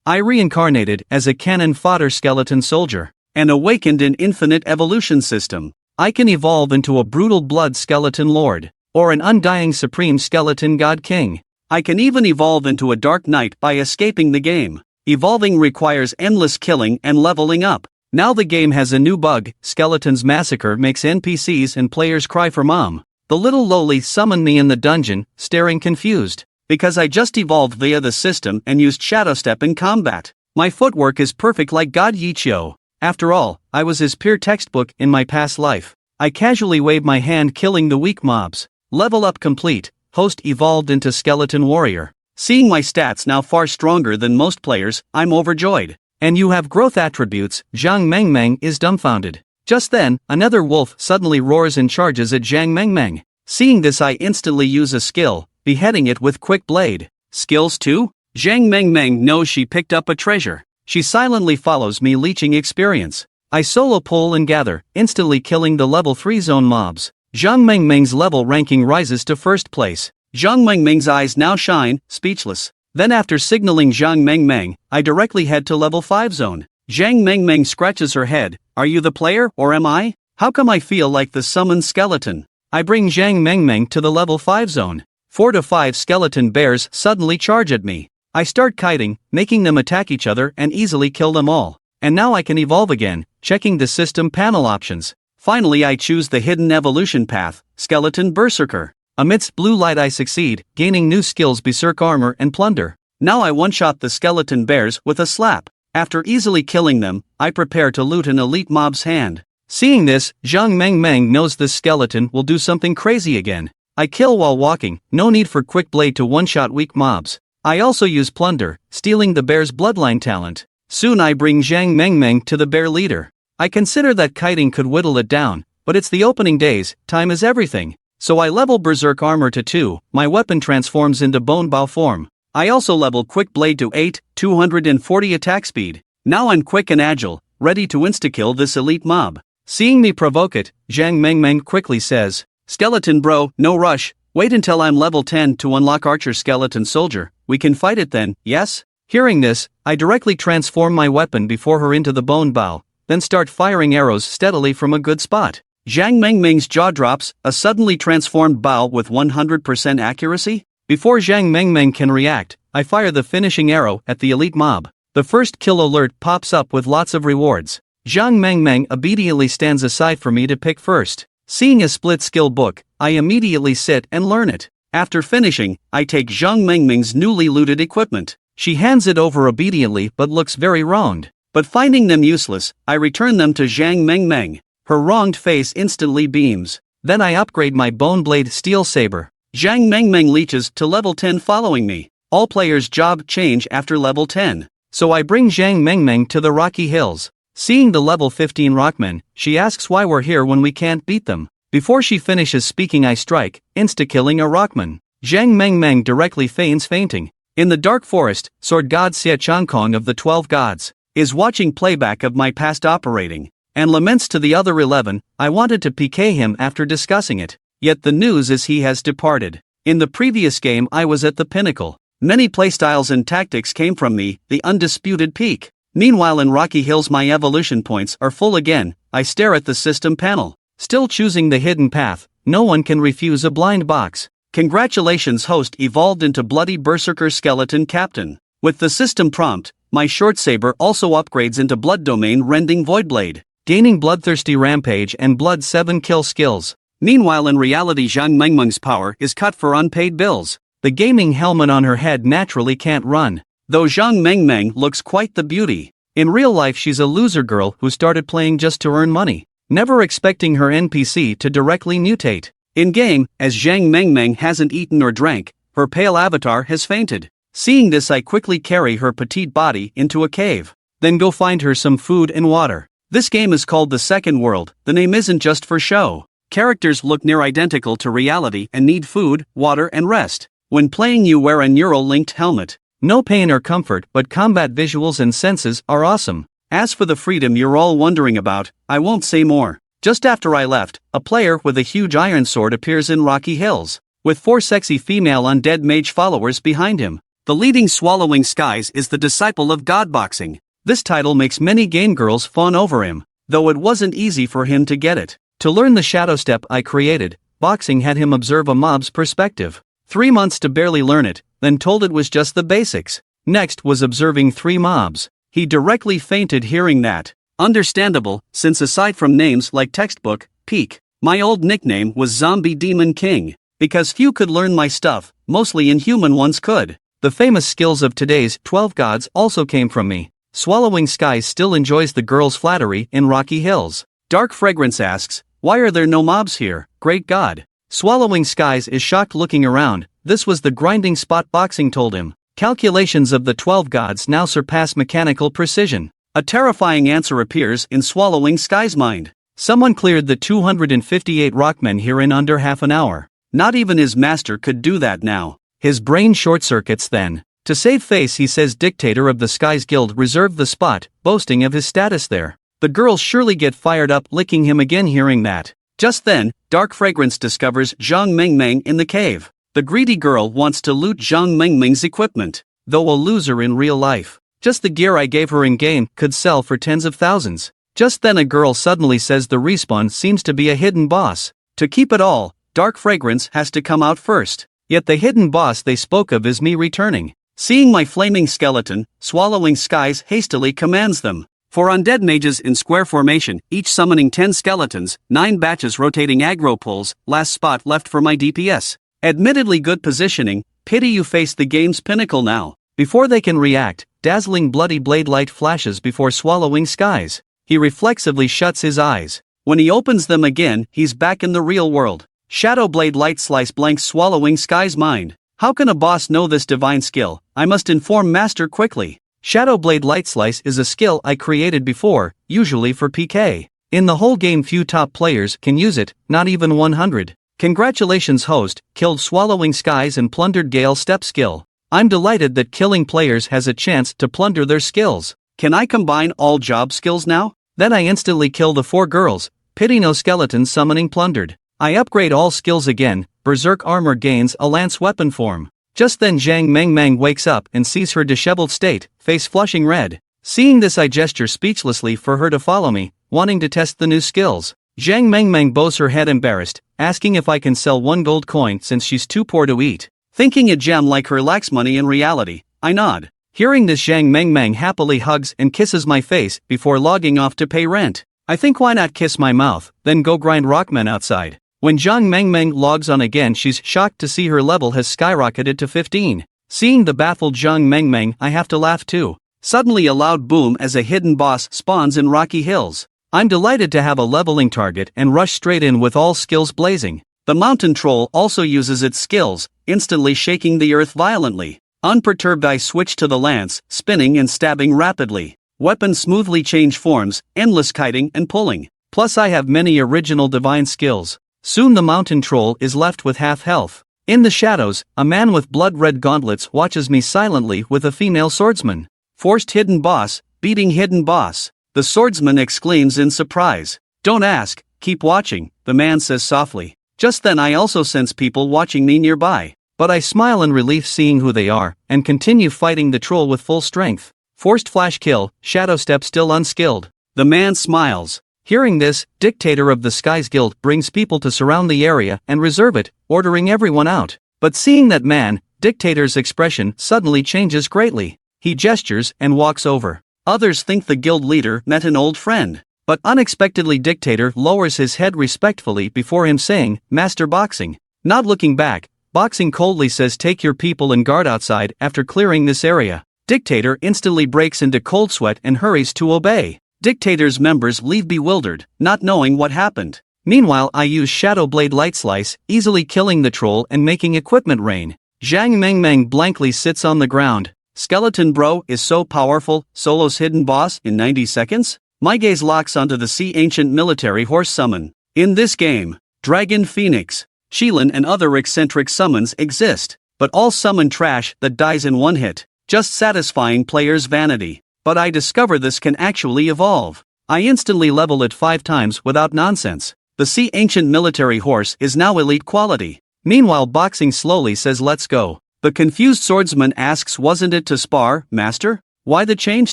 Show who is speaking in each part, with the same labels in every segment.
Speaker 1: I reincarnated as a cannon fodder skeleton soldier, and awakened an infinite evolution system. I can evolve into a brutal blood skeleton lord, or an undying supreme skeleton god king. I can even evolve into a dark knight by escaping the game. Evolving requires endless killing and leveling up. Now the game has a new bug. Skeletons Massacre makes NPCs and players cry for mom. The little lowly summoned me in the dungeon, staring confused, because I just evolved via the system and used Shadow Step in combat. My footwork is perfect like God Yichio. After all, I was his peer textbook in my past life. I casually wave my hand, killing the weak mobs. Level up complete. Host evolved into Skeleton Warrior. Seeing my stats now far stronger than most players, I'm overjoyed. And you have growth attributes. Zhang Mengmeng is dumbfounded. Just then, another wolf suddenly roars and charges at Zhang Mengmeng. Seeing this, I instantly use a skill, beheading it with Quick Blade. Skills 2? Zhang Mengmeng knows she picked up a treasure. She silently follows me, leeching experience. I solo pull and gather, instantly killing the level 3 zone mobs. Zhang Mengmeng's level ranking rises to first place. Zhang Mengmeng's eyes now shine, speechless. Then after signaling Zhang Mengmeng, I directly head to level 5 zone. Zhang Mengmeng scratches her head. Are you the player, or am I? How come I feel like the summoned skeleton? I bring Zhang Mengmeng to the level 5 zone. 4 to 5 skeleton bears suddenly charge at me. I start kiting, making them attack each other and easily kill them all. And now I can evolve again, checking the system panel options. Finally I choose the hidden evolution path, Skeleton Berserker. Amidst blue light I succeed, gaining new skills Berserk Armor and Plunder. Now I one-shot the skeleton bears with a slap. After easily killing them, I prepare to loot an elite mob's hand. Seeing this, Zhang Mengmeng knows this skeleton will do something crazy again. I kill while walking, no need for Quick Blade to one-shot weak mobs. I also use Plunder, stealing the bear's bloodline talent. Soon I bring Zhang Mengmeng to the bear leader. I consider that kiting could whittle it down, but it's the opening days, time is everything. So I level Berserk Armor to 2, my weapon transforms into Bone Bow form. I also level Quick Blade to 8, 240 attack speed. Now I'm quick and agile, ready to insta-kill this elite mob. Seeing me provoke it, Zhang Mengmeng quickly says, "Skeleton bro, no rush, wait until I'm level 10 to unlock Archer Skeleton Soldier, we can fight it then, yes?" Hearing this, I directly transform my weapon before her into the Bone Bow, then start firing arrows steadily from a good spot. Zhang Mengmeng's jaw drops, a suddenly transformed bow with 100% accuracy. Before Zhang Mengmeng can react, I fire the finishing arrow at the elite mob. The first kill alert pops up with lots of rewards. Zhang Mengmeng obediently stands aside for me to pick first. Seeing a split skill book, I immediately sit and learn it. After finishing, I take Zhang Mengmeng's newly looted equipment. She hands it over obediently but looks very wronged. But finding them useless, I return them to Zhang Mengmeng. Her wronged face instantly beams. Then I upgrade my Bone Blade Steel Saber. Zhang Mengmeng leeches to level 10 following me. All players' job change after level 10. So I bring Zhang Mengmeng to the Rocky Hills. Seeing the level 15 Rockmen, she asks why we're here when we can't beat them. Before she finishes speaking I strike, insta-killing a Rockman. Zhang Mengmeng directly feigns fainting. In the dark forest, Sword God Xie Changkong of the 12 Gods is watching playback of my past operating, and laments to the other 11, I wanted to PK him after discussing it, yet the news is he has departed. In the previous game I was at the pinnacle. Many playstyles and tactics came from me, the undisputed peak. Meanwhile in Rocky Hills my evolution points are full again. I stare at the system panel. Still choosing the hidden path, no one can refuse a blind box. Congratulations, host evolved into Bloody Berserker Skeleton Captain. With the system prompt, my short saber also upgrades into Blood Domain Rending Voidblade, gaining Bloodthirsty Rampage and Blood 7 kill skills. Meanwhile in reality Zhang Mengmeng's power is cut for unpaid bills. The gaming helmet on her head naturally can't run, though Zhang Mengmeng looks quite the beauty. In real life she's a loser girl who started playing just to earn money, never expecting her NPC to directly mutate. In-game, as Zhang Mengmeng hasn't eaten or drank, her pale avatar has fainted. Seeing this I quickly carry her petite body into a cave, then go find her some food and water. This game is called The Second World. The name isn't just for show. Characters look near identical to reality and need food, water and rest. When playing you wear a neural-linked helmet. No pain or comfort, but combat visuals and senses are awesome. As for the freedom you're all wondering about, I won't say more. Just after I left, a player with a huge iron sword appears in Rocky Hills, with 4 sexy female undead mage followers behind him. The leading Swallowing Skies is the disciple of God boxing. This title makes many game girls fawn over him, though it wasn't easy for him to get it. To learn the shadow step I created, boxing had him observe a mob's perspective. 3 months to barely learn it, then told it was just the basics. Next was observing 3 mobs. He directly fainted hearing that. Understandable, since aside from names like textbook, peak, my old nickname was Zombie Demon King. Because few could learn my stuff, mostly inhuman ones could. The famous skills of today's 12 gods also came from me. Swallowing Skies still enjoys the girl's flattery in Rocky Hills. Dark Fragrance asks, why are there no mobs here, great god? Swallowing Skies is shocked looking around. This was the grinding spot boxing told him. Calculations of the 12 gods now surpass mechanical precision. A terrifying answer appears in Swallowing Skies' mind. Someone cleared the 258 rockmen here in under half an hour. Not even his master could do that now. His brain short-circuits then. To save face he says dictator of the Skies Guild reserved the spot, boasting of his status there. The girls surely get fired up licking him again hearing that. Just then, Dark Fragrance discovers Zhang Mengmeng in the cave. The greedy girl wants to loot Zhang Mengmeng's equipment, though a loser in real life. Just the gear I gave her in-game could sell for tens of thousands. Just then a girl suddenly says the respawn seems to be a hidden boss. To keep it all, Dark Fragrance has to come out first. Yet the hidden boss they spoke of is me returning. Seeing my flaming skeleton, Swallowing Skies hastily commands them. 4 undead mages in square formation, each summoning 10 skeletons, 9 batches rotating aggro pulls, last spot left for my DPS. Admittedly good positioning, pity you face the game's pinnacle now. Before they can react, dazzling bloody blade light flashes before Swallowing Skies. He reflexively shuts his eyes. When he opens them again, he's back in the real world. Shadow blade light slice blanks Swallowing Skies' mind. How can a boss know this divine skill? I must inform master quickly. Shadow blade light slice is a skill I created before, usually for PK. In the whole game few top players can use it, not even 100. Congratulations host, killed Swallowing Skies and plundered Gale's step skill. I'm delighted that killing players has a chance to plunder their skills. Can I combine all job skills now? Then I instantly kill the 4 girls, pity no skeletons summoning plundered. I upgrade all skills again, Berserk armor gains a lance weapon form. Just then Zhang Mengmeng wakes up and sees her disheveled state, face flushing red. Seeing this I gesture speechlessly for her to follow me, wanting to test the new skills. Zhang Mengmeng bows her head embarrassed, asking if I can sell 1 gold coin since she's too poor to eat. Thinking a gem like her lacks money in reality, I nod. Hearing this Zhang Mengmeng happily hugs and kisses my face before logging off to pay rent. I think why not kiss my mouth, then go grind rockmen outside. When Zhang Mengmeng logs on again she's shocked to see her level has skyrocketed to 15. Seeing the baffled Zhang Mengmeng I have to laugh too. Suddenly a loud boom as a hidden boss spawns in Rocky Hills. I'm delighted to have a leveling target and rush straight in with all skills blazing. The mountain troll also uses its skills, instantly shaking the earth violently. Unperturbed I switch to the lance, spinning and stabbing rapidly. Weapons smoothly change forms, endless kiting and pulling. Plus I have many original divine skills. Soon the mountain troll is left with half health. In the shadows, a man with blood-red gauntlets watches me silently with a female swordsman. Forced hidden boss, beating hidden boss. The swordsman exclaims in surprise. Don't ask, keep watching, the man says softly. Just then I also sense people watching me nearby. But I smile in relief seeing who they are, and continue fighting the troll with full strength. Forced flash kill, shadow step still unskilled. The man smiles. Hearing this, dictator of the Skies Guild brings people to surround the area and reserve it, ordering everyone out. But seeing that man, dictator's expression suddenly changes greatly. He gestures and walks over. Others think the guild leader met an old friend. But unexpectedly dictator lowers his head respectfully before him saying, Master Boxing. Not looking back, Boxing coldly says take your people and guard outside after clearing this area. Dictator instantly breaks into cold sweat and hurries to obey. Dictator's members leave bewildered, not knowing what happened. Meanwhile I use Shadow Blade Light Slice, easily killing the troll and making equipment rain. Zhang Mengmeng blankly sits on the ground. Skeleton Bro is so powerful, solos hidden boss in 90 seconds? My gaze locks onto the Sea Ancient military horse summon. In this game, Dragon Phoenix, Shilin and other eccentric summons exist, but all summon trash that dies in one hit, just satisfying players' vanity. But I discover this can actually evolve. I instantly level it 5 times without nonsense. The Sea Ancient military horse is now elite quality. Meanwhile Boxing slowly says let's go. The confused swordsman asks, wasn't it to spar, master? Why the change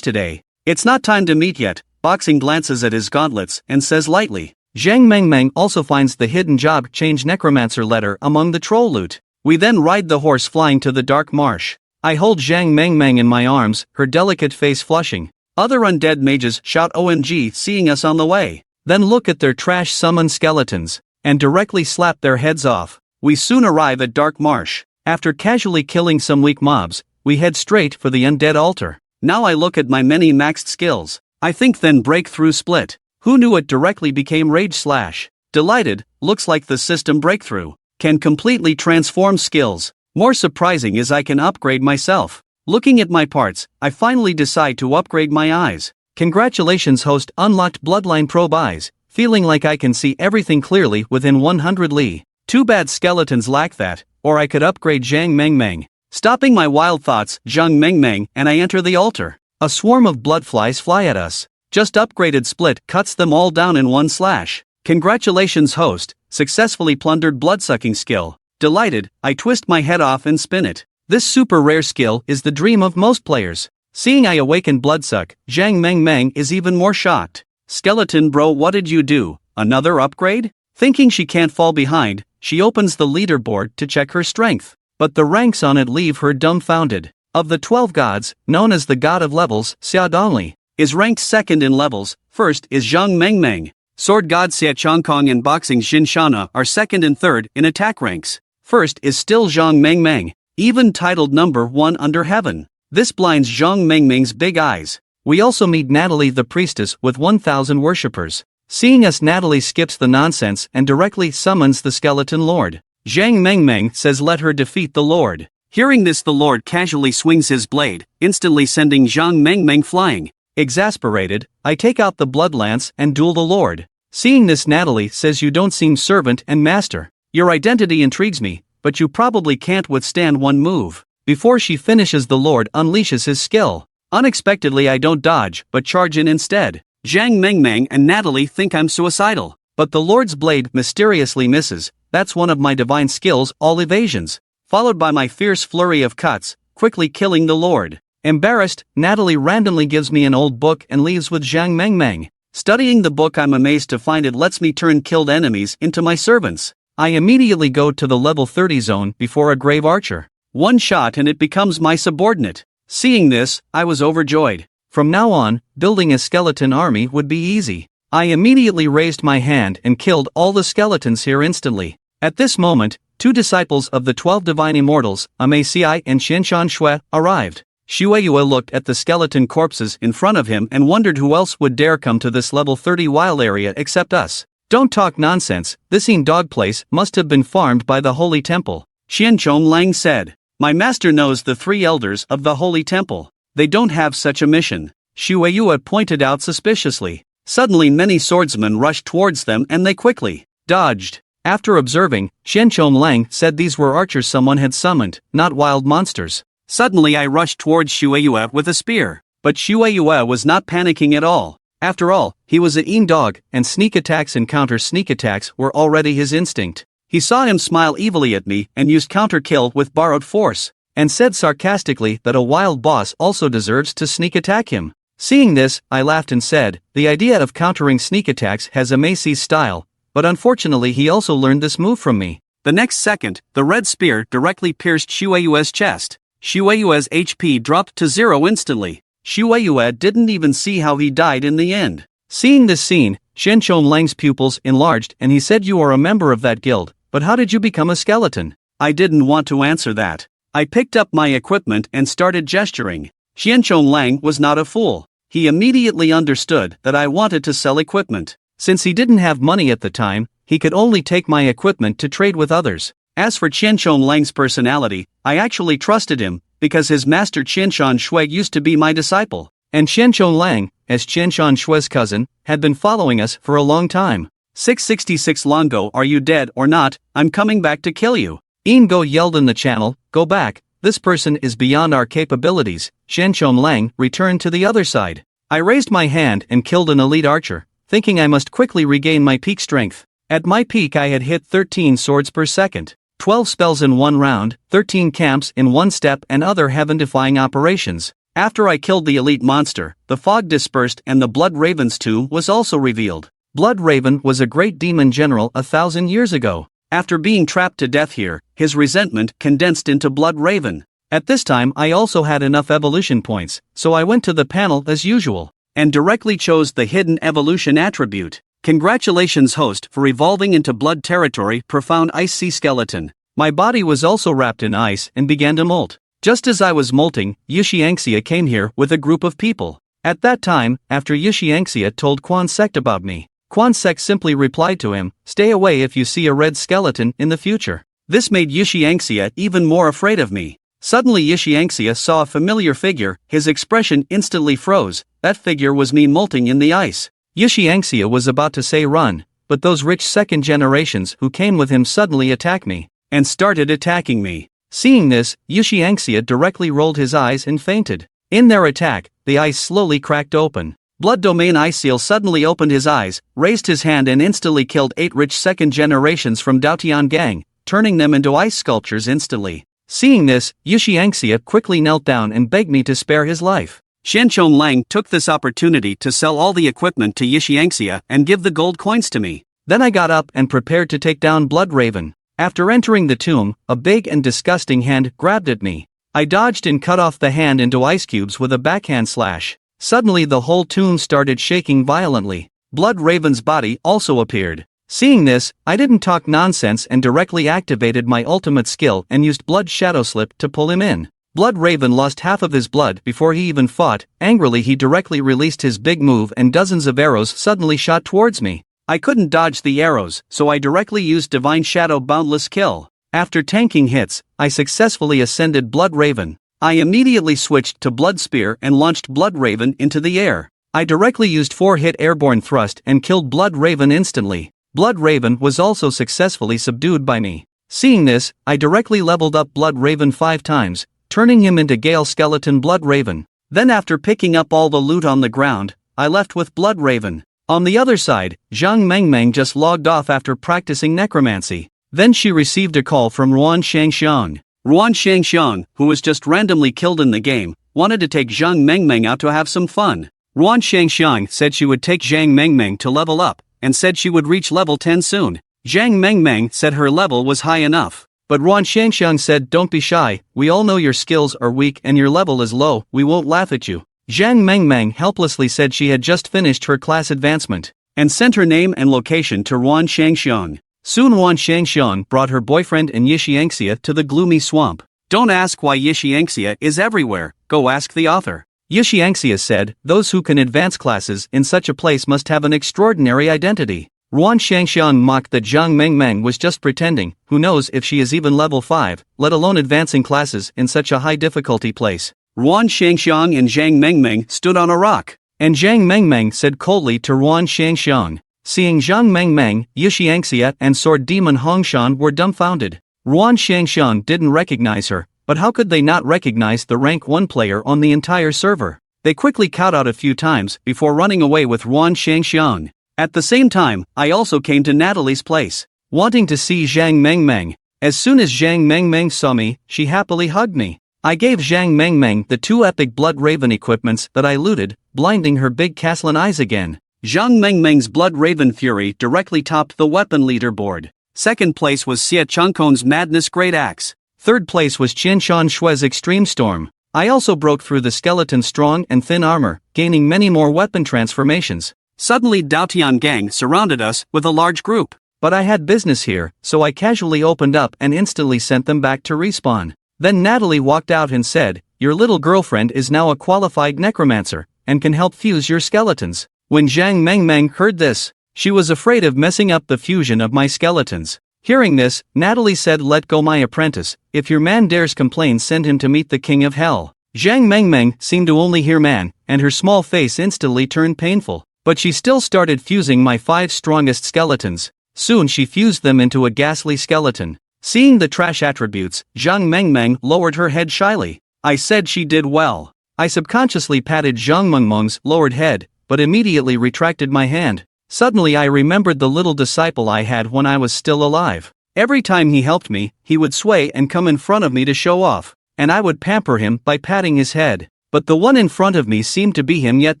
Speaker 1: today? It's not time to meet yet. Boxing glances at his gauntlets and says lightly. Zhang Mengmeng also finds the hidden job change necromancer letter among the troll loot. We then ride the horse flying to the dark marsh. I hold Zhang Mengmeng in my arms, her delicate face flushing. Other undead mages shout OMG seeing us on the way. Then look at their trash summon skeletons, and directly slap their heads off. We soon arrive at Dark Marsh. After casually killing some weak mobs, we head straight for the undead altar. Now I look at my many maxed skills. I think then breakthrough split. Who knew it directly became rage slash? Delighted, looks like the system breakthrough can completely transform skills. More surprising is I can upgrade myself. Looking at my parts, I finally decide to upgrade my eyes. Congratulations host, unlocked Bloodline Probe Eyes, feeling like I can see everything clearly within 100 li. Too bad skeletons lack that, or I could upgrade Zhang Mengmeng. Stopping my wild thoughts, Zhang Mengmeng, and I enter the altar. A swarm of bloodflies fly at us. Just upgraded split cuts them all down in one slash. Congratulations host, successfully plundered bloodsucking skill. Delighted, I twist my head off and spin it. This super rare skill is the dream of most players. Seeing I awaken bloodsuck, Zhang Mengmeng is even more shocked. Skeleton bro, what did you do? Another upgrade? Thinking she can't fall behind, she opens the leaderboard to check her strength. But the ranks on it leave her dumbfounded. Of the 12 gods, known as the god of levels, Xia Dongli is ranked second in levels. First is Zhang Mengmeng. Sword god Xia Chongkong and boxing Xin Shana are second and third in attack ranks. First is still Zhang Mengmeng, even titled number 1 under heaven. This blinds Zhang Mengmeng's big eyes. We also meet Natalie the priestess with 1,000 worshippers. Seeing us, Natalie skips the nonsense and directly summons the skeleton lord. Zhang Mengmeng says let her defeat the lord. Hearing this, the lord casually swings his blade, instantly sending Zhang Mengmeng flying. Exasperated, I take out the blood lance and duel the lord. Seeing this, Natalie says you don't seem servant and master. Your identity intrigues me, but you probably can't withstand one move. Before she finishes, the lord unleashes his skill. Unexpectedly I don't dodge but charge in instead. Zhang Mengmeng and Natalie think I'm suicidal. But the lord's blade mysteriously misses. That's one of my divine skills, all evasions. Followed by my fierce flurry of cuts, quickly killing the lord. Embarrassed, Natalie randomly gives me an old book and leaves with Zhang Mengmeng. Studying the book, I'm amazed to find it lets me turn killed enemies into my servants. I immediately go to the level 30 zone before a grave archer. One shot and it becomes my subordinate. Seeing this, I was overjoyed. From now on, building a skeleton army would be easy. I immediately raised my hand and killed all the skeletons here instantly. At this moment, 2 disciples of the 12 divine immortals, Amei and Xianshan Shui, arrived. Shueyue looked at the skeleton corpses in front of him and wondered who else would dare come to this level 30 wild area except us. Don't talk nonsense, this dog place must have been farmed by the holy temple. Xianchong Lang said. My master knows the 3 elders of the holy temple. They don't have such a mission. Shueyue pointed out suspiciously. Suddenly many swordsmen rushed towards them and they quickly dodged. After observing, Xianchong Lang said these were archers someone had summoned, not wild monsters. Suddenly I rushed towards Shueyue with a spear, but Shueyue was not panicking at all. After all, he was a dog, and sneak attacks and counter sneak attacks were already his instinct. He saw him smile evilly at me and used counter kill with borrowed force, and said sarcastically that a wild boss also deserves to sneak attack him. Seeing this, I laughed and said, the idea of countering sneak attacks has a Macy's style, but unfortunately he also learned this move from me. The next second, the red spear directly pierced Shueyue's chest. Shueyue's HP dropped to 0 instantly. Shueyue didn't even see how he died in the end. Seeing this scene, Xianchong Lang's pupils enlarged and he said, you are a member of that guild, but how did you become a skeleton? I didn't want to answer that. I picked up my equipment and started gesturing. Xianchong Lang was not a fool. He immediately understood that I wanted to sell equipment. Since he didn't have money at the time, he could only take my equipment to trade with others. As for Xianchong Lang's personality, I actually trusted him, because his master Qianshan Shui used to be my disciple, and Xianchong Lang, as Qianshan Shui's cousin, had been following us for a long time. 666 Longo, are you dead or not? I'm coming back to kill you. Go yelled in the channel, go back, this person is beyond our capabilities. Xianchong Lang returned to the other side. I raised my hand and killed an elite archer, thinking I must quickly regain my peak strength. At my peak I had hit 13 swords per second. 12 spells in one round, 13 camps in one step, and other heaven-defying operations. After I killed the elite monster, the fog dispersed and the Blood Raven's tomb was also revealed. Blood Raven was a great demon general 1,000 years ago. After being trapped to death here, his resentment condensed into Blood Raven. At this time I also had enough evolution points, so I went to the panel as usual, and directly chose the hidden evolution attribute. Congratulations host for evolving into blood territory profound ice sea skeleton. My body was also wrapped in ice and began to molt. Just as I was molting, Yushianxia came here with a group of people. At that time, after Yushianxia told Quan Sect about me, Quan Sect simply replied to him, "Stay away if you see a red skeleton in the future." This made Yushianxia even more afraid of me. Suddenly Yushianxia saw a familiar figure, his expression instantly froze. That figure was me molting in the ice. Yushianxia was about to say run, but those rich second generations who came with him suddenly attacked me, and started attacking me. Seeing this, Yushianxia directly rolled his eyes and fainted. In their attack, the ice slowly cracked open. Blood Domain Ice Seal suddenly opened his eyes, raised his hand and instantly killed 8 rich second generations from Daotian Gang, turning them into ice sculptures instantly. Seeing this, Yushianxia quickly knelt down and begged me to spare his life. Shenchong Lang took this opportunity to sell all the equipment to Yushianxia and give the gold coins to me. Then I got up and prepared to take down Blood Raven. After entering the tomb, a big and disgusting hand grabbed at me. I dodged and cut off the hand into ice cubes with a backhand slash. Suddenly the whole tomb started shaking violently. Blood Raven's body also appeared. Seeing this, I didn't talk nonsense and directly activated my ultimate skill and used Blood Shadow Slip to pull him in. Blood Raven lost half of his blood before he even fought. Angrily he directly released his big move and dozens of arrows suddenly shot towards me. I couldn't dodge the arrows, so I directly used Divine Shadow Boundless Kill. After tanking hits, I successfully ascended Blood Raven. I immediately switched to Blood Spear and launched Blood Raven into the air. I directly used 4-hit airborne thrust and killed Blood Raven instantly. Blood Raven was also successfully subdued by me. Seeing this, I directly leveled up Blood Raven 5 times, turning him into Gale Skeleton Blood Raven. Then after picking up all the loot on the ground, I left with Blood Raven. On the other side, Zhang Mengmeng just logged off after practicing necromancy. Then she received a call from Ruan Shangxiang. Ruan Shangxiang, who was just randomly killed in the game, wanted to take Zhang Mengmeng out to have some fun. Ruan Shangxiang said she would take Zhang Mengmeng to level up, and said she would reach level 10 soon. Zhang Mengmeng said her level was high enough. But Ruan Shangxiang said, "Don't be shy, we all know your skills are weak and your level is low, we won't laugh at you." Zhang Mengmeng helplessly said she had just finished her class advancement, and sent her name and location to Ruan Shangxiang. Soon Ruan Shangxiang brought her boyfriend and Yushianxia to the gloomy swamp. Don't ask why Yushianxia is everywhere, go ask the author. Yushianxia said, "Those who can advance classes in such a place must have an extraordinary identity." Ruan Shangxiang mocked that Zhang Mengmeng was just pretending. Who knows if she is even level 5, let alone advancing classes in such a high difficulty place. Ruan Shangxiang and Zhang Mengmeng stood on a rock, and Zhang Mengmeng said coldly to Ruan Shangxiang. Seeing Zhang Mengmeng, Yushianxia and Sword Demon Hongshan were dumbfounded. Ruan Shangxiang didn't recognize her, but how could they not recognize the rank 1 player on the entire server? They quickly kowed out a few times before running away with Ruan Shangxiang. At the same time, I also came to Natalie's place, wanting to see Zhang Mengmeng. As soon as Zhang Mengmeng saw me, she happily hugged me. I gave Zhang Mengmeng the 2 epic Blood Raven equipments that I looted, blinding her big Caslin eyes again. Zhang Mengmeng's Blood Raven Fury directly topped the weapon leaderboard. Second place was Xie Changkong's Madness Great Axe. Third place was Qianshan Shui's Extreme Storm. I also broke through the skeleton's strong and thin armor, gaining many more weapon transformations. Suddenly Daotian Gang surrounded us with a large group. But I had business here, so I casually opened up and instantly sent them back to respawn. Then Natalie walked out and said, "Your little girlfriend is now a qualified necromancer, and can help fuse your skeletons." When Zhang Mengmeng heard this, she was afraid of messing up the fusion of my skeletons. Hearing this, Natalie said, "Let go my apprentice, if your man dares complain send him to meet the king of hell." Zhang Mengmeng seemed to only hear man, and her small face instantly turned painful. But she still started fusing my 5 strongest skeletons. Soon she fused them into a ghastly skeleton. Seeing the trash attributes, Zhang Mengmeng lowered her head shyly. I said she did well. I subconsciously patted Zhang Mengmeng's lowered head, but immediately retracted my hand. Suddenly I remembered the little disciple I had when I was still alive. Every time he helped me, he would sway and come in front of me to show off, and I would pamper him by patting his head. But the one in front of me seemed to be him yet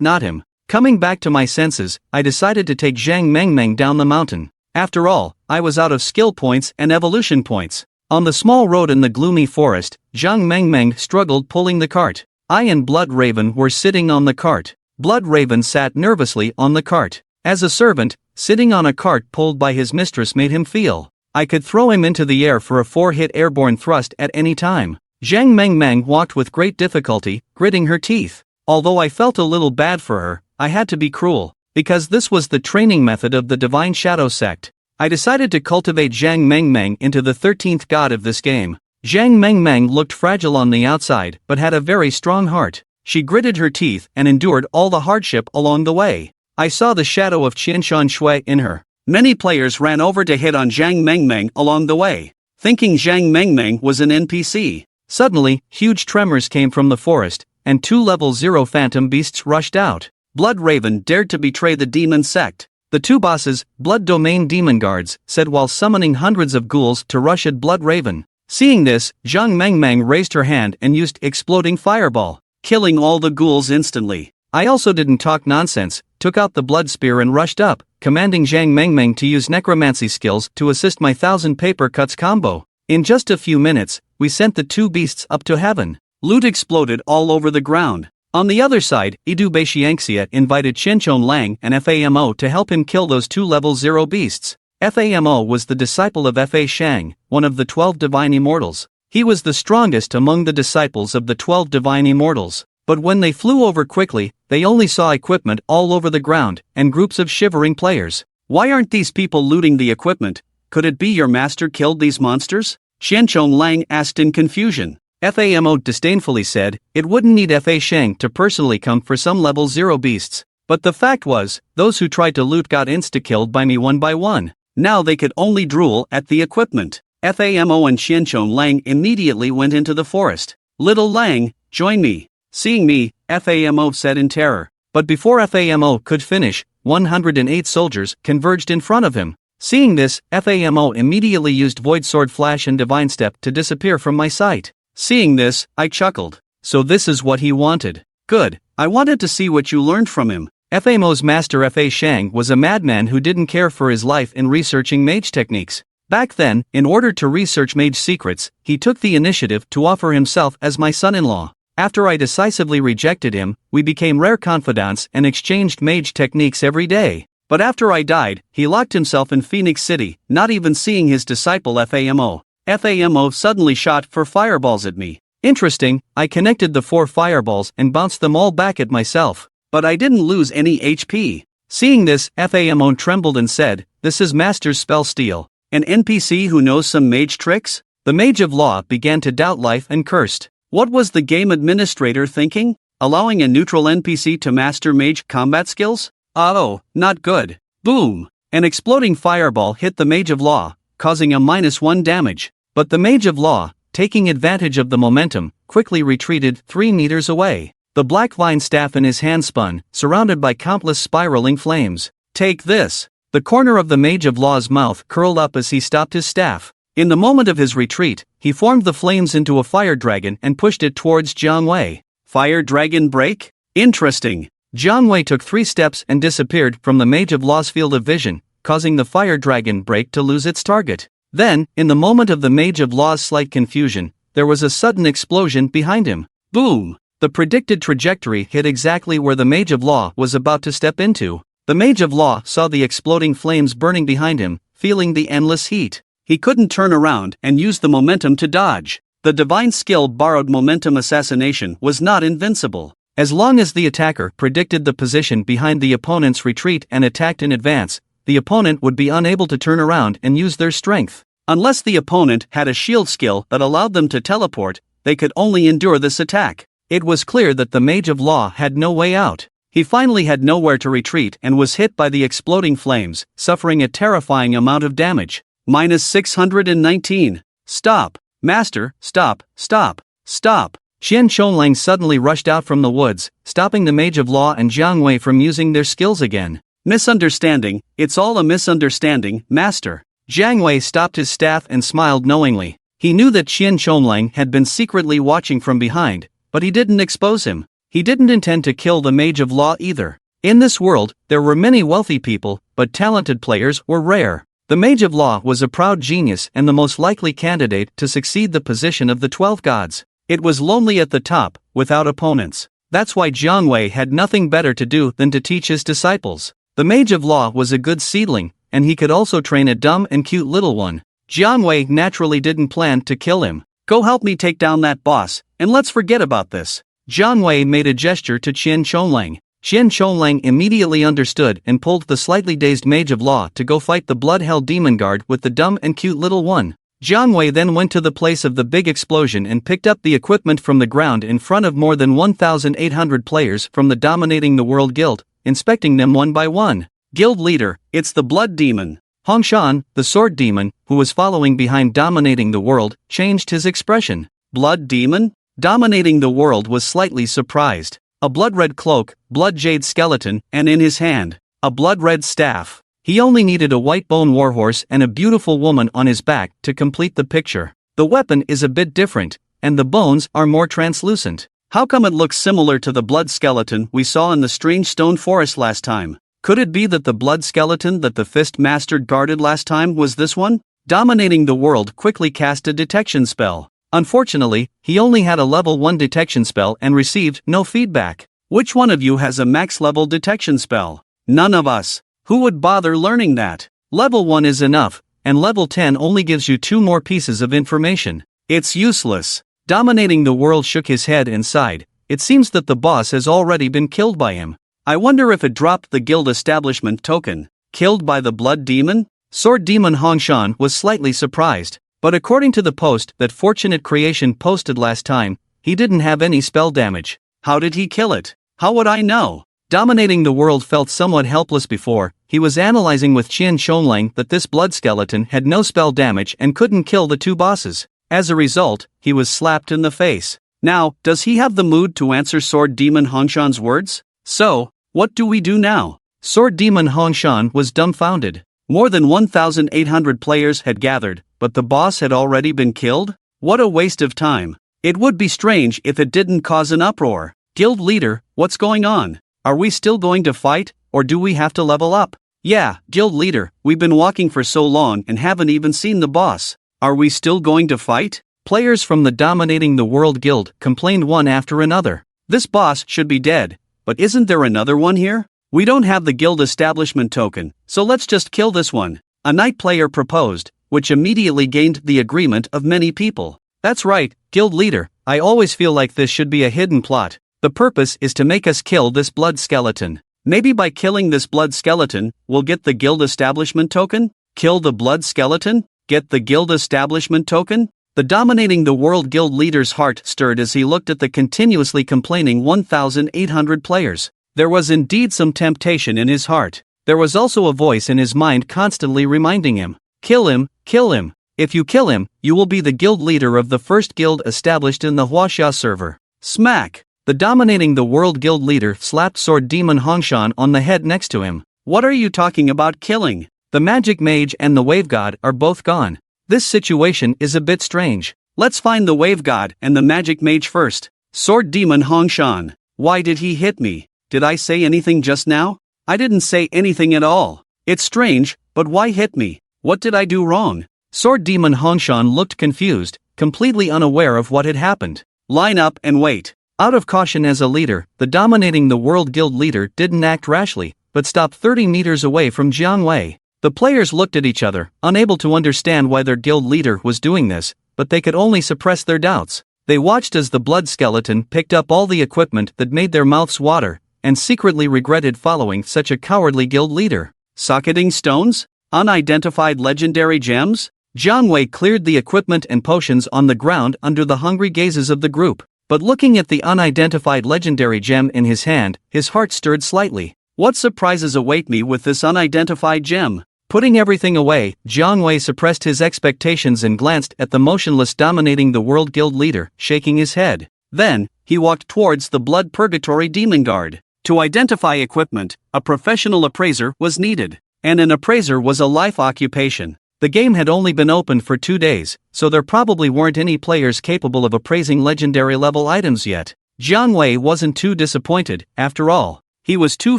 Speaker 1: not him. Coming back to my senses, I decided to take Zhang Mengmeng down the mountain. After all, I was out of skill points and evolution points. On the small road in the gloomy forest, Zhang Mengmeng struggled pulling the cart. I and Blood Raven were sitting on the cart. Blood Raven sat nervously on the cart. As a servant, sitting on a cart pulled by his mistress made him feel I could throw him into the air for a 4-hit airborne thrust at any time. Zhang Mengmeng walked with great difficulty, gritting her teeth. Although I felt a little bad for her, I had to be cruel, because this was the training method of the Divine Shadow sect. I decided to cultivate Zhang Mengmeng into the 13th god of this game. Zhang Mengmeng looked fragile on the outside but had a very strong heart. She gritted her teeth and endured all the hardship along the way. I saw the shadow of Qianshan Shui in her. Many players ran over to hit on Zhang Mengmeng along the way, thinking Zhang Mengmeng was an NPC. Suddenly, huge tremors came from the forest, and 2 level 0 phantom beasts rushed out. Blood Raven dared to betray the demon sect. The 2 bosses, Blood Domain Demon Guards, said while summoning hundreds of ghouls to rush at Blood Raven. Seeing this, Zhang Mengmeng raised her hand and used Exploding Fireball, killing all the ghouls instantly. I also didn't talk nonsense, took out the Blood Spear and rushed up, commanding Zhang Mengmeng to use Necromancy skills to assist my 1000 paper cuts combo. In just a few minutes, we sent the 2 beasts up to heaven. Loot exploded all over the ground. On the other side, Idu Beixiangxia invited Qianchong Lang and FAMO to help him kill those 2 level 0 beasts. FAMO was the disciple of Fa Shang, one of the 12 divine immortals. He was the strongest among the disciples of the 12 divine immortals. But when they flew over quickly, they only saw equipment all over the ground, and groups of shivering players. Why aren't these people looting the equipment? Could it be your master killed these monsters? Qianchong Lang asked in confusion. FAMO disdainfully said, it wouldn't need Fa Shang to personally come for some level 0 beasts. But the fact was, those who tried to loot got insta-killed by me one by one. Now they could only drool at the equipment. FAMO and Qianchong Lang immediately went into the forest. Little Lang, join me. Seeing me, FAMO said in terror. But before FAMO could finish, 108 soldiers converged in front of him. Seeing this, FAMO immediately used Void Sword Flash and Divine Step to disappear from my sight. Seeing this, I chuckled. So this is what he wanted. Good, I wanted to see what you learned from him. FAMO's master Fa Shang was a madman who didn't care for his life in researching mage techniques. Back then, in order to research mage secrets, he took the initiative to offer himself as my son-in-law. After I decisively rejected him, we became rare confidants and exchanged mage techniques every day. But after I died, he locked himself in Phoenix City, not even seeing his disciple FAMO. FAMO suddenly shot 4 fireballs at me. Interesting, I connected the 4 fireballs and bounced them all back at myself. But I didn't lose any HP. Seeing this, FAMO trembled and said, this is Master's spell steal. An NPC who knows some mage tricks? The Mage of Law began to doubt life and cursed. What was the game administrator thinking? Allowing a neutral NPC to master mage combat skills? Oh, not good. Boom! An exploding fireball hit the Mage of Law, causing a -1 damage. But the Mage of Law, taking advantage of the momentum, quickly retreated 3 meters away. The black vine staff in his hand spun, surrounded by countless spiraling flames. Take this! The corner of the Mage of Law's mouth curled up as he stopped his staff. In the moment of his retreat, he formed the flames into a fire dragon and pushed it towards Jiang Wei. Fire dragon break? Interesting. Jiang Wei took 3 steps and disappeared from the Mage of Law's field of vision, causing the fire dragon break to lose its target. Then, in the moment of the Mage of Law's slight confusion, there was a sudden explosion behind him. Boom! The predicted trajectory hit exactly where the Mage of Law was about to step into. The Mage of Law saw the exploding flames burning behind him, feeling the endless heat. He couldn't turn around and use the momentum to dodge. The divine skill borrowed momentum assassination was not invincible. As long as the attacker predicted the position behind the opponent's retreat and attacked in advance, the opponent would be unable to turn around and use their strength. Unless the opponent had a shield skill that allowed them to teleport, they could only endure this attack. It was clear that the Mage of Law had no way out. He finally had nowhere to retreat and was hit by the exploding flames, suffering a terrifying amount of damage. -619. Stop! Master, stop, stop, stop! Qianchong Lang suddenly rushed out from the woods, stopping the Mage of Law and Jiang Wei from using their skills again. Misunderstanding, it's all a misunderstanding, Master. Jiang Wei stopped his staff and smiled knowingly. He knew that Qian Chonglang had been secretly watching from behind, but he didn't expose him. He didn't intend to kill the Mage of Law either. In this world, there were many wealthy people, but talented players were rare. The Mage of Law was a proud genius and the most likely candidate to succeed the position of the 12 gods. It was lonely at the top, without opponents. That's why Jiang Wei had nothing better to do than to teach his disciples. The Mage of Law was a good seedling, and he could also train a dumb and cute little one. Jiang Wei naturally didn't plan to kill him. Go help me take down that boss, and let's forget about this. Jiang Wei made a gesture to Qian Chonglang. Qian Chonglang immediately understood and pulled the slightly dazed Mage of Law to go fight the Blood-Hell Demon Guard with the dumb and cute little one. Jiang Wei then went to the place of the big explosion and picked up the equipment from the ground in front of more than 1,800 players from the Dominating the World Guild, inspecting them one by one. Guild leader, it's the Blood Demon. Hongshan, the Sword Demon, who was following behind Dominating the World, changed his expression. Blood Demon? Dominating the World was slightly surprised. A blood-red cloak, blood jade skeleton, and in his hand, a blood-red staff. He only needed a white bone warhorse and a beautiful woman on his back to complete the picture. The weapon is a bit different, and the bones are more translucent. How come it looks similar to the blood skeleton we saw in the strange stone forest last time? Could it be that the blood skeleton that the Fist Master guarded last time was this one? Dominating the World quickly cast a detection spell. Unfortunately, he only had a level 1 detection spell and received no feedback. Which one of you has a max level detection spell? None of us. Who would bother learning that? Level 1 is enough, and level 10 only gives you 2 more pieces of information. It's useless. Dominating the World shook his head and sighed. It seems that the boss has already been killed by him. I wonder if it dropped the guild establishment token. Killed by the Blood Demon? Sword Demon Hongshan was slightly surprised. But according to the post that Fortunate Creation posted last time, he didn't have any spell damage. How did he kill it? How would I know? Dominating the World felt somewhat helpless before. He was analyzing with Qian Chonglang that this blood skeleton had no spell damage and couldn't kill the 2 bosses. As a result, he was slapped in the face. Now, does he have the mood to answer Sword Demon Hongshan's words? So, what do we do now? Sword Demon Hongshan was dumbfounded. More than 1,800 players had gathered, but the boss had already been killed? What a waste of time. It would be strange if it didn't cause an uproar. Guild leader, what's going on? Are we still going to fight, or do we have to level up? Yeah, guild leader, we've been walking for so long and haven't even seen the boss. Are we still going to fight? Players from the Dominating the World Guild complained one after another. This boss should be dead, but isn't there another one here? We don't have the guild establishment token, so let's just kill this one. A knight player proposed, which immediately gained the agreement of many people. That's right, guild leader, I always feel like this should be a hidden plot. The purpose is to make us kill this blood skeleton. Maybe by killing this blood skeleton, we'll get the guild establishment token? Kill the blood skeleton? Get the guild establishment token? The Dominating the World Guild leader's heart stirred as he looked at the continuously complaining 1,800 players. There was indeed some temptation in his heart. There was also a voice in his mind constantly reminding him, kill him, kill him. If you kill him, you will be the guild leader of the first guild established in the Huaxia server. Smack! The Dominating the World Guild leader slapped Sword Demon Hongshan on the head next to him. What are you talking about killing? The Magic Mage and the Wave God are both gone. This situation is a bit strange. Let's find the Wave God and the Magic Mage first. Sword Demon Hongshan. Why did he hit me? Did I say anything just now? I didn't say anything at all. It's strange, but why hit me? What did I do wrong? Sword Demon Hongshan looked confused, completely unaware of what had happened. Line up and wait. Out of caution as a leader, the Dominating the World Guild leader didn't act rashly, but stopped 30 meters away from Jiang Wei. The players looked at each other, unable to understand why their guild leader was doing this, but they could only suppress their doubts. They watched as the blood skeleton picked up all the equipment that made their mouths water, and secretly regretted following such a cowardly guild leader. Socketing stones? Unidentified legendary gems? Jiang Wei cleared the equipment and potions on the ground under the hungry gazes of the group, but looking at the unidentified legendary gem in his hand, his heart stirred slightly. What surprises await me with this unidentified gem? Putting everything away, Jiang Wei suppressed his expectations and glanced at the motionless Dominating the World Guild leader, shaking his head. Then, he walked towards the Blood Purgatory Demon Guard. To identify equipment, a professional appraiser was needed, and an appraiser was a life occupation. The game had only been open for 2 days, so there probably weren't any players capable of appraising legendary level items yet. Jiang Wei wasn't too disappointed, after all. He was too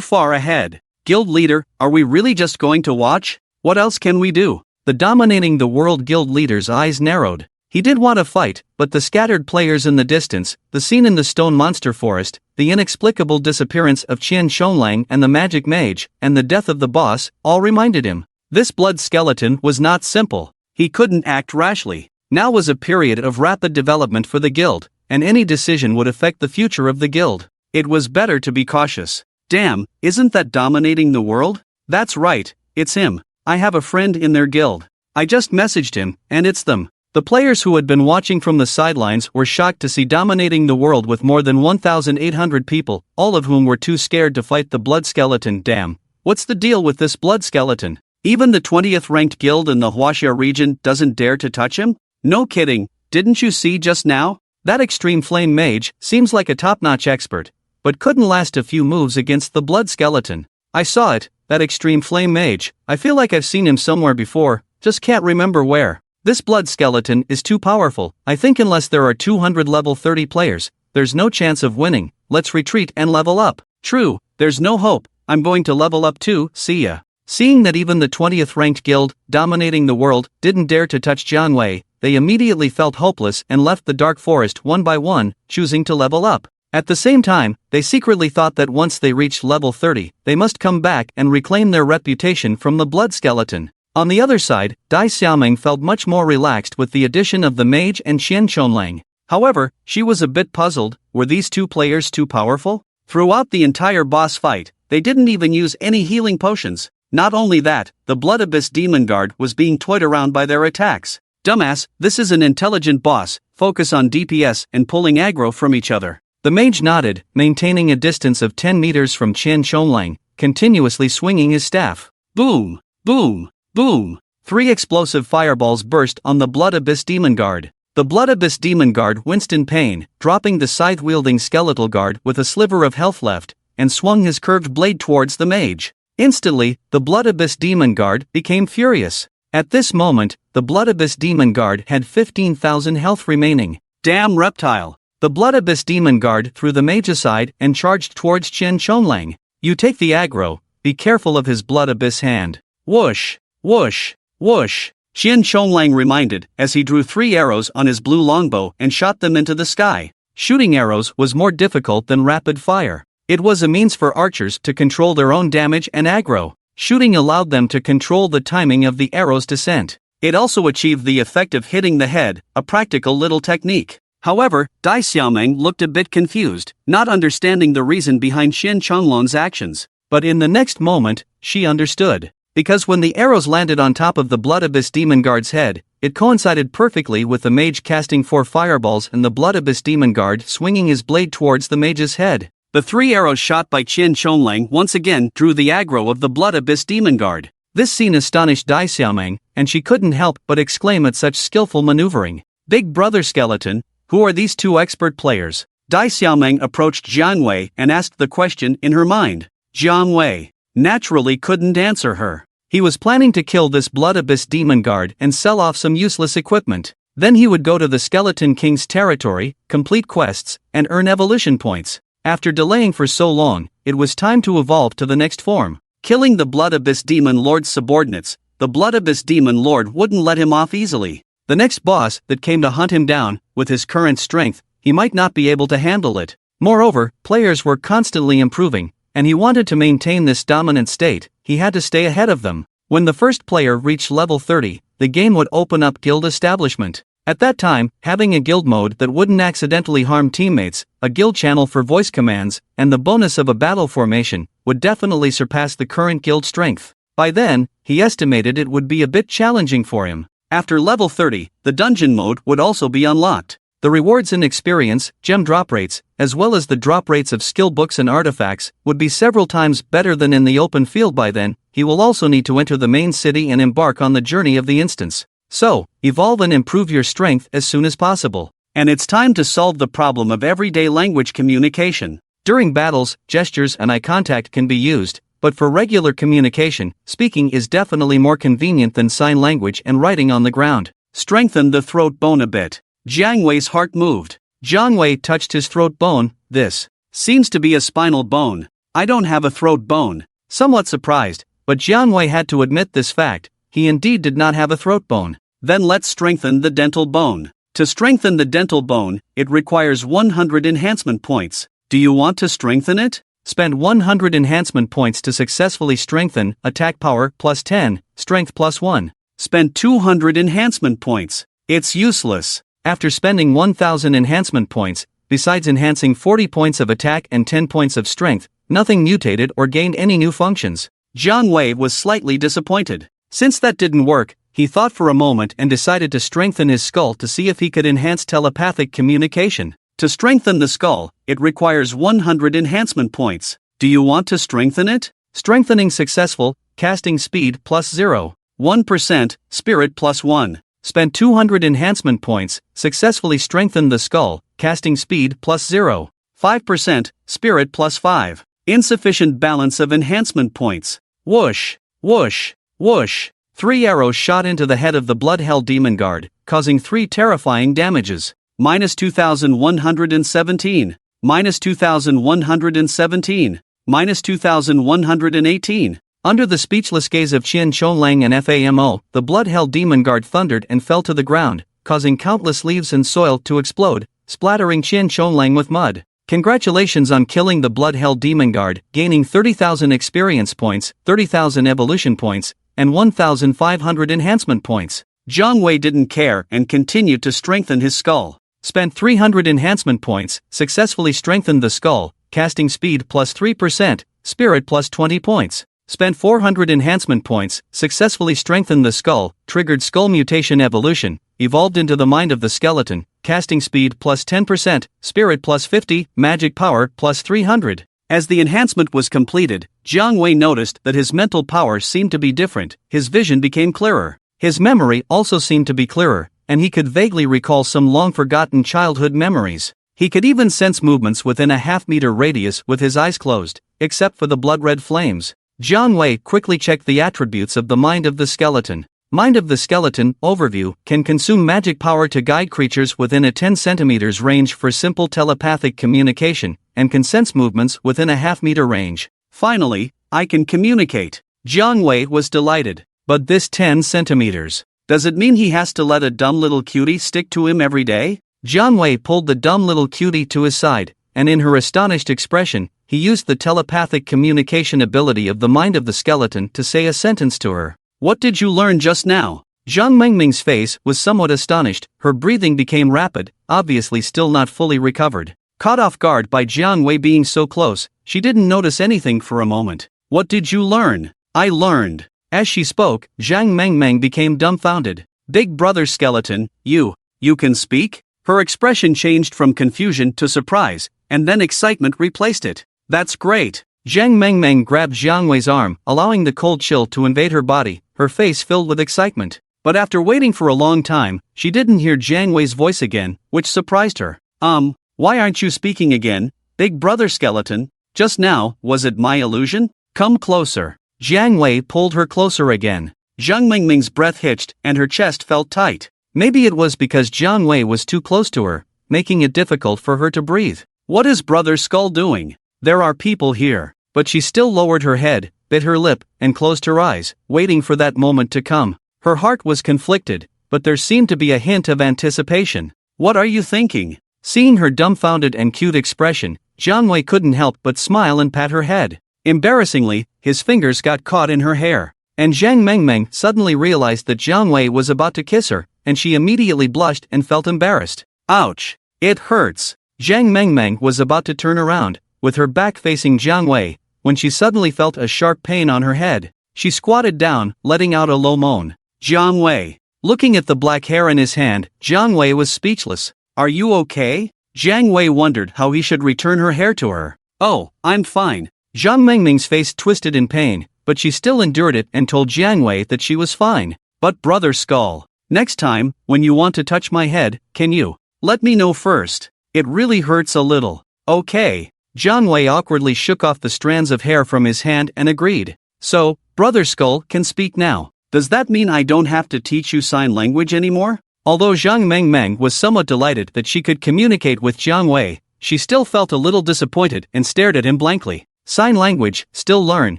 Speaker 1: far ahead. Guild leader, are we really just going to watch? What else can we do? The dominating the world guild leader's eyes narrowed. He did want to fight, but the scattered players in the distance, the scene in the stone monster forest, the inexplicable disappearance of Qian Shonlang and the magic mage, and the death of the boss, all reminded him. This blood skeleton was not simple. He couldn't act rashly. Now was a period of rapid development for the guild, and any decision would affect the future of the guild. It was better to be cautious. Damn, isn't that dominating the world? That's right, it's him. I have a friend in their guild. I just messaged him, and it's them. The players who had been watching from the sidelines were shocked to see dominating the world with more than 1,800 people, all of whom were too scared to fight the blood skeleton. Damn, what's the deal with this blood skeleton? Even the 20th ranked guild in the Huaxia region doesn't dare to touch him? No kidding, didn't you see just now? That extreme flame mage seems like a top-notch expert, but couldn't last a few moves against the blood skeleton. I saw it, that extreme flame mage. I feel like I've seen him somewhere before, just can't remember where. This blood skeleton is too powerful. I think unless there are 200 level 30 players, there's no chance of winning. Let's retreat and level up. True, there's no hope. I'm going to level up too, see ya. Seeing that even the 20th ranked guild, dominating the world, didn't dare to touch Jiang Wei, they immediately felt hopeless and left the dark forest one by one, choosing to level up. At the same time, they secretly thought that once they reached level 30, they must come back and reclaim their reputation from the blood skeleton. On the other side, Dai Xiaoming felt much more relaxed with the addition of the mage and Qian Shonlang. However, she was a bit puzzled. Were these two players too powerful? Throughout the entire boss fight, they didn't even use any healing potions. Not only that, the Blood Abyss Demon Guard was being toyed around by their attacks. Dumbass, this is an intelligent boss, focus on DPS and pulling aggro from each other. The mage nodded, maintaining a distance of 10 meters from Qian Shonlang, continuously swinging his staff. Boom! Boom! Boom! 3 explosive fireballs burst on the Blood Abyss Demon Guard. The Blood Abyss Demon Guard winced in pain, dropping the scythe-wielding skeletal guard with a sliver of health left, and swung his curved blade towards the mage. Instantly, the Blood Abyss Demon Guard became furious. At this moment, the Blood Abyss Demon Guard had 15,000 health remaining. Damn reptile! The Blood Abyss Demon Guard threw the mage aside and charged towards Qian Shonlang. You take the aggro, be careful of his Blood Abyss hand. Whoosh! Whoosh! Whoosh! Qian Shonlang reminded as he drew 3 arrows on his blue longbow and shot them into the sky. Shooting arrows was more difficult than rapid fire. It was a means for archers to control their own damage and aggro. Shooting allowed them to control the timing of the arrow's descent. It also achieved the effect of hitting the head, a practical little technique. However, Dai Xiaoming looked a bit confused, not understanding the reason behind Qian Shonglang's actions. But in the next moment, she understood. Because when the arrows landed on top of the Blood Abyss Demon Guard's head, it coincided perfectly with the mage casting 4 fireballs and the Blood Abyss Demon Guard swinging his blade towards the mage's head. The 3 arrows shot by Qian Shonlang once again drew the aggro of the Blood Abyss Demon Guard. This scene astonished Dai Xiaoming, and she couldn't help but exclaim at such skillful maneuvering. Big brother skeleton, who are these 2 expert players? Dai Xiaoming approached Jiang Wei and asked the question in her mind. Jiang Wei naturally couldn't answer her. He was planning to kill this Blood Abyss Demon Guard and sell off some useless equipment. Then he would go to the Skeleton King's territory, complete quests, and earn evolution points. After delaying for so long, it was time to evolve to the next form. Killing the Blood Abyss Demon Lord's subordinates, the Blood Abyss Demon Lord wouldn't let him off easily. The next boss that came to hunt him down, with his current strength, he might not be able to handle it. Moreover, players were constantly improving, and he wanted to maintain this dominant state. He had to stay ahead of them. When the first player reached level 30, the game would open up guild establishment. At that time, having a guild mode that wouldn't accidentally harm teammates, a guild channel for voice commands, and the bonus of a battle formation, would definitely surpass the current guild strength. By then, he estimated it would be a bit challenging for him. After level 30, the dungeon mode would also be unlocked. The rewards in experience, gem drop rates, as well as the drop rates of skill books and artifacts, would be several times better than in the open field by then. He will also need to enter the main city and embark on the journey of the instance. So, evolve and improve your strength as soon as possible. And it's time to solve the problem of everyday language communication. During battles, gestures and eye contact can be used, but for regular communication, speaking is definitely more convenient than sign language and writing on the ground. Strengthen the throat bone a bit. Jiang Wei's heart moved. Jiang Wei touched his throat bone. This seems to be a spinal bone. I don't have a throat bone. Somewhat surprised, but Jiang Wei had to admit this fact. He indeed did not have a throat bone. Then let's strengthen the dental bone. To strengthen the dental bone, it requires 100 enhancement points. Do you want to strengthen it? Spend 100 enhancement points to successfully strengthen, attack power plus 10, strength plus 1. Spend 200 enhancement points. It's useless. After spending 1000 enhancement points, besides enhancing 40 points of attack and 10 points of strength, nothing mutated or gained any new functions. Jiang Wei was slightly disappointed. Since that didn't work, he thought for a moment and decided to strengthen his skull to see if he could enhance telepathic communication. To strengthen the skull, it requires 100 enhancement points. Do you want to strengthen it? Strengthening successful, casting speed plus 0. 1%, spirit plus 1. Spend 200 enhancement points, successfully strengthen the skull, casting speed plus 0. 5%, spirit plus 5. Insufficient balance of enhancement points. Whoosh, whoosh, whoosh. 3 arrows shot into the head of the blood-hell demon guard, causing 3 terrifying damages. Minus 2117. Minus 2117. Minus 2118. Under the speechless gaze of Qian Chonlang and FAMO, the blood-hell demon guard thundered and fell to the ground, causing countless leaves and soil to explode, splattering Qian Chonlang with mud. Congratulations on killing the blood-hell demon guard, gaining 30,000 experience points, 30,000 evolution points, and 1,500 enhancement points. Jiang Wei didn't care and continued to strengthen his skull. Spent 300 enhancement points, successfully strengthened the skull, casting speed plus 3%, spirit plus 20 points. Spent 400 enhancement points, successfully strengthened the skull, triggered skull mutation evolution, evolved into the mind of the skeleton, casting speed plus 10%, spirit plus 50, magic power plus 300. As the enhancement was completed, Jiang Wei noticed that his mental power seemed to be different, his vision became clearer. His memory also seemed to be clearer, and he could vaguely recall some long-forgotten childhood memories. He could even sense movements within a half-meter radius with his eyes closed, except for the blood-red flames. Jiang Wei quickly checked the attributes of the mind of the skeleton. Mind of the skeleton, overview, can consume magic power to guide creatures within a 10 centimeters range for simple telepathic communication, and can sense movements within a half-meter range. Finally, I can communicate. Jiang Wei was delighted. But this 10 centimeters. Does it mean he has to let a dumb little cutie stick to him every day? Jiang Wei pulled the dumb little cutie to his side, and in her astonished expression, he used the telepathic communication ability of the mind of the skeleton to say a sentence to her. What did you learn just now? Zhang Mengming's face was somewhat astonished, her breathing became rapid, obviously still not fully recovered. Caught off guard by Jiang Wei being so close, she didn't notice anything for a moment. What did you learn? I learned. As she spoke, Zhang Mengming became dumbfounded. Big brother skeleton, you can speak? Her expression changed from confusion to surprise, and then excitement replaced it. That's great. Zhang Mengming grabbed Jiang Wei's arm, allowing the cold chill to invade her body, her face filled with excitement. But after waiting for a long time, she didn't hear Jiang Wei's voice again, which surprised her. Why aren't you speaking again, big brother skeleton? Just now, was it my illusion? Come closer. Jiang Wei pulled her closer again. Zhang Mengming's breath hitched and her chest felt tight. Maybe it was because Jiang Wei was too close to her, making it difficult for her to breathe. What is Brother Skull doing? There are people here. But she still lowered her head, bit her lip, and closed her eyes, waiting for that moment to come. Her heart was conflicted, but there seemed to be a hint of anticipation. What are you thinking? Seeing her dumbfounded and cute expression, Jiang Wei couldn't help but smile and pat her head. Embarrassingly, his fingers got caught in her hair. And Zhang Mengming suddenly realized that Jiang Wei was about to kiss her, and she immediately blushed and felt embarrassed. Ouch! It hurts! Zhang Mengming was about to turn around, with her back facing Jiang Wei, when she suddenly felt a sharp pain on her head. She squatted down, letting out a low moan. Jiang Wei. Looking at the black hair in his hand, Jiang Wei was speechless. Are you okay? Jiang Wei wondered how he should return her hair to her. Oh, I'm fine. Zhang Mengming's face twisted in pain, but she still endured it and told Jiang Wei that she was fine. But Brother Skull, next time, when you want to touch my head, can you let me know first? It really hurts a little. Okay. Jiang Wei awkwardly shook off the strands of hair from his hand and agreed. So, Brother Skull can speak now. Does that mean I don't have to teach you sign language anymore? Although Zhang Mengmeng was somewhat delighted that she could communicate with Jiang Wei, she still felt a little disappointed and stared at him blankly. Sign language, still learn,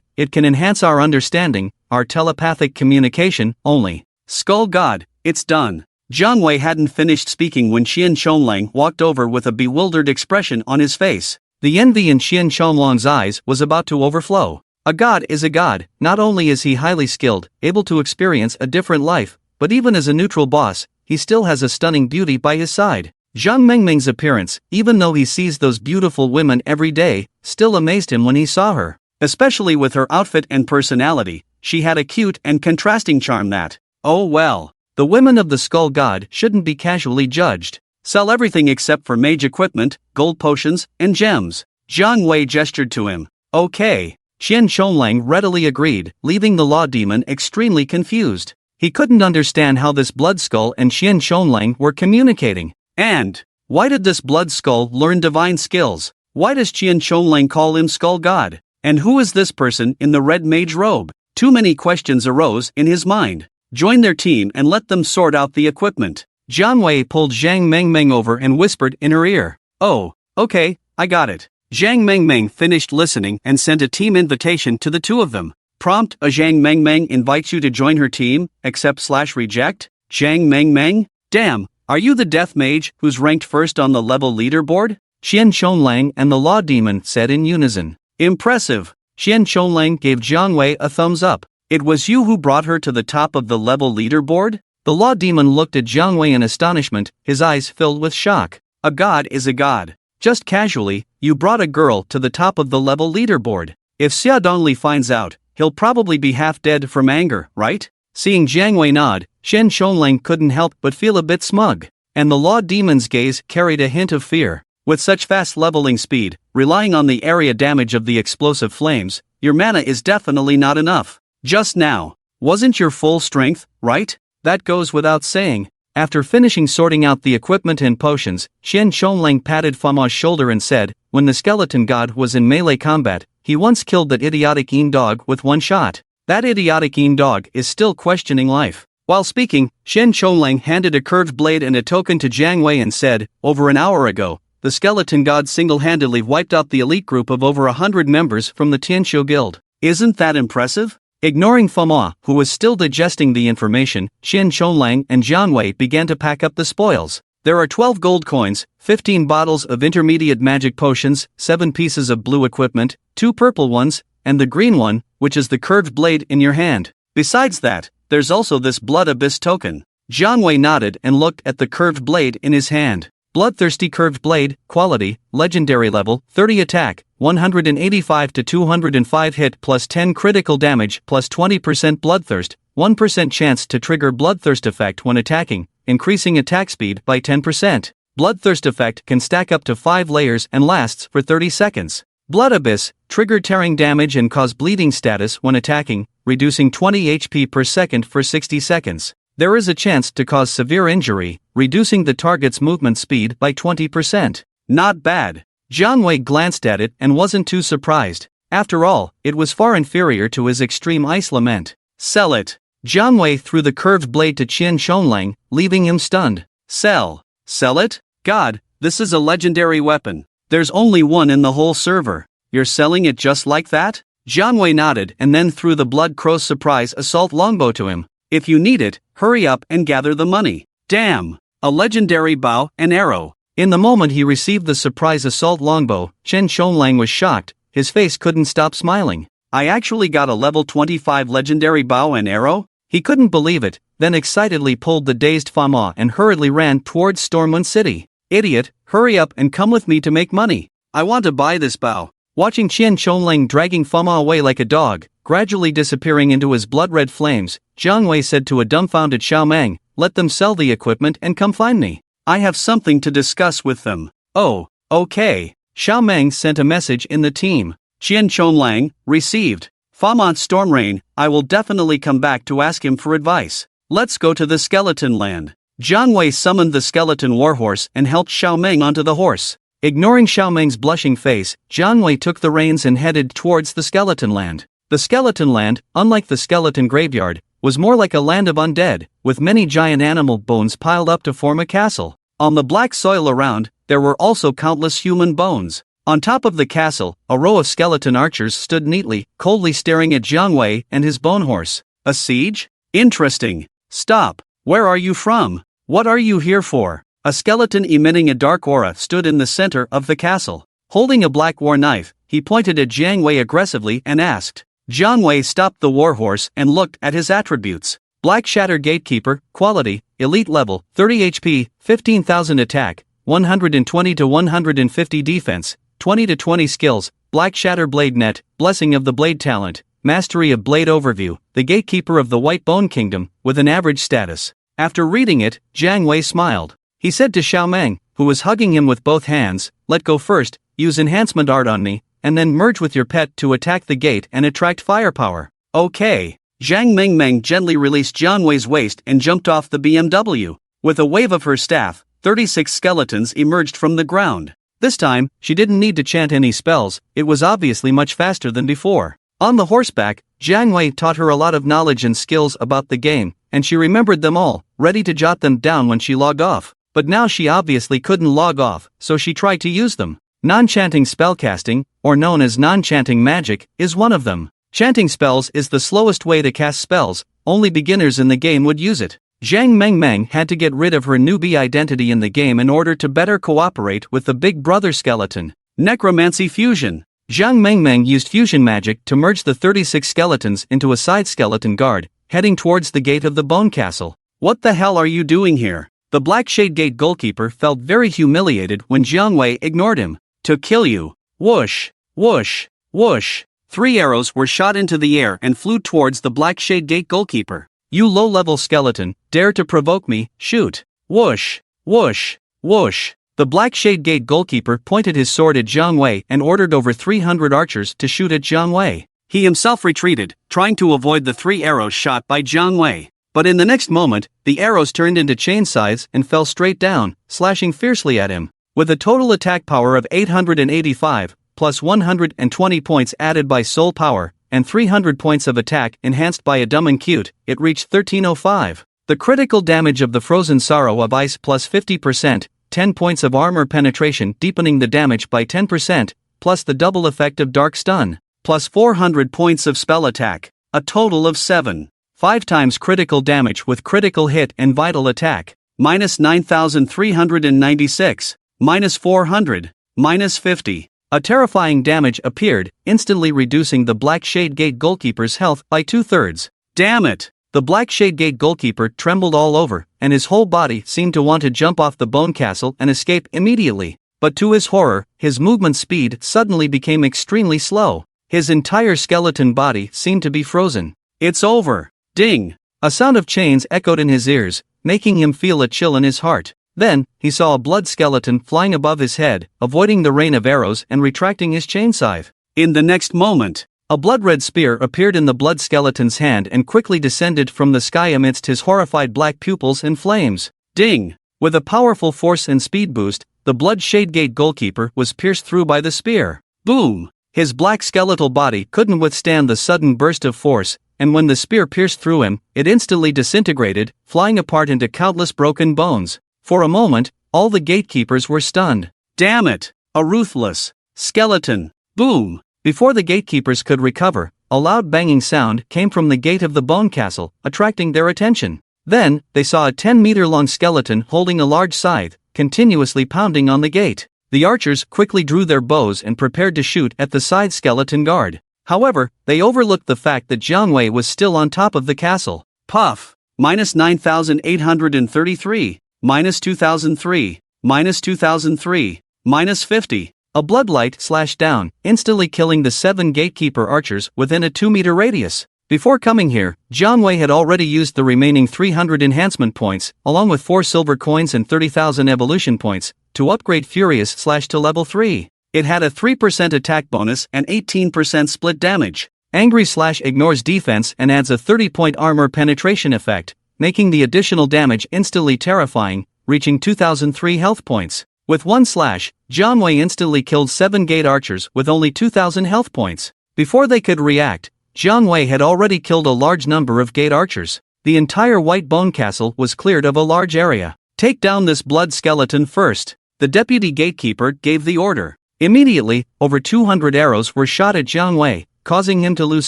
Speaker 1: it can enhance our understanding, our telepathic communication, only. Skull God, it's done. Jiang Wei hadn't finished speaking when Qian Chonlang walked over with a bewildered expression on his face. The envy in Qian Chonlang's eyes was about to overflow. A god is a god. Not only is he highly skilled, able to experience a different life, but even as a neutral boss, he still has a stunning beauty by his side. Zhang Mengmeng's appearance, even though he sees those beautiful women every day, still amazed him when he saw her. Especially with her outfit and personality, she had a cute and contrasting charm that, oh well, the women of the Skull God shouldn't be casually judged. Sell everything except for mage equipment, gold potions, and gems. Jiang Wei gestured to him. Okay. Qian Chonlang readily agreed, leaving the law demon extremely confused. He couldn't understand how this Blood Skull and Qian Chonlang were communicating. And why did this Blood Skull learn divine skills? Why does Qian Chonlang call him Skull God? And who is this person in the red mage robe? Too many questions arose in his mind. Join their team and let them sort out the equipment. Jiang Wei pulled Zhang Mengmeng over and whispered in her ear. Oh, okay, I got it. Zhang Mengmeng finished listening and sent a team invitation to the two of them. Prompt: a Zhang Mengmeng invites you to join her team, accept/reject? Zhang Mengmeng? Damn, are you the death mage who's ranked first on the level leaderboard? Qian Chonlang and the law demon said in unison. Impressive. Qian Chonlang gave Jiang Wei a thumbs up. It was you who brought her to the top of the level leaderboard? The law demon looked at Jiang Wei in astonishment, his eyes filled with shock. A god is a god. Just casually, you brought a girl to the top of the level leaderboard. If Xia Dongli finds out, he'll probably be half dead from anger, right? Seeing Jiang Wei nod, Qian Chonlang couldn't help but feel a bit smug. And the law demon's gaze carried a hint of fear. With such fast leveling speed, relying on the area damage of the explosive flames, your mana is definitely not enough. Just now, wasn't your full strength, right? That goes without saying. After finishing sorting out the equipment and potions, Qian Chonlang patted Fama's shoulder and said, when the skeleton god was in melee combat, he once killed that idiotic Yin dog with one shot. That idiotic Yin dog is still questioning life. While speaking, Qian Chonlang handed a curved blade and a token to Jiang Wei and said, over an hour ago, the skeleton god single-handedly wiped out the elite group of over 100 members from the Tianqiu Guild. Isn't that impressive? Ignoring Fama, who was still digesting the information, Qian Chonlang and Jiang Wei began to pack up the spoils. There are 12 gold coins, 15 bottles of intermediate magic potions, 7 pieces of blue equipment, 2 purple ones, and the green one, which is the curved blade in your hand. Besides that, there's also this Blood Abyss token. Jiang Wei nodded and looked at the curved blade in his hand. Bloodthirsty curved blade, quality, legendary level, 30 attack, 185 to 205 hit plus 10 critical damage plus 20% bloodthirst, 1% chance to trigger bloodthirst effect when attacking, increasing attack speed by 10%. Bloodthirst effect can stack up to 5 layers and lasts for 30 seconds. Blood Abyss, trigger tearing damage and cause bleeding status when attacking, reducing 20 HP per second for 60 seconds. There is a chance to cause severe injury, reducing the target's movement speed by 20%. Not bad. Jiang Wei glanced at it and wasn't too surprised. After all, it was far inferior to his extreme ice lament. Sell it. Jiang Wei threw the curved blade to Qian Chonlang, leaving him stunned. Sell. Sell it? God, this is a legendary weapon. There's only one in the whole server. You're selling it just like that? Jiang Wei nodded and then threw the Blood Crow's surprise assault longbow to him. If you need it, hurry up and gather the money. Damn! A legendary bow and arrow. In the moment he received the surprise assault longbow, Qian Chonlang was shocked, his face couldn't stop smiling. I actually got a level 25 legendary bow and arrow? He couldn't believe it, then excitedly pulled the dazed Fama and hurriedly ran towards Stormwind City. Idiot, hurry up and come with me to make money. I want to buy this bow. Watching Qian Chonlang dragging Fama away like a dog, gradually disappearing into his blood-red flames, Jiang Wei said to a dumbfounded Xiaomeng, let them sell the equipment and come find me. I have something to discuss with them. Oh, okay. Xiaomeng sent a message in the team. Qian Chonlang, received. Famont Stormrain, I will definitely come back to ask him for advice. Let's go to the skeleton land. Jiang Wei summoned the skeleton warhorse and helped Xiaomeng onto the horse. Ignoring Xiaomeng's blushing face, Jiang Wei took the reins and headed towards the skeleton land. The skeleton land, unlike the skeleton graveyard, was more like a land of undead, with many giant animal bones piled up to form a castle. On the black soil around, there were also countless human bones. On top of the castle, a row of skeleton archers stood neatly, coldly staring at Jiang Wei and his bone horse. A siege? Interesting. Stop. Where are you from? What are you here for? A skeleton emitting a dark aura stood in the center of the castle. Holding a black war knife, he pointed at Jiang Wei aggressively and asked. Jiang Wei stopped the warhorse and looked at his attributes. Black Shatter Gatekeeper, quality, elite level, 30 HP, 15,000 attack, 120 to 150 defense, 20 to 20 skills, Black Shatter Blade Net, Blessing of the Blade Talent, Mastery of Blade Overview, the Gatekeeper of the White Bone Kingdom, with an average status. After reading it, Jiang Wei smiled. He said to Xiaomeng, who was hugging him with both hands, let go first, use enhancement art on me, and then merge with your pet to attack the gate and attract firepower. Okay. Zhang Mengmeng gently released Jiang Wei's waist and jumped off the BMW. With a wave of her staff, 36 skeletons emerged from the ground. This time, she didn't need to chant any spells, it was obviously much faster than before. On the horseback, Jiang Wei taught her a lot of knowledge and skills about the game, and she remembered them all, ready to jot them down when she logged off. But now she obviously couldn't log off, so she tried to use them. Non-chanting spellcasting, or known as non-chanting magic, is one of them. Chanting spells is the slowest way to cast spells, only beginners in the game would use it. Zhang Mengmeng had to get rid of her newbie identity in the game in order to better cooperate with the big brother skeleton. Necromancy Fusion. Zhang Mengmeng used fusion magic to merge the 36 skeletons into a side skeleton guard, heading towards the gate of the bone castle. What the hell are you doing here? The Black Shade Gate goalkeeper felt very humiliated when Jiang Wei ignored him. To kill you. Whoosh, whoosh, whoosh. 3 arrows were shot into the air and flew towards the Black Shade Gate goalkeeper. You low-level skeleton, dare to provoke me, shoot. Whoosh, whoosh, whoosh. The Black Shade Gate goalkeeper pointed his sword at Jiang Wei and ordered over 300 archers to shoot at Jiang Wei. He himself retreated, trying to avoid the 3 arrows shot by Jiang Wei. But in the next moment, the arrows turned into chain scythes and fell straight down, slashing fiercely at him. With a total attack power of 885, plus 120 points added by soul power, and 300 points of attack enhanced by a dumb and cute, it reached 1305. The critical damage of the Frozen Sorrow of Ice plus 50%, 10 points of armor penetration deepening the damage by 10%, plus the double effect of Dark Stun, plus 400 points of spell attack, a total of 7. 5 times critical damage with critical hit and vital attack, minus 9,396, minus 400, minus 50. A terrifying damage appeared, instantly reducing the Black Shade Gate goalkeeper's health by 2/3. Damn it! The Black Shade Gate goalkeeper trembled all over, and his whole body seemed to want to jump off the bone castle and escape immediately. But to his horror, his movement speed suddenly became extremely slow. His entire skeleton body seemed to be frozen. It's over! Ding! A sound of chains echoed in his ears, making him feel a chill in his heart. Then, he saw a blood skeleton flying above his head, avoiding the rain of arrows and retracting his chain scythe. In the next moment, a blood-red spear appeared in the blood skeleton's hand and quickly descended from the sky amidst his horrified black pupils and flames. Ding! With a powerful force and speed boost, the Blood Shade Gate goalkeeper was pierced through by the spear. Boom! His black skeletal body couldn't withstand the sudden burst of force, and when the spear pierced through him, it instantly disintegrated, flying apart into countless broken bones. For a moment, all the gatekeepers were stunned. Damn it! A ruthless skeleton! Boom! Before the gatekeepers could recover, a loud banging sound came from the gate of the bone castle, attracting their attention. Then, they saw a 10-meter-long skeleton holding a large scythe, continuously pounding on the gate. The archers quickly drew their bows and prepared to shoot at the side skeleton guard. However, they overlooked the fact that Jiang Wei was still on top of the castle. Puff! Minus 9,833. Minus 2003, minus 2003, minus 50. A bloodlight slashed down, instantly killing the 7 gatekeeper archers within a 2-meter radius. Before coming here, Jiang Wei had already used the remaining 300 enhancement points, along with 4 silver coins and 30,000 evolution points, to upgrade Furious Slash to level 3. It had a 3% attack bonus and 18% split damage. Angry Slash ignores defense and adds a 30-point armor penetration effect, making the additional damage instantly terrifying, reaching 2003 health points. With one slash, Jiang Wei instantly killed 7 gate archers with only 2,000 health points. Before they could react, Jiang Wei had already killed a large number of gate archers. The entire White Bone Castle was cleared of a large area. Take down this blood skeleton first. The deputy gatekeeper gave the order. Immediately, over 200 arrows were shot at Jiang Wei, causing him to lose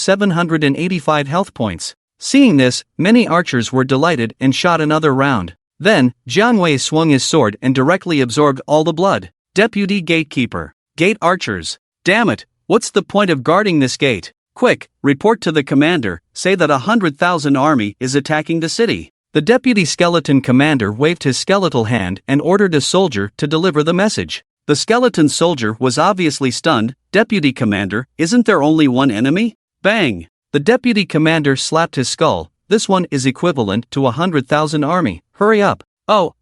Speaker 1: 785 health points. Seeing this, many archers were delighted and shot another round. Then, Jiang Wei swung his sword and directly absorbed all the blood. Deputy gatekeeper. Gate archers. Damn it, what's the point of guarding this gate? Quick, report to the commander, say that 100,000 army is attacking the city. The deputy skeleton commander waved his skeletal hand and ordered a soldier to deliver the message. The skeleton soldier was obviously stunned. Deputy commander, isn't there only one enemy? Bang! The deputy commander slapped his skull. This one is equivalent to 100,000 army. Hurry up. Oh,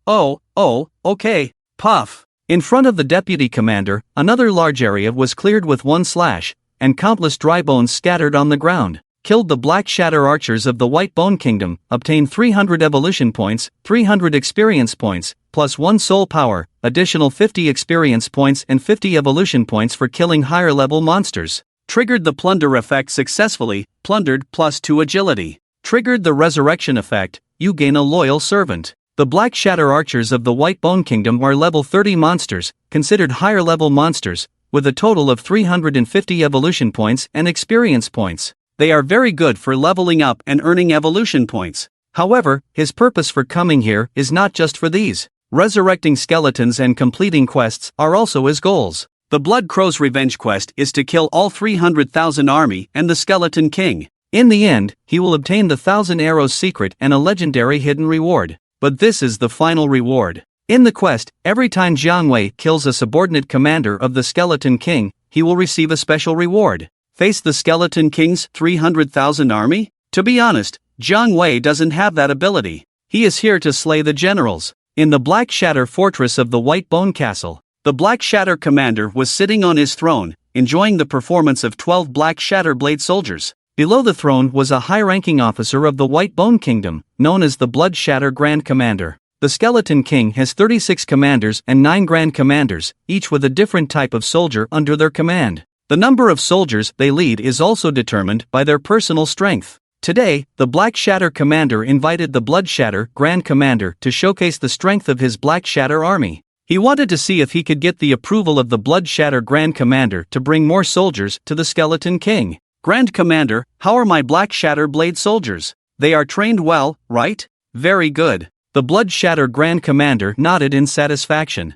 Speaker 1: okay. Puff. In front of the deputy commander, another large area was cleared with one slash, and countless dry bones scattered on the ground. Killed the Black Shatter Archers of the White Bone Kingdom, obtained 300 evolution points, 300 experience points, plus 1 soul power, additional 50 experience points and 50 evolution points for killing higher level monsters. Triggered the plunder effect successfully, plundered plus 2 agility. Triggered the resurrection effect, you gain a loyal servant. The Black Shatter Archers of the White Bone Kingdom are level 30 monsters, considered higher level monsters, with a total of 350 evolution points and experience points. They are very good for leveling up and earning evolution points. However, his purpose for coming here is not just for these. Resurrecting skeletons and completing quests are also his goals. The Blood Crow's revenge quest is to kill all 300,000 army and the Skeleton King. In the end, he will obtain the 1,000 Arrows secret and a legendary hidden reward. But this is the final reward. In the quest, every time Jiang Wei kills a subordinate commander of the Skeleton King, he will receive a special reward. Face the Skeleton King's 300,000 army? To be honest, Jiang Wei doesn't have that ability. He is here to slay the generals. In the Black Shatter Fortress of the White Bone Castle, the Black Shatter commander was sitting on his throne, enjoying the performance of 12 Black Shatter Blade soldiers. Below the throne was a high-ranking officer of the White Bone Kingdom, known as the Blood Shatter Grand Commander. The Skeleton King has 36 commanders and 9 Grand Commanders, each with a different type of soldier under their command. The number of soldiers they lead is also determined by their personal strength. Today, the Black Shatter Commander invited the Blood Shatter Grand Commander to showcase the strength of his Black Shatter army. He wanted to see if he could get the approval of the Blood Shatter Grand Commander to bring more soldiers to the Skeleton King. Grand Commander, how are my Black Shatter Blade soldiers? They are trained well, right? Very good. The Blood Shatter Grand Commander nodded in satisfaction.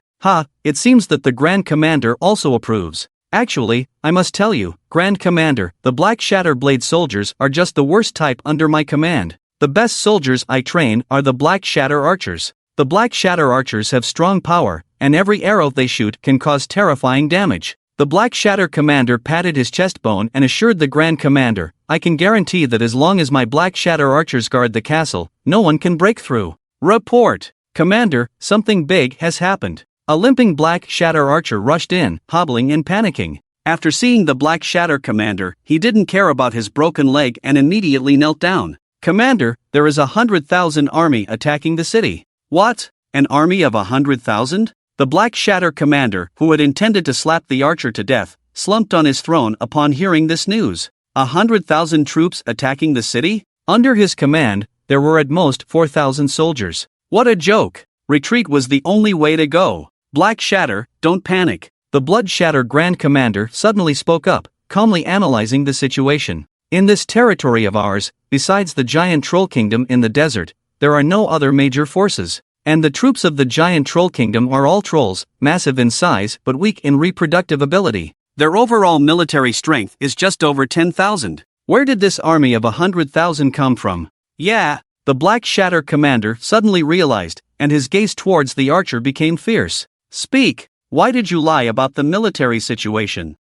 Speaker 1: It seems that the Grand Commander also approves. Actually, I must tell you, Grand Commander, the Black Shatter Blade soldiers are just the worst type under my command. The best soldiers I train are the Black Shatter Archers. The Black Shatter Archers have strong power, and every arrow they shoot can cause terrifying damage. The Black Shatter Commander patted his chest bone and assured the Grand Commander, I can guarantee that as long as my Black Shatter Archers guard the castle, no one can break through. Report! Commander, something big has happened. A limping Black Shatter Archer rushed in, hobbling and panicking. After seeing the Black Shatter Commander, he didn't care about his broken leg and immediately knelt down. Commander, there is 100,000 army attacking the city. What? An army of 100,000? The Black Shatter Commander, who had intended to slap the archer to death, slumped on his throne upon hearing this news. 100,000 troops attacking the city? Under his command, there were at most 4,000 soldiers. What a joke! Retreat was the only way to go. Black Shatter, don't panic. The Blood Shatter Grand Commander suddenly spoke up, calmly analyzing the situation. In this territory of ours, besides the giant troll kingdom in the desert, there are no other major forces. And the troops of the giant troll kingdom are all trolls, massive in size but weak in reproductive ability. Their overall military strength is just over 10,000. Where did this army of 100,000 come from? Yeah, the Black Shatter Commander suddenly realized, and his gaze towards the archer became fierce. Speak, why did you lie about the military situation?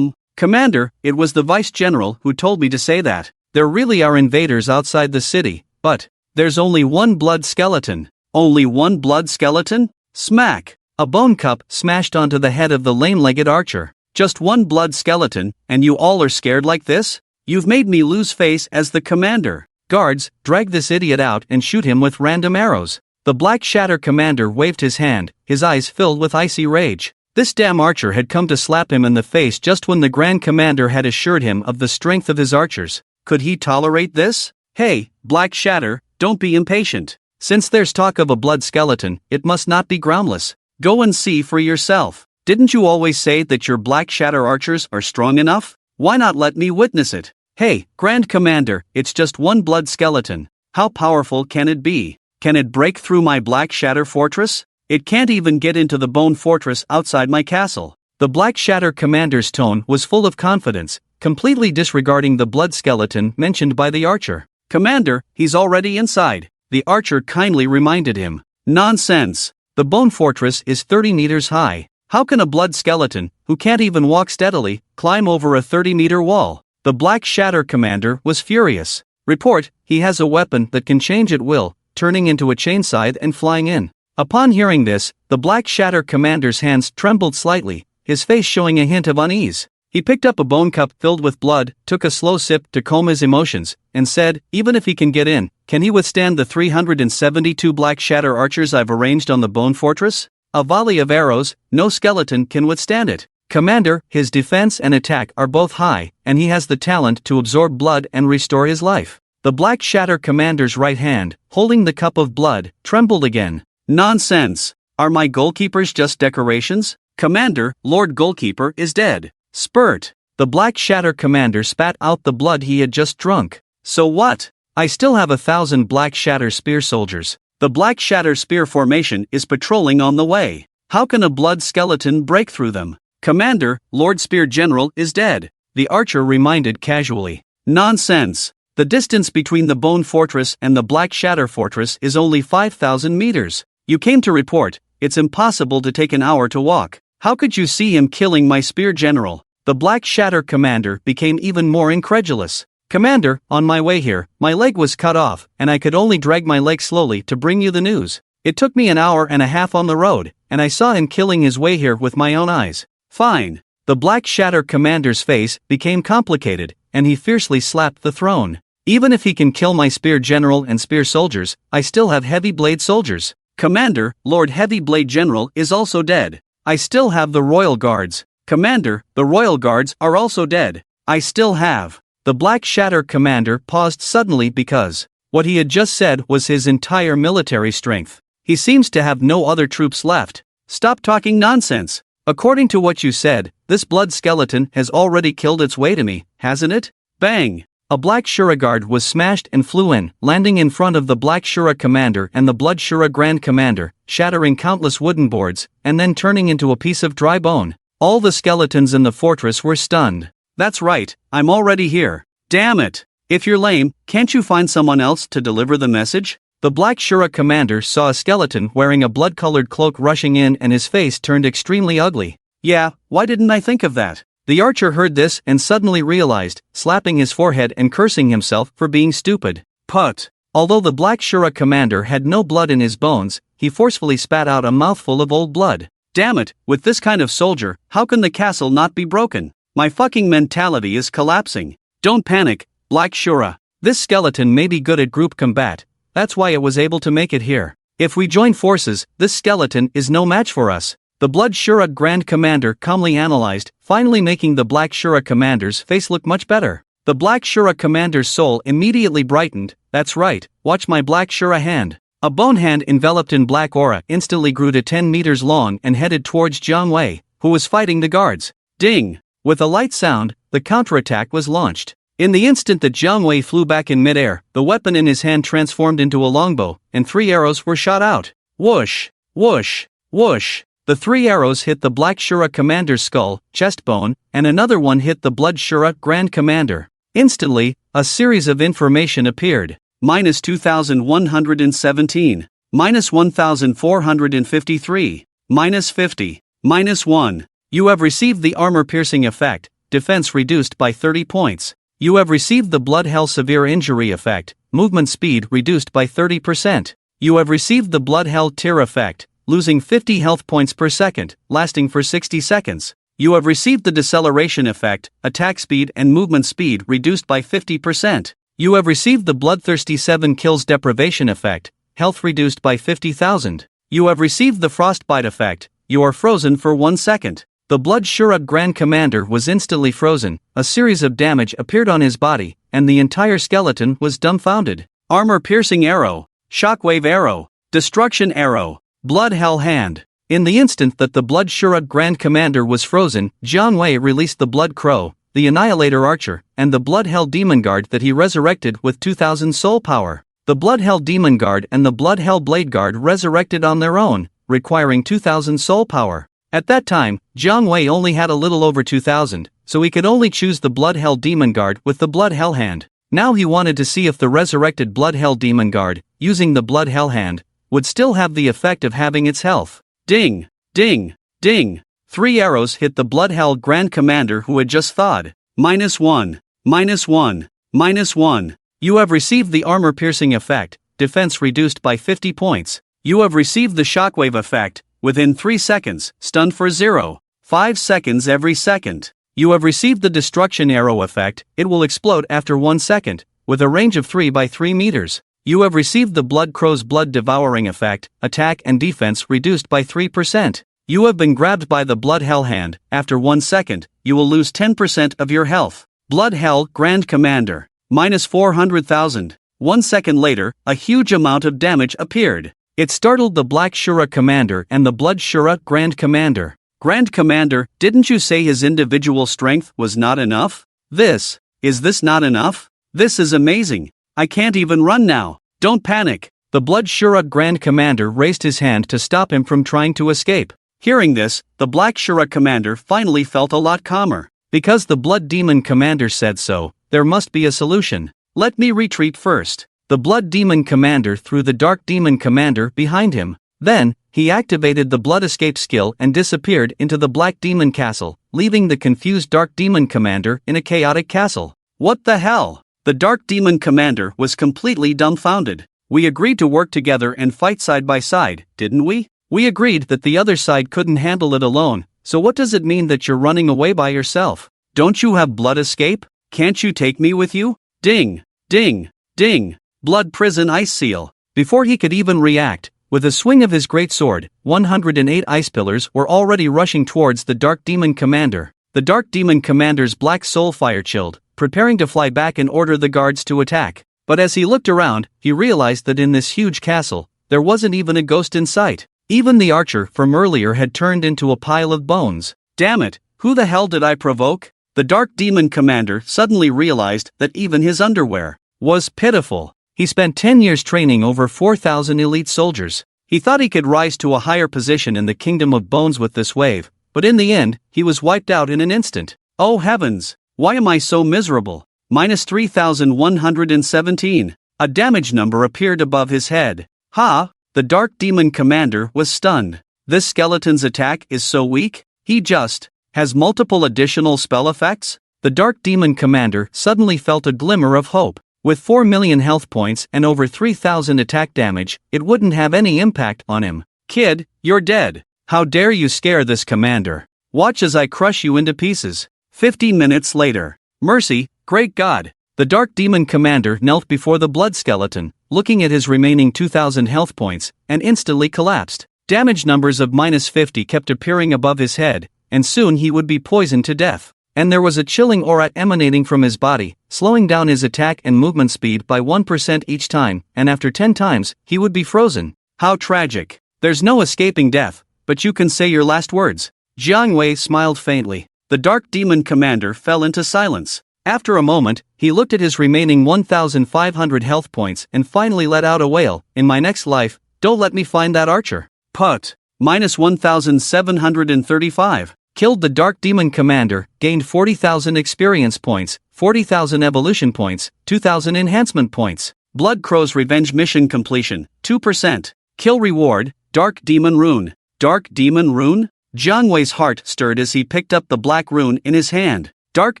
Speaker 1: Commander, it was the Vice General who told me to say that. There really are invaders outside the city, but there's only one blood skeleton. Only one blood skeleton? Smack! A bone cup smashed onto the head of the lame-legged archer. Just one blood skeleton, and you all are scared like this? You've made me lose face as the commander. Guards, drag this idiot out and shoot him with random arrows. The Black Shatter commander waved his hand, his eyes filled with icy rage. This damn archer had come to slap him in the face just when the Grand Commander had assured him of the strength of his archers. Could he tolerate this? Hey, Black Shatter, don't be impatient. Since there's talk of a blood skeleton, it must not be groundless. Go and see for yourself. Didn't you always say that your Black Shatter archers are strong enough? Why not let me witness it? Hey, Grand Commander, it's just one blood skeleton. How powerful can it be? Can it break through my Black Shatter fortress? It can't even get into the bone fortress outside my castle. The Black Shatter commander's tone was full of confidence, completely disregarding the blood skeleton mentioned by the archer. Commander, he's already inside, the archer kindly reminded him. Nonsense! The bone fortress is 30 meters high. How can a blood skeleton, who can't even walk steadily, climb over a 30-meter wall? The Black Shatter commander was furious. Report, he has a weapon that can change at will, turning into a chain scythe and flying in. Upon hearing this, the Black Shatter commander's hands trembled slightly, his face showing a hint of unease. He picked up a bone cup filled with blood, took a slow sip to calm his emotions, and said, even if he can get in, can he withstand the 372 Black Shatter archers I've arranged on the bone fortress? A volley of arrows, no skeleton can withstand it. Commander, his defense and attack are both high, and he has the talent to absorb blood and restore his life. The Black Shatter commander's right hand, holding the cup of blood, trembled again. Nonsense! Are my goalkeepers just decorations? Commander, Lord Goalkeeper is dead. Spurt! The Black Shatter commander spat out the blood he had just drunk. So what? I still have 1,000 Black Shatter spear soldiers. The Black Shatter spear formation is patrolling on the way. How can a blood skeleton break through them? Commander, Lord Spear General is dead. The archer reminded casually. Nonsense! The distance between the Bone Fortress and the Black Shatter Fortress is only 5,000 meters. You came to report, it's impossible to take an hour to walk. How could you see him killing my Spear General? The Black Shatter commander became even more incredulous. Commander, on my way here, my leg was cut off, and I could only drag my leg slowly to bring you the news. It took me an hour and a half on the road, and I saw him killing his way here with my own eyes. Fine. The Black Shatter commander's face became complicated, and he fiercely slapped the throne. Even if he can kill my Spear General and Spear soldiers, I still have Heavy Blade soldiers. Commander, Lord Heavy Blade General is also dead. I still have the Royal Guards. Commander, the Royal Guards are also dead. I still have. The Black Shatter commander paused suddenly because what he had just said was his entire military strength. He seems to have no other troops left. Stop talking nonsense. According to what you said, this blood skeleton has already killed its way to me, hasn't it? Bang! A Black Shura guard was smashed and flew in, landing in front of the Black Shura commander and the Blood Shura Grand Commander, shattering countless wooden boards, and then turning into a piece of dry bone. All the skeletons in the fortress were stunned. That's right, I'm already here. Damn it! If you're lame, can't you find someone else to deliver the message? The Black Shura commander saw a skeleton wearing a blood-colored cloak rushing in and his face turned extremely ugly. Yeah, why didn't I think of that? The archer heard this and suddenly realized, slapping his forehead and cursing himself for being stupid. Put! Although the Black Shura commander had no blood in his bones, he forcefully spat out a mouthful of old blood. Damn it, with this kind of soldier, how can the castle not be broken? My fucking mentality is collapsing. Don't panic, Black Shura. This skeleton may be good at group combat, that's why it was able to make it here. If we join forces, this skeleton is no match for us. The Blood Shura Grand Commander calmly analyzed, finally making the Black Shura commander's face look much better. The Black Shura commander's soul immediately brightened. That's right, watch my Black Shura hand. A bone hand enveloped in black aura instantly grew to 10 meters long and headed towards Jiang Wei, who was fighting the guards. Ding! With a light sound, the counterattack was launched. In the instant that Jiang Wei flew back in midair, the weapon in his hand transformed into a longbow, and 3 arrows were shot out. Whoosh! Whoosh! Whoosh! The 3 arrows hit the Black Shura commander's skull, chest bone, and another one hit the Blood Shura Grand Commander. Instantly, a series of information appeared. Minus 2,117. Minus 1,453. Minus 50. Minus 1. You have received the armor-piercing effect, defense reduced by 30 points. You have received the Blood Hell Severe Injury effect, movement speed reduced by 30%. You have received the Blood Hell Tear effect, losing 50 health points per second, lasting for 60 seconds. You have received the deceleration effect, attack speed and movement speed reduced by 50%. You have received the Bloodthirsty 7 kills deprivation effect, health reduced by 50,000. You have received the frostbite effect, you are frozen for 1 second. The Blood Shura Grand Commander was instantly frozen, a series of damage appeared on his body, and the entire skeleton was dumbfounded. Armor-piercing arrow, shockwave arrow, destruction arrow, blood hell hand. In the instant that the Blood Shura Grand Commander was frozen, Jiang Wei released the Blood Crow, the Annihilator Archer, and the Blood Hell Demon Guard that he resurrected with 2,000 soul power. The Blood Hell Demon Guard and the Blood Hell Blade Guard resurrected on their own, requiring 2,000 soul power. At that time, Jiang Wei only had a little over 2,000, so he could only choose the Blood Hell Demon Guard with the Blood Hell Hand. Now he wanted to see if the resurrected Blood Hell Demon Guard, using the Blood Hell Hand, would still have the effect of having its health. Ding! Ding! Ding! 3 arrows hit the Blood Hell Grand Commander who had just thawed. -1, -1, -1. You have received the armor-piercing effect, defense reduced by 50 points. You have received the shockwave effect, within 3 seconds, stunned for 0. 5 seconds every second. You have received the destruction arrow effect, it will explode after 1 second, with a range of 3 by 3 meters. You have received the Blood Crow's blood devouring effect, attack and defense reduced by 3%. You have been grabbed by the Blood Hell Hand, after 1 second, you will lose 10% of your health. Blood Hell Grand Commander, -400,000. 1 second later, a huge amount of damage appeared. It startled the Black Shura Commander and the Blood Shura Grand Commander. Grand Commander, didn't you say his individual strength was not enough? Is this not enough? This is amazing. I can't even run now. Don't panic. The Blood Shura Grand Commander raised his hand to stop him from trying to escape. Hearing this, the Black Shura Commander finally felt a lot calmer. Because the Blood Demon Commander said so, there must be a solution. Let me retreat first. The Blood Demon Commander threw the Dark Demon Commander behind him. Then, he activated the Blood Escape skill and disappeared into the Black Demon Castle, leaving the confused Dark Demon Commander in a chaotic castle. What the hell? The Dark Demon Commander was completely dumbfounded. We agreed to work together and fight side by side, didn't we? We agreed that the other side couldn't handle it alone, so what does it mean that you're running away by yourself? Don't you have blood escape? Can't you take me with you? Ding! Ding! Ding! Blood Prison Ice Seal. Before he could even react, with a swing of his great sword, 108 ice pillars were already rushing towards the Dark Demon Commander. The Dark Demon Commander's black soul fire chilled, preparing to fly back and order the guards to attack. But as he looked around, he realized that in this huge castle, there wasn't even a ghost in sight. Even the archer from earlier had turned into a pile of bones. Damn it, who the hell did I provoke? The Dark Demon Commander suddenly realized that even his underwear was pitiful. He spent 10 years training over 4,000 elite soldiers. He thought he could rise to a higher position in the Kingdom of Bones with this wave, but in the end, he was wiped out in an instant. Oh heavens, why am I so miserable? -3,117. A damage number appeared above his head. Ha! The Dark Demon Commander was stunned. This skeleton's attack is so weak, he just has multiple additional spell effects? The Dark Demon Commander suddenly felt a glimmer of hope. With 4 million health points and over 3,000 attack damage, it wouldn't have any impact on him. Kid, you're dead. How dare you scare this commander? Watch as I crush you into pieces. 50 minutes later. Mercy, great God. The Dark Demon Commander knelt before the blood skeleton, looking at his remaining 2,000 health points, and instantly collapsed. Damage numbers of -50 kept appearing above his head, and soon he would be poisoned to death. And there was a chilling aura emanating from his body, slowing down his attack and movement speed by 1% each time, and after 10 times, he would be frozen. How tragic. There's no escaping death, but you can say your last words. Jiang Wei smiled faintly. The Dark Demon Commander fell into silence. After a moment, he looked at his remaining 1,500 health points and finally let out a wail. In my next life, don't let me find that archer. Put. -1,735. Killed the Dark Demon Commander, gained 40,000 experience points, 40,000 evolution points, 2,000 enhancement points. Blood Crow's Revenge Mission Completion, 2%. Kill Reward, Dark Demon Rune. Dark Demon Rune? Jiang Wei's heart stirred as he picked up the black rune in his hand. Dark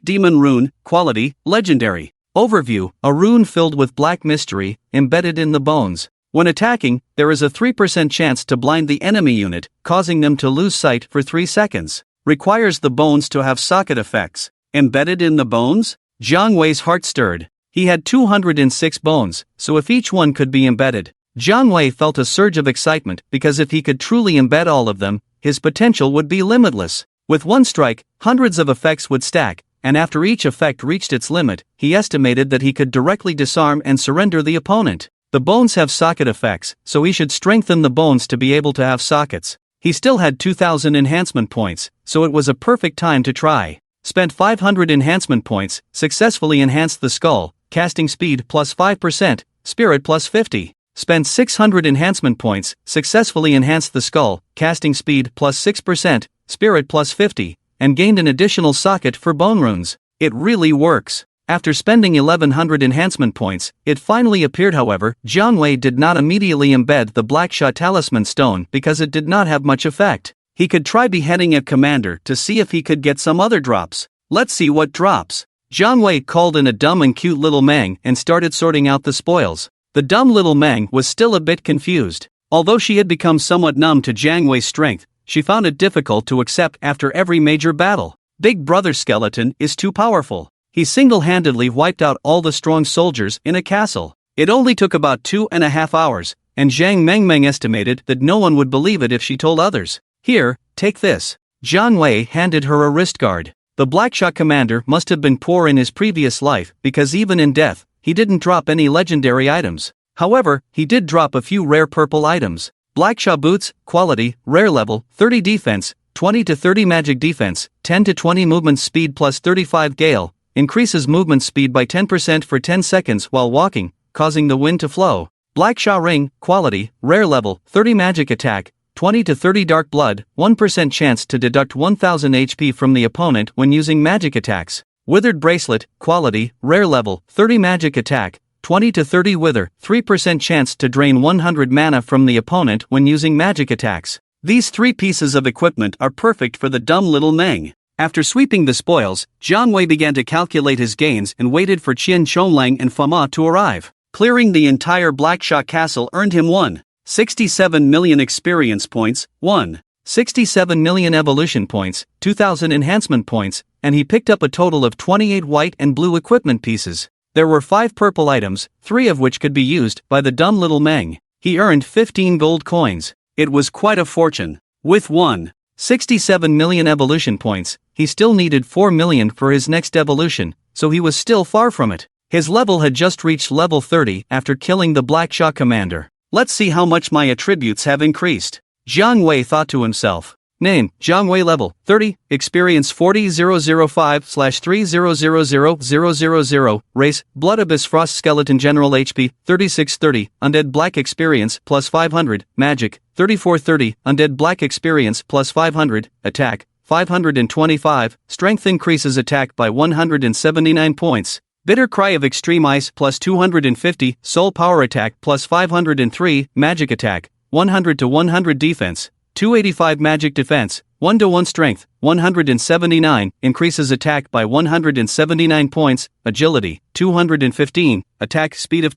Speaker 1: Demon Rune, Quality, Legendary. Overview, a rune filled with black mystery, embedded in the bones. When attacking, there is a 3% chance to blind the enemy unit, causing them to lose sight for 3 seconds. Requires the bones to have socket effects. Embedded in the bones? Jiang Wei's heart stirred. He had 206 bones, so if each one could be embedded, Jiang Wei felt a surge of excitement because if he could truly embed all of them, his potential would be limitless. With one strike, hundreds of effects would stack, and after each effect reached its limit, he estimated that he could directly disarm and surrender the opponent. The bones have socket effects, so he should strengthen the bones to be able to have sockets. He still had 2,000 enhancement points, so it was a perfect time to try. Spent 500 enhancement points, successfully enhanced the skull, casting speed plus 5%, spirit plus 50. Spent 600 enhancement points, successfully enhanced the skull, casting speed plus 6%, spirit plus 50, and gained an additional socket for bone runes. It really works. After spending 1100 enhancement points, it finally appeared. However, Jiang Wei did not immediately embed the Blackshaw Talisman Stone because it did not have much effect. He could try beheading a commander to see if he could get some other drops. Let's see what drops. Jiang Wei called in a dumb and cute little Mang and started sorting out the spoils. The dumb little Mang was still a bit confused. Although she had become somewhat numb to Jiang Wei's strength, she found it difficult to accept after every major battle. Big Brother Skeleton is too powerful. He single-handedly wiped out all the strong soldiers in a castle. It only took about 2.5 hours, and Zhang Mengmeng estimated that no one would believe it if she told others. Here, take this. Jiang Wei handed her a wrist guard. The Blackshaw commander must have been poor in his previous life because even in death, he didn't drop any legendary items. However, he did drop a few rare purple items. Blackshaw boots, quality, rare level, 30 defense, 20 to 30 magic defense, 10 to 20 movement speed plus 35 gale. Increases movement speed by 10% for 10 seconds while walking, causing the wind to flow. Blackshaw ring, quality, rare level, 30 magic attack, 20 to 30 dark blood, 1% chance to deduct 1000 HP from the opponent when using magic attacks. Withered bracelet, quality, rare level, 30 magic attack, 20 to 30 wither, 3% chance to drain 100 mana from the opponent when using magic attacks. These three pieces of equipment are perfect for the dumb little Meng. After sweeping the spoils, Jiang Wei began to calculate his gains and waited for Qian Chonglang and Fama to arrive. Clearing the entire Blackshaw castle earned him 1.67 million experience points, 1.67 million evolution points, 2,000 enhancement points, and he picked up a total of 28 white and blue equipment pieces. There were 5 purple items, 3 of which could be used by the dumb little Meng. He earned 15 gold coins. It was quite a fortune. With 1.67 million evolution points, he still needed 4 million for his next evolution, so he was still far from it. His level had just reached level 30 after killing the Blackshaw commander. Let's see how much my attributes have increased. Jiang Wei thought to himself. Name, Jiang Wei level, 30, experience 40005/30000000, race, Blood Abyss Frost Skeleton General HP, 3630, Undead Black Experience, plus 500, Magic, 3430, Undead Black Experience, plus 500, Attack, 525, Strength increases attack by 179 points. Bitter Cry of Extreme Ice plus 250, Soul Power Attack plus 503, Magic Attack, 100 to 100 Defense, 285 Magic Defense, 1 to 1 Strength, 179, increases attack by 179 points, Agility, 215, Attack Speed of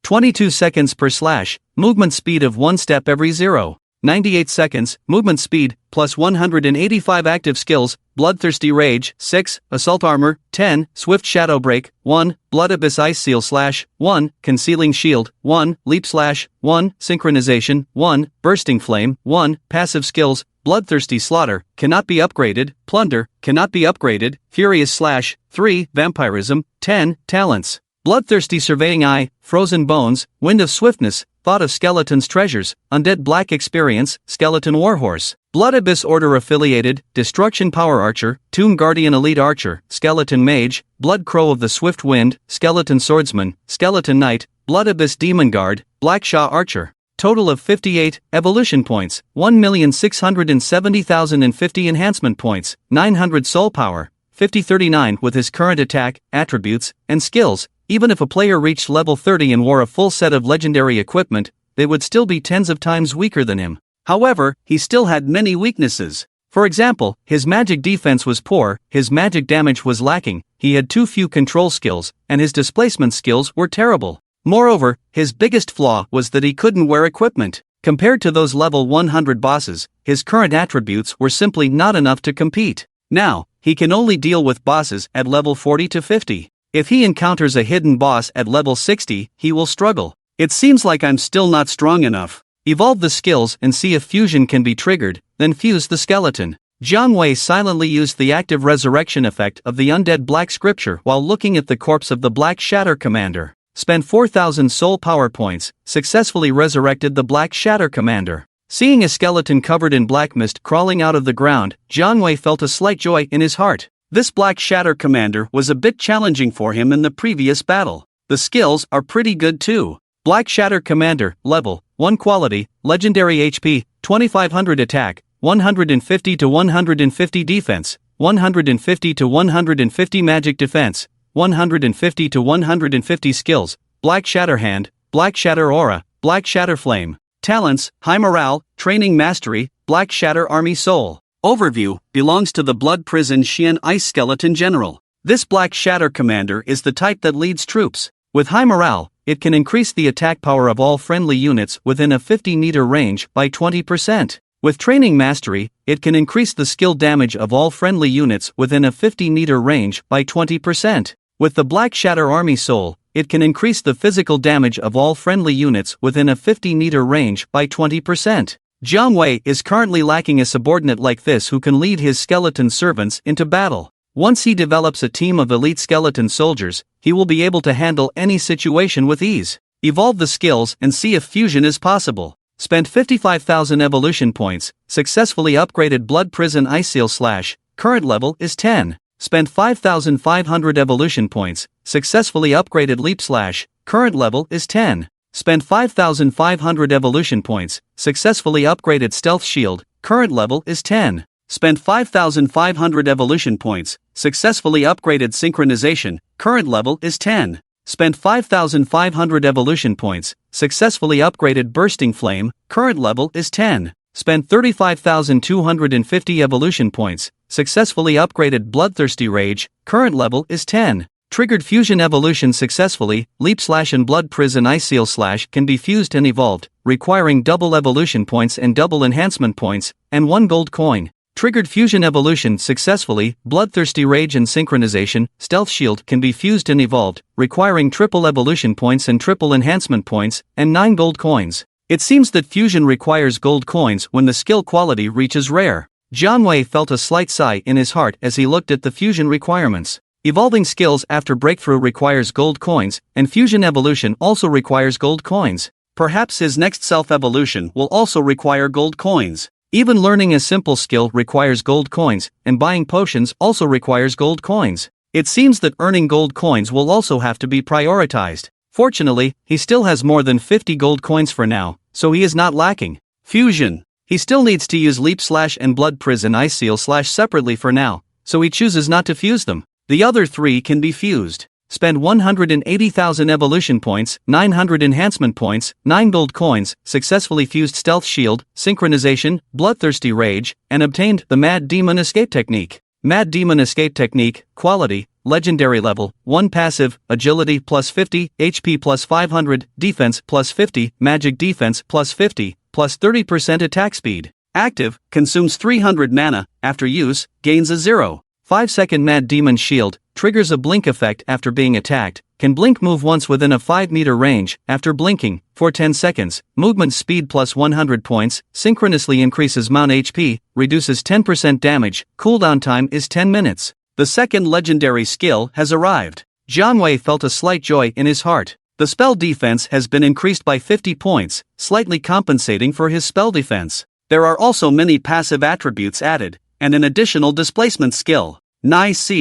Speaker 1: 22 seconds per slash, Movement Speed of 1 step every 0.98 seconds, Movement Speed, plus 185 active skills, Bloodthirsty Rage, 6, Assault Armor, 10, Swift Shadow Break, 1, Blood Abyss Ice Seal Slash, 1, Concealing Shield, 1, Leap Slash, 1, Synchronization, 1, Bursting Flame, 1, Passive Skills, Bloodthirsty Slaughter, cannot be upgraded, Plunder, cannot be upgraded, Furious Slash, 3, Vampirism, 10, Talents. Bloodthirsty Surveying Eye, Frozen Bones, Wind of Swiftness, Thought of Skeleton's Treasures, Undead Black Experience, Skeleton Warhorse, Blood Abyss Order Affiliated, Destruction Power Archer, Tomb Guardian Elite Archer, Skeleton Mage, Blood Crow of the Swift Wind, Skeleton Swordsman, Skeleton Knight, Blood Abyss Demon Guard, Blackshaw Archer. Total of 58, evolution points, 1,670,050 enhancement points, 900 soul power, 5039 with his current attack, attributes, and skills. Even if a player reached level 30 and wore a full set of legendary equipment, they would still be tens of times weaker than him. However, he still had many weaknesses. For example, his magic defense was poor, his magic damage was lacking, he had too few control skills, and his displacement skills were terrible. Moreover, his biggest flaw was that he couldn't wear equipment. Compared to those level 100 bosses, his current attributes were simply not enough to compete. Now, he can only deal with bosses at level 40 to 50. If he encounters a hidden boss at level 60, he will struggle. It seems like I'm still not strong enough. Evolve the skills and see if fusion can be triggered, then fuse the skeleton. Jiang Wei silently used the active resurrection effect of the undead Black Scripture while looking at the corpse of the Black Shatter Commander. Spent 4,000 soul power points, successfully resurrected the Black Shatter Commander. Seeing a skeleton covered in black mist crawling out of the ground, Jiang Wei felt a slight joy in his heart. This Black Shatter Commander was a bit challenging for him in the previous battle. The skills are pretty good too. Black Shatter Commander, level 1 quality, legendary HP, 2500 attack, 150 to 150 defense, 150 to 150 magic defense, 150 to 150 skills, Black Shatter Hand, Black Shatter Aura, Black Shatter Flame. Talents, High Morale, Training Mastery, Black Shatter Army Soul. Overview, belongs to the Blood Prison Xian Ice Skeleton General. This Black Shatter Commander is the type that leads troops. With High Morale, it can increase the attack power of all friendly units within a 50-meter range by 20%. With Training Mastery, it can increase the skill damage of all friendly units within a 50-meter range by 20%. With the Black Shatter Army Soul, it can increase the physical damage of all friendly units within a 50-meter range by 20%. Jiang Wei is currently lacking a subordinate like this who can lead his skeleton servants into battle. Once he develops a team of elite skeleton soldiers, he will be able to handle any situation with ease. Evolve the skills and see if fusion is possible. Spent 55,000 evolution points, successfully upgraded Blood Prison Ice Seal Slash, current level is 10. Spent 5,500 evolution points, successfully upgraded Leap Slash, current level is 10. Spent 5,500 evolution points, successfully upgraded Stealth Shield, current level is 10. Spent 5,500 evolution points, successfully upgraded Synchronization, current level is 10. Spent 5,500 evolution points, successfully upgraded Bursting Flame, current level is 10. Spent 35,250 evolution points, successfully upgraded Bloodthirsty Rage, current level is 10. Triggered Fusion Evolution successfully, Leap Slash and Blood Prison Ice Seal Slash can be fused and evolved, requiring double evolution points and double enhancement points, and 1 gold coin. Triggered Fusion Evolution successfully, Bloodthirsty Rage and Synchronization, Stealth Shield can be fused and evolved, requiring triple evolution points and triple enhancement points, and 9 gold coins. It seems that fusion requires gold coins when the skill quality reaches rare. Jiang Wei felt a slight sigh in his heart as he looked at the fusion requirements. Evolving skills after breakthrough requires gold coins, and fusion evolution also requires gold coins. Perhaps his next self-evolution will also require gold coins. Even learning a simple skill requires gold coins, and buying potions also requires gold coins. It seems that earning gold coins will also have to be prioritized. Fortunately, he still has more than 50 gold coins for now, so he is not lacking. Fusion. He still needs to use Leap Slash and Blood Prison Ice Seal Slash separately for now, so he chooses not to fuse them. The other 3 can be fused. Spend 180,000 evolution points, 900 enhancement points, 9 gold coins, successfully fused Stealth Shield, Synchronization, Bloodthirsty Rage, and obtained the Mad Demon Escape Technique. Mad Demon Escape Technique, quality, legendary level, 1 passive, agility plus 50, HP plus 500, defense plus 50, magic defense plus 50, plus 30% attack speed. Active, consumes 300 mana, after use, gains a 0.5-second Mad Demon Shield, triggers a blink effect after being attacked, can blink move once within a 5-meter range, after blinking, for 10 seconds, movement speed plus 100 points, synchronously increases mount HP, reduces 10% damage, cooldown time is 10 minutes. The second legendary skill has arrived. Jiang Wei felt a slight joy in his heart. The spell defense has been increased by 50 points, slightly compensating for his spell defense. There are also many passive attributes added, and an additional displacement skill. Nice.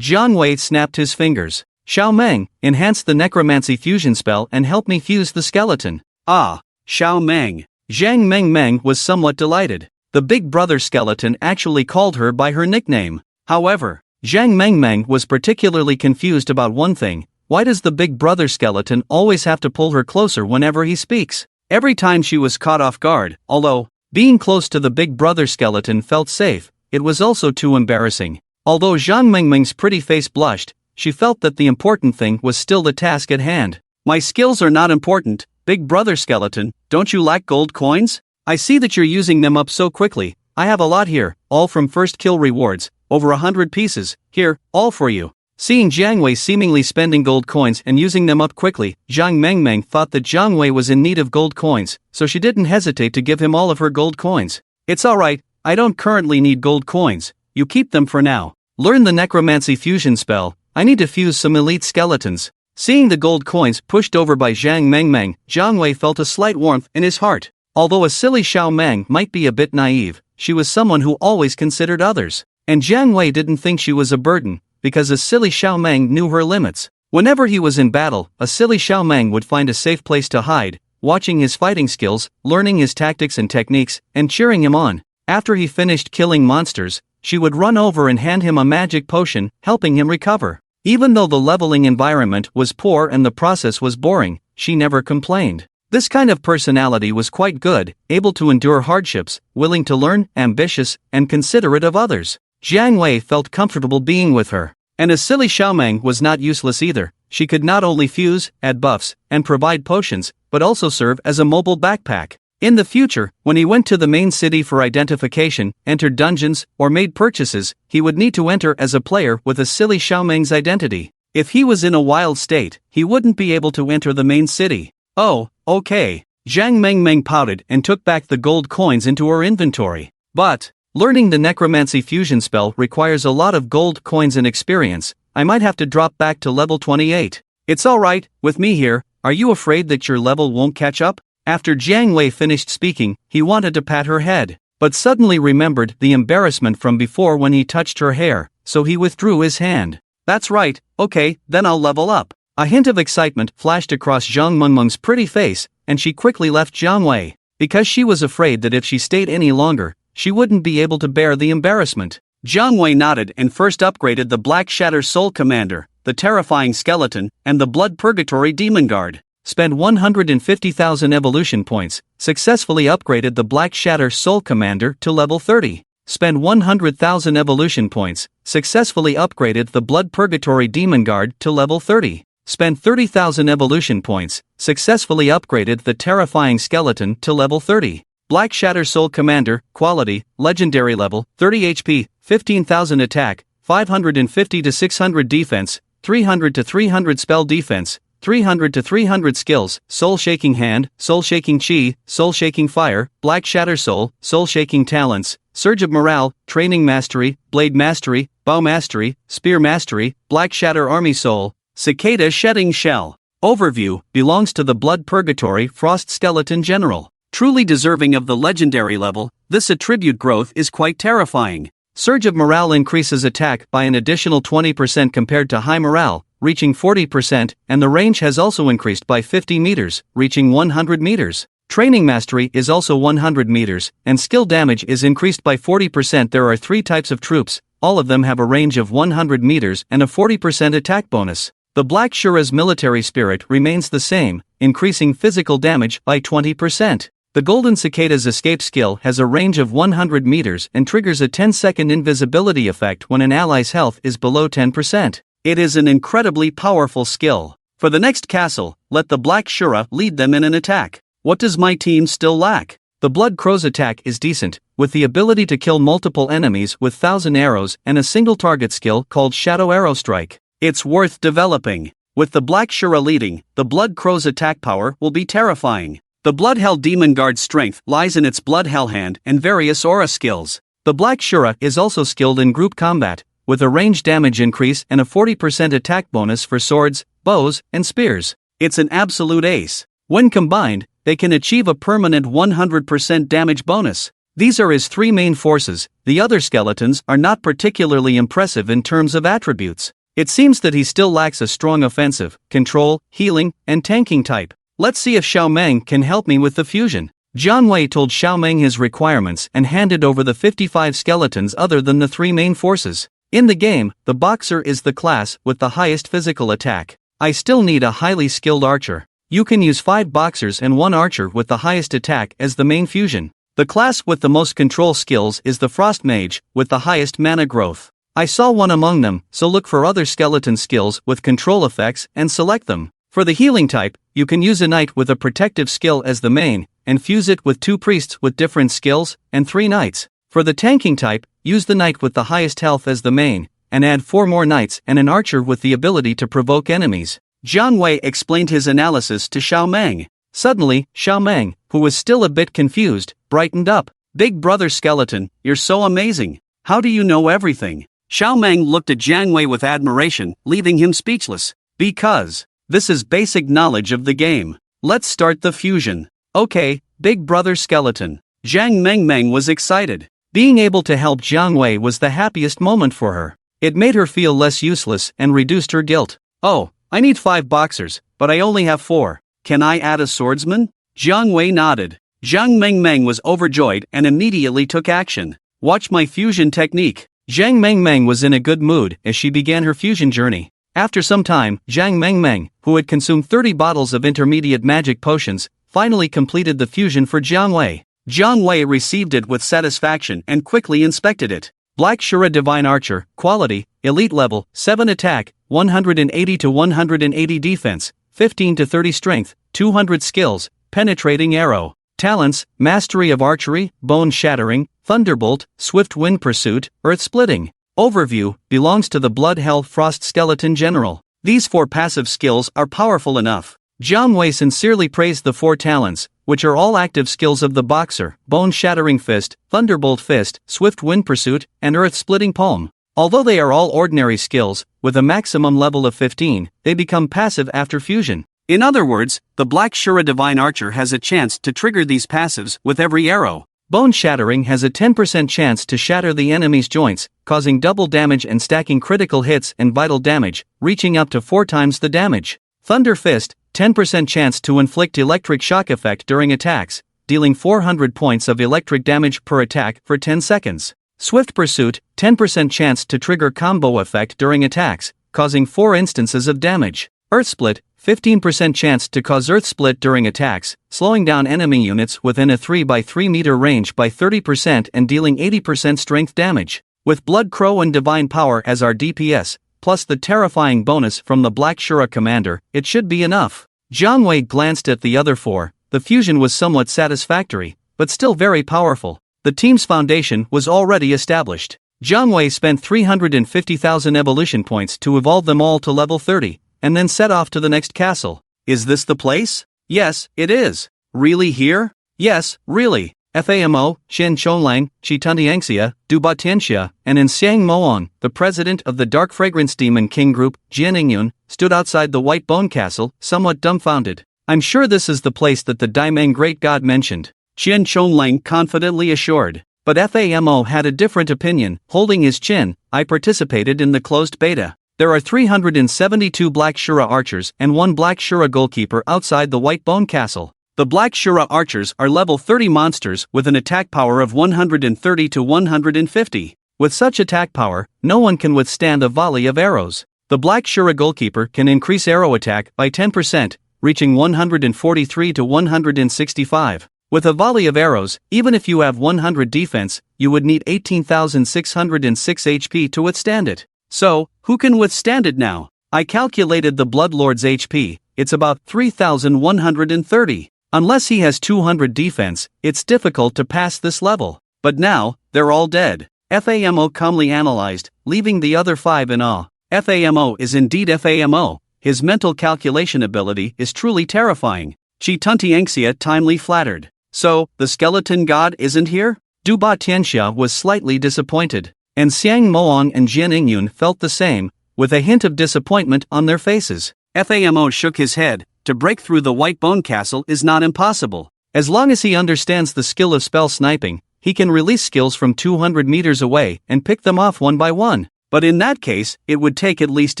Speaker 1: Jiang Wei snapped his fingers. Xiao Meng, enhance the Necromancy fusion spell and help me fuse the skeleton. Ah, Xiao Meng. Zhang Meng was somewhat delighted. The big brother skeleton actually called her by her nickname. However, Zhang Meng was particularly confused about one thing. Why does the big brother skeleton always have to pull her closer whenever he speaks? Every time she was caught off guard, although being close to the big brother skeleton felt safe, it was also too embarrassing. Although Zhang Meng's pretty face blushed, she felt that the important thing was still the task at hand. My skills are not important, big brother skeleton, don't you lack gold coins? I see that you're using them up so quickly. I have a lot here, all from first kill rewards, over 100 pieces, here, all for you. Seeing Jiang Wei seemingly spending gold coins and using them up quickly, Zhang Mengmeng thought that Jiang Wei was in need of gold coins, so she didn't hesitate to give him all of her gold coins. It's alright, I don't currently need gold coins, you keep them for now. Learn the Necromancy fusion spell, I need to fuse some elite skeletons. Seeing the gold coins pushed over by Zhang Mengmeng, Jiang Wei felt a slight warmth in his heart. Although a silly Xiao Meng might be a bit naive, she was someone who always considered others. And Jiang Wei didn't think she was a burden, because a silly Xiao Meng knew her limits. Whenever he was in battle, a silly Xiao Meng would find a safe place to hide, watching his fighting skills, learning his tactics and techniques, and cheering him on. After he finished killing monsters, she would run over and hand him a magic potion, helping him recover. Even though the leveling environment was poor and the process was boring, she never complained. This kind of personality was quite good, able to endure hardships, willing to learn, ambitious, and considerate of others. Jiang Wei felt comfortable being with her. And a silly Xiaomeng was not useless either. She could not only fuse, add buffs, and provide potions, but also serve as a mobile backpack. In the future, when he went to the main city for identification, entered dungeons, or made purchases, he would need to enter as a player with a silly Xiaomeng's identity. If he was in a wild state, he wouldn't be able to enter the main city. Oh, okay. Zhang Mengmeng pouted and took back the gold coins into her inventory. But learning the Necromancy fusion spell requires a lot of gold coins and experience. I might have to drop back to level 28. It's alright, with me here, are you afraid that your level won't catch up? After Jiang Wei finished speaking, he wanted to pat her head, but suddenly remembered the embarrassment from before when he touched her hair, so he withdrew his hand. That's right, okay, then I'll level up. A hint of excitement flashed across Zhang Mengmeng's pretty face, and she quickly left Jiang Wei, because she was afraid that if she stayed any longer, she wouldn't be able to bear the embarrassment. Jiang Wei nodded and first upgraded the Black Shatter Soul Commander, the Terrifying Skeleton, and the Blood Purgatory Demon Guard. Spent 150,000 evolution points, successfully upgraded the Black Shatter Soul Commander to level 30. Spent 100,000 evolution points, successfully upgraded the Blood Purgatory Demon Guard to level 30. Spent 30,000 evolution points, successfully upgraded the Terrifying Skeleton to level 30. Black Shatter Soul Commander, Quality, Legendary level, 30 HP, 15,000 attack, 550 to 600 defense, 300 to 300 spell defense, 300 to 300 skills, Soul Shaking Hand, Soul Shaking Chi, Soul Shaking Fire, Black Shatter Soul, Soul Shaking Talents, Surge of Morale, Training Mastery, Blade Mastery, Bow Mastery, Spear Mastery, Black Shatter Army Soul, Cicada Shedding Shell. Overview, belongs to the Blood Purgatory Frost Skeleton General. Truly deserving of the legendary level, this attribute growth is quite terrifying. Surge of Morale increases attack by an additional 20% compared to High Morale, reaching 40%, and the range has also increased by 50 meters, reaching 100 meters. Training Mastery is also 100 meters, and skill damage is increased by 40%. There are 3 types of troops, all of them have a range of 100 meters and a 40% attack bonus. The Black Shura's military spirit remains the same, increasing physical damage by 20%. The Golden Cicada's escape skill has a range of 100 meters and triggers a 10-second invisibility effect when an ally's health is below 10%. It is an incredibly powerful skill. For the next castle, let the Black Shura lead them in an attack. What does my team still lack? The Blood Crow's attack is decent, with the ability to kill multiple enemies with 1,000 arrows and a single target skill called Shadow Arrow Strike. It's worth developing. With the Black Shura leading, the Blood Crow's attack power will be terrifying. The Bloodhell Demon Guard's strength lies in its Bloodhell hand and various aura skills. The Black Shura is also skilled in group combat, with a range damage increase and a 40% attack bonus for swords, bows, and spears. It's an absolute ace. When combined, they can achieve a permanent 100% damage bonus. These are his 3 main forces. The other skeletons are not particularly impressive in terms of attributes. It seems that he still lacks a strong offensive, control, healing, and tanking type. Let's see if Xiao Meng can help me with the fusion. Jiang Wei told Xiao Meng his requirements and handed over the 55 skeletons other than the 3 main forces. In the game, the boxer is the class with the highest physical attack. I still need a highly skilled archer. You can use 5 boxers and 1 archer with the highest attack as the main fusion. The class with the most control skills is the Frost Mage, with the highest mana growth. I saw one among them, so look for other skeleton skills with control effects and select them. For the healing type, you can use a knight with a protective skill as the main, and fuse it with 2 priests with different skills, and 3 knights. For the tanking type, use the knight with the highest health as the main, and add 4 more knights and an archer with the ability to provoke enemies. Jiang Wei explained his analysis to Xiao Meng. Suddenly, Xiao Meng, who was still a bit confused, brightened up. Big brother skeleton, you're so amazing. How do you know everything? Xiao Meng looked at Jiang Wei with admiration, leaving him speechless. Because this is basic knowledge of the game. Let's start the fusion. Okay, big brother skeleton. Jiang Meng was excited. Being able to help Jiang Wei was the happiest moment for her. It made her feel less useless and reduced her guilt. Oh, I need 5 boxers, but I only have 4. Can I add a swordsman? Jiang Wei nodded. Jiang Meng was overjoyed and immediately took action. Watch my fusion technique. Jiang Meng was in a good mood as she began her fusion journey. After some time, Jiang Meng, who had consumed 30 bottles of intermediate magic potions, finally completed the fusion for Jiang Wei. Jiang Wei received it with satisfaction and quickly inspected it. Black Shura Divine Archer, quality, elite level, 7 attack, 180 to 180 defense, 15 to 30 strength, 200 skills, penetrating arrow. Talents, mastery of archery, bone shattering, thunderbolt, swift wind pursuit, earth splitting. Overview, belongs to the Blood Hell Frost Skeleton General. These 4 passive skills are powerful enough. Jiang Wei sincerely praised the 4 talents, which are all active skills of the boxer: Bone Shattering Fist, Thunderbolt Fist, Swift Wind Pursuit, and Earth Splitting Palm. Although they are all ordinary skills, with a maximum level of 15, they become passive after fusion. In other words, the Black Shura Divine Archer has a chance to trigger these passives with every arrow. Bone Shattering has a 10% chance to shatter the enemy's joints, causing double damage and stacking critical hits and vital damage, reaching up to 4 times the damage. Thunder Fist, 10% chance to inflict electric shock effect during attacks, dealing 400 points of electric damage per attack for 10 seconds. Swift Pursuit, 10% chance to trigger combo effect during attacks, causing 4 instances of damage. Earth Split, 15% chance to cause Earth Split during attacks, slowing down enemy units within a 3 by 3 meter range by 30% and dealing 80% strength damage. With Blood Crow and Divine Power as our DPS, plus the terrifying bonus from the Black Shura Commander, it should be enough. Jiang Wei glanced at the other 4. The fusion was somewhat satisfactory, but still very powerful. The team's foundation was already established. Jiang Wei spent 350,000 evolution points to evolve them all to level 30, and then set off to the next castle. Is this the place? Yes, it is. Really here? Yes, really. FAMO, Shen Chonlang, Chituntiangxia, Duba Tianxia, and Insiang Moong, the president of the Dark Fragrance Demon King Group, Jian Yun, stood outside the White Bone Castle, somewhat dumbfounded. I'm sure this is the place that the Daimeng Great God mentioned, Qian Chonlang confidently assured. But FAMO had a different opinion. Holding his chin, I participated in the closed beta. There are 372 Black Shura archers and 1 Black Shura goalkeeper outside the White Bone Castle. The Black Shura archers are level 30 monsters with an attack power of 130 to 150. With such attack power, no one can withstand a volley of arrows. The Black Shura goalkeeper can increase arrow attack by 10%, reaching 143 to 165. With a volley of arrows, even if you have 100 defense, you would need 18,606 HP to withstand it. So, who can withstand it now? I calculated the Bloodlord's HP, it's about 3,130. Unless he has 200 defense, it's difficult to pass this level. But now, they're all dead. FAMO calmly analyzed, leaving the other 5 in awe. FAMO is indeed FAMO. His mental calculation ability is truly terrifying. Chituntiangxia timely flattered. So, the skeleton god isn't here? Duba Tianxia was slightly disappointed. And Xiang Moong and Jian Yun felt the same, with a hint of disappointment on their faces. FAMO shook his head. To break through the White Bone Castle is not impossible. As long as he understands the skill of spell sniping, he can release skills from 200 meters away and pick them off one by one. But in that case, it would take at least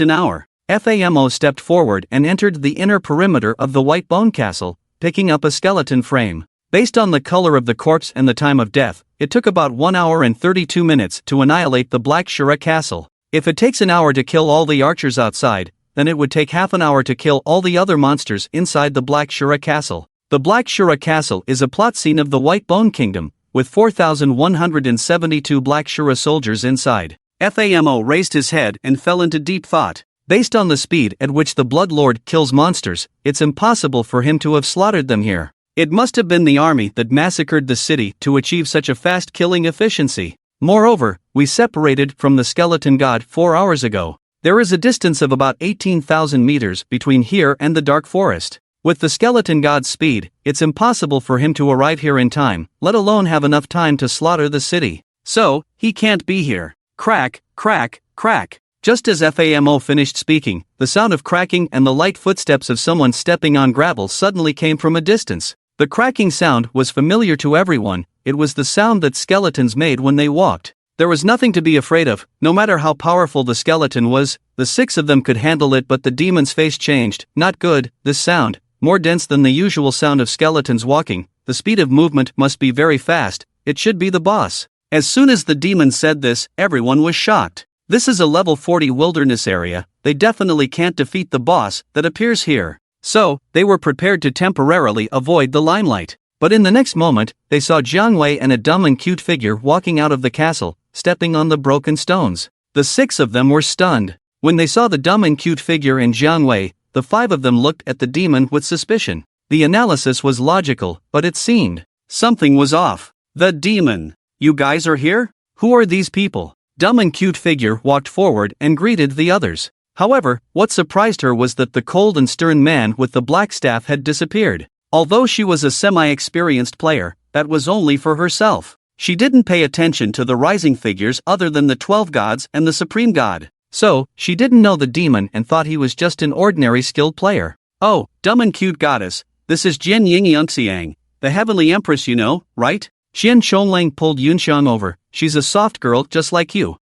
Speaker 1: an hour. FAMO stepped forward and entered the inner perimeter of the White Bone Castle, picking up a skeleton frame. Based on the color of the corpse and the time of death, it took about 1 hour and 32 minutes to annihilate the Black Shura Castle. If it takes an hour to kill all the archers outside, then it would take half an hour to kill all the other monsters inside the Black Shura Castle. The Black Shura Castle is a plot scene of the White Bone Kingdom, with 4,172 Black Shura soldiers inside. FAMO raised his head and fell into deep thought. Based on the speed at which the Blood Lord kills monsters, it's impossible for him to have slaughtered them here. It must have been the army that massacred the city to achieve such a fast killing efficiency. Moreover, we separated from the skeleton god 4 hours ago. There is a distance of about 18,000 meters between here and the dark forest. With the skeleton god's speed, it's impossible for him to arrive here in time, let alone have enough time to slaughter the city. So, he can't be here. Crack, crack, crack. Just as FAMO finished speaking, the sound of cracking and the light footsteps of someone stepping on gravel suddenly came from a distance. The cracking sound was familiar to everyone. It was the sound that skeletons made when they walked. There was nothing to be afraid of, no matter how powerful the skeleton was. The 6 of them could handle it, but the demon's face changed. Not good. This sound, more dense than the usual sound of skeletons walking. The speed of movement must be very fast. It should be the boss. As soon as the demon said this, everyone was shocked. This is a level 40 wilderness area. They definitely can't defeat the boss that appears here. So, they were prepared to temporarily avoid the limelight. But in the next moment, they saw Jiang Wei and a dumb and cute figure walking out of the castle, stepping on the broken stones. The 6 of them were stunned. When they saw the dumb and cute figure in Jiang Wei, the 5 of them looked at the demon with suspicion. The analysis was logical, but it seemed something was off. The demon. You guys are here? Who are these people? Dumb and cute figure walked forward and greeted the others. However, what surprised her was that the cold and stern man with the black staff had disappeared. Although she was a semi-experienced player, that was only for herself. She didn't pay attention to the rising figures other than the 12 gods and the supreme god. So, she didn't know the demon and thought he was just an ordinary skilled player. Oh, dumb and cute goddess, this is Jian Yingyangxiang, the heavenly empress, you know, right? Qian Chonglang pulled Yunxiang over. She's a soft girl just like you.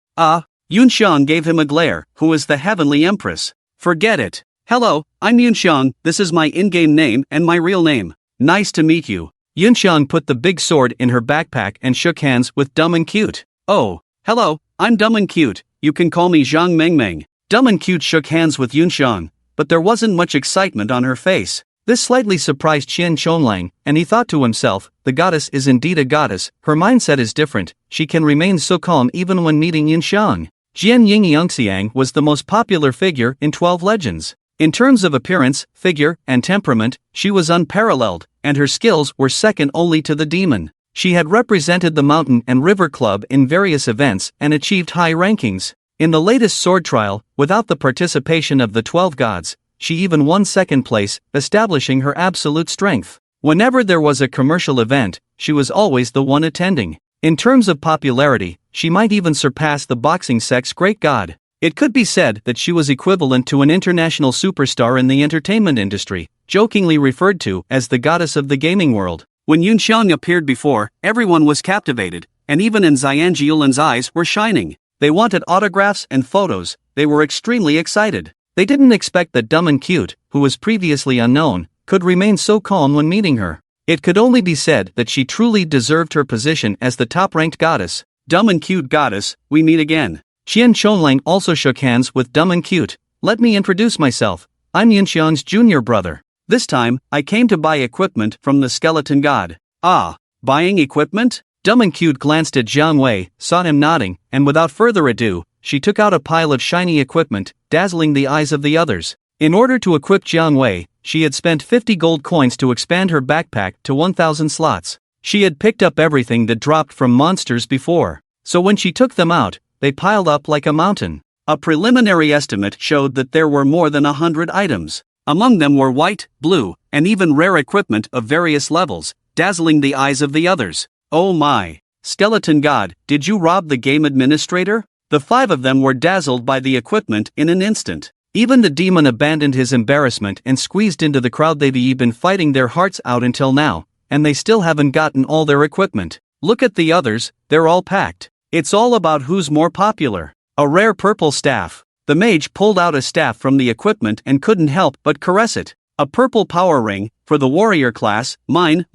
Speaker 1: Yunxiang gave him a glare. Who is the heavenly empress? Forget it. Hello, I'm Yunxiang, this is my in-game name and my real name. Nice to meet you. Yunxiang put the big sword in her backpack and shook hands with Dumb and Cute. Oh, hello, I'm Dumb and Cute, you can call me Zhang Mengmeng. Dumb and Cute shook hands with Yunxiang, but there wasn't much excitement on her face. This slightly surprised Qian Chonglang, and he thought to himself, the goddess is indeed a goddess, her mindset is different, she can remain so calm even when meeting Yunxiang. Jian Yingyangxiang was the most popular figure in 12 Legends. In terms of appearance, figure, and temperament, she was unparalleled, and her skills were second only to the demon. She had represented the Mountain and River Club in various events and achieved high rankings. In the latest sword trial, without the participation of the 12 gods, she even won second place, establishing her absolute strength. Whenever there was a commercial event, she was always the one attending. In terms of popularity, she might even surpass the boxing sect's great god. It could be said that she was equivalent to an international superstar in the entertainment industry, jokingly referred to as the goddess of the gaming world. When Yunxiang appeared before, everyone was captivated, and even in Xianjiulan's eyes were shining. They wanted autographs and photos, they were extremely excited. They didn't expect that Dumb and Cute, who was previously unknown, could remain so calm when meeting her. It could only be said that she truly deserved her position as the top-ranked goddess. Dumb and Cute goddess, we meet again. Qian Chonglang also shook hands with Dumb and Cute. Let me introduce myself. I'm Yunxiang's junior brother. This time, I came to buy equipment from the skeleton god. Ah, buying equipment? Dumb and Cute glanced at Jiang Wei, saw him nodding, and without further ado, she took out a pile of shiny equipment, dazzling the eyes of the others. In order to equip Jiang Wei, she had spent 50 gold coins to expand her backpack to 1,000 slots. She had picked up everything that dropped from monsters before. So when she took them out, they piled up like a mountain. A preliminary estimate showed that there were more than 100 items. Among them were white, blue, and even rare equipment of various levels, dazzling the eyes of the others. Oh my! Skeleton God, did you rob the game administrator? The 5 of them were dazzled by the equipment in an instant. Even the demon abandoned his embarrassment and squeezed into the crowd. They've been fighting their hearts out until now, and they still haven't gotten all their equipment. Look at the others, they're all packed. It's all about who's more popular. A rare purple staff. The mage pulled out a staff from the equipment and couldn't help but caress it. A purple power ring, for the warrior class, mine.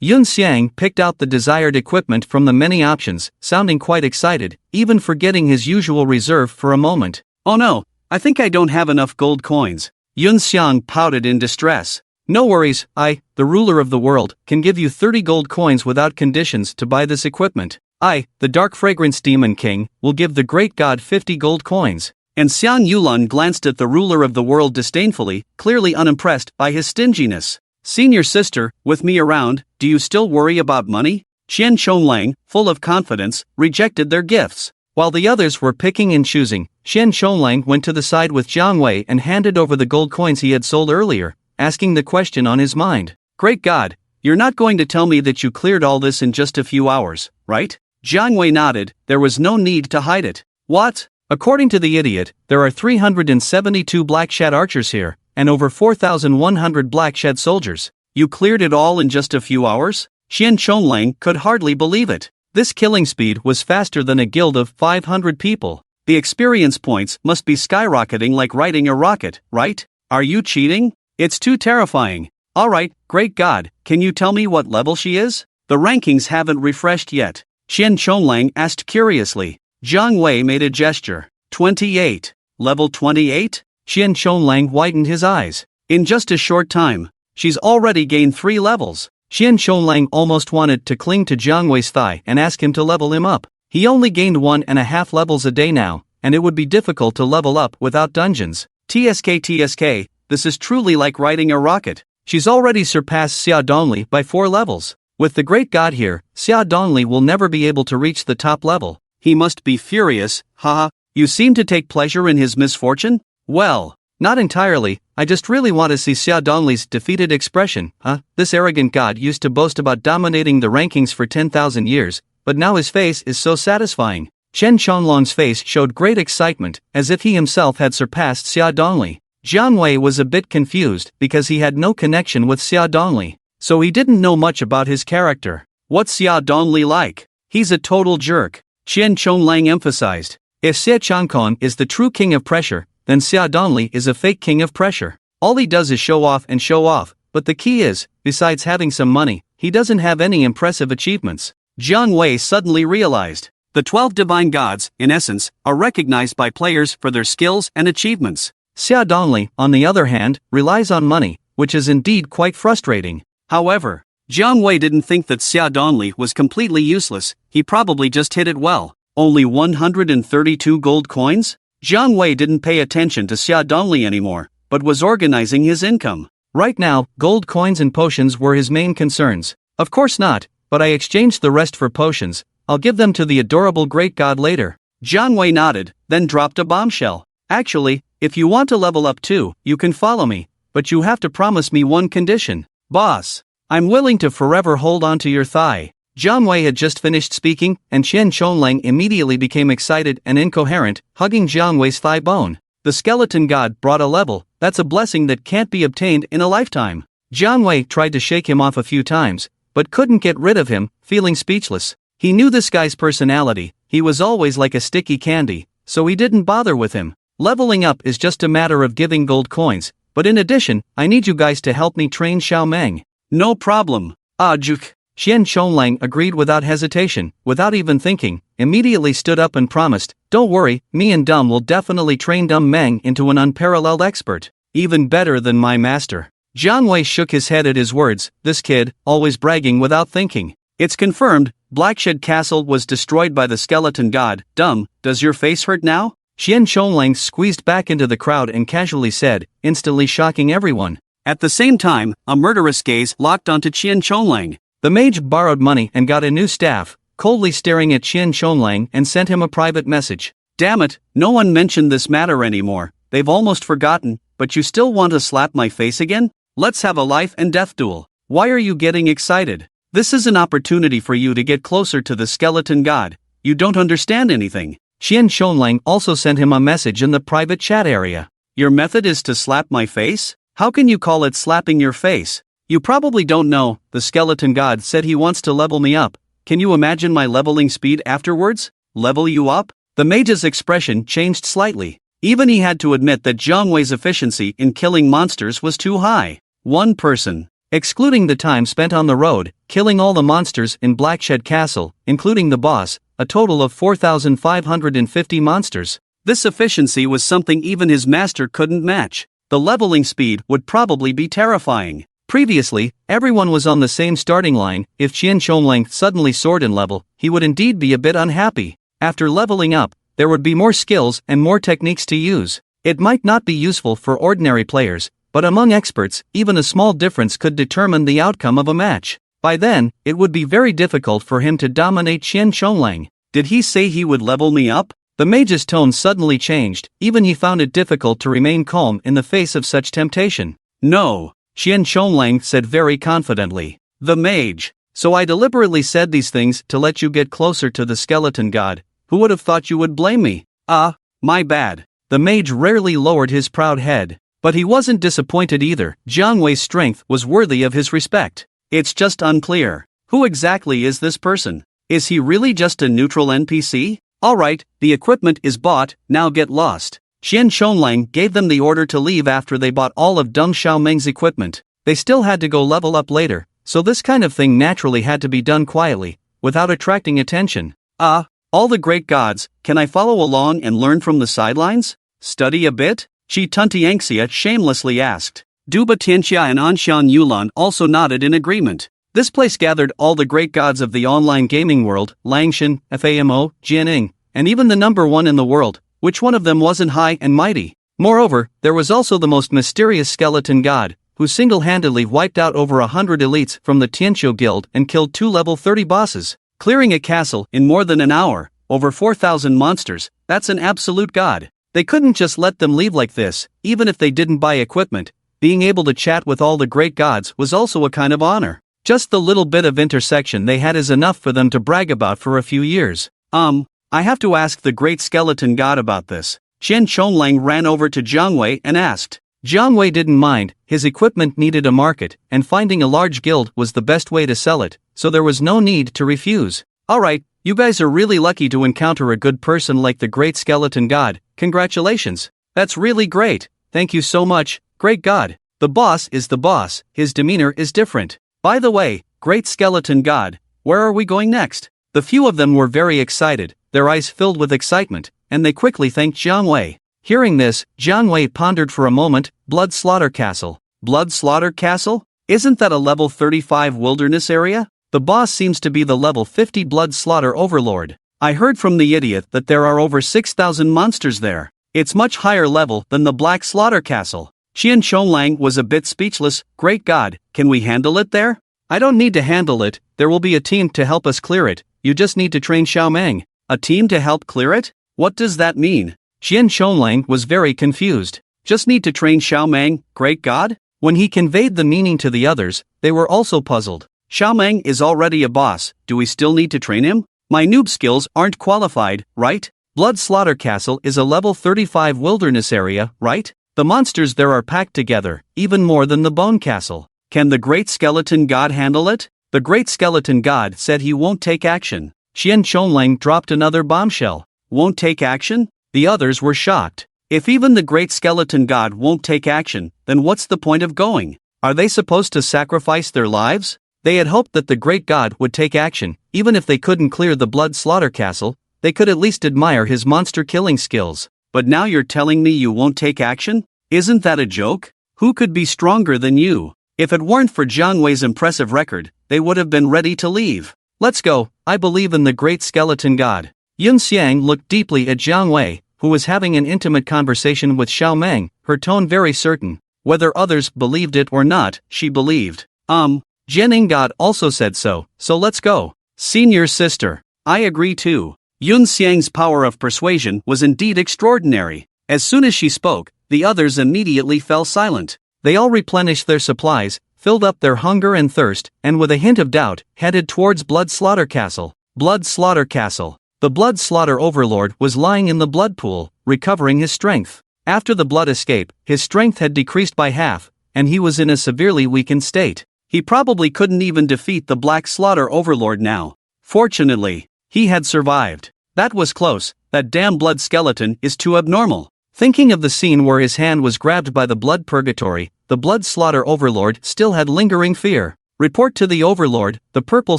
Speaker 1: Yun Xiang picked out the desired equipment from the many options, sounding quite excited, even forgetting his usual reserve for a moment. Oh no, I think I don't have enough gold coins. Yun Xiang pouted in distress. No worries, I, the ruler of the world, can give you 30 gold coins without conditions to buy this equipment. I, the Dark Fragrance Demon King, will give the great god 50 gold coins. And Xiang Yulan glanced at the ruler of the world disdainfully, clearly unimpressed by his stinginess. Senior sister, with me around, do you still worry about money? Qian Shonlang, full of confidence, rejected their gifts. While the others were picking and choosing, Qian Shonlang went to the side with Jiang Wei and handed over the gold coins he had sold earlier, asking the question on his mind. Great God, you're not going to tell me that you cleared all this in just a few hours, right? Jiang Wei nodded. There was no need to hide it. What? According to the idiot, there are 372 Black Shed archers here, and over 4,100 Black Shed soldiers. You cleared it all in just a few hours? Qian Shonlang could hardly believe it. This killing speed was faster than a guild of 500 people. The experience points must be skyrocketing like riding a rocket, right? Are you cheating? It's too terrifying. Alright, great God, can you tell me what level she is? The rankings haven't refreshed yet. Qian Shonlang asked curiously. Jiang Wei made a gesture. 28. Level 28? Qian Shonlang widened his eyes. In just a short time, she's already gained 3 levels. Qian Shonlang almost wanted to cling to Jiang Wei's thigh and ask him to level him up. He only gained 1.5 levels a day now, and it would be difficult to level up without dungeons. TSK, this is truly like riding a rocket. She's already surpassed Xia Dongli by 4 levels. With the great God here, Xia Dongli will never be able to reach the top level. He must be furious. Haha, you seem to take pleasure in his misfortune? Well, not entirely. I just really want to see Xia Dongli's defeated expression. This arrogant god used to boast about dominating the rankings for 10,000 years, but now his face is so satisfying. Qian Shonlang's face showed great excitement, as if he himself had surpassed Xia Dongli. Jiang Wei was a bit confused because he had no connection with Xia Dongli, so he didn't know much about his character. What's Xia Dongli like? He's a total jerk, Qian Shonlang emphasized. If Xie Changkon is the true king of pressure, then Xia Dongli is a fake king of pressure. All he does is show off, but the key is, besides having some money, he doesn't have any impressive achievements. Jiang Wei suddenly realized. The 12 divine gods, in essence, are recognized by players for their skills and achievements. Xia Dongli, on the other hand, relies on money, which is indeed quite frustrating. However, Jiang Wei didn't think that Xia Dongli was completely useless. He probably just hit it well. Only 132 gold coins? Jiang Wei didn't pay attention to Xia Dongli anymore, but was organizing his income. Right now, gold coins and potions were his main concerns. Of course not, but I exchanged the rest for potions. I'll give them to the adorable great god later. Jiang Wei nodded, then dropped a bombshell. Actually, if you want to level up too, you can follow me, but you have to promise me one condition. Boss, I'm willing to forever hold on to your thigh. Jiang Wei had just finished speaking, and Qian Shonlang immediately became excited and incoherent, hugging Jiang Wei's thigh bone. The skeleton god brought a level. That's a blessing that can't be obtained in a lifetime. Jiang Wei tried to shake him off a few times, but couldn't get rid of him, feeling speechless. He knew this guy's personality. He was always like a sticky candy, so he didn't bother with him. Leveling up is just a matter of giving gold coins, but in addition, I need you guys to help me train Xiao Meng. No problem. Juk. Qian Shonlang agreed without hesitation, without even thinking, immediately stood up and promised, don't worry, me and Dum will definitely train Dum Meng into an unparalleled expert. Even better than my master. Jiang Wei shook his head at his words. This kid, always bragging without thinking. It's confirmed, Blackshed Castle was destroyed by the skeleton god. Dum, does your face hurt now? Qian Shonlang squeezed back into the crowd and casually said, instantly shocking everyone. At the same time, a murderous gaze locked onto Qian Shonlang. The mage borrowed money and got a new staff, coldly staring at Qian Shonlang and sent him a private message. Damn it, no one mentioned this matter anymore. They've almost forgotten, but you still want to slap my face again? Let's have a life and death duel. Why are you getting excited? This is an opportunity for you to get closer to the skeleton god. You don't understand anything. Qian Shonlang also sent him a message in the private chat area. Your method is to slap my face? How can you call it slapping your face? You probably don't know, the skeleton god said he wants to level me up. Can you imagine my leveling speed afterwards? Level you up? The mage's expression changed slightly. Even he had to admit that Jiang Wei's efficiency in killing monsters was too high. One person, excluding the time spent on the road, killing all the monsters in Blackshed Castle, including the boss, a total of 4,550 monsters. This efficiency was something even his master couldn't match. The leveling speed would probably be terrifying. Previously, everyone was on the same starting line. If Qian Shonlang suddenly soared in level, he would indeed be a bit unhappy. After leveling up, there would be more skills and more techniques to use. It might not be useful for ordinary players, but among experts, even a small difference could determine the outcome of a match. By then, it would be very difficult for him to dominate Qian Chonglang. Did he say he would level me up? The mage's tone suddenly changed, even he found it difficult to remain calm in the face of such temptation. No, Qian Chonglang said very confidently. The mage. So I deliberately said these things to let you get closer to the skeleton god. Who would have thought you would blame me? My bad. The mage rarely lowered his proud head. But he wasn't disappointed either. Jiang Wei's strength was worthy of his respect. It's just unclear. Who exactly is this person? Is he really just a neutral NPC? Alright, the equipment is bought, now get lost. Qian Chonglang gave them the order to leave after they bought all of Deng Xiaomeng's equipment. They still had to go level up later, so this kind of thing naturally had to be done quietly, without attracting attention. All the great gods, can I follow along and learn from the sidelines? Study a bit? Qi Tuntiangxia shamelessly asked. Duba Tianxia and Anshan Yulan also nodded in agreement. This place gathered all the great gods of the online gaming world, Langshan, Famo, Jianing, and even the number one in the world. Which one of them wasn't high and mighty? Moreover, there was also the most mysterious skeleton god, who single-handedly wiped out over 100 elites from the Tianqiu Guild and killed 2 level 30 bosses, clearing a castle in more than an hour, over 4,000 monsters. That's an absolute god. They couldn't just let them leave like this, even if they didn't buy equipment. Being able to chat with all the great gods was also a kind of honor. Just the little bit of intersection they had is enough for them to brag about for a few years. I have to ask the great skeleton god about this. Qian Chonglang ran over to Jiang Wei and asked. Jiang Wei didn't mind, his equipment needed a market, and finding a large guild was the best way to sell it, so there was no need to refuse. Alright, you guys are really lucky to encounter a good person like the great skeleton god. Congratulations. That's really great. Thank you so much, great god. The boss is the boss, his demeanor is different. By the way, great skeleton god, where are we going next? The few of them were very excited, their eyes filled with excitement, and they quickly thanked Jiang Wei. Hearing this, Jiang Wei pondered for a moment. Blood Slaughter Castle. Blood Slaughter Castle? Isn't that a level 35 wilderness area? The boss seems to be the level 50 Blood Slaughter Overlord. I heard from the idiot that there are over 6,000 monsters there. It's much higher level than the Black Slaughter Castle. Qian Chonglang was a bit speechless. Great god, can we handle it there? I don't need to handle it, there will be a team to help us clear it. You just need to train Xiaomeng. A team to help clear it? What does that mean? Qian Chonglang was very confused. Just need to train Xiaomeng, great god? When he conveyed the meaning to the others, they were also puzzled. Xiaomeng is already a boss, do we still need to train him? My noob skills aren't qualified, right? Blood Slaughter Castle is a level 35 wilderness area, right? The monsters there are packed together, even more than the Bone Castle. Can the great skeleton god handle it? The great skeleton god said he won't take action. Qian Chonglang dropped another bombshell. Won't take action? The others were shocked. If even the great skeleton god won't take action, then what's the point of going? Are they supposed to sacrifice their lives? They had hoped that the great god would take action. Even if they couldn't clear the Blood Slaughter Castle, they could at least admire his monster killing skills. But now you're telling me you won't take action? Isn't that a joke? Who could be stronger than you? If it weren't for Jiang Wei's impressive record, they would have been ready to leave. Let's go, I believe in the great skeleton god. Yun Xiang looked deeply at Jiang Wei, who was having an intimate conversation with Xiaomeng, her tone very certain. Whether others believed it or not, she believed. Jianing god also said so let's go. Senior sister. I agree too. Yun Xiang's power of persuasion was indeed extraordinary. As soon as she spoke, the others immediately fell silent. They all replenished their supplies, filled up their hunger and thirst, and with a hint of doubt, headed towards Blood Slaughter Castle. Blood Slaughter Castle. The Blood Slaughter Overlord was lying in the blood pool, recovering his strength. After the blood escape, his strength had decreased by half, and he was in a severely weakened state. He probably couldn't even defeat the Black Slaughter Overlord now. Fortunately, he had survived. That was close. That damn blood skeleton is too abnormal. Thinking of the scene where his hand was grabbed by the blood purgatory, the Blood Slaughter Overlord still had lingering fear. Report to the Overlord. The Purple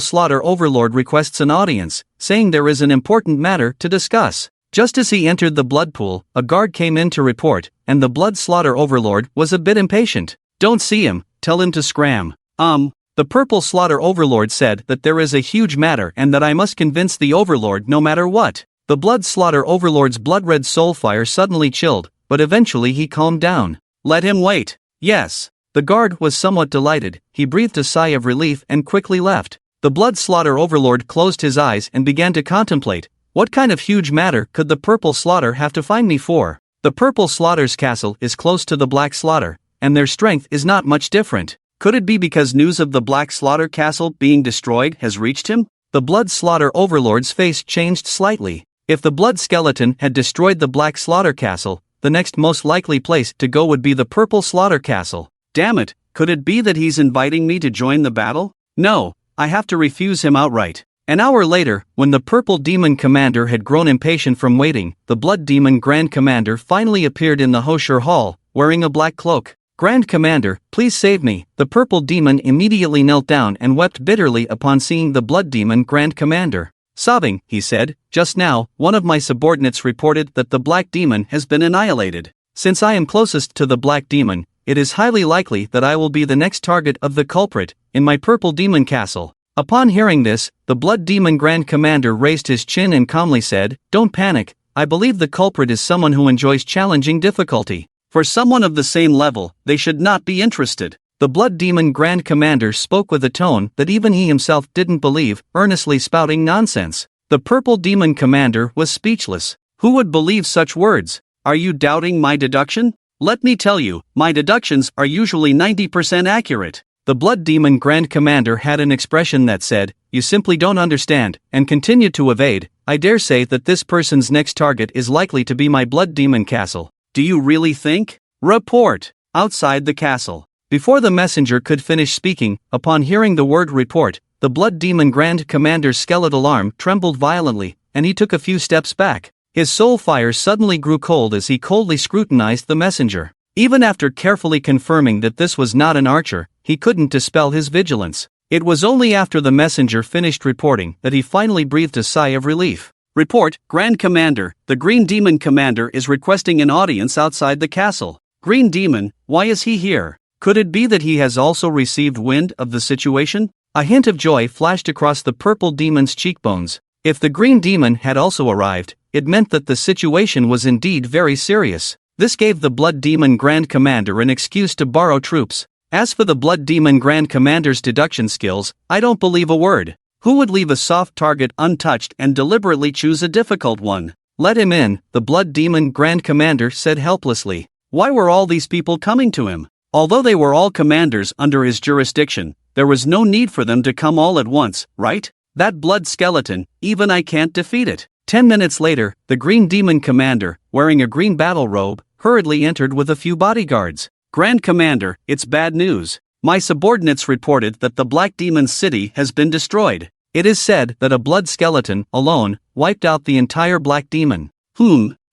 Speaker 1: Slaughter Overlord requests an audience, saying there is an important matter to discuss. Just as he entered the blood pool, a guard came in to report, and the Blood Slaughter Overlord was a bit impatient. Don't see him, tell him to scram. The Purple Slaughter Overlord said that there is a huge matter and that I must convince the Overlord no matter what. The Blood Slaughter Overlord's blood-red soul fire suddenly chilled, but eventually he calmed down. Let him wait. Yes. The guard was somewhat delighted, he breathed a sigh of relief and quickly left. The blood slaughter overlord closed his eyes and began to contemplate, what kind of huge matter could the purple slaughter have to find me for? The purple slaughter's castle is close to the black slaughter, and their strength is not much different. Could it be because news of the black slaughter castle being destroyed has reached him? The blood slaughter overlord's face changed slightly. If the blood skeleton had destroyed the black slaughter castle, the next most likely place to go would be the purple slaughter castle. Damn it, could it be that he's inviting me to join the battle? No, I have to refuse him outright. An hour later, when the purple demon commander had grown impatient from waiting, the blood demon grand commander finally appeared in the Hoshir hall, wearing a black cloak. Grand Commander, please save me. The purple demon immediately knelt down and wept bitterly upon seeing the blood demon Grand Commander. Sobbing, he said, just now, one of my subordinates reported that the black demon has been annihilated. Since I am closest to the black demon, it is highly likely that I will be the next target of the culprit, in my purple demon castle. Upon hearing this, the blood demon Grand Commander raised his chin and calmly said, don't panic, I believe the culprit is someone who enjoys challenging difficulty. For someone of the same level, they should not be interested. The blood demon Grand Commander spoke with a tone that even he himself didn't believe, earnestly spouting nonsense. The purple demon commander was speechless. Who would believe such words? Are you doubting my deduction? Let me tell you, my deductions are usually 90% accurate. The blood demon Grand Commander had an expression that said, you simply don't understand, and continued to evade. I dare say that this person's next target is likely to be my blood demon castle. Do you really think? Report! Outside the castle. Before the messenger could finish speaking, upon hearing the word report, the blood demon Grand Commander's skeletal arm trembled violently, and he took a few steps back. His soul fire suddenly grew cold as he coldly scrutinized the messenger. Even after carefully confirming that this was not an archer, he couldn't dispel his vigilance. It was only after the messenger finished reporting that he finally breathed a sigh of relief. Report, Grand Commander, the Green Demon Commander is requesting an audience outside the castle. Green Demon, why is he here? Could it be that he has also received wind of the situation? A hint of joy flashed across the purple demon's cheekbones. If the Green Demon had also arrived, it meant that the situation was indeed very serious. This gave the Blood Demon Grand Commander an excuse to borrow troops. As for the Blood Demon Grand Commander's deduction skills, I don't believe a word. Who would leave a soft target untouched and deliberately choose a difficult one? Let him in, the Blood Demon Grand Commander said helplessly. Why were all these people coming to him? Although they were all commanders under his jurisdiction, there was no need for them to come all at once, right? That blood skeleton, even I can't defeat it. 10 minutes later, the Green Demon Commander, wearing a green battle robe, hurriedly entered with a few bodyguards. Grand Commander, it's bad news. My subordinates reported that the Black Demon's city has been destroyed. It is said that a blood skeleton, alone, wiped out the entire Black Demon.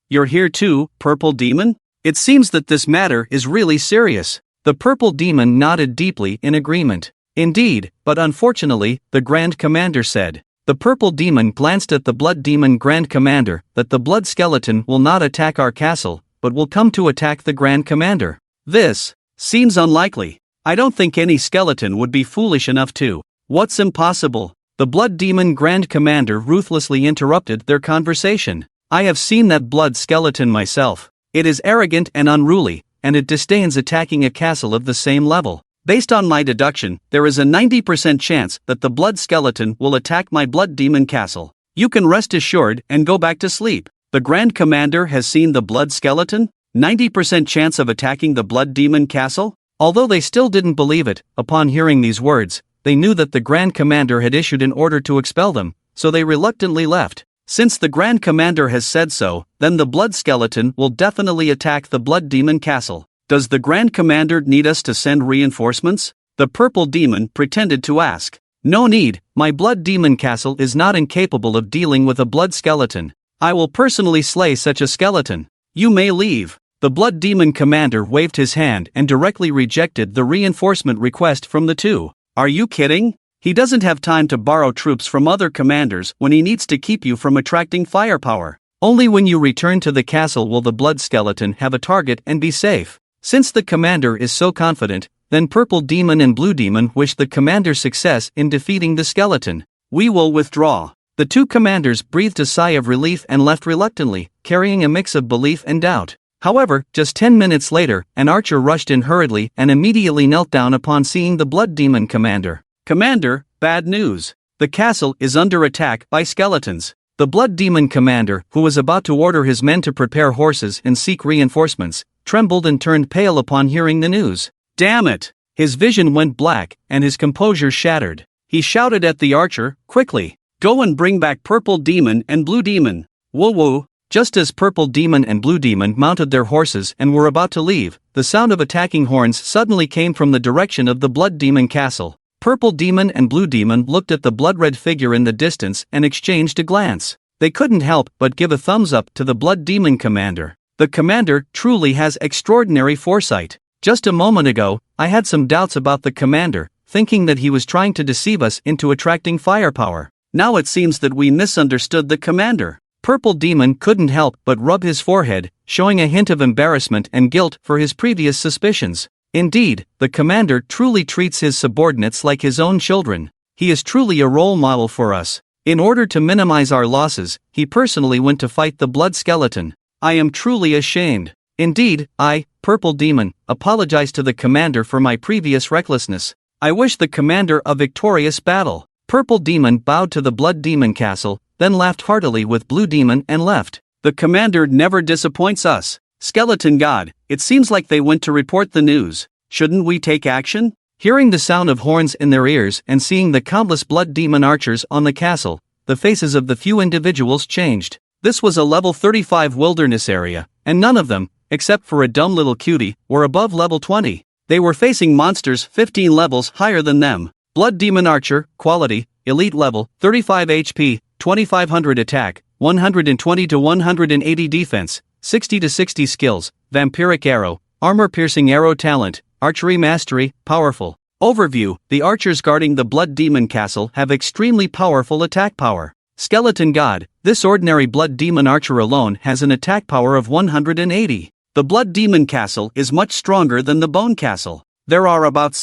Speaker 1: You're here too, Purple Demon? It seems that this matter is really serious. The Purple Demon nodded deeply in agreement. Indeed, but unfortunately, the Grand Commander said. The Purple Demon glanced at the Blood Demon Grand Commander, that the blood skeleton will not attack our castle, but will come to attack the Grand Commander. This seems unlikely. I don't think any skeleton would be foolish enough to. What's impossible? The Blood Demon Grand Commander ruthlessly interrupted their conversation. I have seen that blood skeleton myself. It is arrogant and unruly, and it disdains attacking a castle of the same level. Based on my deduction, there is a 90% chance that the blood skeleton will attack my Blood Demon castle. You can rest assured and go back to sleep. The Grand Commander has seen the blood skeleton? 90% chance of attacking the Blood Demon castle? Although they still didn't believe it, upon hearing these words, they knew that the Grand Commander had issued an order to expel them, so they reluctantly left. Since the Grand Commander has said so, then the blood skeleton will definitely attack the Blood Demon castle. Does the Grand Commander need us to send reinforcements? The Purple Demon pretended to ask. No need, my Blood Demon castle is not incapable of dealing with a blood skeleton. I will personally slay such a skeleton. You may leave. The Blood Demon Commander waved his hand and directly rejected the reinforcement request from the two. Are you kidding? He doesn't have time to borrow troops from other commanders when he needs to keep you from attracting firepower. Only when you return to the castle will the blood skeleton have a target and be safe. Since the commander is so confident, then Purple Demon and Blue Demon wish the commander success in defeating the skeleton. We will withdraw. The two commanders breathed a sigh of relief and left reluctantly, carrying a mix of belief and doubt. However, just 10 minutes later, an archer rushed in hurriedly and immediately knelt down upon seeing the Blood Demon commander. "Commander, bad news. The castle is under attack by skeletons." The Blood Demon commander, who was about to order his men to prepare horses and seek reinforcements, trembled and turned pale upon hearing the news. Damn it! His vision went black, and his composure shattered. He shouted at the archer, "Quickly! Go and bring back Purple Demon and Blue Demon!" Woo woo! Just as Purple Demon and Blue Demon mounted their horses and were about to leave, the sound of attacking horns suddenly came from the direction of the Blood Demon castle. Purple Demon and Blue Demon looked at the blood-red figure in the distance and exchanged a glance. They couldn't help but give a thumbs up to the Blood Demon commander. The commander truly has extraordinary foresight. Just a moment ago, I had some doubts about the commander, thinking that he was trying to deceive us into attracting firepower. Now it seems that we misunderstood the commander. Purple Demon couldn't help but rub his forehead, showing a hint of embarrassment and guilt for his previous suspicions. Indeed, the commander truly treats his subordinates like his own children. He is truly a role model for us. In order to minimize our losses, he personally went to fight the blood skeleton. I am truly ashamed. Indeed, I, Purple Demon, apologize to the commander for my previous recklessness. I wish the commander a victorious battle. Purple Demon bowed to the Blood Demon castle, then laughed heartily with Blue Demon and left. The commander never disappoints us. Skeleton God, it seems like they went to report the news. Shouldn't we take action? Hearing the sound of horns in their ears and seeing the countless Blood Demon archers on the castle, the faces of the few individuals changed. This was a level 35 wilderness area, and none of them, except for a dumb little cutie, were above level 20. They were facing monsters 15 levels higher than them. Blood Demon Archer, quality, elite level, 35 HP, 2500 attack, 120 to 180 defense, 60 to 60 skills, vampiric arrow, armor-piercing arrow talent, archery mastery, powerful. Overview: the archers guarding the Blood Demon castle have extremely powerful attack power. Skeleton God, this ordinary Blood Demon archer alone has an attack power of 180. The Blood Demon castle is much stronger than the Bone castle. There are about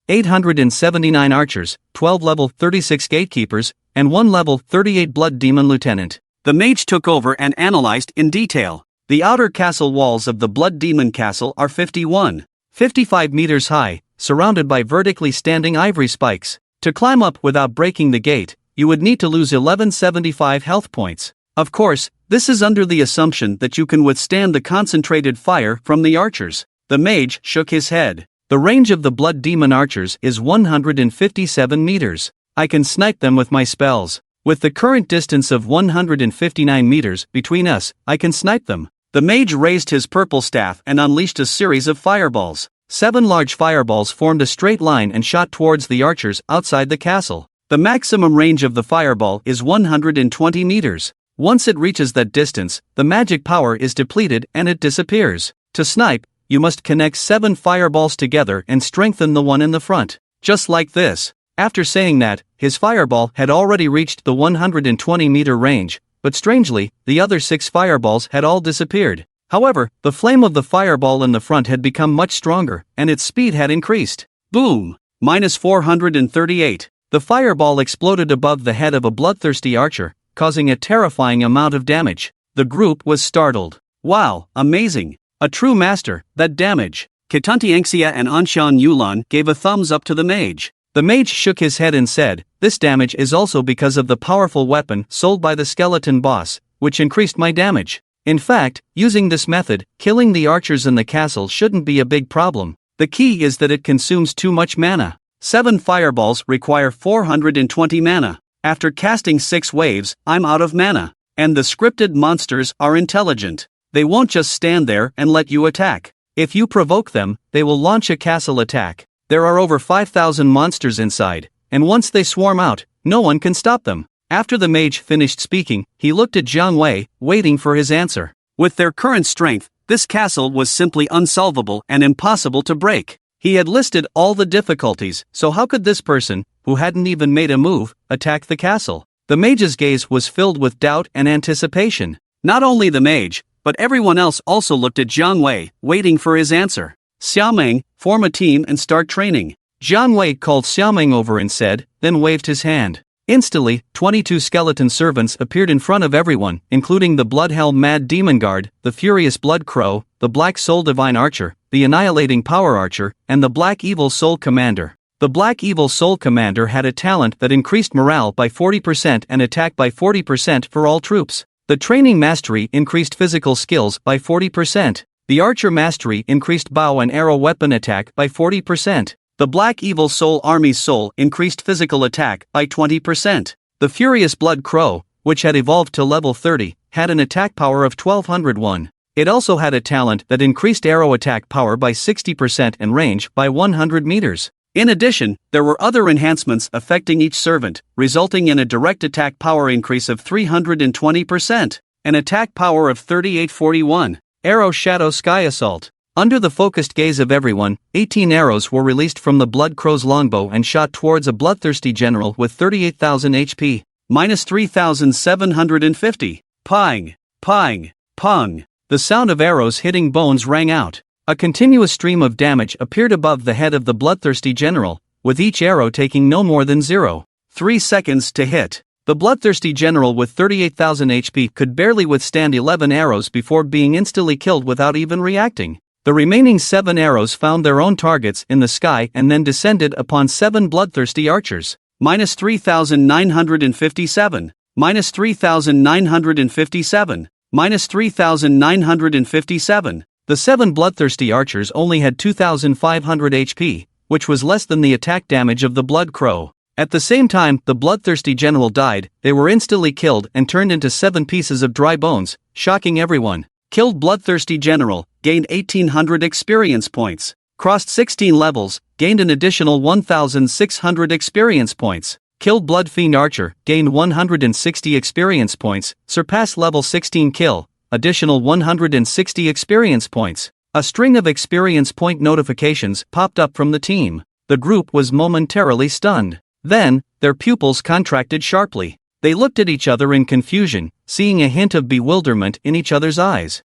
Speaker 1: 879 archers, 12 level 36 gatekeepers, and 1 level 38 Blood Demon lieutenant. The mage took over and analyzed in detail. The outer castle walls of the Blood Demon castle are 55 meters high, surrounded by vertically standing ivory spikes. To climb up without breaking the gate, you would need to lose 1175 health points. Of course, this is under the assumption that you can withstand the concentrated fire from the archers. The mage shook his head. The range of the Blood Demon archers is 157 meters. I can snipe them with my spells. With the current distance of 159 meters between us, I can snipe them. The mage raised his purple staff and unleashed a series of fireballs. 7 large fireballs formed a straight line and shot towards the archers outside the castle. The maximum range of the fireball is 120 meters. Once it reaches that distance, the magic power is depleted and it disappears. To snipe, you must connect 7 fireballs together and strengthen the one in the front. Just like this. After saying that, his fireball had already reached the 120-meter range, but strangely, the other 6 fireballs had all disappeared. However, the flame of the fireball in the front had become much stronger, and its speed had increased. Boom! Minus 438. The fireball exploded above the head of a bloodthirsty archer, causing a terrifying amount of damage. The group was startled. Wow, amazing! A true master, that damage. Kitanti Anxia and Anshan Yulan gave a thumbs up to the mage. The mage shook his head and said, "This damage is also because of the powerful weapon sold by the skeleton boss, which increased my damage. In fact, using this method, killing the archers in the castle shouldn't be a big problem. The key is that it consumes too much mana. 7 fireballs require 420 mana. After casting 6 waves, I'm out of mana. And the scripted monsters are intelligent. They won't just stand there and let you attack. If you provoke them, they will launch a castle attack. There are over 5,000 monsters inside, and once they swarm out, no one can stop them." After the mage finished speaking, he looked at Jiang Wei, waiting for his answer. With their current strength, this castle was simply unsolvable and impossible to break. He had listed all the difficulties, so how could this person, who hadn't even made a move, attack the castle? The mage's gaze was filled with doubt and anticipation. Not only the mage, but everyone else also looked at Jiang Wei, waiting for his answer. "Xiaomeng, form a team and start training." Jiang Wei called Xiaomeng over and said, then waved his hand. Instantly, 22 skeleton servants appeared in front of everyone, including the Bloodhelm Mad Demon Guard, the Furious Blood Crow, the Black Soul Divine Archer, the Annihilating Power Archer, and the Black Evil Soul Commander. The Black Evil Soul Commander had a talent that increased morale by 40% and attack by 40% for all troops. The Training Mastery increased physical skills by 40%. The Archer Mastery increased bow and arrow weapon attack by 40%. The Black Evil Soul Army's Soul increased physical attack by 20%. The Furious Blood Crow, which had evolved to level 30, had an attack power of 1201. It also had a talent that increased arrow attack power by 60% and range by 100 meters. In addition, there were other enhancements affecting each servant, resulting in a direct attack power increase of 320%, an attack power of 3841. Arrow Shadow Sky Assault. Under the focused gaze of everyone, 18 arrows were released from the Blood Crow's longbow and shot towards a bloodthirsty general with 38,000 HP. Minus 3,750. Pang, pang, pang. The sound of arrows hitting bones rang out. A continuous stream of damage appeared above the head of the bloodthirsty general, with each arrow taking no more than 0.3 seconds to hit. The bloodthirsty general with 38,000 HP could barely withstand 11 arrows before being instantly killed without even reacting. The remaining 7 arrows found their own targets in the sky and then descended upon 7 bloodthirsty archers. Minus 3,957. Minus 3,957. Minus 3,957. The 7 bloodthirsty archers only had 2,500 HP, which was less than the attack damage of the Blood Crow. At the same time the bloodthirsty general died, they were instantly killed and turned into 7 pieces of dry bones, shocking everyone. Killed bloodthirsty general, gained 1,800 experience points. Crossed 16 levels, gained an additional 1,600 experience points. Killed blood fiend archer, gained 160 experience points. Surpassed level 16 kill, additional 160 experience points. A string of experience point notifications popped up from the team. The group was momentarily stunned. Then, their pupils contracted sharply. They looked at each other in confusion, seeing a hint of bewilderment in each other's eyes.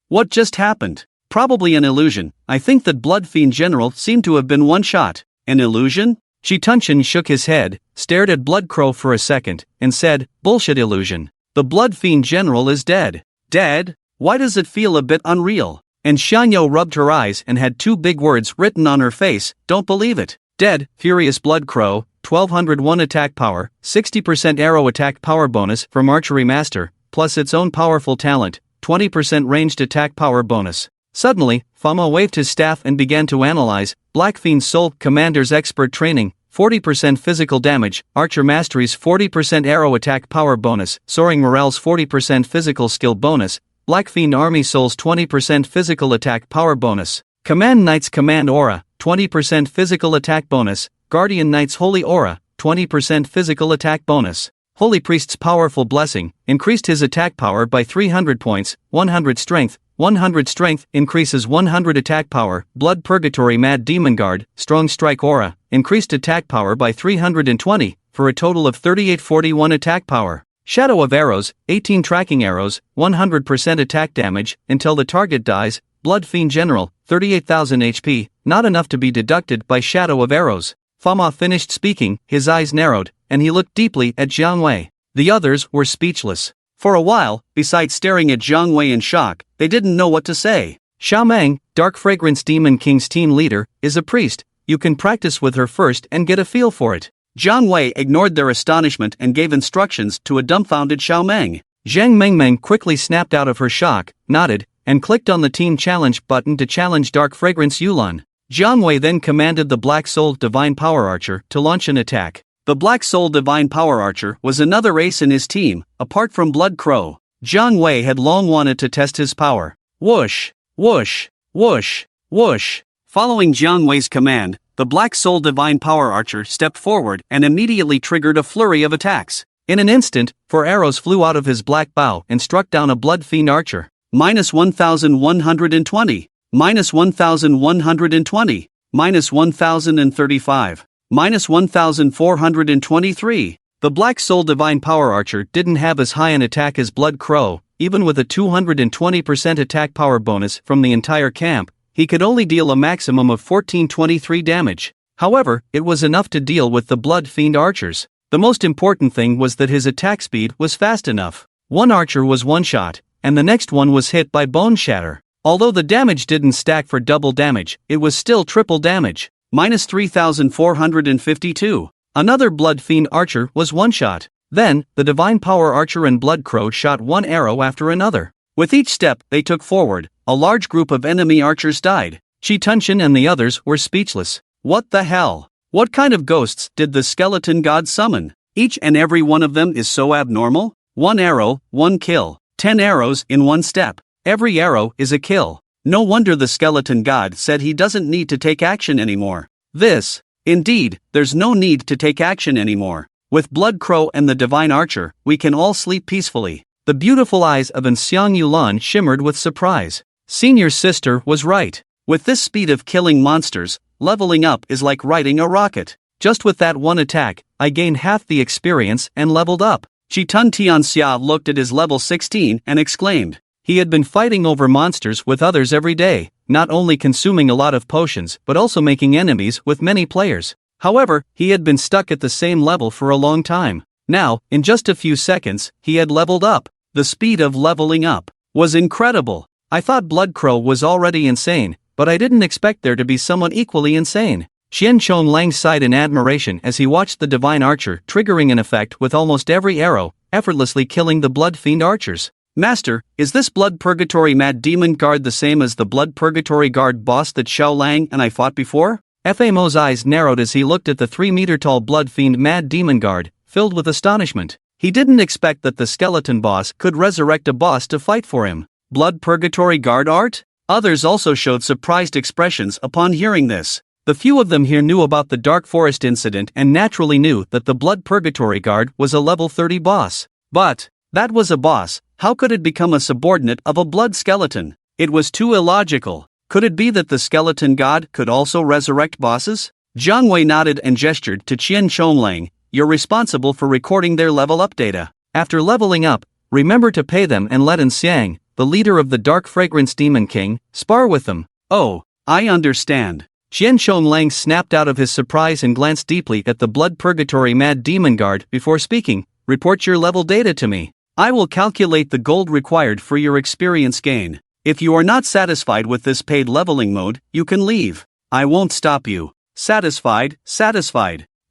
Speaker 1: What just happened? Probably an illusion. I think that Blood Fiend General seemed to have been one shot. An illusion? Shitanshin shook his head, stared at Blood Crow for a second, and said, "Bullshit illusion. The Blood Fiend General is dead." Dead? Why does it feel a bit unreal? And Shanyo rubbed her eyes and had 2 big words written on her face, "Don't believe it." Dead. Furious Blood Crow, 1201 attack power, 60% arrow attack power bonus from Archery Master, plus its own powerful talent, 20% ranged attack power bonus. Suddenly, Fama waved his staff and began to analyze. Black Fiend Soul Commander's expert training, 40% physical damage, Archer Mastery's 40% arrow attack power bonus, Soaring Morale's 40% physical skill bonus, Black Fiend Army Soul's 20% physical attack power bonus, Command Knight's Command Aura, 20% physical attack bonus, Guardian Knight's Holy Aura, 20% physical attack bonus. Holy Priest's Powerful Blessing, increased his attack power by 300 points, 100 strength increases 100 attack power. Blood Purgatory Mad Demon Guard, Strong Strike Aura, increased attack power by 320, for a total of 3841 attack power. Shadow of Arrows, 18 tracking arrows, 100% attack damage, until the target dies. Blood Fiend General, 38,000 HP, not enough to be deducted by Shadow of Arrows. Fama finished speaking, his eyes narrowed, and he looked deeply at Jiang Wei. The others were speechless. For a while, besides staring at Jiang Wei in shock, they didn't know what to say. Xiao Meng, Dark Fragrance Demon King's team leader, is a priest. You can practice with her first and get a feel for it. Jiang Wei ignored their astonishment and gave instructions to a dumbfounded Xiao Meng. Zhang Mengmeng quickly snapped out of her shock, nodded, and clicked on the Team Challenge button to challenge Dark Fragrance Yulan. Jiang Wei then commanded the Black Soul Divine Power Archer to launch an attack. The Black Soul Divine Power Archer was another ace in his team, apart from Blood Crow. Jiang Wei had long wanted to test his power. Whoosh, whoosh, whoosh, whoosh. Following Jiang Wei's command, the Black Soul Divine Power Archer stepped forward and immediately triggered a flurry of attacks. In an instant, 4 arrows flew out of his black bow and struck down a Blood Fiend Archer. Minus 1,120. Minus 1,120. Minus 1,035. Minus 1,423. The Black Soul Divine Power Archer didn't have as high an attack as Blood Crow. Even with a 220% attack power bonus from the entire camp, he could only deal a maximum of 1423 damage. However, it was enough to deal with the Blood Fiend Archers. The most important thing was that his attack speed was fast enough. One archer was one-shot, and the next one was hit by bone shatter. Although the damage didn't stack for double damage, it was still triple damage. Minus 3,452. Another Blood Fiend archer was one-shot. Then, the Divine Power archer and Blood Crow shot one arrow after another. With each step they took forward, a large group of enemy archers died. Chi-Tunshin and the others were speechless. What the hell? What kind of ghosts did the skeleton god summon? Each and every one of them is so abnormal. 1 arrow, 1 kill. 10 arrows in 1 step. Every arrow is a kill. No wonder the skeleton god said he doesn't need to take action anymore. Indeed, there's no need to take action anymore. With Blood Crow and the Divine Archer, we can all sleep peacefully. The beautiful eyes of Xiang Yulan shimmered with surprise. Senior's sister was right. With this speed of killing monsters, leveling up is like riding a rocket. Just with that one attack, I gained half the experience and leveled up. Chitun Tianxia looked at his level 16 and exclaimed. He had been fighting over monsters with others every day, not only consuming a lot of potions but also making enemies with many players. However, he had been stuck at the same level for a long time. Now, in just a few seconds, he had leveled up. The speed of leveling up was incredible. I thought Blood Crow was already insane, but I didn't expect there to be someone equally insane. Qianchong Lang sighed in admiration as he watched the Divine Archer triggering an effect with almost every arrow, effortlessly killing the Blood Fiend archers. Master, is this Blood Purgatory Mad Demon Guard the same as the Blood Purgatory Guard boss that Xiao Lang and I fought before? Famo's eyes narrowed as he looked at the 3-meter-tall Blood Fiend Mad Demon Guard, filled with astonishment. He didn't expect that the skeleton boss could resurrect a boss to fight for him. Blood Purgatory Guard art? Others also showed surprised expressions upon hearing this. The few of them here knew about the Dark Forest incident and naturally knew that the Blood Purgatory Guard was a level 30 boss. But that was a boss. How could it become a subordinate of a blood skeleton? It was too illogical. Could it be that the skeleton god could also resurrect bosses? Jiang Wei nodded and gestured to Qian Chonglang. You're responsible for recording their level up data. After leveling up, remember to pay them and let Xiang, the leader of the Dark Fragrance Demon King, spar with them. Oh, I understand. Qian Chonglang snapped out of his surprise and glanced deeply at the Blood Purgatory Mad Demon Guard before speaking. Report your level data to me. I will calculate the gold required for your experience gain. If you are not satisfied with this paid leveling mode, you can leave. I won't stop you. Satisfied?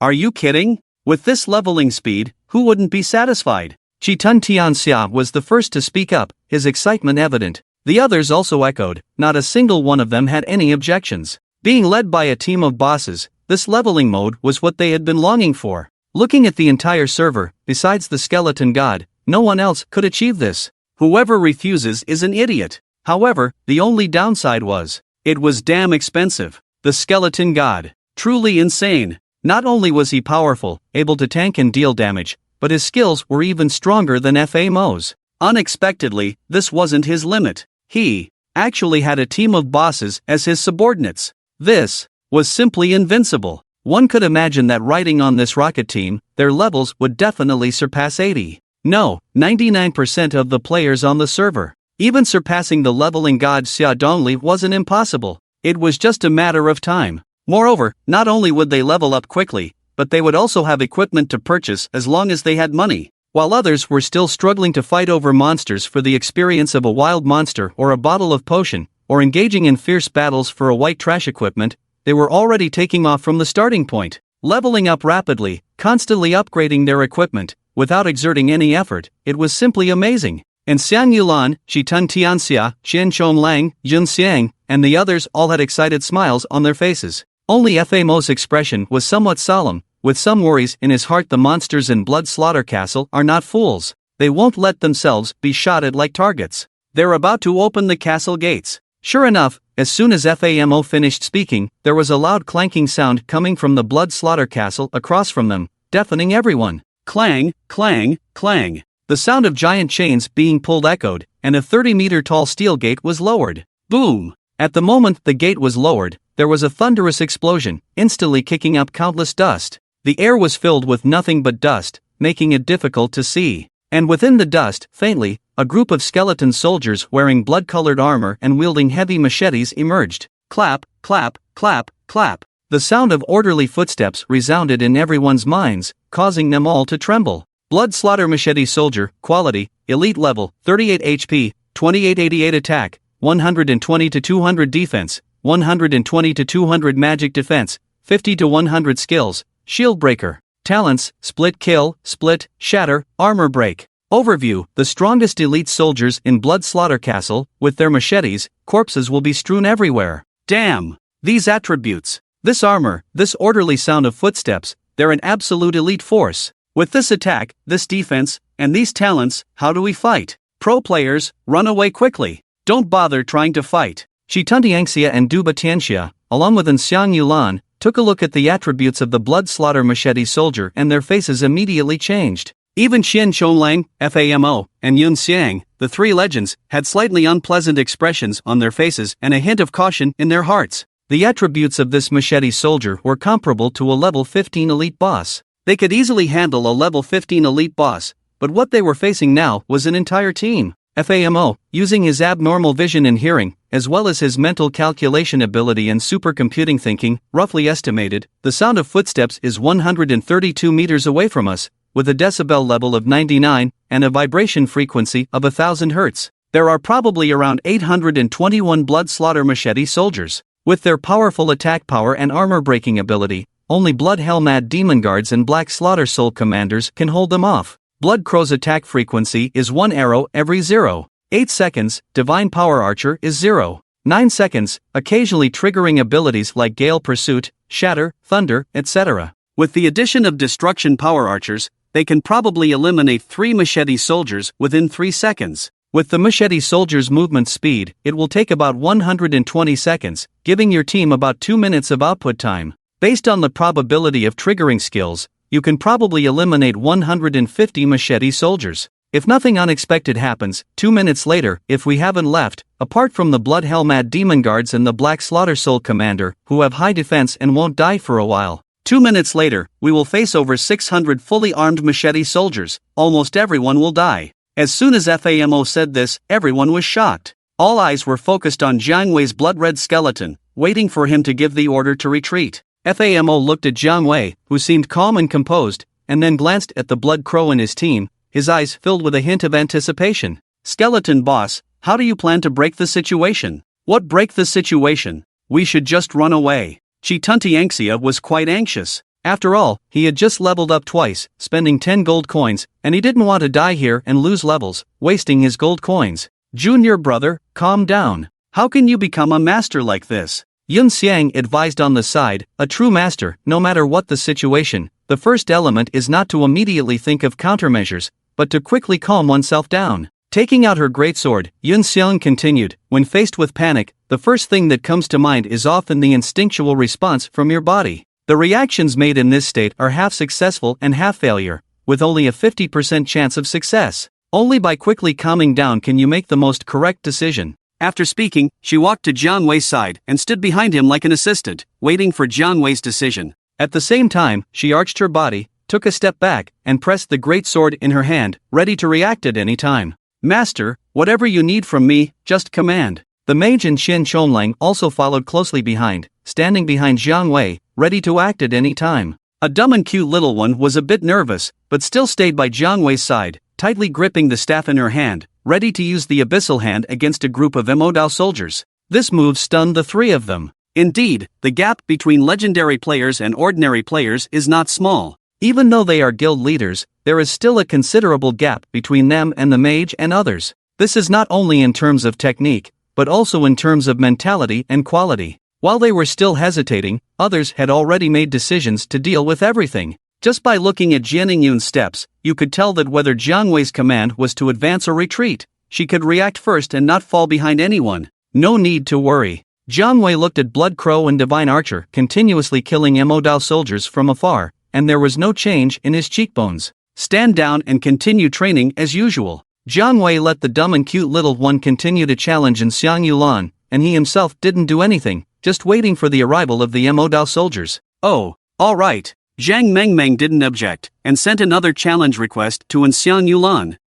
Speaker 1: Are you kidding? With this leveling speed, who wouldn't be satisfied? Chitun Tianxia was the first to speak up, his excitement evident. The others also echoed, not a single one of them had any objections. Being led by a team of bosses, this leveling mode was what they had been longing for. Looking at the entire server, besides the skeleton god, no one else could achieve this. Whoever refuses is an idiot. However, the only downside was, it was damn expensive. The skeleton god. Truly insane. Not only was he powerful, able to tank and deal damage, but his skills were even stronger than FAMO's. Unexpectedly, this wasn't his limit. He actually had a team of bosses as his subordinates. This was simply invincible. One could imagine that riding on this rocket team, their levels would definitely surpass 80. No, 99% of the players on the server. Even surpassing the leveling god Xia Dongli wasn't impossible. It was just a matter of time. Moreover, not only would they level up quickly, but they would also have equipment to purchase as long as they had money. While others were still struggling to fight over monsters for the experience of a wild monster or a bottle of potion, or engaging in fierce battles for a white trash equipment, they were already taking off from the starting point, leveling up rapidly, constantly upgrading their equipment, without exerting any effort. It was simply amazing. And Xiang Yulan, Chitun Tianxia, Qianchong Lang, Jun Xiang, and the others all had excited smiles on their faces. Only FAMO's expression was somewhat solemn, with some worries in his heart. The monsters in Blood Slaughter Castle are not fools. They won't let themselves be shot at like targets. They're about to open the castle gates. Sure enough, as soon as FAMO finished speaking, there was a loud clanking sound coming from the Blood Slaughter Castle across from them, deafening everyone. Clang, clang, clang. The sound of giant chains being pulled echoed, and a 30-meter-tall steel gate was lowered. Boom! At the moment the gate was lowered, there was a thunderous explosion, instantly kicking up countless dust. The air was filled with nothing but dust, making it difficult to see. And within the dust, faintly, a group of skeleton soldiers wearing blood-colored armor and wielding heavy machetes emerged. Clap, clap, clap, clap. The sound of orderly footsteps resounded in everyone's minds, causing them all to tremble. Blood Slaughter Machete Soldier, Quality, Elite Level, 38 HP, 2888 Attack, 120 to 200 Defense, 120 to 200 Magic Defense, 50 to 100 Skills, Shield Breaker. Talents: Split Kill, Split, Shatter, Armor Break. Overview: the strongest elite soldiers in Blood Slaughter Castle, with their machetes, corpses will be strewn everywhere. Damn! These attributes, this armor, this orderly sound of footsteps, they're an absolute elite force. With this attack, this defense, and these talents, how do we fight? Pro players, run away quickly. Don't bother trying to fight. Shituntiangxia and Duba Tianxia, along with Xiang Yulan, took a look at the attributes of the Blood Slaughter Machete Soldier and their faces immediately changed. Even Xian Chonglang, FAMO, and Yun Xiang, the three legends, had slightly unpleasant expressions on their faces and a hint of caution in their hearts. The attributes of this machete soldier were comparable to a level 15 elite boss. They could easily handle a level 15 elite boss, but what they were facing now was an entire team. FAMO, using his abnormal vision and hearing, as well as his mental calculation ability and supercomputing thinking, roughly estimated, the sound of footsteps is 132 meters away from us, with a decibel level of 99, and a vibration frequency of 1000 Hz. There are probably around 821 Blood Slaughter Machete soldiers. With their powerful attack power and armor-breaking ability, only Blood Hellmad Demon Guards and Black Slaughter Soul Commanders can hold them off. Blood Crow's attack frequency is 1 arrow every 0.8 seconds, Divine Power Archer is 0.9 seconds, occasionally triggering abilities like Gale Pursuit, Shatter, Thunder, etc. With the addition of Destruction Power Archers, they can probably eliminate 3 Machete Soldiers within 3 seconds. With the Machete Soldier's movement speed, it will take about 120 seconds, giving your team about 2 minutes of output time. Based on the probability of triggering skills, you can probably eliminate 150 Machete Soldiers. If nothing unexpected happens, 2 minutes later, if we haven't left, apart from the Blood Hellmad Demon Guards and the Black Slaughter Soul Commander, who have high defense and won't die for a while. 2 minutes later, we will face over 600 fully armed Machete Soldiers. Almost everyone will die. As soon as FAMO said this, everyone was shocked. All eyes were focused on Jiang Wei's blood-red skeleton, waiting for him to give the order to retreat. FAMO looked at Jiang Wei, who seemed calm and composed, and then glanced at the Blood Crow and his team, his eyes filled with a hint of anticipation. Skeleton Boss, how do you plan to break the situation? What break the situation? We should just run away. Shituntiangxia was quite anxious. After all, he had just leveled up twice, spending 10 gold coins, and he didn't want to die here and lose levels, wasting his gold coins. Junior brother, calm down. How can you become a master like this? Yun Xiang advised on the side, a true master, no matter what the situation, the first element is not to immediately think of countermeasures, but to quickly calm oneself down. Taking out her greatsword, Yun Xiang continued, when faced with panic, the first thing that comes to mind is often the instinctual response from your body. The reactions made in this state are half successful and half failure, with only a 50% chance of success. Only by quickly calming down can you make the most correct decision. After speaking, she walked to Jiang Wei's side and stood behind him like an assistant, waiting for Jiang Wei's decision. At the same time, she arched her body, took a step back, and pressed the great sword in her hand, ready to react at any time. Master, whatever you need from me, just command. The mage and Xian Chonglang also followed closely behind, standing behind Jiang Wei, ready to act at any time. A dumb and cute little one was a bit nervous, but still stayed by Jiang Wei's side, tightly gripping the staff in her hand, ready to use the abyssal hand against a group of Emodao soldiers. This move stunned the three of them. Indeed, the gap between legendary players and ordinary players is not small. Even though they are guild leaders, there is still a considerable gap between them and the mage and others. This is not only in terms of technique, but also in terms of mentality and quality. While they were still hesitating, others had already made decisions to deal with everything. Just by looking at Jianing Yun's steps, you could tell that whether Jiang Wei's command was to advance or retreat, she could react first and not fall behind anyone. No need to worry. Jiang Wei looked at Blood Crow and Divine Archer continuously killing Emodao soldiers from afar, and there was no change in his cheekbones. Stand down and continue training as usual. Jiang Wei let the dumb and cute little one continue to challenge in Xiang Yulan, and he himself didn't do anything, just waiting for the arrival of the Emodao soldiers. Oh, alright. Zhang Mengmeng didn't object, and sent another challenge request to Xiang Yulan.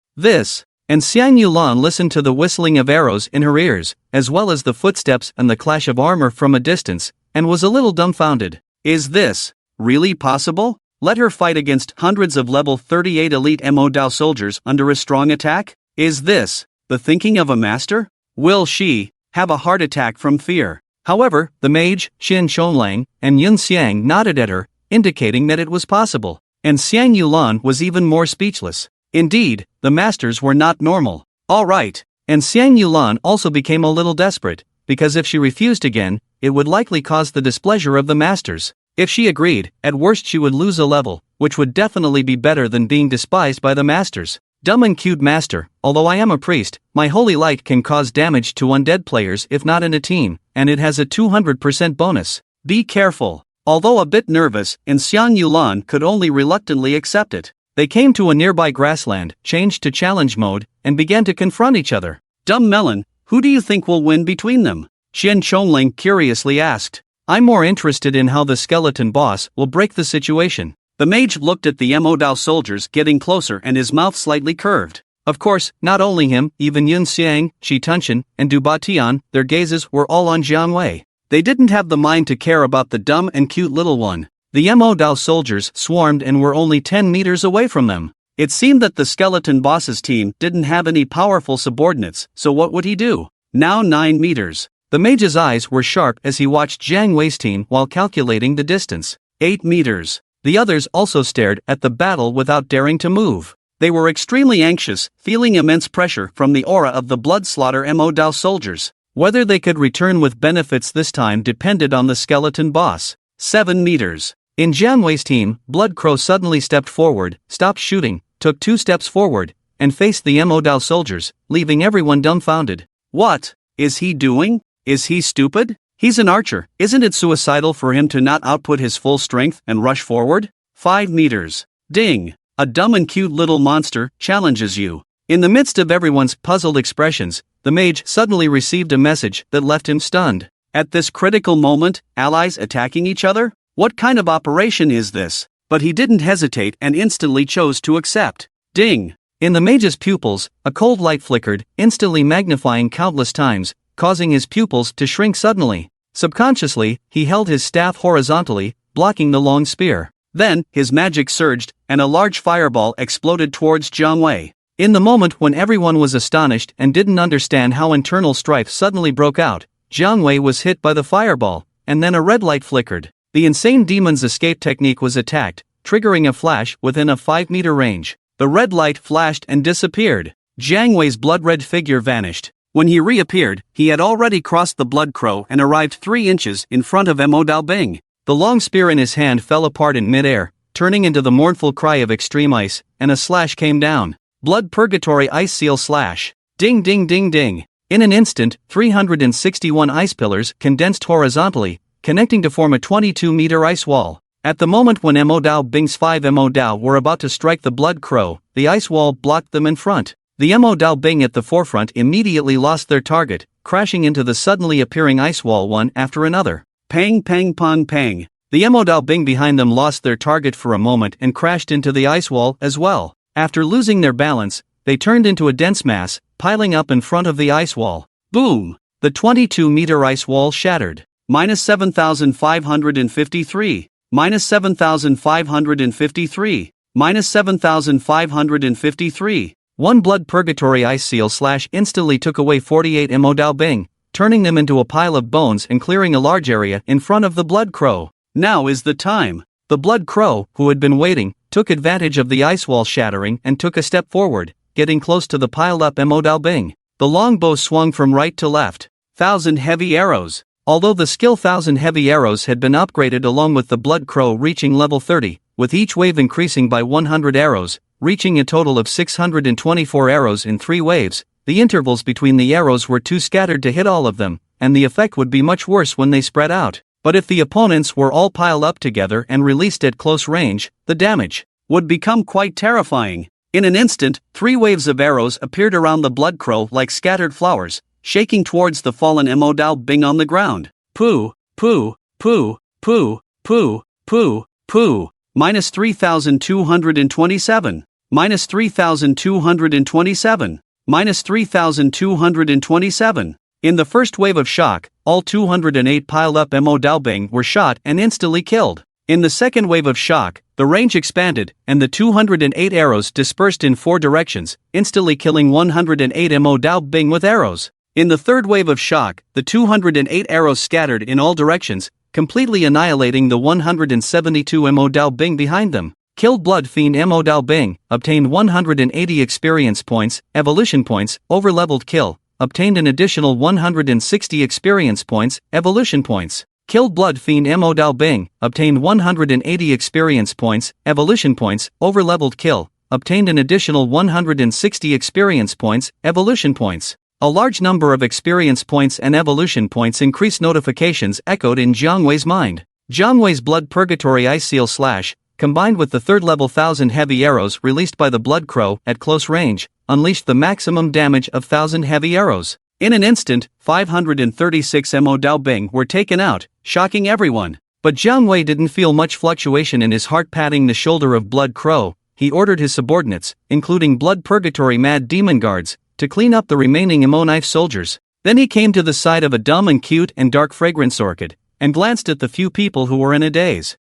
Speaker 1: And Xiang Yulan listened to the whistling of arrows in her ears, as well as the footsteps and the clash of armor from a distance, and was a little dumbfounded. Is this really possible? Let her fight against hundreds of level 38 elite Mo Dao soldiers under a strong attack? Is this the thinking of a master? Will she have a heart attack from fear? However, the mage, Xin Chonglang, and Yun Xiang nodded at her, indicating that it was possible. And Xiang Yulan was even more speechless. Indeed, the masters were not normal. All right. And Xiang Yulan also became a little desperate, because if she refused again, it would likely cause the displeasure of the masters. If she agreed, at worst she would lose a level, which would definitely be better than being despised by the masters. Dumb and cute master, although I am a priest, my holy light can cause damage to undead players if not in a team, and it has a 200% bonus. Be careful. Although a bit nervous, and Xiang Yulan could only reluctantly accept it. They came to a nearby grassland, changed to challenge mode, and began to confront each other. Dumb melon, who do you think will win between them? Xian Chongling curiously asked. I'm more interested in how the skeleton boss will break the situation. The mage looked at the Mo Dao soldiers getting closer and his mouth slightly curved. Of course, not only him, even Yun Xiang, Shi Tunshan, and Du Batian, their gazes were all on Jiang Wei. They didn't have the mind to care about the dumb and cute little one. The Mo Dao soldiers swarmed and were only 10 meters away from them. It seemed that the skeleton boss's team didn't have any powerful subordinates, so what would he do? Now 9 meters. The mage's eyes were sharp as he watched Jiang Wei's team while calculating the distance. 8 meters. The others also stared at the battle without daring to move. They were extremely anxious, feeling immense pressure from the aura of the blood slaughter Mo Dao soldiers. Whether they could return with benefits this time depended on the skeleton boss. 7 meters. In Jiang Wei's team, Blood Crow suddenly stepped forward, stopped shooting, took 2 steps forward, and faced the Mo Dao soldiers, leaving everyone dumbfounded. What is he doing? Is he stupid? He's an archer. Isn't it suicidal for him to not output his full strength and rush forward? 5 meters. Ding! A dumb and cute little monster challenges you. In the midst of everyone's puzzled expressions, the mage suddenly received a message that left him stunned. At this critical moment, allies attacking each other? What kind of operation is this? But he didn't hesitate and instantly chose to accept. Ding! In the mage's pupils, a cold light flickered, instantly magnifying countless times, causing his pupils to shrink suddenly. Subconsciously, he held his staff horizontally, blocking the long spear. Then, his magic surged, and a large fireball exploded towards Jiang Wei. In the moment when everyone was astonished and didn't understand how internal strife suddenly broke out, Jiang Wei was hit by the fireball, and then a red light flickered. The insane demon's escape technique was attacked, triggering a flash within a 5-meter range. The red light flashed and disappeared. Jiang Wei's blood-red figure vanished. When he reappeared, he had already crossed the Blood Crow and arrived 3 inches in front of Mo Dao Bing. The long spear in his hand fell apart in midair, turning into the mournful cry of extreme ice, and a slash came down. Blood Purgatory Ice Seal Slash. Ding ding ding ding. In an instant, 361 ice pillars condensed horizontally, connecting to form a 22-meter ice wall. At the moment when Mo Dao Bing's 5 Mo Dao were about to strike the Blood Crow, the ice wall blocked them in front. The Mo Dao Bing at the forefront immediately lost their target, crashing into the suddenly appearing ice wall one after another. Pang pang pong pang. The Mo Dao Bing behind them lost their target for a moment and crashed into the ice wall as well. After losing their balance, they turned into a dense mass, piling up in front of the ice wall. Boom! The 22-meter ice wall shattered. Minus 7,553. Minus 7,553. Minus 7,553. One Blood Purgatory Ice Seal Slash instantly took away 48 Mo Dao Bing, turning them into a pile of bones and clearing a large area in front of the Blood Crow. Now is the time. The Blood Crow, who had been waiting, took advantage of the ice wall shattering and took a step forward, getting close to the piled-up Mo Dao Bing. The longbow swung from right to left. 1,000 heavy arrows. Although the skill 1,000 heavy arrows had been upgraded along with the Blood Crow reaching level 30, with each wave increasing by 100 arrows, reaching a total of 624 arrows in 3 waves, the intervals between the arrows were too scattered to hit all of them, and the effect would be much worse when they spread out. But if the opponents were all piled up together and released at close range, the damage would become quite terrifying. In an instant, 3 waves of arrows appeared around the Blood Crow like scattered flowers, shaking towards the fallen Mo Dao Bing on the ground. Poo, poo, poo, poo, poo, poo, poo. Minus 3,227. Minus 3,227. Minus 3,227. In the first wave of shock, all 208 piled-up Mo Daobing were shot and instantly killed. In the second wave of shock, the range expanded, and the 208 arrows dispersed in 4 directions, instantly killing 108 Mo Daobing with arrows. In the third wave of shock, the 208 arrows scattered in all directions, completely annihilating the 172 Mo Daobing behind them. Killed Blood Fiend Mo Daobing, obtained 180 experience points, evolution points, overleveled kill, obtained an additional 160 experience points, evolution points. Killed Blood Fiend Mo Daobing, obtained 180 experience points, evolution points, overleveled kill, obtained an additional 160 experience points, evolution points. A large number of experience points and evolution points increased notifications echoed in Jiang Wei's mind. Jiang Wei's Blood Purgatory Ice Seal Slash, combined with the third level 1000 heavy arrows released by the Blood Crow at close range, unleashed the maximum damage of 1000 heavy arrows. In an instant, 536 Mo Daobing were taken out, shocking everyone. But Jiang Wei didn't feel much fluctuation in his heart patting the shoulder of Blood Crow. He ordered his subordinates, including Blood Purgatory Mad Demon Guards, to clean up the remaining Mo Knife soldiers. Then he came to the side of a dumb and cute and dark fragrance orchid, and glanced at the few people who were in a daze.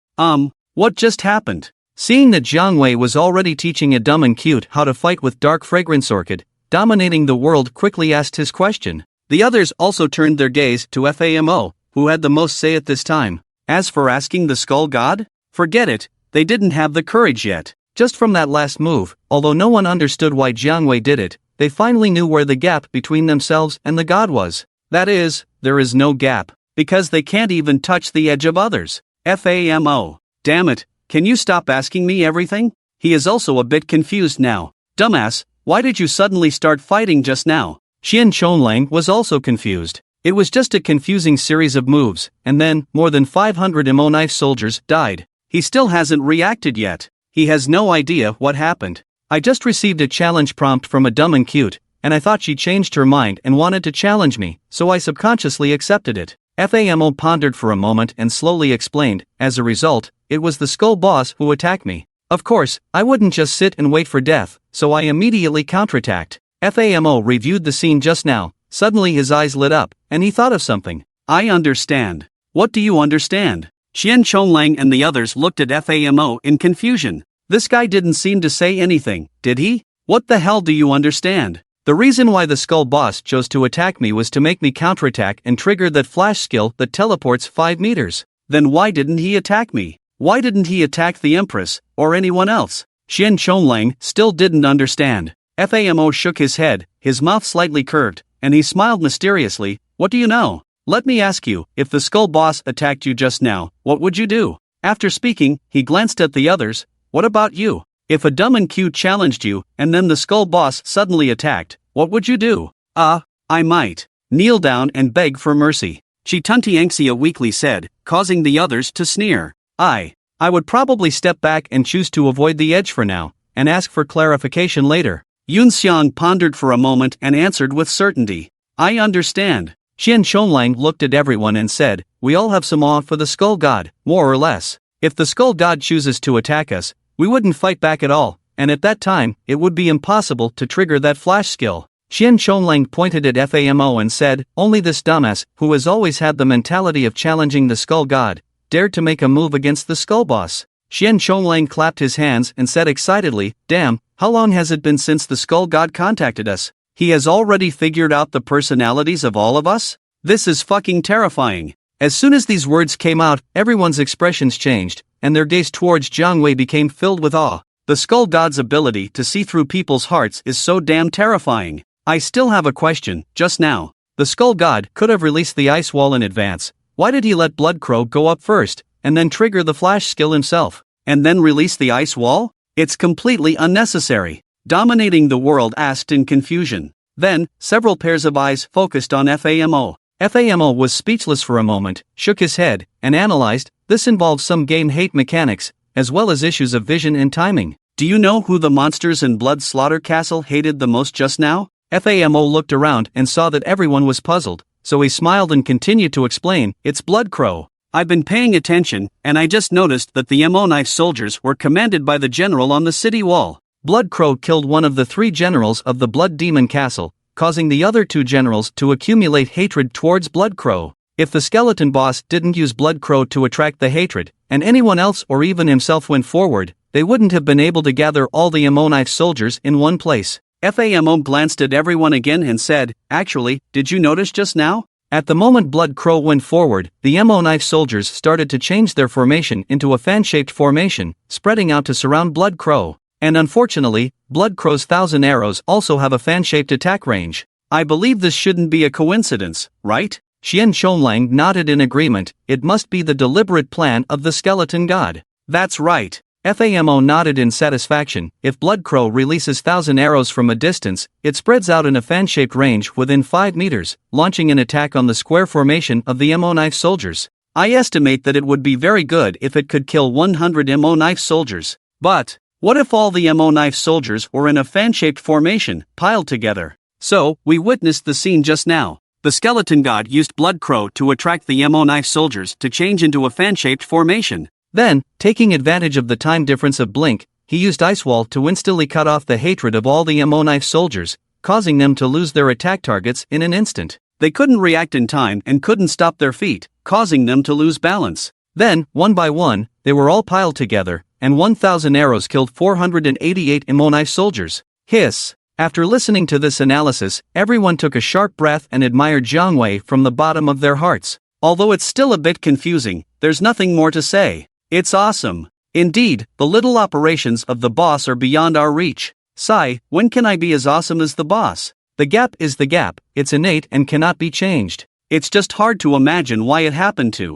Speaker 1: What just happened? Seeing that Jiang Wei was already teaching a dumb and cute how to fight with dark fragrance orchid, dominating the world quickly asked his question. The others also turned their gaze to FAMO, who had the most say at this time. As for asking the Skull God? Forget it, they didn't have the courage yet. Just from that last move, although no one understood why Jiang Wei did it, they finally knew where the gap between themselves and the god was. That is, there is no gap, because they can't even touch the edge of others. FAMO. Damn it, can you stop asking me everything? He is also a bit confused now. Dumbass, why did you suddenly start fighting just now? Xian Chonlang was also confused. It was just a confusing series of moves, and then, more than 500 Mo Knife soldiers died. He still hasn't reacted yet. He has no idea what happened. I just received a challenge prompt from a dumb and cute, and I thought she changed her mind and wanted to challenge me, so I subconsciously accepted it. FAMO pondered for a moment and slowly explained, as a result, it was the Skull Boss who attacked me. Of course, I wouldn't just sit and wait for death, so I immediately counterattacked. FAMO reviewed the scene just now. Suddenly his eyes lit up, and he thought of something. I understand. What do you understand? Xian Chonlang and the others looked at FAMO in confusion. This guy didn't seem to say anything, did he? What the hell do you understand? The reason why the Skull Boss chose to attack me was to make me counterattack and trigger that flash skill that teleports 5 meters. Then why didn't he attack me? Why didn't he attack the Empress, or anyone else? Xian Chonlang still didn't understand. FAMO shook his head, his mouth slightly curved, and he smiled mysteriously. What do you know? Let me ask you, if the Skull Boss attacked you just now, what would you do? After speaking, he glanced at the others. What about you? If a dumb and cute challenged you, and then the Skull Boss suddenly attacked, what would you do? I might kneel down and beg for mercy. Chituntiangxia weakly said, causing the others to sneer. I would probably step back and choose to avoid the edge for now, and ask for clarification later. Yunxiang pondered for a moment and answered with certainty. I understand. Xian Chonlang looked at everyone and said, we all have some awe for the Skull God, more or less. If the Skull God chooses to attack us, we wouldn't fight back at all, and at that time, it would be impossible to trigger that flash skill. Xian Chonlang pointed at FAMO and said, only this dumbass, who has always had the mentality of challenging the Skull God, dared to make a move against the Skull Boss. Xian Chonlang clapped his hands and said excitedly, damn, how long has it been since the Skull God contacted us? He has already figured out the personalities of all of us? This is fucking terrifying. As soon as these words came out, everyone's expressions changed, and their gaze towards Jiang Wei became filled with awe. The Skull God's ability to see through people's hearts is so damn terrifying. I still have a question. Just now, the Skull God could have released the ice wall in advance. Why did he let Blood Crow go up first, and then trigger the flash skill himself, and then release the ice wall? It's completely unnecessary. Dominating the world asked in confusion. Then, several pairs of eyes focused on FAMO. FAMO was speechless for a moment, shook his head, and analyzed. This involves some game hate mechanics, as well as issues of vision and timing. Do you know who the monsters in Blood Slaughter Castle hated the most just now? FAMO looked around and saw that everyone was puzzled, so he smiled and continued to explain, it's Blood Crow. I've been paying attention, and I just noticed that the Mo Knife soldiers were commanded by the general on the city wall. Blood Crow killed one of the 3 generals of the Blood Demon Castle, causing the other 2 generals to accumulate hatred towards Blood Crow. If the skeleton boss didn't use Blood Crow to attract the hatred, and anyone else or even himself went forward, they wouldn't have been able to gather all the Emo Knife soldiers in one place. FAMO glanced at everyone again and said, "Actually, did you notice just now?" At the moment Blood Crow went forward, the Emo Knife soldiers started to change their formation into a fan-shaped formation, spreading out to surround Blood Crow. And unfortunately, Blood Crow's 1,000 arrows also have a fan-shaped attack range. I believe this shouldn't be a coincidence, right? Qian Shonlang nodded in agreement. It must be the deliberate plan of the skeleton god. That's right. FAMO nodded in satisfaction. If Blood Crow releases 1,000 arrows from a distance, it spreads out in a fan-shaped range within 5 meters, launching an attack on the square formation of the Emo Knife soldiers. I estimate that it would be very good if it could kill 100 Emo Knife soldiers. But what if all the Emo Knife soldiers were in a fan-shaped formation, piled together? So, we witnessed the scene just now. The skeleton god used Blood Crow to attract the Emo Knife soldiers to change into a fan-shaped formation. Then, taking advantage of the time difference of Blink, he used Ice Wall to instantly cut off the hatred of all the Emo Knife soldiers, causing them to lose their attack targets in an instant. They couldn't react in time and couldn't stop their feet, causing them to lose balance. Then, one by one, they were all piled together, and 1,000 arrows killed 488 Emo Knife soldiers. Hiss! After listening to this analysis, everyone took a sharp breath and admired Jiang Wei from the bottom of their hearts. Although it's still a bit confusing, there's nothing more to say. It's awesome. Indeed, the little operations of the boss are beyond our reach. Sai, when can I be as awesome as the boss? The gap is the gap, it's innate and cannot be changed. It's just hard to imagine why it happened to.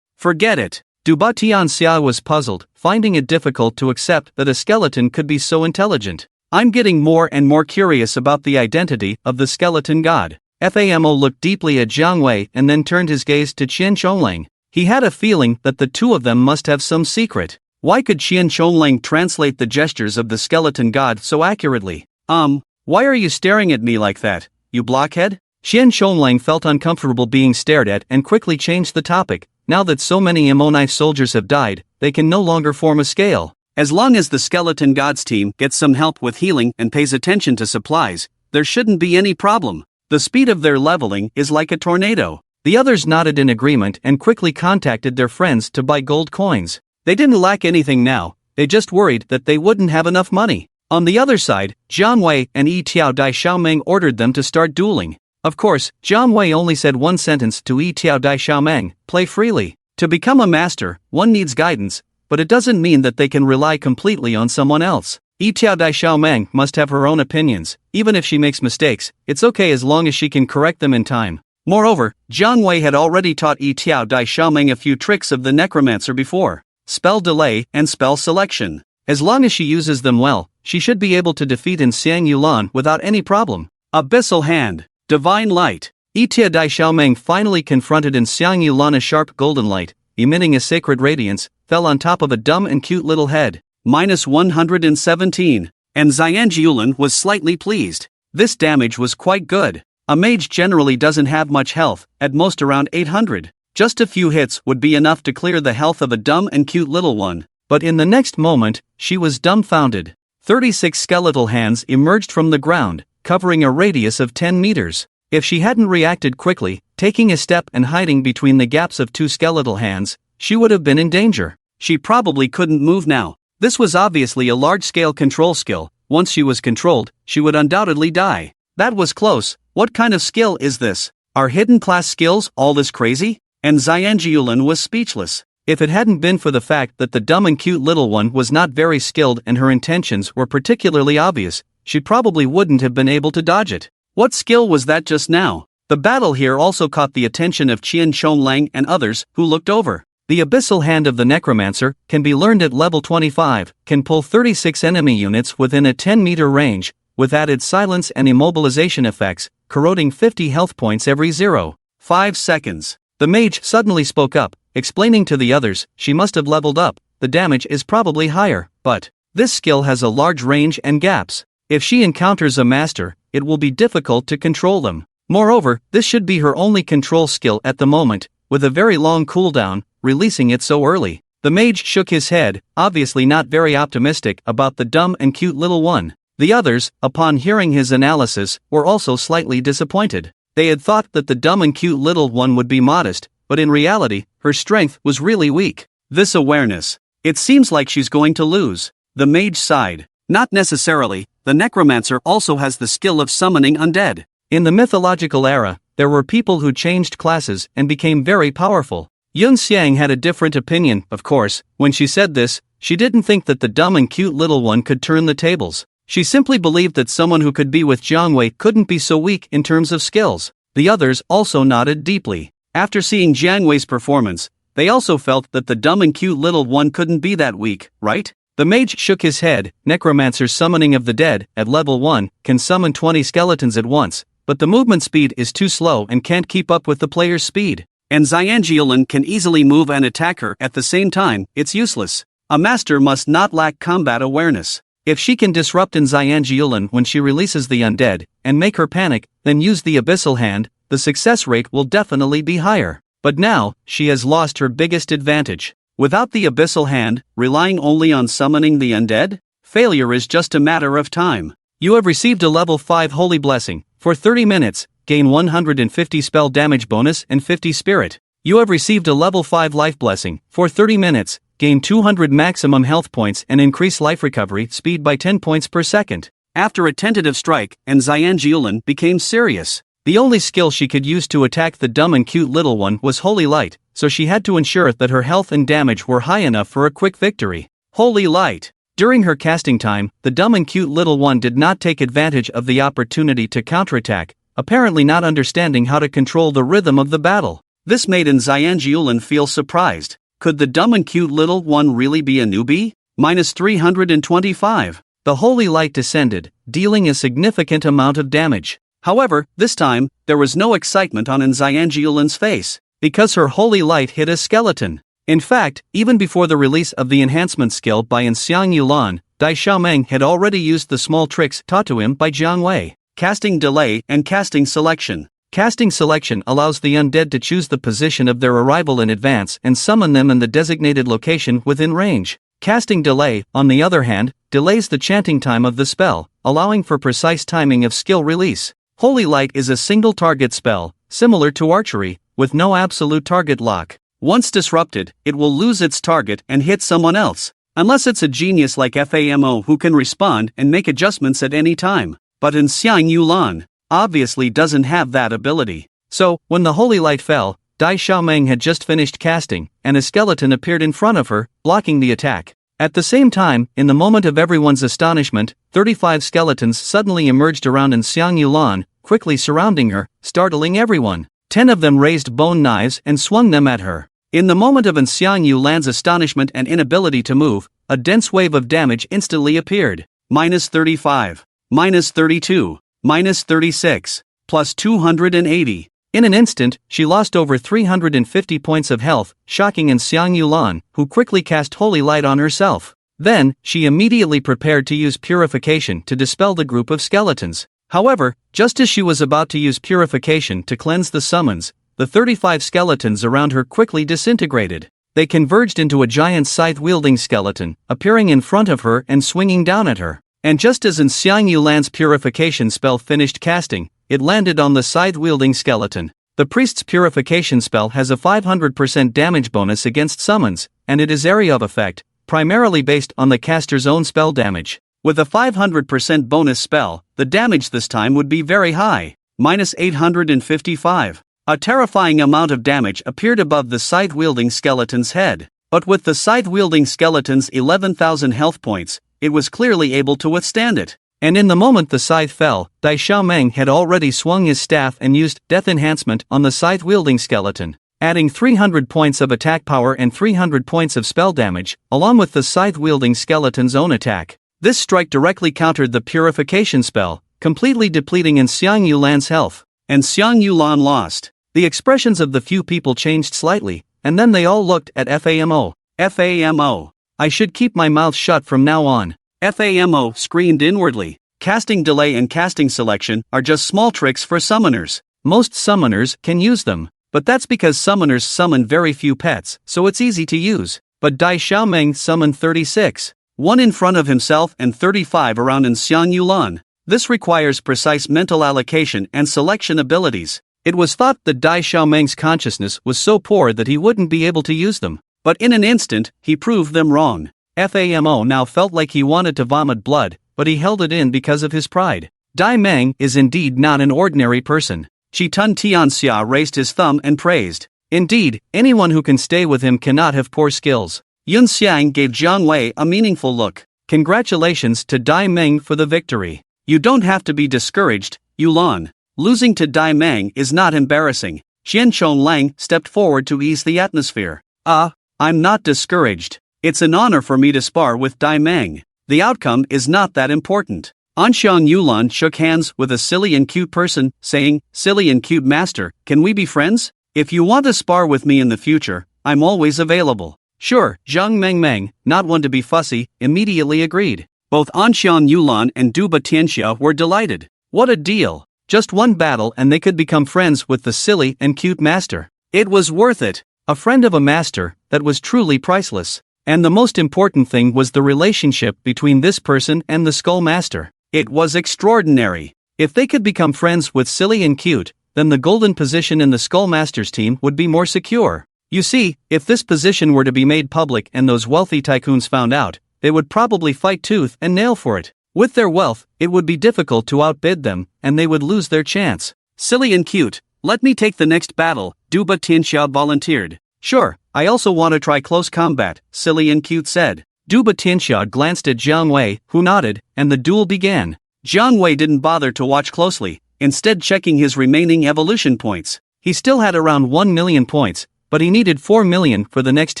Speaker 1: Forget it. Duba Tianxia was puzzled, finding it difficult to accept that a skeleton could be so intelligent. I'm getting more and more curious about the identity of the skeleton god. FAMO looked deeply at Jiang Wei and then turned his gaze to Qian Shonlang. He had a feeling that the two of them must have some secret. Why could Qian Shonlang translate the gestures of the skeleton god so accurately? Why are you staring at me like that, you blockhead? Qian Shonlang felt uncomfortable being stared at and quickly changed the topic. Now that so many Emo Knife soldiers have died, they can no longer form a scale. As long as the skeleton god's team gets some help with healing and pays attention to supplies, there shouldn't be any problem. The speed of their leveling is like a tornado. The others nodded in agreement and quickly contacted their friends to buy gold coins. They didn't lack anything now, they just worried that they wouldn't have enough money. On the other side, Jiang Wei and Yi Tiao Dai Xiaomeng ordered them to start dueling. Of course, Jiang Wei only said one sentence to Yi Tiao Dai Xiaomeng: play freely. To become a master, one needs guidance, but it doesn't mean that they can rely completely on someone else. Yi Tiao Dai Xiaomeng must have her own opinions. Even if she makes mistakes, it's okay as long as she can correct them in time. Moreover, Jiang Wei had already taught Yi Tiao Dai Xiaomeng a few tricks of the Necromancer before: spell delay and spell selection. As long as she uses them well, she should be able to defeat Xiang Yulan without any problem. Abyssal Hand. Divine Light. Yi Tiao Dai Xiaomeng finally confronted Xiang Yulan. A sharp golden light, emitting a sacred radiance, fell on top of a dumb and cute little head. -117. And Xianjiulan was slightly pleased. This damage was quite good. A mage generally doesn't have much health, at most around 800. Just a few hits would be enough to clear the health of a dumb and cute little one. But in the next moment, she was dumbfounded. 36 skeletal hands emerged from the ground, covering a radius of 10 meters. If she hadn't reacted quickly, taking a step and hiding between the gaps of 2 skeletal hands, she would have been in danger. She probably couldn't move now. This was obviously a large-scale control skill. Once she was controlled, she would undoubtedly die. That was close. What kind of skill is this? Are hidden class skills all this crazy? And Xianjiulan was speechless. If it hadn't been for the fact that the dumb and cute little one was not very skilled and her intentions were particularly obvious, she probably wouldn't have been able to dodge it. What skill was that just now? The battle here also caught the attention of Qian Shonlang and others, who looked over. The Abyssal Hand of the Necromancer can be learned at level 25, can pull 36 enemy units within a 10-meter range, with added silence and immobilization effects, corroding 50 health points every 0.5 seconds. The mage suddenly spoke up, explaining to the others she must have leveled up. The damage is probably higher, but this skill has a large range and gaps. If she encounters a master, it will be difficult to control them. Moreover, this should be her only control skill at the moment, with a very long cooldown, releasing it so early. The mage shook his head, obviously not very optimistic about the dumb and cute little one. The others, upon hearing his analysis, were also slightly disappointed. They had thought that the dumb and cute little one would be modest, but in reality, her strength was really weak. This awareness. It seems like she's going to lose. The mage sighed. Not necessarily, the necromancer also has the skill of summoning undead. In the mythological era, there were people who changed classes and became very powerful. Yun Xiang had a different opinion, of course. When she said this, she didn't think that the dumb and cute little one could turn the tables. She simply believed that someone who could be with Jiang Wei couldn't be so weak in terms of skills. The others also nodded deeply. After seeing Jiang Wei's performance, they also felt that the dumb and cute little one couldn't be that weak, right? The mage shook his head. Necromancer's summoning of the dead, at level 1, can summon 20 skeletons at once, but the movement speed is too slow and can't keep up with the player's speed. And Xianjiulan can easily move and attack her at the same time. It's useless. A master must not lack combat awareness. If she can disrupt in Xianjiulan when she releases the undead, and make her panic, then use the abyssal hand, the success rate will definitely be higher. But now, she has lost her biggest advantage. Without the abyssal hand, relying only on summoning the undead, failure is just a matter of time. You have received a level 5 holy blessing. For 30 minutes, gain 150 spell damage bonus and 50 spirit. You have received a level 5 life blessing. For 30 minutes, gain 200 maximum health points and increase life recovery speed by 10 points per second. After a tentative strike, and Xianjiulan became serious. The only skill she could use to attack the dumb and cute little one was Holy Light, so she had to ensure that her health and damage were high enough for a quick victory. Holy Light. During her casting time, the dumb and cute little one did not take advantage of the opportunity to counterattack, apparently not understanding how to control the rhythm of the battle. This made Xianjiulan feel surprised. Could the dumb and cute little one really be a newbie? Minus 325. The Holy Light descended, dealing a significant amount of damage. However, this time, there was no excitement on Xianjiulan's face, because her Holy Light hit a skeleton. In fact, even before the release of the enhancement skill by Xiang Yulan, Dai Xiaomeng had already used the small tricks taught to him by Jiang Wei. Casting delay and casting selection. Casting selection allows the undead to choose the position of their arrival in advance and summon them in the designated location within range. Casting delay, on the other hand, delays the chanting time of the spell, allowing for precise timing of skill release. Holy Light is a single target spell, similar to archery, with no absolute target lock. Once disrupted, it will lose its target and hit someone else, unless it's a genius like FAMO who can respond and make adjustments at any time. But Xiang Yulan obviously doesn't have that ability. So, when the Holy Light fell, Dai Xiaomeng had just finished casting, and a skeleton appeared in front of her, blocking the attack. At the same time, in the moment of everyone's astonishment, 35 skeletons suddenly emerged around Xiang Yulan, quickly surrounding her, startling everyone. 10 of them raised bone knives and swung them at her. In the moment of Xiang Yulan's astonishment and inability to move, a dense wave of damage instantly appeared. Minus 35. Minus 32. Minus 36. Plus 280. In an instant, she lost over 350 points of health, shocking Xiang Yulan, who quickly cast Holy Light on herself. Then, she immediately prepared to use purification to dispel the group of skeletons. However, just as she was about to use purification to cleanse the summons, the 35 skeletons around her quickly disintegrated. They converged into a giant scythe-wielding skeleton, appearing in front of her and swinging down at her. And just as Xiang Yulan's purification spell finished casting, it landed on the scythe-wielding skeleton. The priest's purification spell has a 500% damage bonus against summons, and it is area of effect, primarily based on the caster's own spell damage. With a 500% bonus spell, the damage this time would be very high. Minus 855. A terrifying amount of damage appeared above the scythe-wielding skeleton's head. But with the scythe-wielding skeleton's 11,000 health points, it was clearly able to withstand it. And in the moment the scythe fell, Dai Xiaomeng had already swung his staff and used Death Enhancement on the scythe-wielding skeleton, adding 300 points of attack power and 300 points of spell damage, along with the scythe-wielding skeleton's own attack. This strike directly countered the purification spell, completely depleting Xiang Yulan's health. And Xiang Yulan lost. The expressions of the few people changed slightly, and then they all looked at FAMO. FAMO. I should keep my mouth shut from now on. FAMO screamed inwardly. Casting delay and casting selection are just small tricks for summoners. Most summoners can use them, but that's because summoners summon very few pets, so it's easy to use. But Dai Xiaomeng summoned 36. One in front of himself and 35 around Xiang Yulan. This requires precise mental allocation and selection abilities. It was thought that Dai Xiaomeng's consciousness was so poor that he wouldn't be able to use them. But in an instant, he proved them wrong. Famo now felt like he wanted to vomit blood, but he held it in because of his pride. Dai Meng is indeed not an ordinary person. Chi-Tun Tianxia raised his thumb and praised. Indeed, anyone who can stay with him cannot have poor skills. Yun Xiang gave Jiang Wei a meaningful look. Congratulations to Dai Meng for the victory. You don't have to be discouraged, Yulan. Losing to Dai Meng is not embarrassing. Xian Chonglang stepped forward to ease the atmosphere. I'm not discouraged. It's an honor for me to spar with Dai Meng. The outcome is not that important. Anxiang Yulan shook hands with a silly and cute person, saying, "Silly and cute master, can we be friends? If you want to spar with me in the future, I'm always available." Sure, Zhang Meng, not one to be fussy, immediately agreed. Both Anxiang Yulan and Duba Tianxia were delighted. What a deal! Just one battle and they could become friends with the silly and cute master. It was worth it. A friend of a master, that was truly priceless. And the most important thing was the relationship between this person and the Skull Master. It was extraordinary. If they could become friends with silly and cute, then the golden position in the Skull Master's team would be more secure. You see, if this position were to be made public and those wealthy tycoons found out, they would probably fight tooth and nail for it. With their wealth, it would be difficult to outbid them, and they would lose their chance. Silly and cute, let me take the next battle, Duba Tianxia volunteered. Sure, I also want to try close combat, Silly and Cute said. Duba Tianxia glanced at Jiang Wei, who nodded, and the duel began. Jiang Wei didn't bother to watch closely, instead checking his remaining evolution points. He still had around 1 million points, but he needed 4 million for the next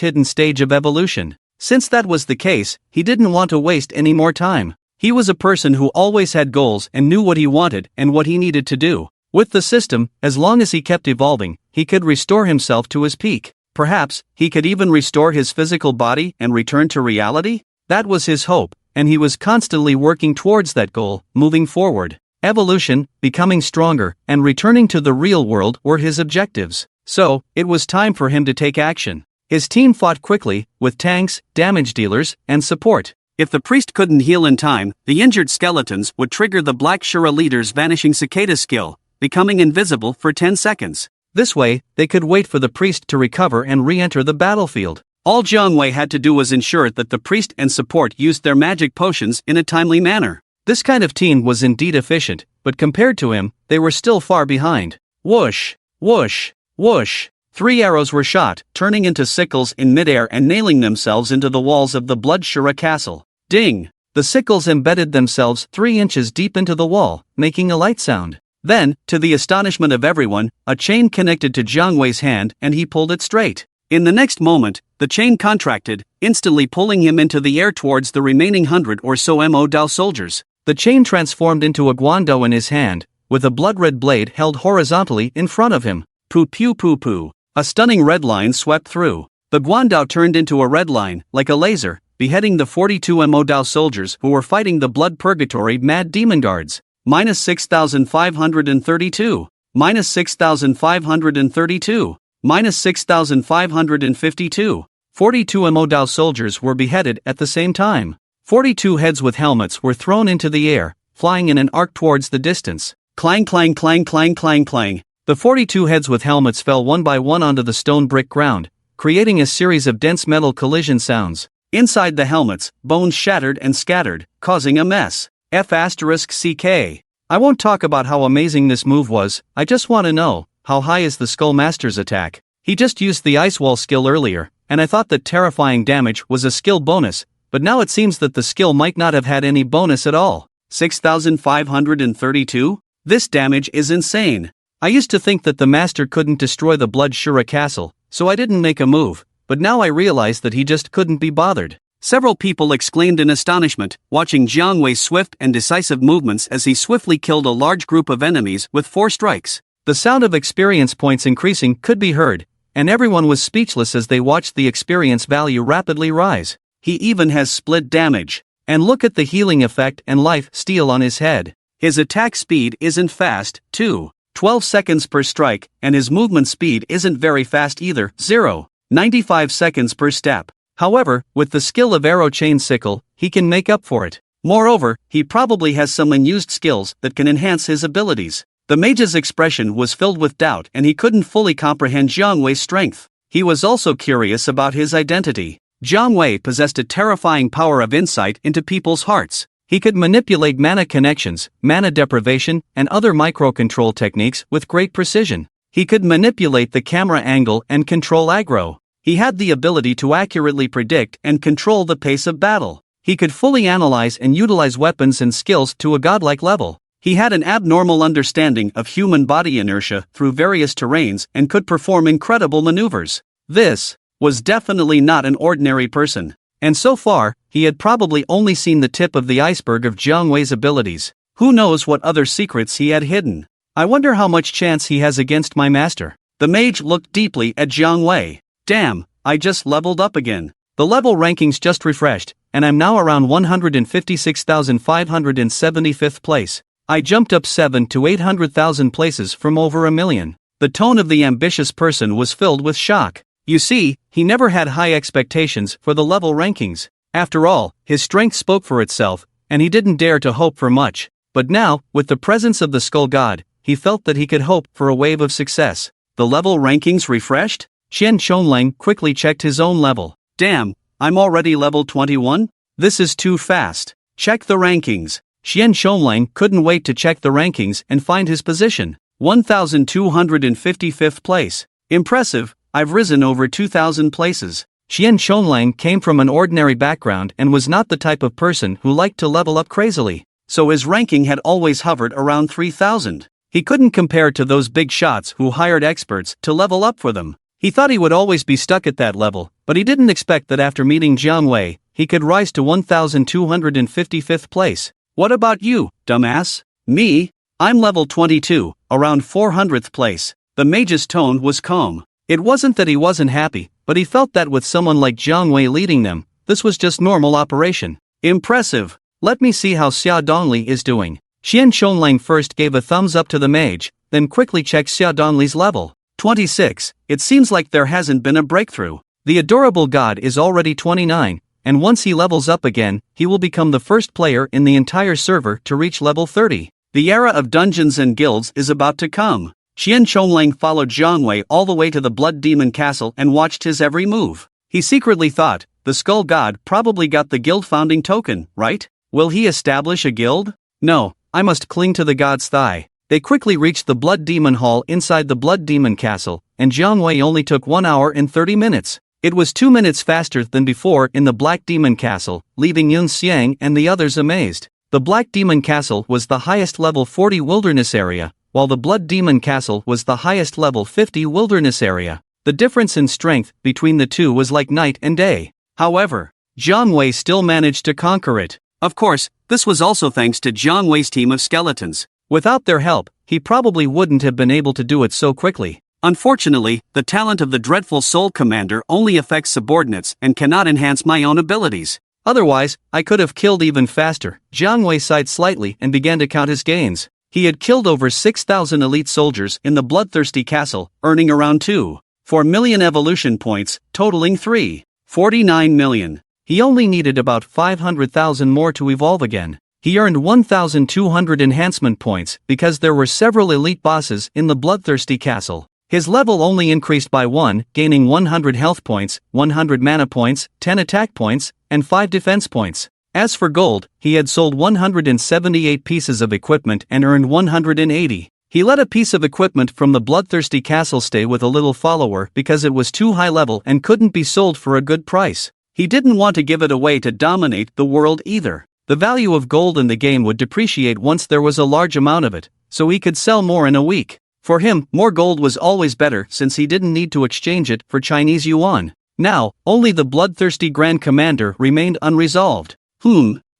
Speaker 1: hidden stage of evolution. Since that was the case, he didn't want to waste any more time. He was a person who always had goals and knew what he wanted and what he needed to do. With the system, as long as he kept evolving, he could restore himself to his peak. Perhaps, he could even restore his physical body and return to reality? That was his hope, and he was constantly working towards that goal, moving forward. Evolution, becoming stronger, and returning to the real world were his objectives. So, it was time for him to take action. His team fought quickly, with tanks, damage dealers, and support. If the priest couldn't heal in time, the injured skeletons would trigger the Black Shura leader's Vanishing Cicada skill, becoming invisible for 10 seconds. This way, they could wait for the priest to recover and re-enter the battlefield. All Jiang Wei had to do was ensure that the priest and support used their magic potions in a timely manner. This kind of team was indeed efficient, but compared to him, they were still far behind. Whoosh, whoosh, whoosh. 3 arrows were shot, turning into sickles in midair and nailing themselves into the walls of the Blood Shura castle. Ding! The sickles embedded themselves 3 inches deep into the wall, making a light sound. Then, to the astonishment of everyone, a chain connected to Jiang Wei's hand and he pulled it straight. In the next moment, the chain contracted, instantly pulling him into the air towards the remaining 100 or so Mo Dao soldiers. The chain transformed into a guandao in his hand, with a blood-red blade held horizontally in front of him. Poo pew poo poo. A stunning red line swept through. The guandao turned into a red line, like a laser, beheading the 42 Mo Dao soldiers who were fighting the Blood Purgatory Mad Demon Guards. Minus 6,532. Minus 6,532. Minus 6,552. 42 Mo Dao soldiers were beheaded at the same time. 42 heads with helmets were thrown into the air, flying in an arc towards the distance. Clang clang clang clang clang clang. The 42 heads with helmets fell one by one onto the stone brick ground, creating a series of dense metal collision sounds. Inside the helmets, bones shattered and scattered, causing a mess. F***CK. I won't talk about how amazing this move was, I just want to know, how high is the Skull Master's attack? He just used the Ice Wall skill earlier, and I thought that terrifying damage was a skill bonus, but now it seems that the skill might not have had any bonus at all. 6,532? This damage is insane. I used to think that the Master couldn't destroy the Blood Shura castle, so I didn't make a move, but now I realize that he just couldn't be bothered. Several people exclaimed in astonishment, watching Jiang Wei's swift and decisive movements as he swiftly killed a large group of enemies with 4 strikes. The sound of experience points increasing could be heard, and everyone was speechless as they watched the experience value rapidly rise. He even has split damage. And look at the healing effect and life steal on his head. His attack speed isn't fast, too. 12 seconds per strike, and his movement speed isn't very fast either, 0.95 seconds per step. However, with the skill of Arrow Chain Sickle, he can make up for it. Moreover, he probably has some unused skills that can enhance his abilities. The mage's expression was filled with doubt and he couldn't fully comprehend Jiang Wei's strength. He was also curious about his identity. Jiang Wei possessed a terrifying power of insight into people's hearts. He could manipulate mana connections, mana deprivation, and other microcontrol techniques with great precision. He could manipulate the camera angle and control aggro. He had the ability to accurately predict and control the pace of battle. He could fully analyze and utilize weapons and skills to a godlike level. He had an abnormal understanding of human body inertia through various terrains and could perform incredible maneuvers. This was definitely not an ordinary person. And so far, he had probably only seen the tip of the iceberg of Jiang Wei's abilities. Who knows what other secrets he had hidden? I wonder how much chance he has against my master. The mage looked deeply at Jiang Wei. Damn, I just leveled up again. The level rankings just refreshed, and I'm now around 156,575th place. I jumped up 7 to 800,000 places from over a million. The tone of the ambitious person was filled with shock. You see, he never had high expectations for the level rankings. After all, his strength spoke for itself, and he didn't dare to hope for much. But now, with the presence of the Skull God, he felt that he could hope for a wave of success. The level rankings refreshed? Qian Chonlang quickly checked his own level. Damn, I'm already level 21? This is too fast. Check the rankings. Qian Chonlang couldn't wait to check the rankings and find his position. 1255th place. Impressive. I've risen over 2,000 places. Qian Chonlang came from an ordinary background and was not the type of person who liked to level up crazily, so his ranking had always hovered around 3,000. He couldn't compare to those big shots who hired experts to level up for them. He thought he would always be stuck at that level, but he didn't expect that after meeting Jiang Wei, he could rise to 1,255th place. What about you, dumbass? Me? I'm level 22, around 400th place. The mage's tone was calm. It wasn't that he wasn't happy, but he felt that with someone like Jiang Wei leading them, this was just normal operation. Impressive. Let me see how Xia Dongli is doing. Qian Chonlang first gave a thumbs up to the mage, then quickly checked Xia Dongli's level. 26. It seems like there hasn't been a breakthrough. The adorable god is already 29, and once he levels up again, he will become the first player in the entire server to reach level 30. The era of dungeons and guilds is about to come. Qian Chonlang followed Jiang Wei all the way to the Blood Demon Castle and watched his every move. He secretly thought, the Skull God probably got the guild founding token, right? Will he establish a guild? No, I must cling to the god's thigh. They quickly reached the Blood Demon Hall inside the Blood Demon Castle, and Jiang Wei only took 1 hour and 30 minutes. It was 2 minutes faster than before in the Black Demon Castle, leaving Yun Xiang and the others amazed. The Black Demon Castle was the highest level 40 wilderness area, while the Blood Demon Castle was the highest level 50 wilderness area. The difference in strength between the two was like night and day. However, Jiang Wei still managed to conquer it. Of course, this was also thanks to Jiang Wei's team of skeletons. Without their help, he probably wouldn't have been able to do it so quickly. Unfortunately, the talent of the Dreadful Soul Commander only affects subordinates and cannot enhance my own abilities. Otherwise, I could have killed even faster. Jiang Wei sighed slightly and began to count his gains. He had killed over 6,000 elite soldiers in the Bloodthirsty Castle, earning around 2.4 million evolution points, totaling 3.49 million. He only needed about 500,000 more to evolve again. He earned 1,200 enhancement points because there were several elite bosses in the Bloodthirsty Castle. His level only increased by 1, gaining 100 health points, 100 mana points, 10 attack points, and 5 defense points. As for gold, he had sold 178 pieces of equipment and earned 180. He let a piece of equipment from the Bloodthirsty Castle stay with a little follower because it was too high level and couldn't be sold for a good price. He didn't want to give it away to dominate the world either. The value of gold in the game would depreciate once there was a large amount of it, so he could sell more in a week. For him, more gold was always better since he didn't need to exchange it for Chinese yuan. Now, only the Bloodthirsty Grand Commander remained unresolved.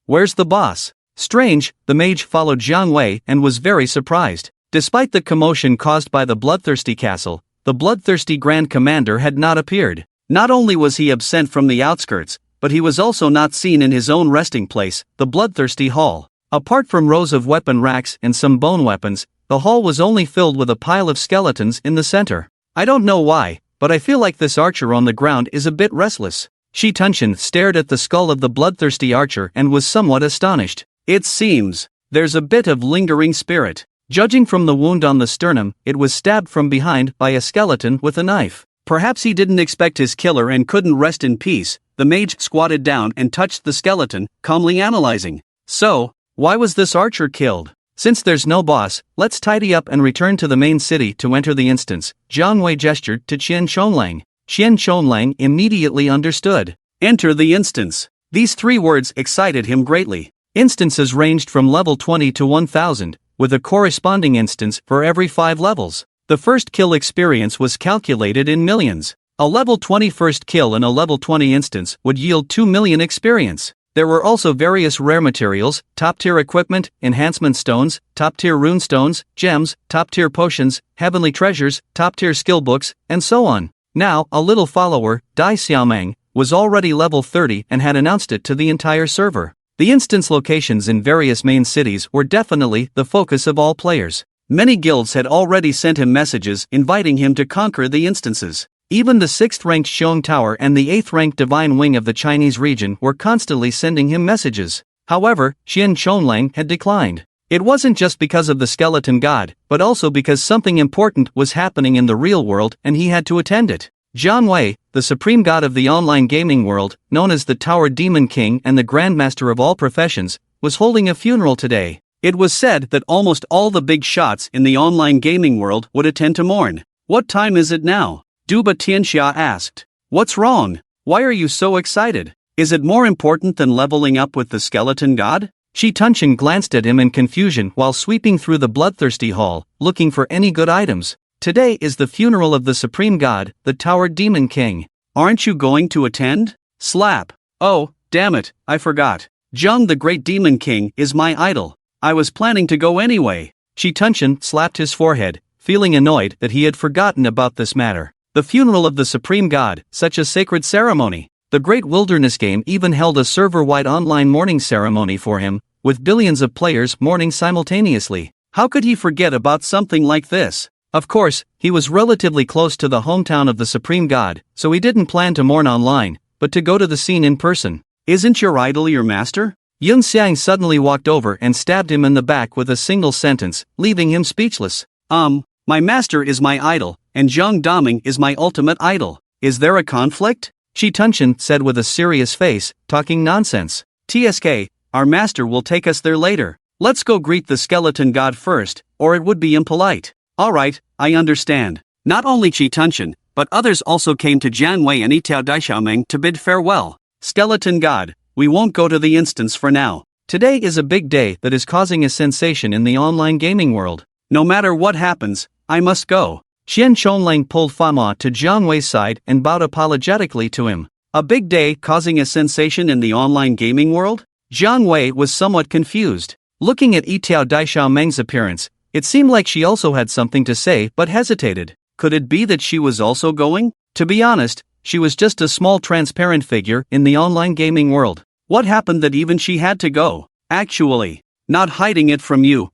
Speaker 1: Where's the boss? Strange, the mage followed Jiang Wei and was very surprised. Despite the commotion caused by the Bloodthirsty Castle, the Bloodthirsty Grand Commander had not appeared. Not only was he absent from the outskirts, but he was also not seen in his own resting place, the Bloodthirsty Hall. Apart from rows of weapon racks and some bone weapons, the hall was only filled with a pile of skeletons in the center. I don't know why, but I feel like this archer on the ground is a bit restless. Shi Tunshin stared at the skull of the bloodthirsty archer and was somewhat astonished. It seems there's a bit of lingering spirit. Judging from the wound on the sternum, it was stabbed from behind by a skeleton with a knife. Perhaps he didn't expect his killer and couldn't rest in peace. The mage squatted down and touched the skeleton, calmly analyzing. So, why was this archer killed? Since there's no boss, let's tidy up and return to the main city to enter the instance. Jiang Wei gestured to Qian Chonlang. Qian Chonlang immediately understood. Enter the instance. These 3 words excited him greatly. Instances ranged from level 20 to 1000, with a corresponding instance for every 5 levels. The first kill experience was calculated in millions. A level 20 first kill and a level 20 instance would yield 2 million experience. There were also various rare materials, top-tier equipment, enhancement stones, top-tier rune stones, gems, top-tier potions, heavenly treasures, top-tier skill books, and so on. Now, a little follower, Dai Xiaomeng, was already level 30 and had announced it to the entire server. The instance locations in various main cities were definitely the focus of all players. Many guilds had already sent him messages inviting him to conquer the instances. Even the 6th-ranked Xiong Tower and the 8th-ranked Divine Wing of the Chinese region were constantly sending him messages. However, Qian Chonlang had declined. It wasn't just because of the skeleton god, but also because something important was happening in the real world and he had to attend it. Jiang Wei, the supreme god of the online gaming world, known as the Tower Demon King and the Grandmaster of all professions, was holding a funeral today. It was said that almost all the big shots in the online gaming world would attend to mourn. What time is it now? Duba Tianxia asked. What's wrong? Why are you so excited? Is it more important than leveling up with the skeleton god? Shi Tunshin glanced at him in confusion while sweeping through the bloodthirsty hall, looking for any good items. Today is the funeral of the supreme god, the Tower Demon King. Aren't you going to attend? Slap. Oh, damn it, I forgot. Zhang the Great Demon King is my idol. I was planning to go anyway. Shi Tunshin slapped his forehead, feeling annoyed that he had forgotten about this matter. The funeral of the supreme god, such a sacred ceremony. The Great Wilderness Game even held a server-wide online mourning ceremony for him, with billions of players mourning simultaneously. How could he forget about something like this? Of course, he was relatively close to the hometown of the supreme god, so he didn't plan to mourn online, but to go to the scene in person. Isn't your idol your master? Yun Xiang suddenly walked over and stabbed him in the back with a single sentence, leaving him speechless. My master is my idol, and Zhang Daming is my ultimate idol. Is there a conflict? Shi Tunshin said with a serious face, talking nonsense. TSK, our master will take us there later. Let's go greet the skeleton god first, or it would be impolite. Alright, I understand. Not only Shi Tunshin, but others also came to Jiang Wei and Yitao Daishaomeng to bid farewell. Skeleton god, we won't go to the instance for now. Today is a big day that is causing a sensation in the online gaming world. No matter what happens, I must go. Qian Chonlang pulled Fama to Jiang Wei's side and bowed apologetically to him. A big day causing a sensation in the online gaming world? Jiang Wei was somewhat confused. Looking at Yitao Daishaomeng's appearance, it seemed like she also had something to say but hesitated. Could it be that she was also going? To be honest, she was just a small transparent figure in the online gaming world. What happened that even she had to go? Actually, not hiding it from you,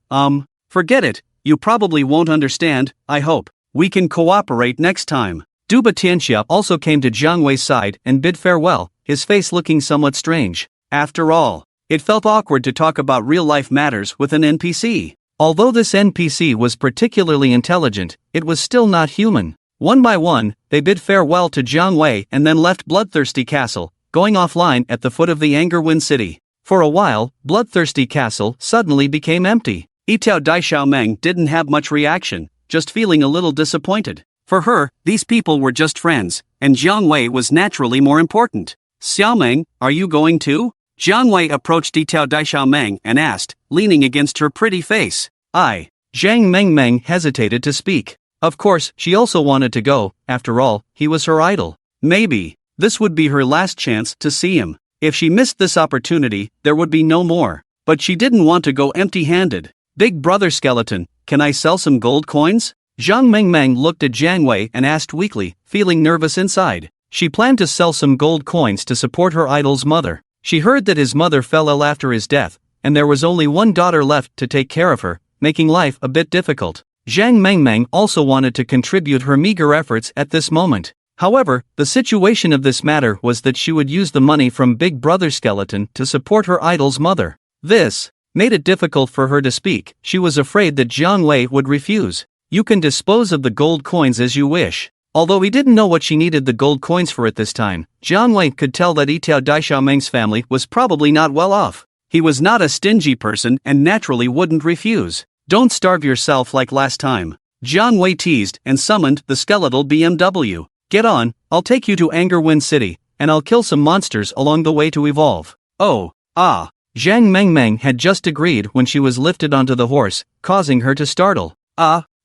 Speaker 1: forget it. You probably won't understand, I hope. We can cooperate next time. Duba Tianxia also came to Jiang Wei's side and bid farewell, his face looking somewhat strange. After all, it felt awkward to talk about real-life matters with an NPC. Although this NPC was particularly intelligent, it was still not human. One by one, they bid farewell to Jiang Wei and then left Bloodthirsty Castle, going offline at the foot of the Angerwind City. For a while, Bloodthirsty Castle suddenly became empty. Yitao Daishaomeng didn't have much reaction, just feeling a little disappointed. For her, these people were just friends, and Jiang Wei was naturally more important. Xiaomeng, are you going too? Jiang Wei approached Yitao Daishaomeng and asked, leaning against her pretty face. I. Zhang Mengmeng hesitated to speak. Of course, she also wanted to go, after all, he was her idol. Maybe this would be her last chance to see him. If she missed this opportunity, there would be no more. But she didn't want to go empty-handed. Big brother skeleton, can I sell some gold coins? Zhang Mengmeng looked at Jiang Wei and asked weakly, feeling nervous inside. She planned to sell some gold coins to support her idol's mother. She heard that his mother fell ill after his death, and there was only one daughter left to take care of her, making life a bit difficult. Zhang Mengmeng also wanted to contribute her meager efforts at this moment. However, the situation of this matter was that she would use the money from Big Brother Skeleton to support her idol's mother. This made it difficult for her to speak. She was afraid that Jiang Wei would refuse. You can dispose of the gold coins as you wish. Although he didn't know what she needed the gold coins for at this time, Jiang Wei could tell that Yitao Daishaomeng's family was probably not well off. He was not a stingy person and naturally wouldn't refuse. Don't starve yourself like last time. Jiang Wei teased and summoned the skeletal BMW. Get on, I'll take you to Angerwind City, and I'll kill some monsters along the way to evolve. Oh, ah. Zhang Mengmeng had just agreed when she was lifted onto the horse, causing her to startle.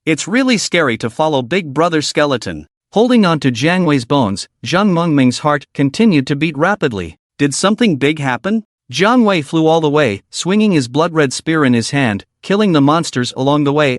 Speaker 1: It's really scary to follow Big Brother Skeleton. Holding on to Jiang Wei's bones, Zhang Mengmeng's heart continued to beat rapidly. Did something big happen? Jiang Wei flew all the way, swinging his blood-red spear in his hand, killing the monsters along the way.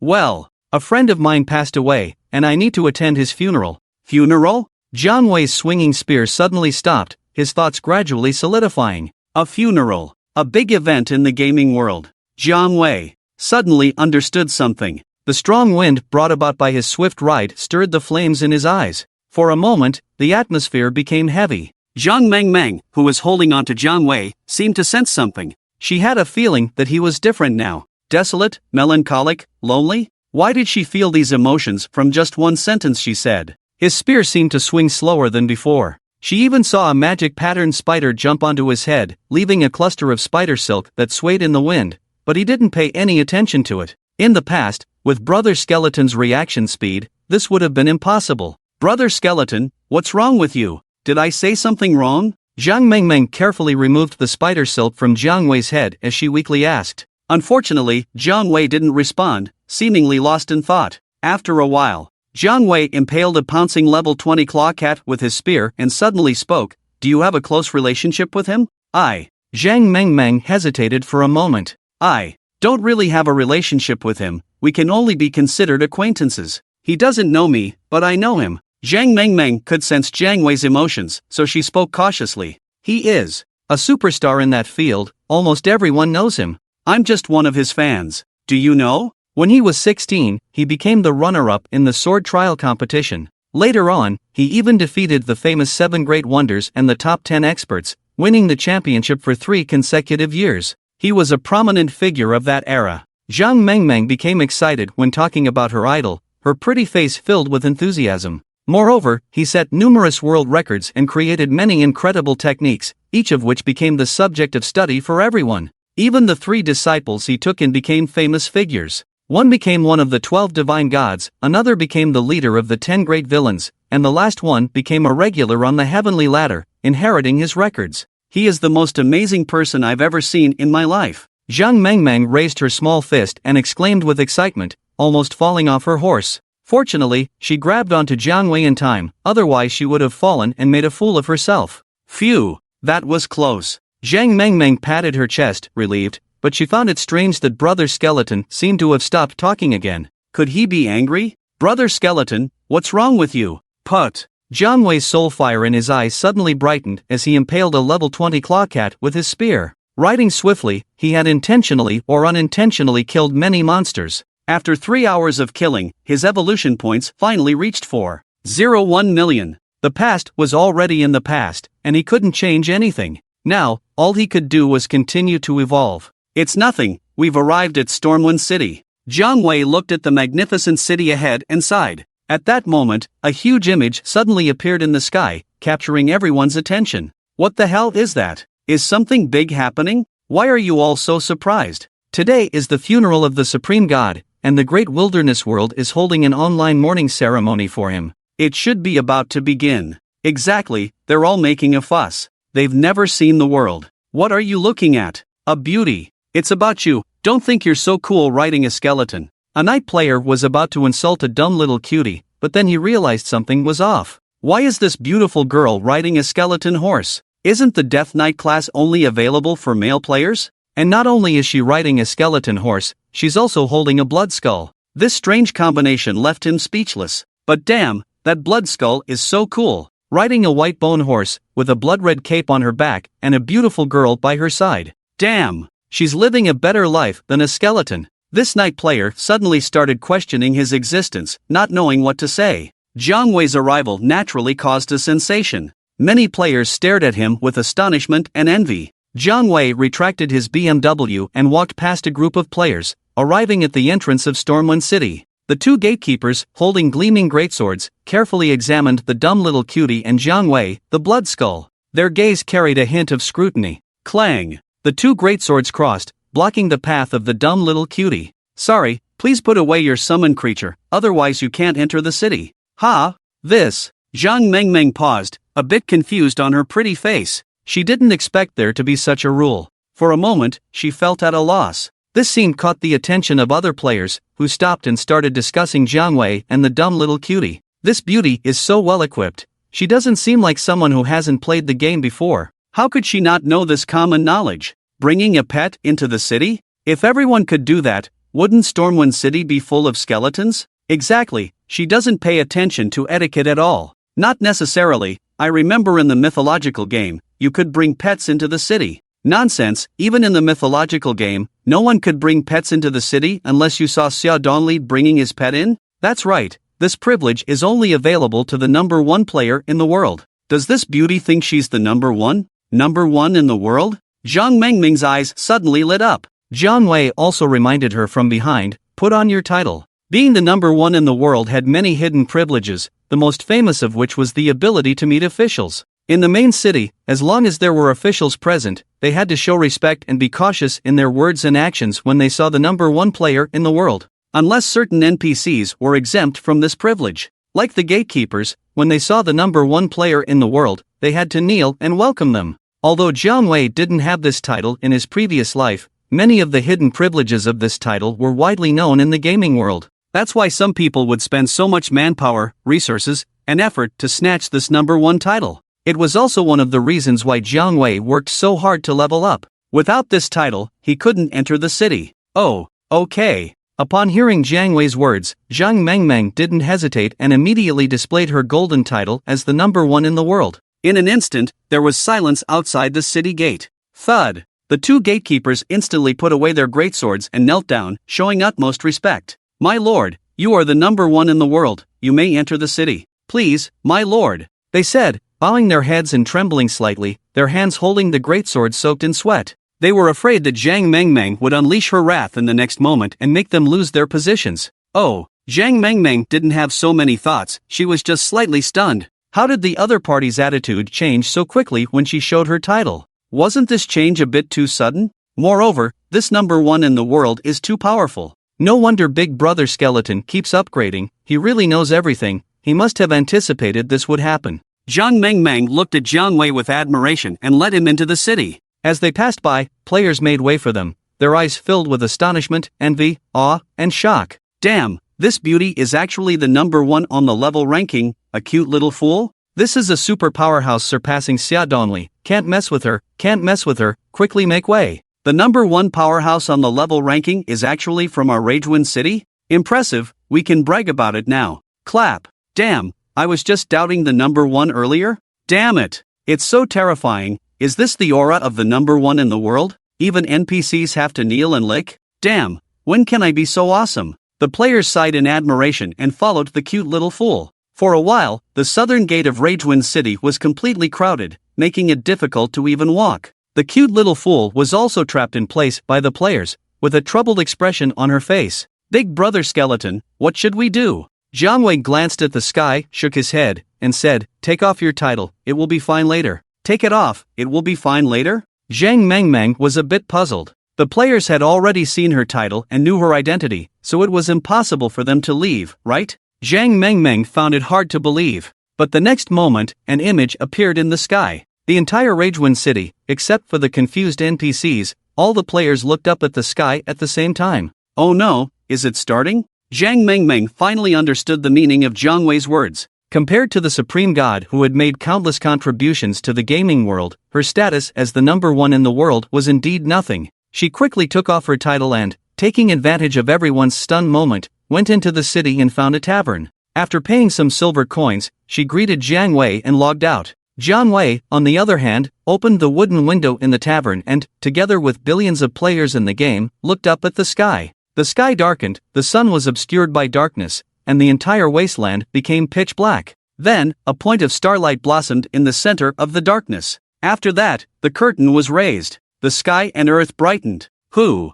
Speaker 1: Well, a friend of mine passed away, and I need to attend his funeral. Funeral? Jiang Wei's swinging spear suddenly stopped, his thoughts gradually solidifying. A funeral. A big event in the gaming world. Jiang Wei suddenly understood something. The strong wind brought about by his swift ride stirred the flames in his eyes. For a moment, the atmosphere became heavy. Zhang Mengmeng, who was holding on to Jiang Wei, seemed to sense something. She had a feeling that he was different now. Desolate, melancholic, lonely? Why did she feel these emotions from just one sentence she said? His spear seemed to swing slower than before. She even saw a magic patterned spider jump onto his head, leaving a cluster of spider silk that swayed in the wind, but he didn't pay any attention to it. In the past, with Brother Skeleton's reaction speed, this would have been impossible. Brother Skeleton, what's wrong with you? Did I say something wrong? Zhang Mengmeng carefully removed the spider silk from Jiang Wei's head as she weakly asked. Unfortunately, Jiang Wei didn't respond, seemingly lost in thought. After a while, Jiang Wei impaled a pouncing level 20 claw cat with his spear and suddenly spoke. Do you have a close relationship with him? Zhang Mengmeng hesitated for a moment. I don't really have a relationship with him, we can only be considered acquaintances. He doesn't know me, but I know him. Zhang Mengmeng could sense Jiang Wei's emotions, so she spoke cautiously. He is a superstar in that field, almost everyone knows him. I'm just one of his fans. Do you know? When he was 16, he became the runner-up in the sword trial competition. Later on, he even defeated the famous 7 Great Wonders and the top 10 experts, winning the championship for 3 consecutive years. He was a prominent figure of that era. Zhang Mengmeng became excited when talking about her idol, her pretty face filled with enthusiasm. Moreover, he set numerous world records and created many incredible techniques, each of which became the subject of study for everyone. Even the 3 disciples he took in became famous figures. One became one of the 12 divine gods, another became the leader of the 10 great villains, and the last one became a regular on the heavenly ladder, inheriting his records. He is the most amazing person I've ever seen in my life. Zhang Mengmeng raised her small fist and exclaimed with excitement, almost falling off her horse. Fortunately, she grabbed onto Jiang Wei in time, otherwise she would have fallen and made a fool of herself. Phew, that was close. Zhang Mengmeng patted her chest, relieved, but she found it strange that Brother Skeleton seemed to have stopped talking again. Could he be angry? Brother Skeleton, what's wrong with you? Put. Jiang Wei's soul fire in his eyes suddenly brightened as he impaled a level 20 claw cat with his spear. Riding swiftly, he had intentionally or unintentionally killed many monsters. After 3 hours of killing, his evolution points finally reached 4.01 million. The past was already in the past, and he couldn't change anything. Now, all he could do was continue to evolve. It's nothing, we've arrived at Stormwind City. Jiang Wei looked at the magnificent city ahead and sighed. At that moment, a huge image suddenly appeared in the sky, capturing everyone's attention. What the hell is that? Is something big happening? Why are you all so surprised? Today is the funeral of the Supreme God, and the Great Wilderness World is holding an online mourning ceremony for him. It should be about to begin. Exactly, they're all making a fuss. They've never seen the world. What are you looking at? A beauty. It's about you. Don't think you're so cool riding a skeleton. A knight player was about to insult a dumb little cutie, but then he realized something was off. Why is this beautiful girl riding a skeleton horse? Isn't the Death Knight class only available for male players? And not only is she riding a skeleton horse, she's also holding a blood skull. This strange combination left him speechless. But damn, that blood skull is so cool. Riding a white bone horse, with a blood-red cape on her back, and a beautiful girl by her side. Damn, she's living a better life than a skeleton. This knight player suddenly started questioning his existence, not knowing what to say. Jiang Wei's arrival naturally caused a sensation. Many players stared at him with astonishment and envy. Jiang Wei retracted his BMW and walked past a group of players, arriving at the entrance of Stormwind City. The two gatekeepers, holding gleaming greatswords, carefully examined the dumb little cutie and Jiang Wei, the blood skull. Their gaze carried a hint of scrutiny. Clang! The two greatswords crossed, blocking the path of the dumb little cutie. Sorry, please put away your summon creature, otherwise you can't enter the city. Ha! This! Zhang Mengmeng paused, a bit confused on her pretty face. She didn't expect there to be such a rule. For a moment, she felt at a loss. This scene caught the attention of other players, who stopped and started discussing Jiang Wei and the dumb little cutie. This beauty is so well equipped. She doesn't seem like someone who hasn't played the game before. How could she not know this common knowledge? Bringing a pet into the city? If everyone could do that, wouldn't Stormwind City be full of skeletons? Exactly, she doesn't pay attention to etiquette at all. Not necessarily. I remember in the mythological game, you could bring pets into the city. Nonsense, even in the mythological game, no one could bring pets into the city unless you saw Xia Donli bringing his pet in? That's right, this privilege is only available to the number one player in the world. Does this beauty think she's the number one? Number one in the world? Zhang Mengming's eyes suddenly lit up. Jiang Wei also reminded her from behind, put on your title. Being the number one in the world had many hidden privileges, the most famous of which was the ability to meet officials. In the main city, as long as there were officials present, they had to show respect and be cautious in their words and actions when they saw the number one player in the world. Unless certain NPCs were exempt from this privilege. Like the gatekeepers, when they saw the number one player in the world, they had to kneel and welcome them. Although Jiang Wei didn't have this title in his previous life, many of the hidden privileges of this title were widely known in the gaming world. That's why some people would spend so much manpower, resources, and effort to snatch this number one title. It was also one of the reasons why Jiang Wei worked so hard to level up. Without this title, he couldn't enter the city. Oh, okay. Upon hearing Jiang Wei's words, Zhang Mengmeng didn't hesitate and immediately displayed her golden title as the number one in the world. In an instant, there was silence outside the city gate. Thud! The two gatekeepers instantly put away their greatswords and knelt down, showing utmost respect. My lord, you are the number one in the world, you may enter the city. Please, my lord, they said, bowing their heads and trembling slightly, their hands holding the greatsword soaked in sweat. They were afraid that Zhang Mengmeng would unleash her wrath in the next moment and make them lose their positions. Oh, Zhang Mengmeng didn't have so many thoughts, she was just slightly stunned. How did the other party's attitude change so quickly when she showed her title? Wasn't this change a bit too sudden? Moreover, this number one in the world is too powerful. No wonder Big Brother Skeleton keeps upgrading, he really knows everything, he must have anticipated this would happen. Zhang Mengmeng looked at Jiang Wei with admiration and led him into the city. As they passed by, players made way for them, their eyes filled with astonishment, envy, awe, and shock. Damn, this beauty is actually the number one on the level ranking, a cute little fool? This is a super powerhouse surpassing Xia Donli, can't mess with her, quickly make way. The number one powerhouse on the level ranking is actually from our Reborn city? Impressive, we can brag about it now. Clap. Damn, I was just doubting the number one earlier? Damn it, it's so terrifying. Is this the aura of the number one in the world? Even NPCs have to kneel and lick? Damn, when can I be so awesome? The players sighed in admiration and followed the cute little fool. For a while, the southern gate of Reborn City was completely crowded, making it difficult to even walk. The cute little fool was also trapped in place by the players, with a troubled expression on her face. Big Brother Skeleton, what should we do? Jiang Wei glanced at the sky, shook his head, and said, take off your title, it will be fine later. Take it off, it will be fine later? Zhang Mengmeng was a bit puzzled. The players had already seen her title and knew her identity, so it was impossible for them to leave, right? Zhang Mengmeng found it hard to believe. But the next moment, an image appeared in the sky. The entire Reborn city, except for the confused NPCs, all the players looked up at the sky at the same time. Oh no, is it starting? Zhang Mengmeng finally understood the meaning of Jiang Wei's words. Compared to the Supreme God who had made countless contributions to the gaming world, her status as the number one in the world was indeed nothing. She quickly took off her title and, taking advantage of everyone's stunned moment, went into the city and found a tavern. After paying some silver coins, she greeted Jiang Wei and logged out. Jiang Wei, on the other hand, opened the wooden window in the tavern and, together with billions of players in the game, looked up at the sky. The sky darkened, the sun was obscured by darkness, and the entire wasteland became pitch black. Then, a point of starlight blossomed in the center of the darkness. After that, the curtain was raised. The sky and earth brightened. Hoo!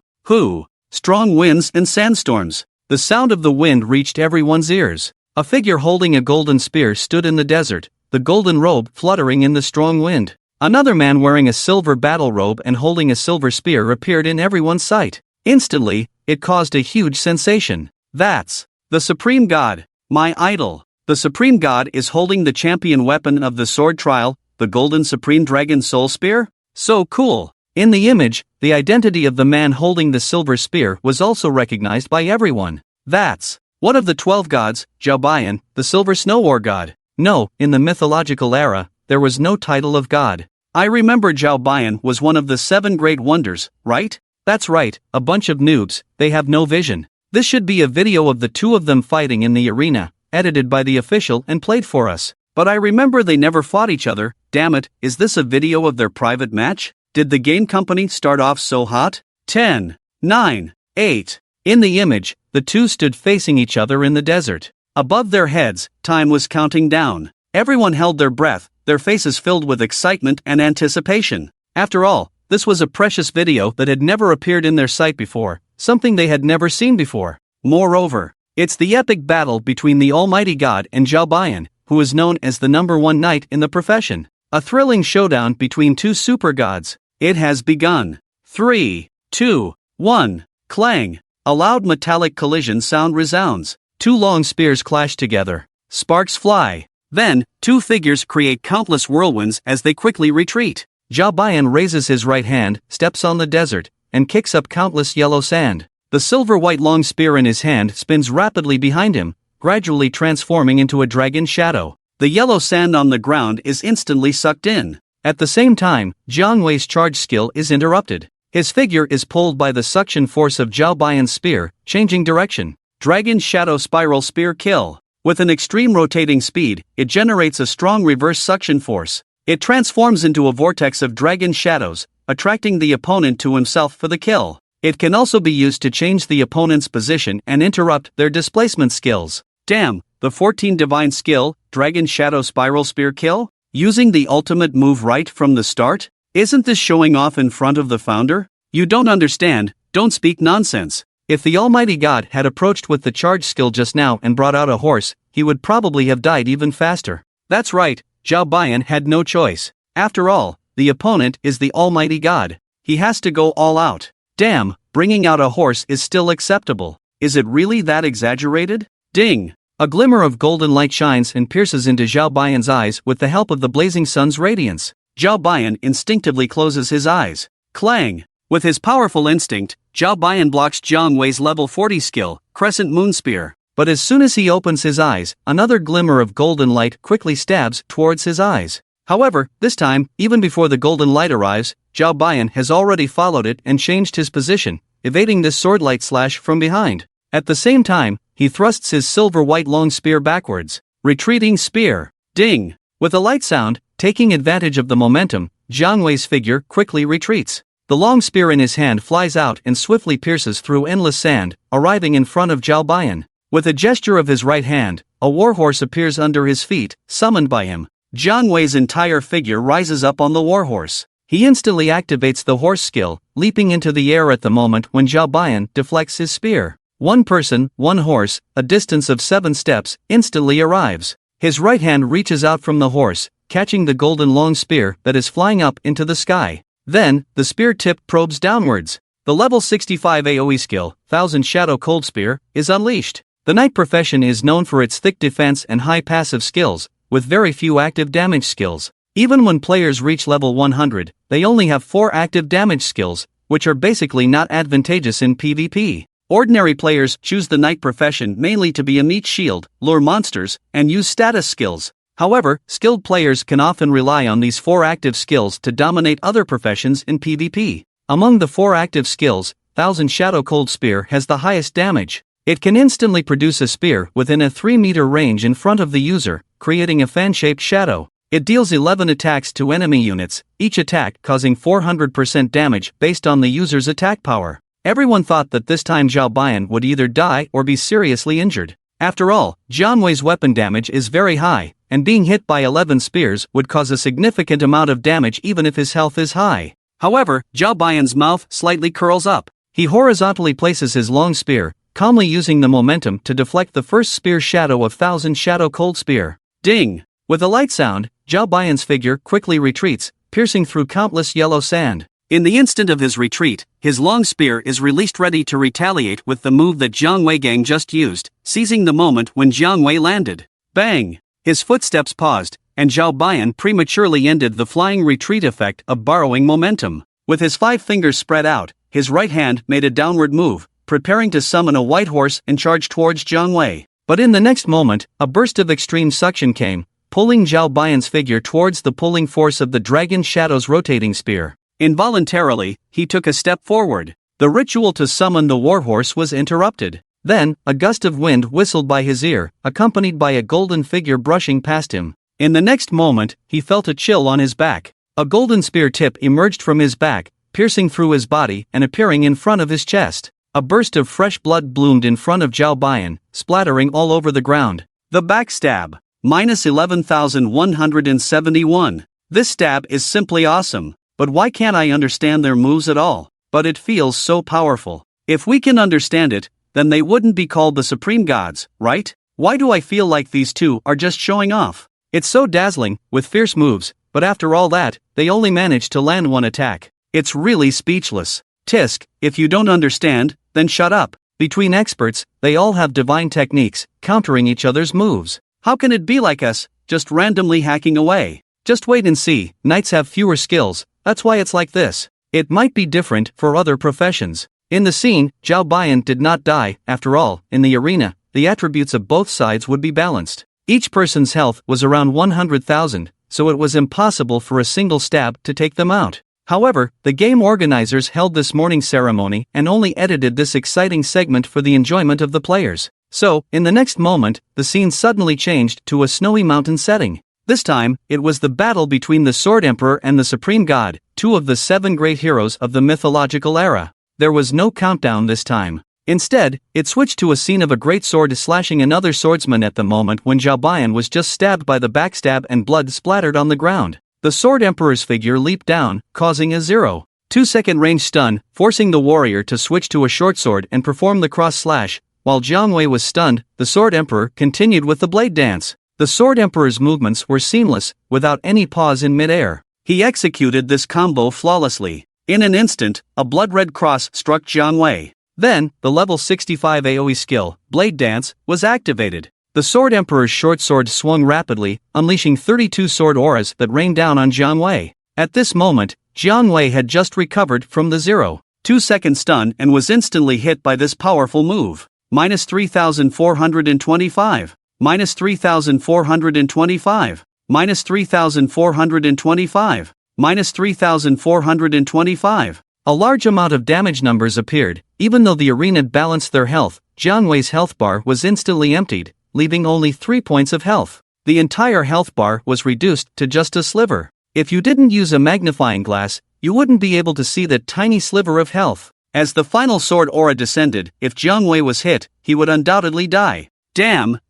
Speaker 1: Strong winds and sandstorms. The sound of the wind reached everyone's ears. A figure holding a golden spear stood in the desert, the golden robe fluttering in the strong wind. Another man wearing a silver battle robe and holding a silver spear appeared in everyone's sight. Instantly, it caused a huge sensation. That's the Supreme God, my idol. The Supreme God is holding the champion weapon of the sword trial, the golden Supreme Dragon Soul Spear? So cool! In the image, the identity of the man holding the silver spear was also recognized by everyone. That's one of the 12 gods, Zhaobayan, the silver snow war god. No, in the mythological era, there was no title of god. I remember Zhaobayan was one of the 7 great wonders, right? That's right, a bunch of noobs, they have no vision. This should be a video of the two of them fighting in the arena, edited by the official and played for us. But I remember they never fought each other. Damn it, is this a video of their private match? Did the game company start off so hot? 10, 9, 8. In the image, the two stood facing each other in the desert. Above their heads, time was counting down. Everyone held their breath, their faces filled with excitement and anticipation. After all, this was a precious video that had never appeared in their sight before, something they had never seen before. Moreover, it's the epic battle between the Almighty God and Zhaobayan, who is known as the #1 knight in the profession. A thrilling showdown between two super gods. It has begun. 3, 2, 1, clang. A loud metallic collision sound resounds. Two long spears clash together. Sparks fly. Then, two figures create countless whirlwinds as they quickly retreat. Zhaobayan raises his right hand, steps on the desert, and kicks up countless yellow sand. The silver-white long spear in his hand spins rapidly behind him, gradually transforming into a dragon shadow. The yellow sand on the ground is instantly sucked in. At the same time, Jiang Wei's charge skill is interrupted. His figure is pulled by the suction force of Zhaobayan's spear, changing direction. Dragon Shadow Spiral Spear Kill. With an extreme rotating speed, it generates a strong reverse suction force. It transforms into a vortex of dragon shadows, attracting the opponent to himself for the kill. It can also be used to change the opponent's position and interrupt their displacement skills. Damn, the 14 divine skill, Dragon Shadow Spiral Spear Kill? Using the ultimate move right from the start? Isn't this showing off in front of the founder? You don't understand, don't speak nonsense. If the Almighty God had approached with the charge skill just now and brought out a horse, he would probably have died even faster. That's right, Zhaobayan had no choice. After all, the opponent is the Almighty God. He has to go all out. Damn, bringing out a horse is still acceptable. Is it really that exaggerated? Ding! A glimmer of golden light shines and pierces into Zhaobayan's eyes with the help of the blazing sun's radiance. Zhaobayan instinctively closes his eyes. Clang! With his powerful instinct, Zhaobayan blocks Jiang Wei's level 40 skill, Crescent Moon Spear. But as soon as he opens his eyes, another glimmer of golden light quickly stabs towards his eyes. However, this time, even before the golden light arrives, Zhaobayan has already followed it and changed his position, evading this sword-light slash from behind. At the same time, he thrusts his silver-white long spear backwards. Retreating spear. Ding! With a light sound, taking advantage of the momentum, Jiang Wei's figure quickly retreats. The long spear in his hand flies out and swiftly pierces through endless sand, arriving in front of Zhaobayan. With a gesture of his right hand, a warhorse appears under his feet, summoned by him. Jiang Wei's entire figure rises up on the warhorse. He instantly activates the horse skill, leaping into the air at the moment when Zhaobayan deflects his spear. One person, one horse, a distance of 7 steps, instantly arrives. His right hand reaches out from the horse, catching the golden long spear that is flying up into the sky. Then, the spear tip probes downwards. The level 65 AoE skill, Thousand Shadow Cold Spear, is unleashed. The knight profession is known for its thick defense and high passive skills, with very few active damage skills. Even when players reach level 100, they only have 4 active damage skills, which are basically not advantageous in PvP. Ordinary players choose the knight profession mainly to be a meat shield, lure monsters, and use status skills. However, skilled players can often rely on these 4 active skills to dominate other professions in PvP. Among the 4 active skills, Thousand Shadow Cold Spear has the highest damage. It can instantly produce a spear within a 3-meter range in front of the user, creating a fan-shaped shadow. It deals 11 attacks to enemy units, each attack causing 400% damage based on the user's attack power. Everyone thought that this time Zhaobayan would either die or be seriously injured. After all, Jiang Wei's weapon damage is very high, and being hit by 11 spears would cause a significant amount of damage even if his health is high. However, Zhao Baiyan's mouth slightly curls up. He horizontally places his long spear, calmly using the momentum to deflect the first spear shadow of Thousand Shadow Cold Spear. Ding! With a light sound, Zhao Baiyan's figure quickly retreats, piercing through countless yellow sand. In the instant of his retreat, his long spear is released ready to retaliate with the move that Jiang Wei Gang just used, seizing the moment when Jiang Wei landed. Bang! His footsteps paused, and Zhao Baiyan prematurely ended the flying retreat effect of borrowing momentum. With his 5 fingers spread out, his right hand made a downward move, preparing to summon a white horse and charge towards Jiang Wei. But in the next moment, a burst of extreme suction came, pulling Zhao Baiyan's figure towards the pulling force of the Dragon Shadow's rotating spear. Involuntarily, he took a step forward. The ritual to summon the warhorse was interrupted. Then, a gust of wind whistled by his ear, accompanied by a golden figure brushing past him. In the next moment, he felt a chill on his back. A golden spear tip emerged from his back, piercing through his body and appearing in front of his chest. A burst of fresh blood bloomed in front of Zhao Baiyan, splattering all over the ground. The backstab. Minus 11,171. This stab is simply awesome. But why can't I understand their moves at all? But it feels so powerful. If we can understand it, then they wouldn't be called the Supreme Gods, right? Why do I feel like these two are just showing off? It's so dazzling, with fierce moves, but after all that, they only managed to land one attack. It's really speechless. Tisk, if you don't understand, then shut up. Between experts, they all have divine techniques, countering each other's moves. How can it be like us, just randomly hacking away? Just wait and see, knights have fewer skills. That's why it's like this. It might be different for other professions. In the scene, Zhao Baiyan did not die. After all, in the arena, the attributes of both sides would be balanced. Each person's health was around 100,000, so it was impossible for a single stab to take them out. However, the game organizers held this morning's ceremony and only edited this exciting segment for the enjoyment of the players. So, in the next moment, the scene suddenly changed to a snowy mountain setting. This time, it was the battle between the Sword Emperor and the Supreme God, 2 of the 7 great heroes of the mythological era. There was no countdown this time. Instead, it switched to a scene of a great sword slashing another swordsman at the moment when Zhao Baiyan was just stabbed by the backstab and blood splattered on the ground. The Sword Emperor's figure leaped down, causing a 0.2-second range stun, forcing the warrior to switch to a short sword and perform the cross slash. While Jiang Wei was stunned, the Sword Emperor continued with the blade dance. The Sword Emperor's movements were seamless, without any pause in mid-air. He executed this combo flawlessly. In an instant, a blood-red cross struck Jiang Wei. Then, the level 65 AoE skill, Blade Dance, was activated. The Sword Emperor's short sword swung rapidly, unleashing 32 sword auras that rained down on Jiang Wei. At this moment, Jiang Wei had just recovered from the 0.2-second stun and was instantly hit by this powerful move. Minus 3,425. Minus 3,425. Minus 3,425. Minus 3,425. A large amount of damage numbers appeared. Even though the arena balanced their health, Jiang Wei's health bar was instantly emptied, leaving only 3 points of health. The entire health bar was reduced to just a sliver. If you didn't use a magnifying glass, you wouldn't be able to see that tiny sliver of health. As the final sword aura descended, if Jiang Wei was hit, he would undoubtedly die. Damn,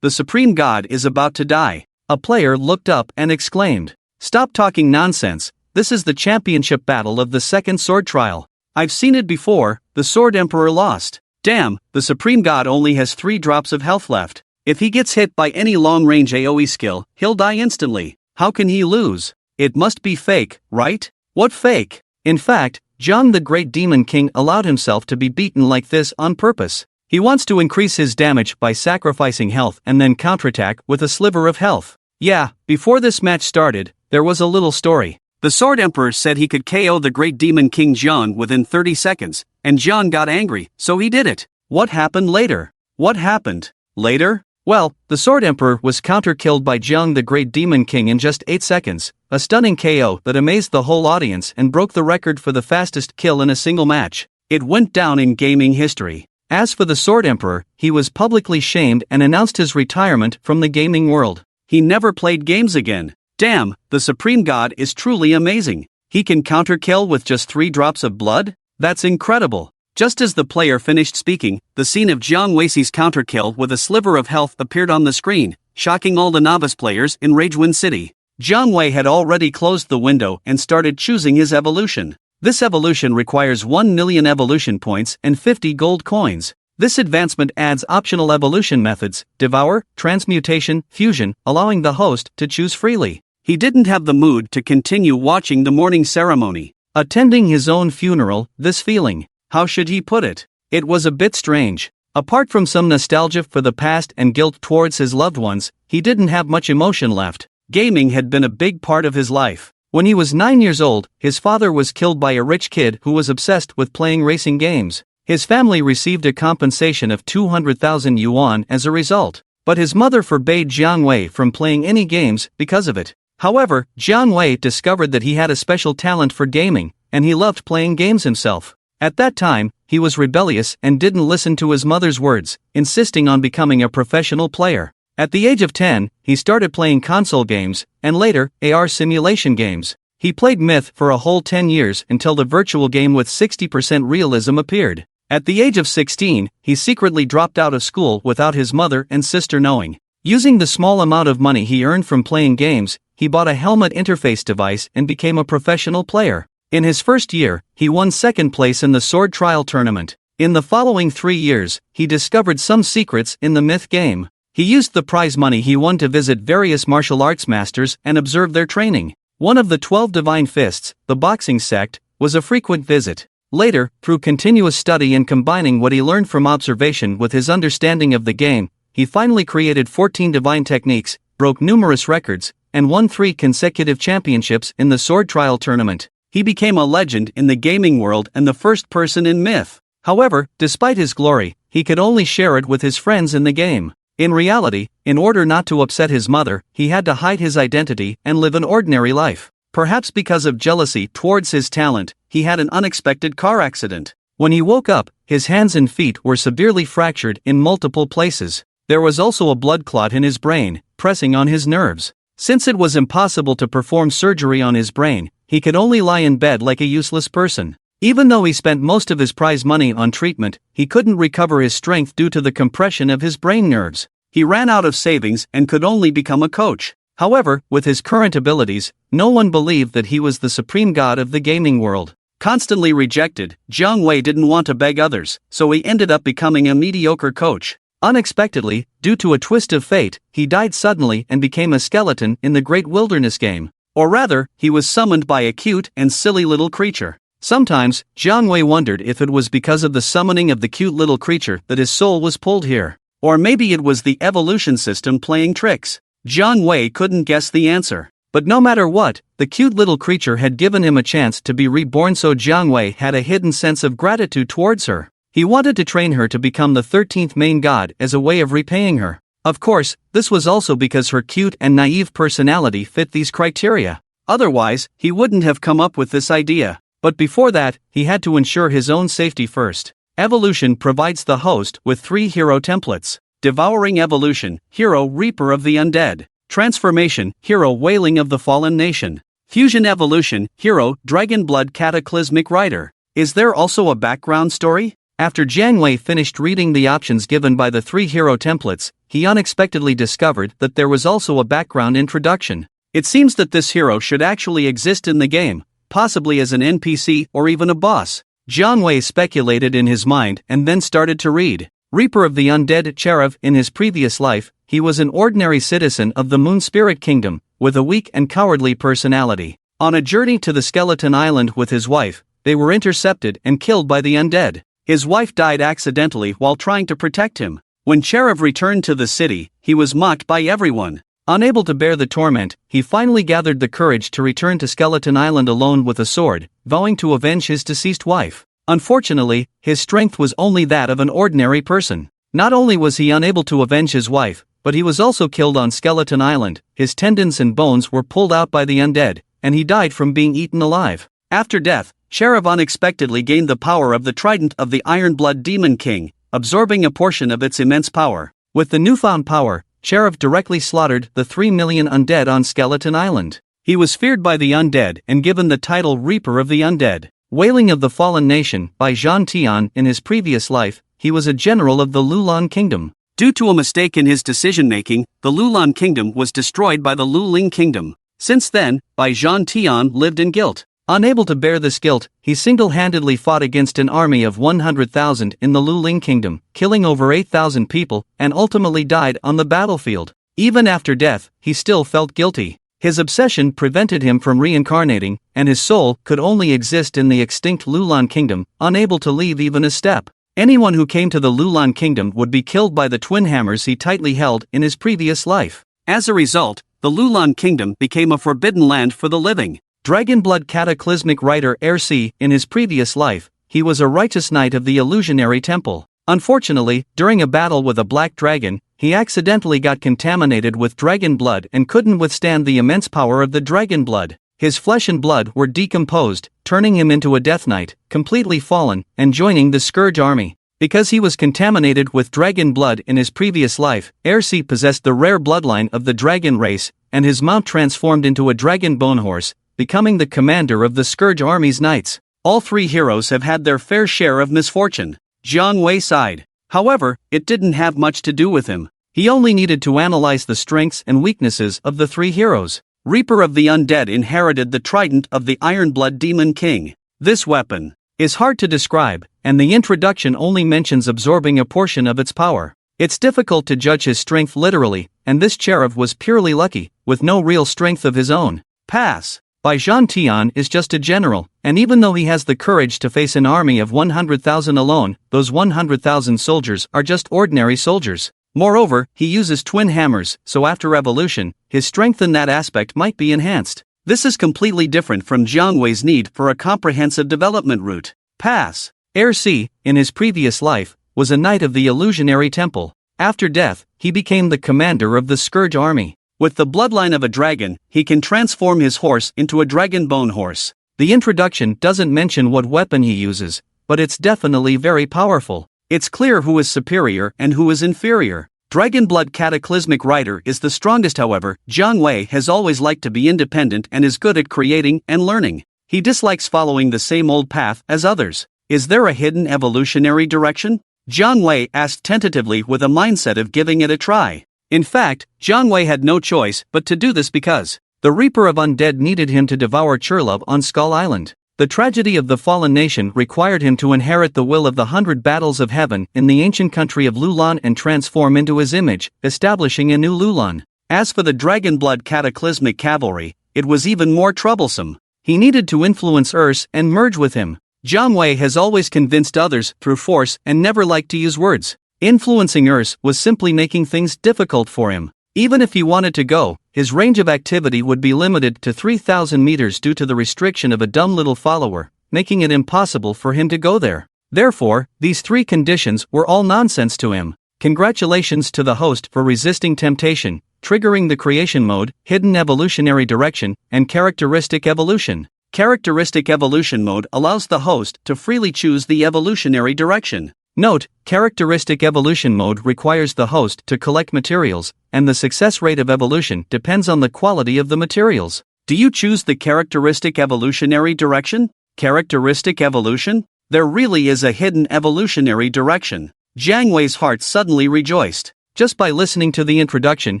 Speaker 1: the Supreme God is about to die. A player looked up and exclaimed, "Stop talking nonsense, this is the championship battle of the second sword trial. I've seen it before, the Sword Emperor lost. Damn, the Supreme God only has 3 drops of health left. If he gets hit by any long-range AoE skill, he'll die instantly. How can he lose? It must be fake, right? What fake?" In fact, Zhang the Great Demon King allowed himself to be beaten like this on purpose. He wants to increase his damage by sacrificing health and then counterattack with a sliver of health. Yeah, before this match started, there was a little story. The Sword Emperor said he could KO the Great Demon King Zhang within 30 seconds, and Zhang got angry, so he did it. What happened later? What happened later? Well, the Sword Emperor was counter-killed by Zhang the Great Demon King in just 8 seconds, a stunning KO that amazed the whole audience and broke the record for the fastest kill in a single match. It went down in gaming history. As for the Sword Emperor, he was publicly shamed and announced his retirement from the gaming world. He never played games again. Damn, the Supreme God is truly amazing. He can counter-kill with just 3 drops of blood? That's incredible. Just as the player finished speaking, the scene of Jiang Wei's counterkill with a sliver of health appeared on the screen, shocking all the novice players in Ragewind City. Jiang Wei had already closed the window and started choosing his evolution. This evolution requires 1 million evolution points and 50 gold coins. This advancement adds optional evolution methods, devour, transmutation, fusion, allowing the host to choose freely. He didn't have the mood to continue watching the mourning ceremony. Attending his own funeral, this feeling, how should he put it? It was a bit strange. Apart from some nostalgia for the past and guilt towards his loved ones, he didn't have much emotion left. Gaming had been a big part of his life. When he was 9 years old, his father was killed by a rich kid who was obsessed with playing racing games. His family received a compensation of 200,000 yuan as a result, but his mother forbade Jiang Wei from playing any games because of it. However, Jiang Wei discovered that he had a special talent for gaming, and he loved playing games himself. At that time, he was rebellious and didn't listen to his mother's words, insisting on becoming a professional player. At the age of 10, he started playing console games, and later, AR simulation games. He played Myth for a whole 10 years until the virtual game with 60% realism appeared. At the age of 16, he secretly dropped out of school without his mother and sister knowing. Using the small amount of money he earned from playing games, he bought a helmet interface device and became a professional player. In his first year, he won second place in the sword trial tournament. In the following 3 years, he discovered some secrets in the Myth game. He used the prize money he won to visit various martial arts masters and observe their training. One of the 12 Divine Fists, the boxing sect, was a frequent visit. Later, through continuous study and combining what he learned from observation with his understanding of the game, he finally created 14 divine techniques, broke numerous records, and won 3 consecutive championships in the sword trial tournament. He became a legend in the gaming world and the first person in Myth. However, despite his glory, he could only share it with his friends in the game. In reality, in order not to upset his mother, he had to hide his identity and live an ordinary life. Perhaps because of jealousy towards his talent, he had an unexpected car accident. When he woke up, his hands and feet were severely fractured in multiple places. There was also a blood clot in his brain, pressing on his nerves. Since it was impossible to perform surgery on his brain, he could only lie in bed like a useless person. Even though he spent most of his prize money on treatment, he couldn't recover his strength due to the compression of his brain nerves. He ran out of savings and could only become a coach. However, with his current abilities, no one believed that he was the supreme god of the gaming world. Constantly rejected, Jiang Wei didn't want to beg others, so he ended up becoming a mediocre coach. Unexpectedly, due to a twist of fate, he died suddenly and became a skeleton in the Great Wilderness game. Or rather, he was summoned by a cute and silly little creature. Sometimes, Jiang Wei wondered if it was because of the summoning of the cute little creature that his soul was pulled here. Or maybe it was the evolution system playing tricks. Jiang Wei couldn't guess the answer. But no matter what, the cute little creature had given him a chance to be reborn, so Jiang Wei had a hidden sense of gratitude towards her. He wanted to train her to become the 13th main god as a way of repaying her. Of course, this was also because her cute and naive personality fit these criteria. Otherwise, he wouldn't have come up with this idea. But before that, he had to ensure his own safety first. Evolution provides the host with 3 hero templates. Devouring Evolution, Hero Reaper of the Undead. Transformation, Hero Wailing of the Fallen Nation. Fusion Evolution, Hero Dragonblood Cataclysmic Rider. Is there also a background story? After Jiang Wei finished reading the options given by the 3 hero templates, he unexpectedly discovered that there was also a background introduction. It seems that this hero should actually exist in the game, possibly as an NPC or even a boss. Jiang Wei speculated in his mind and then started to read. Reaper of the Undead Cherub. In his previous life, he was an ordinary citizen of the Moon Spirit Kingdom, with a weak and cowardly personality. On a journey to the Skeleton Island with his wife, they were intercepted and killed by the undead. His wife died accidentally while trying to protect him. When Cherub returned to the city, he was mocked by everyone. Unable to bear the torment, he finally gathered the courage to return to Skeleton Island alone with a sword, vowing to avenge his deceased wife. Unfortunately, his strength was only that of an ordinary person. Not only was he unable to avenge his wife, but he was also killed on Skeleton Island. His tendons and bones were pulled out by the undead, and he died from being eaten alive. After death, Cherub unexpectedly gained the power of the trident of the Ironblood Demon King, absorbing a portion of its immense power. With the newfound power, Cherub directly slaughtered the 3 million undead on Skeleton Island. He was feared by the undead and given the title Reaper of the Undead. Wailing of the Fallen Nation by Zhang Tian. In his previous life, he was a general of the Lulan Kingdom. Due to a mistake in his decision-making, the Lulan Kingdom was destroyed by the Luling Kingdom. Since then, Bai Zhan Tian lived in guilt. Unable to bear this guilt, he single-handedly fought against an army of 100,000 in the Luling Kingdom, killing over 8,000 people, and ultimately died on the battlefield. Even after death, he still felt guilty. His obsession prevented him from reincarnating, and his soul could only exist in the extinct Lulan Kingdom, unable to leave even a step. Anyone who came to the Lulan Kingdom would be killed by the twin hammers he tightly held in his previous life. As a result, the Lulan Kingdom became a forbidden land for the living. Dragonblood cataclysmic writer Ersi. In his previous life, he was a righteous knight of the illusionary temple. Unfortunately, during a battle with a black dragon, he accidentally got contaminated with dragon blood and couldn't withstand the immense power of the dragon blood. His flesh and blood were decomposed, turning him into a death knight, completely fallen, and joining the Scourge army. Because he was contaminated with dragon blood in his previous life, Ersi possessed the rare bloodline of the dragon race, and his mount transformed into a dragon bone horse, becoming the commander of the Scourge army's knights. All three heroes have had their fair share of misfortune. Jiang Wei sighed. However, it didn't have much to do with him. He only needed to analyze the strengths and weaknesses of the three heroes. Reaper of the Undead inherited the trident of the Ironblood Demon King. This weapon is hard to describe, and the introduction only mentions absorbing a portion of its power. It's difficult to judge his strength literally, and this cherub was purely lucky, with no real strength of his own. Pass. Bai Zhan Tian is just a general, and even though he has the courage to face an army of 100,000 alone, those 100,000 soldiers are just ordinary soldiers. Moreover, he uses twin hammers, so after evolution, his strength in that aspect might be enhanced. This is completely different from Jiang Wei's need for a comprehensive development route. Pass. Ersi, in his previous life, was a knight of the illusionary temple. After death, he became the commander of the Scourge army. With the bloodline of a dragon, he can transform his horse into a dragon bone horse. The introduction doesn't mention what weapon he uses, but it's definitely very powerful. It's clear who is superior and who is inferior. Dragonblood cataclysmic rider is the strongest. However, Jiang Wei has always liked to be independent and is good at creating and learning. He dislikes following the same old path as others. Is there a hidden evolutionary direction? Jiang Wei asked tentatively with a mindset of giving it a try. In fact, Jiang Wei had no choice but to do this because the Reaper of Undead needed him to devour Churlub on Skull Island. The tragedy of the fallen nation required him to inherit the will of the 100 battles of heaven in the ancient country of Lulan and transform into his image, establishing a new Lulan. As for the Dragonblood cataclysmic cavalry, it was even more troublesome. He needed to influence Urs and merge with him. Jiang Wei has always convinced others through force and never liked to use words. Influencing Urs was simply making things difficult for him. Even if he wanted to go, his range of activity would be limited to 3,000 meters due to the restriction of a dumb little follower, making it impossible for him to go there. Therefore, these three conditions were all nonsense to him. Congratulations to the host for resisting temptation, triggering the creation mode, hidden evolutionary direction, and characteristic evolution. Characteristic evolution mode allows the host to freely choose the evolutionary direction. Note, characteristic evolution mode requires the host to collect materials, and the success rate of evolution depends on the quality of the materials. Do you choose the characteristic evolutionary direction? Characteristic evolution? There really is a hidden evolutionary direction. Jiang Wei's heart suddenly rejoiced. Just by listening to the introduction,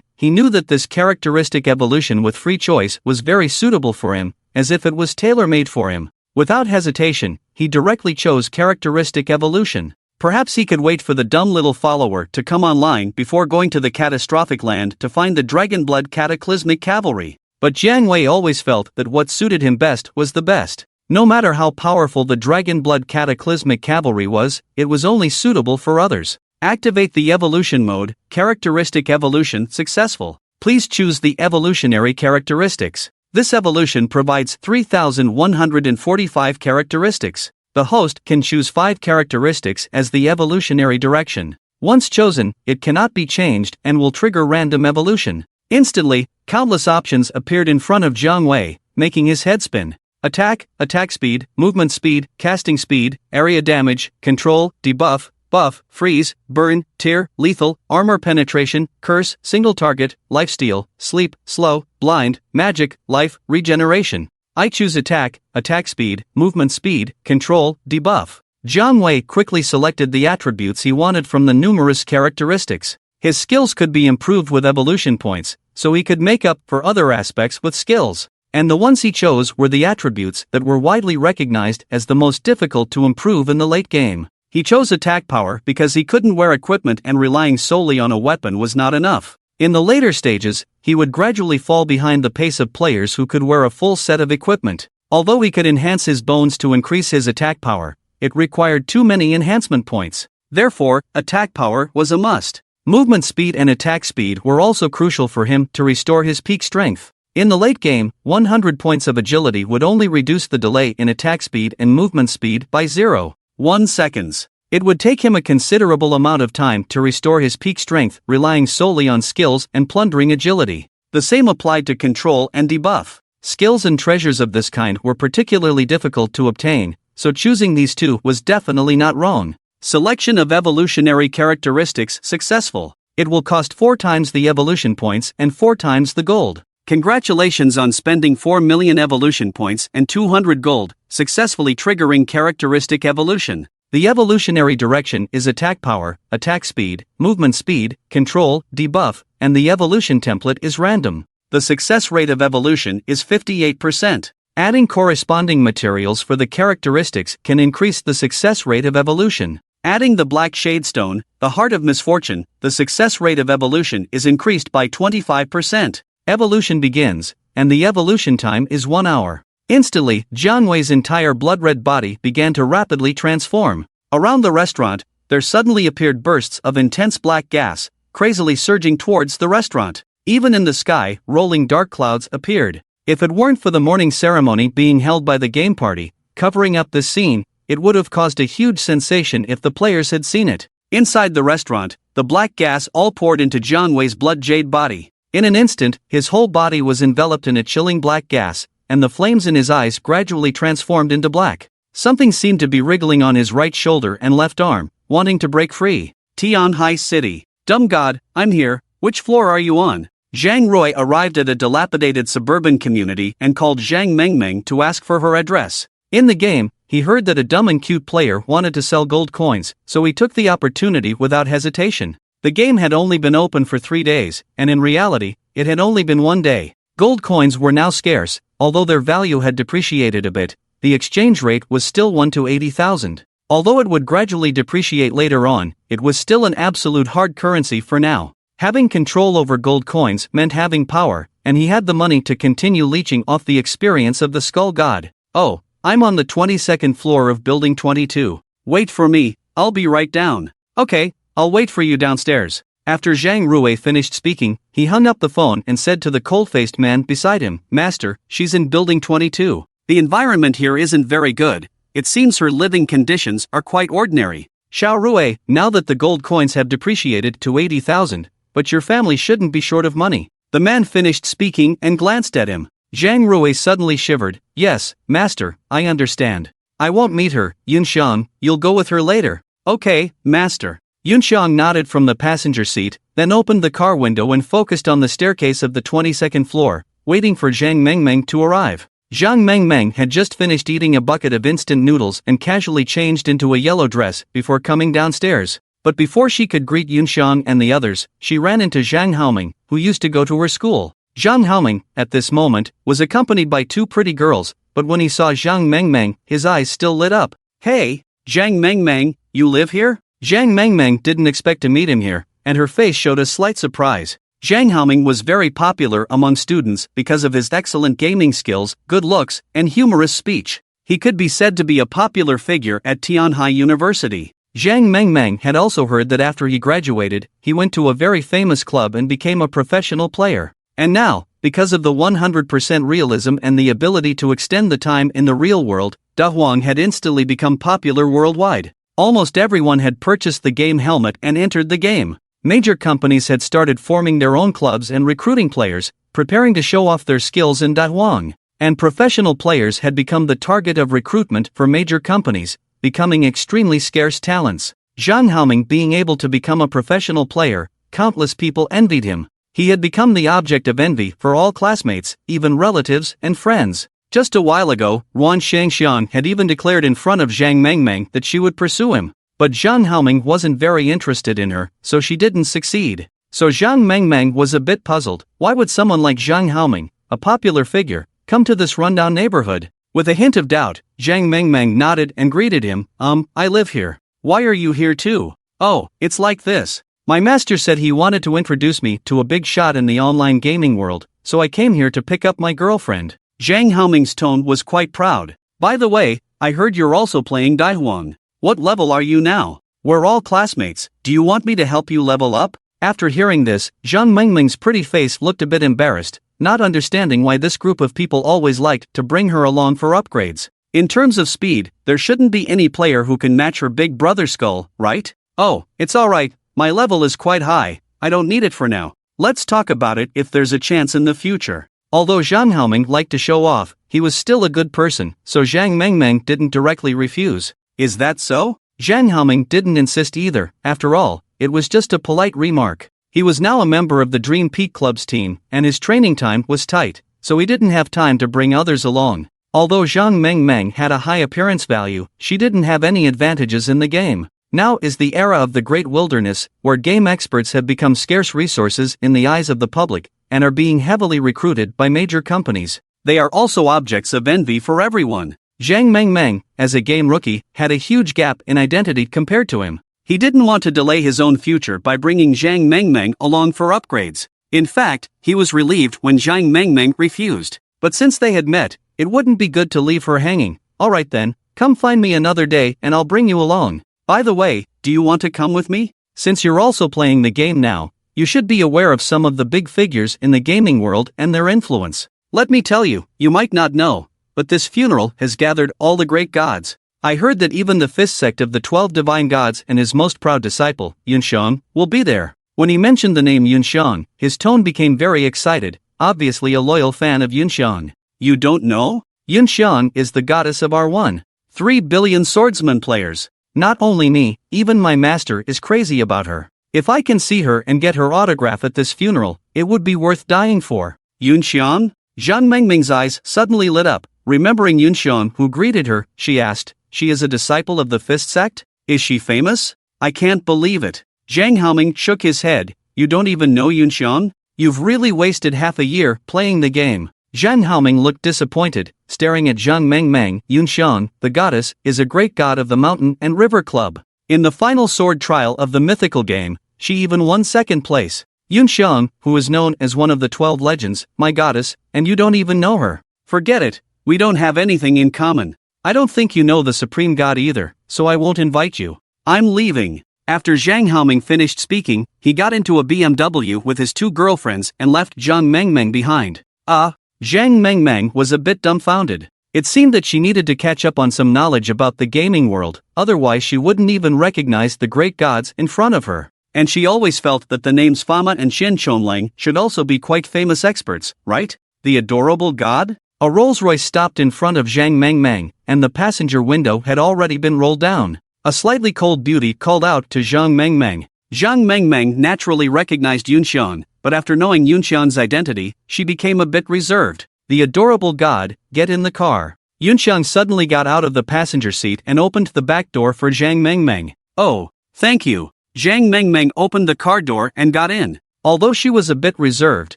Speaker 1: he knew that this characteristic evolution with free choice was very suitable for him, as if it was tailor-made for him. Without hesitation, he directly chose characteristic evolution. Perhaps he could wait for the dumb little follower to come online before going to the catastrophic land to find the Dragonblood cataclysmic cavalry. But Jiang Wei always felt that what suited him best was the best. No matter how powerful the Dragonblood cataclysmic cavalry was, it was only suitable for others. Activate the evolution mode, characteristic evolution successful. Please choose the evolutionary characteristics. This evolution provides 3,145 characteristics. The host can choose 5 characteristics as the evolutionary direction. Once chosen, it cannot be changed and will trigger random evolution. Instantly, countless options appeared in front of Jiang Wei, making his head spin. Attack, attack speed, movement speed, casting speed, area damage, control, debuff, buff, freeze, burn, tear, lethal, armor penetration, curse, single target, lifesteal, sleep, slow, blind, magic, life, regeneration. I choose attack, attack speed, movement speed, control, debuff. Jiang Wei quickly selected the attributes he wanted from the numerous characteristics. His skills could be improved with evolution points, so he could make up for other aspects with skills. And the ones he chose were the attributes that were widely recognized as the most difficult to improve in the late game. He chose attack power because he couldn't wear equipment and relying solely on a weapon was not enough. In the later stages, he would gradually fall behind the pace of players who could wear a full set of equipment. Although he could enhance his bones to increase his attack power, it required too many enhancement points. Therefore, attack power was a must. Movement speed and attack speed were also crucial for him to restore his peak strength. In the late game, 100 points of agility would only reduce the delay in attack speed and movement speed by 0.1 seconds. It would take him a considerable amount of time to restore his peak strength, relying solely on skills and plundering agility. The same applied to control and debuff. Skills and treasures of this kind were particularly difficult to obtain, so choosing these two was definitely not wrong. Selection of evolutionary characteristics successful. It will cost 4 times the evolution points and 4 times the gold. Congratulations on spending 4 million evolution points and 200 gold, successfully triggering characteristic evolution. The evolutionary direction is attack power, attack speed, movement speed, control, debuff, and the evolution template is random. The success rate of evolution is 58%. Adding corresponding materials for the characteristics can increase the success rate of evolution. Adding the black shadestone, the heart of misfortune, the success rate of evolution is increased by 25%. Evolution begins, and the evolution time is 1 hour. Instantly, Jiang Wei's entire blood-red body began to rapidly transform. Around the restaurant, there suddenly appeared bursts of intense black gas, crazily surging towards the restaurant. Even in the sky, rolling dark clouds appeared. If it weren't for the morning ceremony being held by the game party, covering up this scene, it would have caused a huge sensation if the players had seen it. Inside the restaurant, the black gas all poured into Jiang Wei's blood-jade body. In an instant, his whole body was enveloped in a chilling black gas, and the flames in his eyes gradually transformed into black. Something seemed to be wriggling on his right shoulder and left arm, wanting to break free. Tianhai City. Dumb God, I'm here, which floor are you on? Zhang Rui arrived at a dilapidated suburban community and called Zhang Mengmeng to ask for her address. In the game, he heard that a dumb and cute player wanted to sell gold coins, so he took the opportunity without hesitation. The game had only been open for 3 days, and in reality, it had only been 1 day. Gold coins were now scarce, although their value had depreciated a bit. The exchange rate was still 1 to 80,000. Although it would gradually depreciate later on, it was still an absolute hard currency for now. Having control over gold coins meant having power, and he had the money to continue leeching off the experience of the Skull God. Oh, I'm on the 22nd floor of Building 22. Wait for me, I'll be right down. Okay, I'll wait for you downstairs. After Zhang Rui finished speaking, he hung up the phone and said to the cold-faced man beside him, Master, she's in Building 22. The environment here isn't very good. It seems her living conditions are quite ordinary. Xiao Rui, now that the gold coins have depreciated to 80,000, but your family shouldn't be short of money. The man finished speaking and glanced at him. Zhang Rui suddenly shivered. Yes, Master, I understand. I won't meet her, Yunxiang, you'll go with her later. Okay, Master. Yunxiang nodded from the passenger seat, then opened the car window and focused on the staircase of the 22nd floor, waiting for Zhang Mengmeng to arrive. Zhang Mengmeng had just finished eating a bucket of instant noodles and casually changed into a yellow dress before coming downstairs. But before she could greet Yunxiang and the others, she ran into Zhang Haoming, who used to go to her school. Zhang Haoming, at this moment, was accompanied by 2 pretty girls, but when he saw Zhang Mengmeng, his eyes still lit up. Hey, Zhang Mengmeng, you live here? Zhang Mengmeng didn't expect to meet him here, and her face showed a slight surprise. Zhang Haoming was very popular among students because of his excellent gaming skills, good looks, and humorous speech. He could be said to be a popular figure at Tianhai University. Zhang Mengmeng had also heard that after he graduated, he went to a very famous club and became a professional player. And now, because of the 100% realism and the ability to extend the time in the real world, Da Huang had instantly become popular worldwide. Almost everyone had purchased the game helmet and entered the game. Major companies had started forming their own clubs and recruiting players, preparing to show off their skills in Da Huang. And professional players had become the target of recruitment for major companies, becoming extremely scarce talents. Zhang Haoming being able to become a professional player, countless people envied him. He had become the object of envy for all classmates, even relatives and friends. Just a while ago, Ruan Shangxian had even declared in front of Zhang Mengmeng that she would pursue him. But Zhang Haoming wasn't very interested in her, so she didn't succeed. So Zhang Mengmeng was a bit puzzled. Why would someone like Zhang Haoming, a popular figure, come to this rundown neighborhood? With a hint of doubt, Zhang Mengmeng nodded and greeted him. I live here. Why are you here too? Oh, it's like this. My master said he wanted to introduce me to a big shot in the online gaming world, so I came here to pick up my girlfriend. Zhang Haoming's tone was quite proud. By the way, I heard you're also playing Daihuang. What level are you now? We're all classmates. Do you want me to help you level up? After hearing this, Zhang Mengmeng's pretty face looked a bit embarrassed, not understanding why this group of people always liked to bring her along for upgrades. In terms of speed, there shouldn't be any player who can match her big brother skull, right? Oh, it's alright, my level is quite high, I don't need it for now. Let's talk about it if there's a chance in the future. Although Zhang Haoming liked to show off, he was still a good person, so Zhang Mengmeng didn't directly refuse. Is that so? Zhang Haoming didn't insist either. After all, it was just a polite remark. He was now a member of the Dream Peak Club's team, and his training time was tight, so he didn't have time to bring others along. Although Zhang Mengmeng had a high appearance value, she didn't have any advantages in the game. Now is the era of the Great Wilderness, where game experts have become scarce resources in the eyes of the public, and are being heavily recruited by major companies. They are also objects of envy for everyone. Zhang Mengmeng, as a game rookie, had a huge gap in identity compared to him. He didn't want to delay his own future by bringing Zhang Mengmeng along for upgrades. In fact, he was relieved when Zhang Mengmeng refused. But since they had met, it wouldn't be good to leave her hanging. Alright then, come find me another day and I'll bring you along. By the way, do you want to come with me? Since you're also playing the game now, you should be aware of some of the big figures in the gaming world and their influence. Let me tell you, you might not know, but this funeral has gathered all the great gods. I heard that even the fifth sect of the 12 divine gods and his most proud disciple, Yunxiang, will be there. When he mentioned the name Yunxiang, his tone became very excited, obviously a loyal fan of Yunxiang. You don't know? Yunxiang is the goddess of our 1.3 billion swordsman players. Not only me, even my master is crazy about her. If I can see her and get her autograph at this funeral, it would be worth dying for. Yunxiang? Zhang Mengmeng's eyes suddenly lit up. Remembering Yunxiang who greeted her, she asked, she is a disciple of the fifth sect? Is she famous? I can't believe it. Zhang Haoming shook his head. You don't even know Yunxiang? You've really wasted half a year playing the game. Zhang Haoming looked disappointed, staring at Zhang Mengmeng. Yunxiang, the goddess, is a great god of the mountain and river club. In the final sword trial of the mythical game, she even won second place. Yunxiang, who is known as one of the 12 legends, my goddess, and you don't even know her. Forget it, we don't have anything in common. I don't think you know the supreme god either, so I won't invite you. I'm leaving. After Zhang Haoming finished speaking, he got into a BMW with his two girlfriends and left Zhang Mengmeng behind. Zhang Mengmeng was a bit dumbfounded. It seemed that she needed to catch up on some knowledge about the gaming world, otherwise she wouldn't even recognize the great gods in front of her. And she always felt that the names Fama and Shen Chonlang should also be quite famous experts, right? The adorable god? A Rolls-Royce stopped in front of Zhang Mengmeng, and the passenger window had already been rolled down. A slightly cold beauty called out to Zhang Mengmeng. Zhang Mengmeng naturally recognized Yunxiang, but after knowing Yunxiang's identity, she became a bit reserved. The adorable god, get in the car. Yunxiang suddenly got out of the passenger seat and opened the back door for Zhang Mengmeng. Oh, thank you. Zhang Mengmeng opened the car door and got in. Although she was a bit reserved,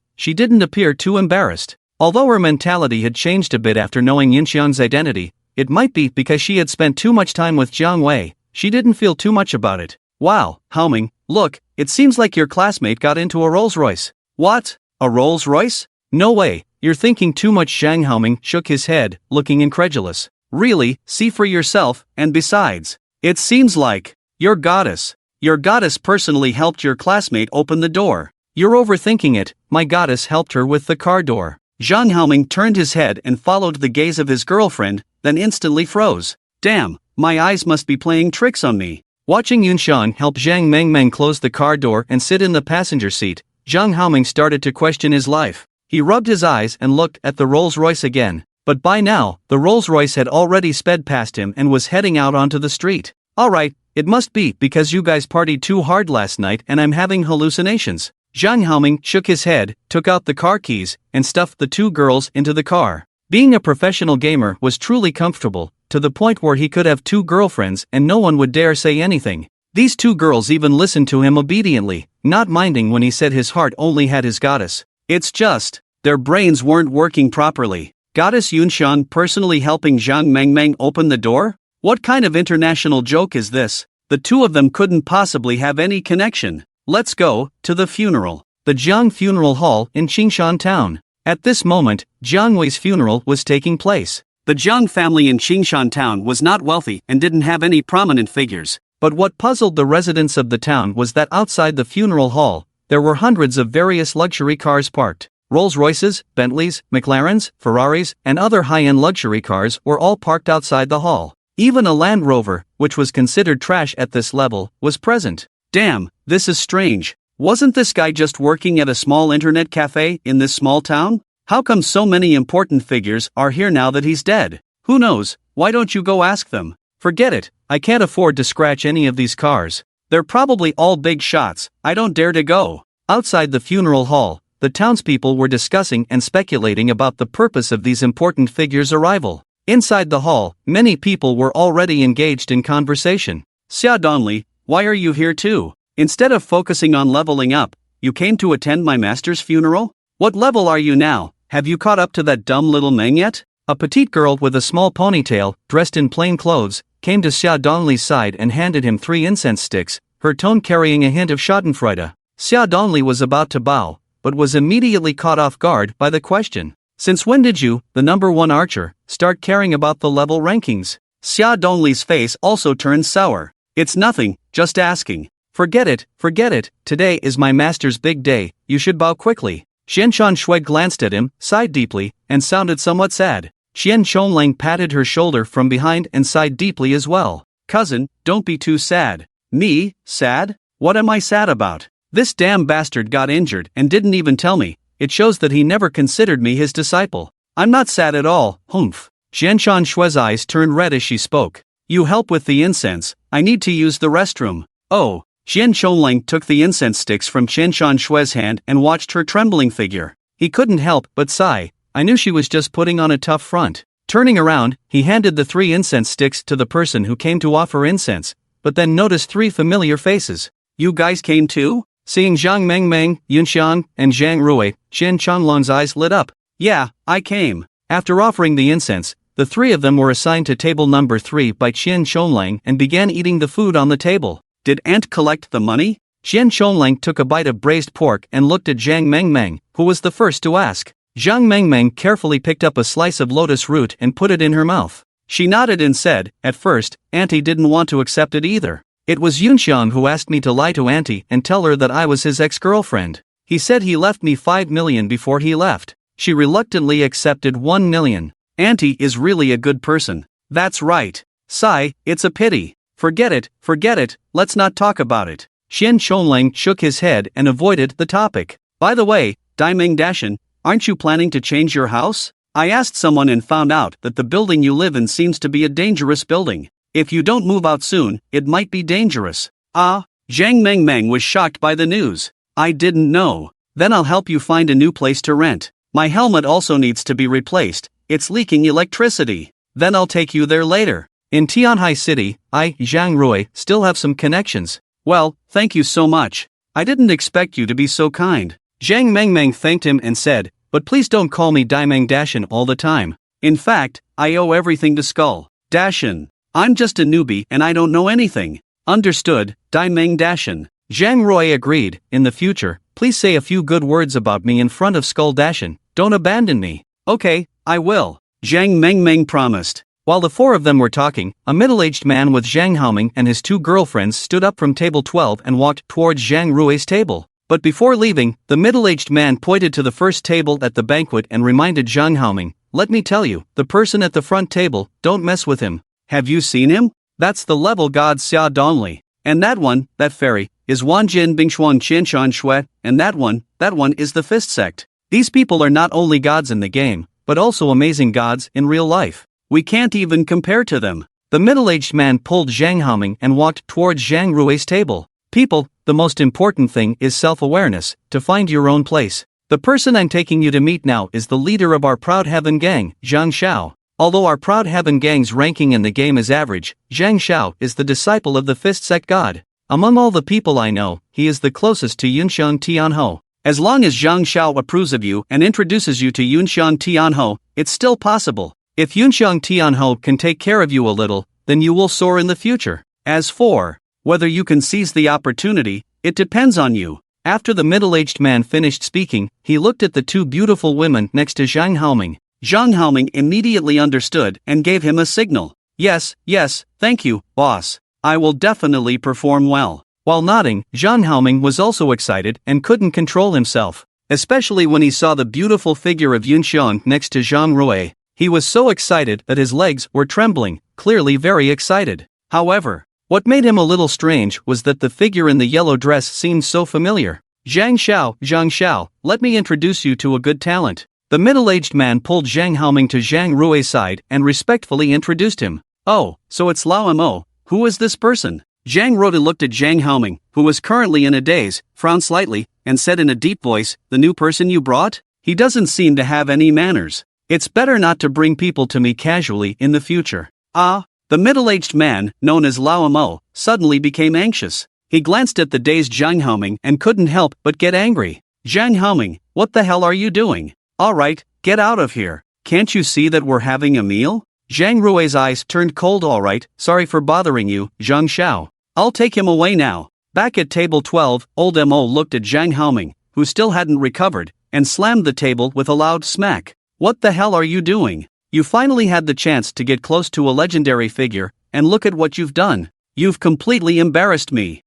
Speaker 1: she didn't appear too embarrassed. Although her mentality had changed a bit after knowing Yunxiang's identity, it might be because she had spent too much time with Jiang Wei, she didn't feel too much about it. Wow, Haoming, look, it seems like your classmate got into a Rolls-Royce. What? A Rolls-Royce? No way, you're thinking too much. Zhang Haoming shook his head, looking incredulous. Really, see for yourself, and besides, it seems like, your goddess personally helped your classmate open the door. You're overthinking it, my goddess helped her with the car door. Zhang Haoming turned his head and followed the gaze of his girlfriend, then instantly froze. Damn, my eyes must be playing tricks on me. Watching Yunxiang help Zhang Mengmeng close the car door and sit in the passenger seat, Zhang Haoming started to question his life. He rubbed his eyes and looked at the Rolls-Royce again. But by now, the Rolls-Royce had already sped past him and was heading out onto the street. Alright, it must be because you guys partied too hard last night and I'm having hallucinations. Zhang Haoming shook his head, took out the car keys, and stuffed the two girls into the car. Being a professional gamer was truly comfortable, to the point where he could have 2 girlfriends and no one would dare say anything. These 2 girls even listened to him obediently, not minding when he said his heart only had his goddess. It's just, their brains weren't working properly. Goddess Yunshan personally helping Zhang Mengmeng open the door? What kind of international joke is this? The 2 of them couldn't possibly have any connection. Let's go to the funeral. The Jiang Funeral Hall in Qingshan Town. At this moment, Jiang Wei's funeral was taking place. The Jiang family in Qingshan Town was not wealthy and didn't have any prominent figures. But what puzzled the residents of the town was that outside the funeral hall, there were hundreds of various luxury cars parked. Rolls-Royces, Bentleys, McLarens, Ferraris, and other high-end luxury cars were all parked outside the hall. Even a Land Rover, which was considered trash at this level, was present. Damn, this is strange. Wasn't this guy just working at a small internet cafe in this small town? How come so many important figures are here now that he's dead? Who knows? Why don't you go ask them? Forget it, I can't afford to scratch any of these cars. They're probably all big shots, I don't dare to go. Outside the funeral hall, the townspeople were discussing and speculating about the purpose of these important figures' arrival. Inside the hall, many people were already engaged in conversation. Xia Donli, why are you here too? Instead of focusing on leveling up, you came to attend my master's funeral? What level are you now? Have you caught up to that dumb little Meng yet? A petite girl with a small ponytail, dressed in plain clothes, came to Xia Donli's side and handed him 3 incense sticks, her tone carrying a hint of schadenfreude. Xia Donli was about to bow, but was immediately caught off guard by the question. Since when did you, the number 1 archer, start caring about the level rankings? Xia Donli's face also turned sour. It's nothing, just asking. Forget it, today is my master's big day, you should bow quickly. Xianshan Shui glanced at him, sighed deeply, and sounded somewhat sad. Xian Chonglang patted her shoulder from behind and sighed deeply as well. Cousin, don't be too sad. Me, sad? What am I sad about? This damn bastard got injured and didn't even tell me. It shows that he never considered me his disciple. I'm not sad at all, humph. Xianshan Shui's eyes turned red as she spoke. You help with the incense, I need to use the restroom. Oh. Xian Chonglang took the incense sticks from Xianshan Shui's hand and watched her trembling figure. He couldn't help but sigh. I knew she was just putting on a tough front. Turning around, he handed the 3 incense sticks to the person who came to offer incense, but then noticed 3 familiar faces. You guys came too? Seeing Zhang Mengmeng, Yunxiang, and Zhang Rui, Xian Chonglang's eyes lit up. Yeah, I came. After offering the incense, the 3 of them were assigned to table number 3 by Qian Chonglang and began eating the food on the table. Did Ant collect the money? Qian Chonglang took a bite of braised pork and looked at Zhang Mengmeng, who was the first to ask. Zhang Mengmeng carefully picked up a slice of lotus root and put it in her mouth. She nodded and said, at first, Auntie didn't want to accept it either. It was Yunxiang who asked me to lie to Auntie and tell her that I was his ex-girlfriend. He said he left me 5 million before he left. She reluctantly accepted 1 million. Auntie is really a good person. That's right. Sigh, it's a pity. Forget it, let's not talk about it. Xian Chonglang shook his head and avoided the topic. By the way, Daimeng Dashan, aren't you planning to change your house? I asked someone and found out that the building you live in seems to be a dangerous building. If you don't move out soon, it might be dangerous. Ah, Zhang Mengmeng was shocked by the news. I didn't know. Then I'll help you find a new place to rent. My helmet also needs to be replaced, it's leaking electricity. Then I'll take you there later. In Tianhai City, I, Zhang Rui, still have some connections. Well, thank you so much. I didn't expect you to be so kind. Zhang Mengmeng thanked him and said, but please don't call me Daimeng Dashan all the time. In fact, I owe everything to Skull. Dashan. I'm just a newbie and I don't know anything. Understood, Daimeng Dashan. Zhang Rui agreed. In the future, please say a few good words about me in front of Skull Dashan. Don't abandon me. Okay, I will. Zhang Mengmeng promised. While the 4 of them were talking, a middle-aged man with Zhang Haoming and his 2 girlfriends stood up from table 12 and walked towards Zhang Rui's table. But before leaving, the middle-aged man pointed to the first table at the banquet and reminded Zhang Haoming, let me tell you, the person at the front table, don't mess with him. Have you seen him? That's the level god Xia Donli. And that one, that fairy, is Wanjin Bingshuan Qianshan Shui, and that one is the Fist Sect. These people are not only gods in the game, but also amazing gods in real life. We can't even compare to them. The middle-aged man pulled Zhang Haoming and walked towards Zhang Rui's table. People, the most important thing is self-awareness, to find your own place. The person I'm taking you to meet now is the leader of our Proud Heaven gang, Zhang Xiao. Although our Proud Heaven gang's ranking in the game is average, Zhang Xiao is the disciple of the Fist Sect God. Among all the people I know, he is the closest to Yunxiang Tianhou. As long as Zhang Xiao approves of you and introduces you to Yunxiang Tianhou, it's still possible. If Yunxiang Tianhou can take care of you a little, then you will soar in the future. As for whether you can seize the opportunity, it depends on you. After the middle-aged man finished speaking, he looked at the two beautiful women next to Zhang Haoming. Zhang Haoming immediately understood and gave him a signal. Yes, thank you, boss. I will definitely perform well. While nodding, Zhang Haoming was also excited and couldn't control himself. Especially when he saw the beautiful figure of Yunxiang next to Zhang Rui. He was so excited that his legs were trembling, clearly very excited. However, what made him a little strange was that the figure in the yellow dress seemed so familiar. Zhang Xiao, let me introduce you to a good talent. The middle-aged man pulled Zhang Haoming to Zhang Rui's side and respectfully introduced him. Oh, so it's Lao Mo. Who is this person? Zhang Rota looked at Zhang Haoming, who was currently in a daze, frowned slightly, and said in a deep voice, the new person you brought? He doesn't seem to have any manners. It's better not to bring people to me casually in the future. The middle-aged man, known as Lao Mo, suddenly became anxious. He glanced at the dazed Zhang Haoming and couldn't help but get angry. Zhang Haoming, what the hell are you doing? Alright, get out of here. Can't you see that we're having a meal? Zhang Rui's eyes turned cold. Alright, sorry for bothering you, Zhang Xiao. I'll take him away now. Back at table 12, old Mo looked at Zhang Haoming, who still hadn't recovered, and slammed the table with a loud smack. What the hell are you doing? You finally had the chance to get close to a legendary figure, and look at what you've done. You've completely embarrassed me.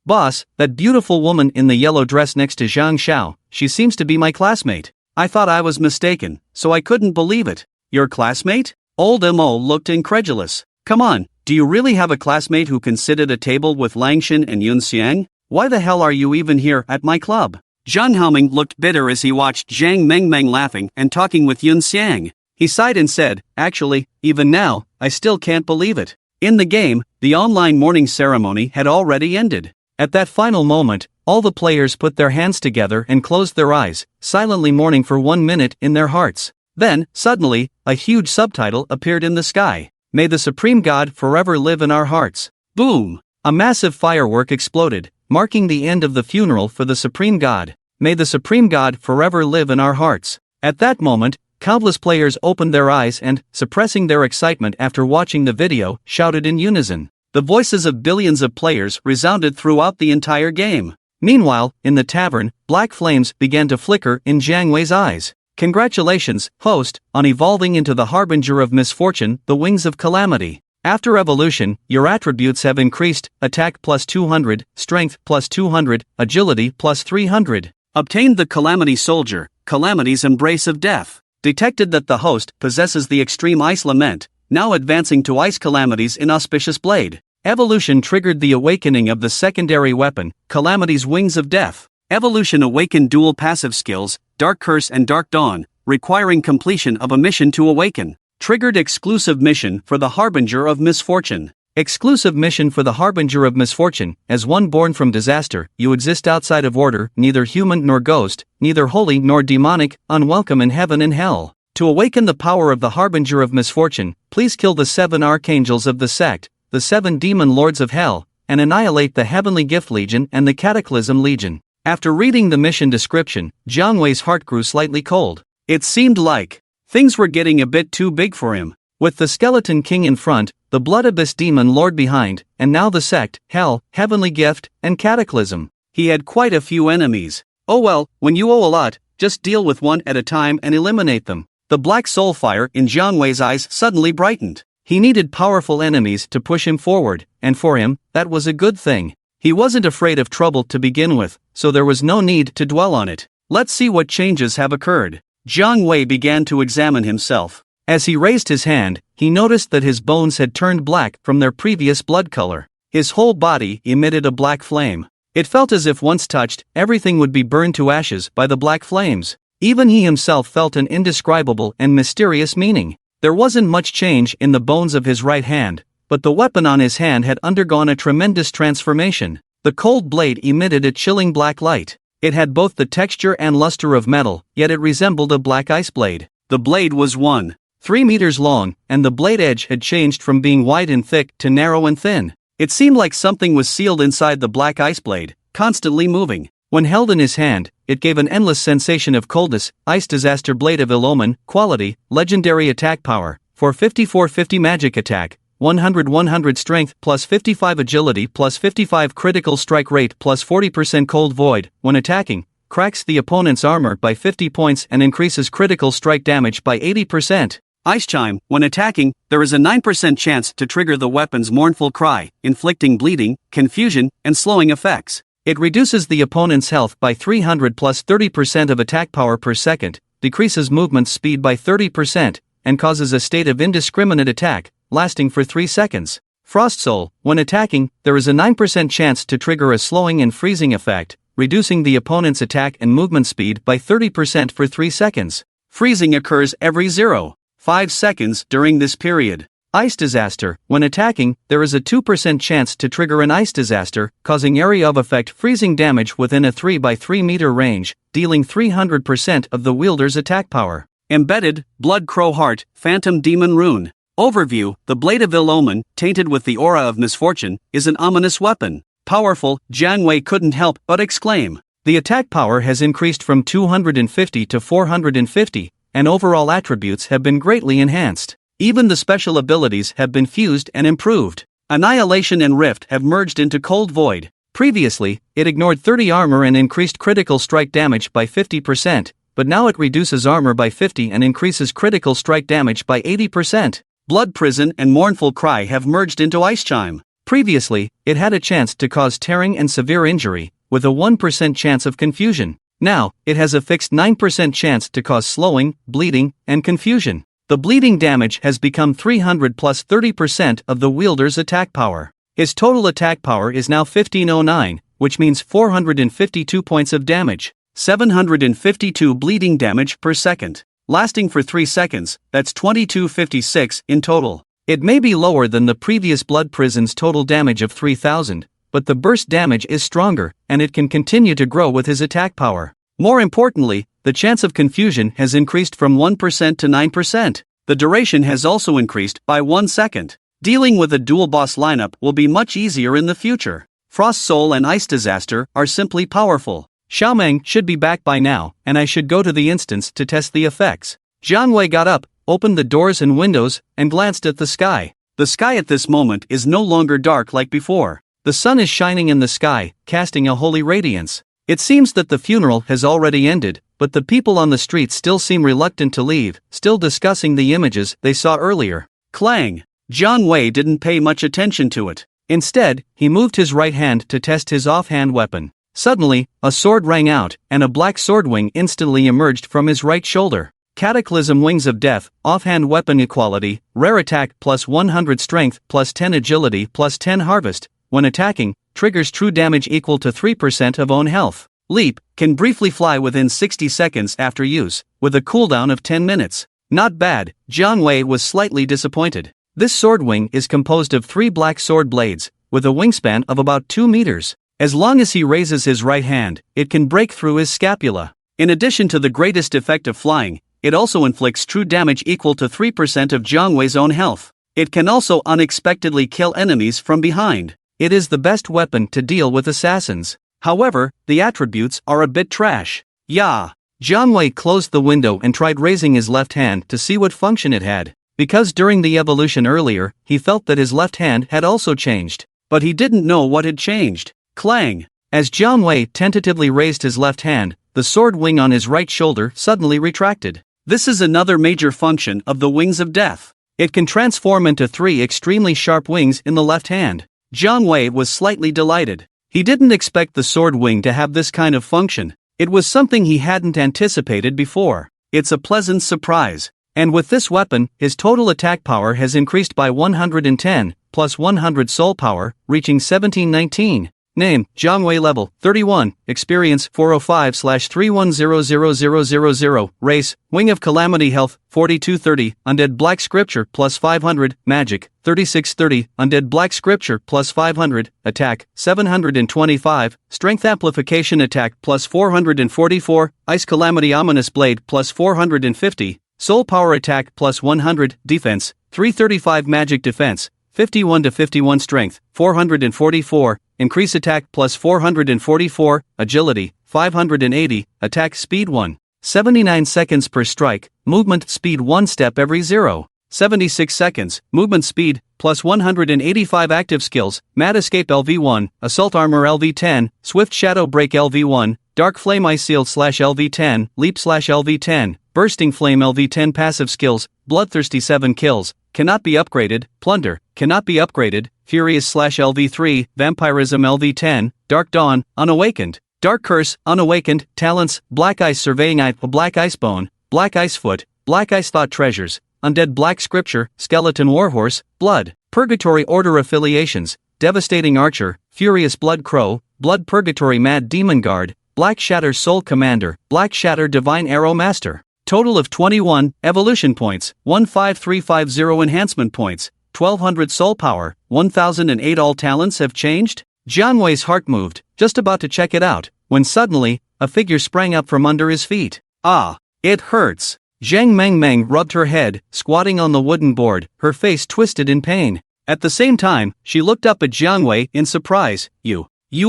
Speaker 1: Boss, that beautiful woman in the yellow dress next to Zhang Xiao, she seems to be my classmate. I thought I was mistaken, so I couldn't believe it. Your classmate? Old Mo looked incredulous. Come on, do you really have a classmate who can sit at a table with Langxin and Yunxiang? Why the hell are you even here at my club? Zhang Haoming looked bitter as he watched Zhang Mengmeng laughing and talking with Yunxiang. He sighed and said, actually, even now, I still can't believe it. In the game, the online mourning ceremony had already ended. At that final moment, all the players put their hands together and closed their eyes, silently mourning for 1 minute in their hearts. Then, suddenly, a huge subtitle appeared in the sky. May the Supreme God forever live in our hearts. Boom! A massive firework exploded, marking the end of the funeral for the Supreme God. May the Supreme God forever live in our hearts. At that moment, countless players opened their eyes and, suppressing their excitement after watching the video, shouted in unison. The voices of billions of players resounded throughout the entire game. Meanwhile, in the tavern, black flames began to flicker in Jiang Wei's eyes. Congratulations, host, on evolving into the harbinger of misfortune, the wings of calamity. After evolution, your attributes have increased: attack plus 200, strength plus 200, agility plus 300. Obtained the Calamity Soldier, Calamity's Embrace of Death. Detected that the host possesses the Extreme Ice Lament, now advancing to Ice Calamity's Inauspicious Blade. Evolution triggered the awakening of the secondary weapon, Calamity's Wings of Death. Evolution awakened dual passive skills, Dark Curse and Dark Dawn, requiring completion of a mission to awaken. Triggered exclusive mission for the Harbinger of Misfortune. Exclusive mission for the Harbinger of Misfortune. As one born from disaster, you exist outside of order, neither human nor ghost, neither holy nor demonic, unwelcome in heaven and hell. To awaken the power of the Harbinger of Misfortune, please kill the 7 archangels of the sect, the 7 demon lords of hell, and annihilate the Heavenly Gift Legion and the Cataclysm Legion. After reading the mission description, Jiang Wei's heart grew slightly cold. It seemed like things were getting a bit too big for him. With the Skeleton King in front, the Blood Abyss Demon Lord behind, and now the sect, Hell, Heavenly Gift, and Cataclysm. He had quite a few enemies. Oh well, when you owe a lot, just deal with one at a time and eliminate them. The black soul fire in Jiang Wei's eyes suddenly brightened. He needed powerful enemies to push him forward, and for him, that was a good thing. He wasn't afraid of trouble to begin with, so there was no need to dwell on it. Let's see what changes have occurred. Jiang Wei began to examine himself. As he raised his hand, he noticed that his bones had turned black from their previous blood color. His whole body emitted a black flame. It felt as if once touched, everything would be burned to ashes by the black flames. Even he himself felt an indescribable and mysterious meaning. There wasn't much change in the bones of his right hand, but the weapon on his hand had undergone a tremendous transformation. The cold blade emitted a chilling black light. It had both the texture and luster of metal, yet it resembled a black ice blade. The blade was 1.3 meters long, and the blade edge had changed from being wide and thick to narrow and thin. It seemed like something was sealed inside the black ice blade, constantly moving. When held in his hand, it gave an endless sensation of coldness. Ice Disaster Blade of Iloman, quality, legendary attack power, for 5450 magic attack, 100 strength plus 55 agility plus 55 critical strike rate plus 40% cold void. When attacking, cracks the opponent's armor by 50 points and increases critical strike damage by 80%. Ice Chime, when attacking, there is a 9% chance to trigger the weapon's mournful cry, inflicting bleeding, confusion, and slowing effects. It reduces the opponent's health by 300 plus 30% of attack power per second, decreases movement speed by 30%, and causes a state of indiscriminate attack, lasting for 3 seconds. Frost Soul, when attacking, there is a 9% chance to trigger a slowing and freezing effect, reducing the opponent's attack and movement speed by 30% for 3 seconds. Freezing occurs every 0.5 seconds during this period. Ice Disaster, when attacking, there is a 2% chance to trigger an ice disaster, causing area of effect freezing damage within a 3 by 3 meter range, dealing 300% of the wielder's attack power. Embedded, Blood Crow Heart, Phantom Demon Rune. Overview, the Blade of Ill-Omen, tainted with the aura of misfortune, is an ominous weapon. Powerful, Jiang Wei couldn't help but exclaim. The attack power has increased from 250 to 450, and overall attributes have been greatly enhanced. Even the special abilities have been fused and improved. Annihilation and Rift have merged into Cold Void. Previously, it ignored 30 armor and increased critical strike damage by 50%, but now it reduces armor by 50 and increases critical strike damage by 80%. Blood Prison and Mournful Cry have merged into Ice Chime. Previously, it had a chance to cause tearing and severe injury, with a 1% chance of confusion. Now, it has a fixed 9% chance to cause slowing, bleeding, and confusion. The bleeding damage has become 300 plus 30% of the wielder's attack power. His total attack power is now 1509, which means 452 points of damage, 752 bleeding damage per second. Lasting for 3 seconds, that's 2256 in total. It may be lower than the previous Blood Prison's total damage of 3000, but the burst damage is stronger, and it can continue to grow with his attack power. More importantly, the chance of confusion has increased from 1% to 9%. The duration has also increased by 1 second. Dealing with a dual boss lineup will be much easier in the future. Frost Soul and Ice Disaster are simply powerful. Xiaomeng should be back by now, and I should go to the instance to test the effects. Jiang Wei got up, opened the doors and windows, and glanced at the sky. The sky at this moment is no longer dark like before. The sun is shining in the sky, casting a holy radiance. It seems that the funeral has already ended, but the people on the streets still seem reluctant to leave, still discussing the images they saw earlier. Clang! Jiang Wei didn't pay much attention to it. Instead, he moved his right hand to test his offhand weapon. Suddenly, a sword rang out, and a black sword wing instantly emerged from his right shoulder. Cataclysm Wings of Death, offhand weapon equality, rare attack plus 100 strength plus 10 agility plus 10 harvest. When attacking, triggers true damage equal to 3% of own health. Leap, can briefly fly within 60 seconds after use, with a cooldown of 10 minutes. Not bad. Jiang Wei was slightly disappointed. This sword wing is composed of 3 black sword blades, with a wingspan of about 2 meters. As long as he raises his right hand, it can break through his scapula. In addition to the greatest effect of flying, it also inflicts true damage equal to 3% of Jiang Wei's own health. It can also unexpectedly kill enemies from behind. It is the best weapon to deal with assassins. However, the attributes are a bit trash. Yeah. Jiang Wei closed the window and tried raising his left hand to see what function it had. Because during the evolution earlier, he felt that his left hand had also changed. But he didn't know what had changed. Clang! As Jiang Wei tentatively raised his left hand, the sword wing on his right shoulder suddenly retracted. This is another major function of the Wings of Death. It can transform into 3 extremely sharp wings in the left hand. Jiang Wei was slightly delighted. He didn't expect the sword wing to have this kind of function. It was something he hadn't anticipated before. It's a pleasant surprise. And with this weapon, his total attack power has increased by 110, plus 100 soul power, reaching 1719. Name, Jiangwei level, 31, experience, 405/3100000, race, Wing of Calamity health, 4230, undead black scripture, plus 500, magic, 3630, undead black scripture, plus 500, attack, 725, strength amplification attack, plus 444, ice calamity ominous blade, plus 450, soul power attack, plus 100, defense, 335 magic defense, 51 to 51 strength, 444, increase attack plus 444, agility, 580, attack speed 1, 79 seconds per strike, movement speed 1 step every 0, 76 seconds, movement speed, plus 185 active skills, mad escape LV1, assault armor LV10, swift shadow break LV1, dark flame ice shield /LV10, leap /LV10, bursting flame LV10 passive skills, bloodthirsty 7 kills, cannot be upgraded, plunder, cannot be upgraded, furious /LV3, vampirism LV10, dark dawn, unawakened, dark curse, unawakened, talents, black ice surveying eye, black ice bone, black ice foot, black ice thought treasures, undead black scripture, skeleton warhorse, blood, purgatory order affiliations, devastating archer, furious blood crow, blood purgatory mad demon guard, black shatter soul commander, black shatter divine arrow master. Total of 21, evolution points, 15350 enhancement points, 1200 soul power, 1008 all talents have changed? Jiangwei's heart moved, just about to check it out, when suddenly, a figure sprang up from under his feet. Ah, it hurts. Zhang Mengmeng rubbed her head, squatting on the wooden board, her face twisted in pain. At the same time, she looked up at Jiangwei in surprise. You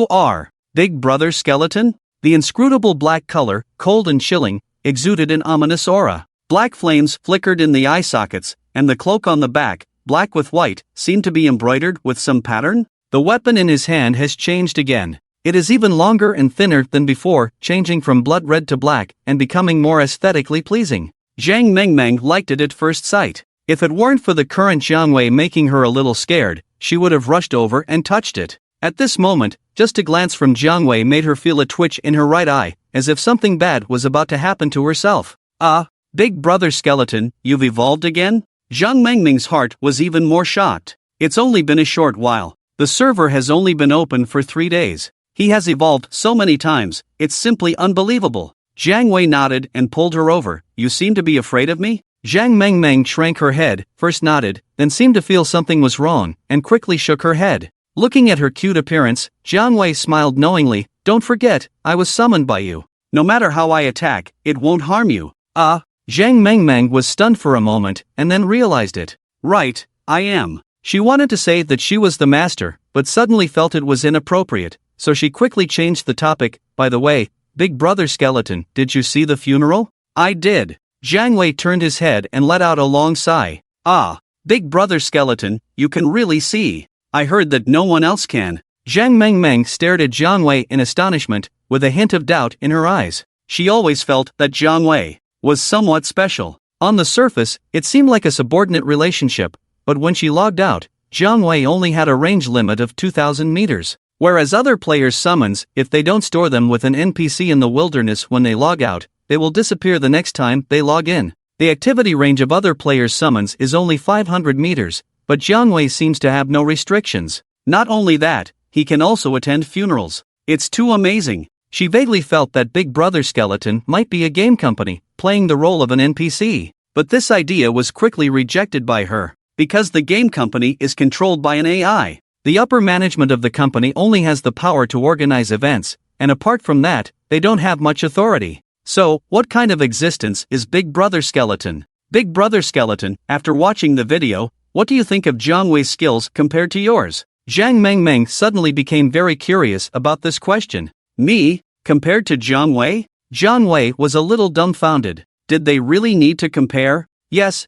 Speaker 1: are Big Brother Skeleton? The inscrutable black color, cold and chilling, exuded an ominous aura. Black flames flickered in the eye sockets, and the cloak on the back, black with white, seemed to be embroidered with some pattern. The weapon in his hand has changed again. It is even longer and thinner than before, changing from blood red to black, and becoming more aesthetically pleasing. Zhang Mengmeng liked it at first sight. If it weren't for the current Jiangwei making her a little scared, she would have rushed over and touched it. At this moment, just a glance from Jiangwei made her feel a twitch in her right eye, as if something bad was about to happen to herself. Ah, Big Brother Skeleton, you've evolved again? Zhang Mengming's heart was even more shocked. It's only been a short while. The server has only been open for 3 days. He has evolved so many times, it's simply unbelievable. Jiang Wei nodded and pulled her over. You seem to be afraid of me? Zhang Mengmeng shrank her head, first nodded, then seemed to feel something was wrong, and quickly shook her head. Looking at her cute appearance, Jiang Wei smiled knowingly. Don't forget, I was summoned by you. No matter how I attack, it won't harm you. Ah, Zhang Mengmeng was stunned for a moment, and then realized it. Right, I am. She wanted to say that she was the master, but suddenly felt it was inappropriate, so she quickly changed the topic. By the way, Big Brother Skeleton, did you see the funeral? I did. Jiang Wei turned his head and let out a long sigh. Ah, Big Brother Skeleton, you can really see. I heard that no one else can. Zhang Mengmeng stared at Jiang Wei in astonishment, with a hint of doubt in her eyes. She always felt that Jiang Wei was somewhat special. On the surface, it seemed like a subordinate relationship, but when she logged out, Jiang Wei only had a range limit of 2,000 meters. Whereas other players' summons, if they don't store them with an NPC in the wilderness when they log out, they will disappear the next time they log in. The activity range of other players' summons is only 500 meters, but Jiang Wei seems to have no restrictions. Not only that, he can also attend funerals. It's too amazing. She vaguely felt that Big Brother Skeleton might be a game company, playing the role of an NPC. But this idea was quickly rejected by her. Because the game company is controlled by an AI. The upper management of the company only has the power to organize events, and apart from that, they don't have much authority. So, what kind of existence is Big Brother Skeleton? Big Brother Skeleton, after watching the video, what do you think of Jiang Wei's skills compared to yours? Zhang Mengmeng suddenly became very curious about this question. Me? Compared to Jiang Wei? Jiang Wei was a little dumbfounded. Did they really need to compare? Yes,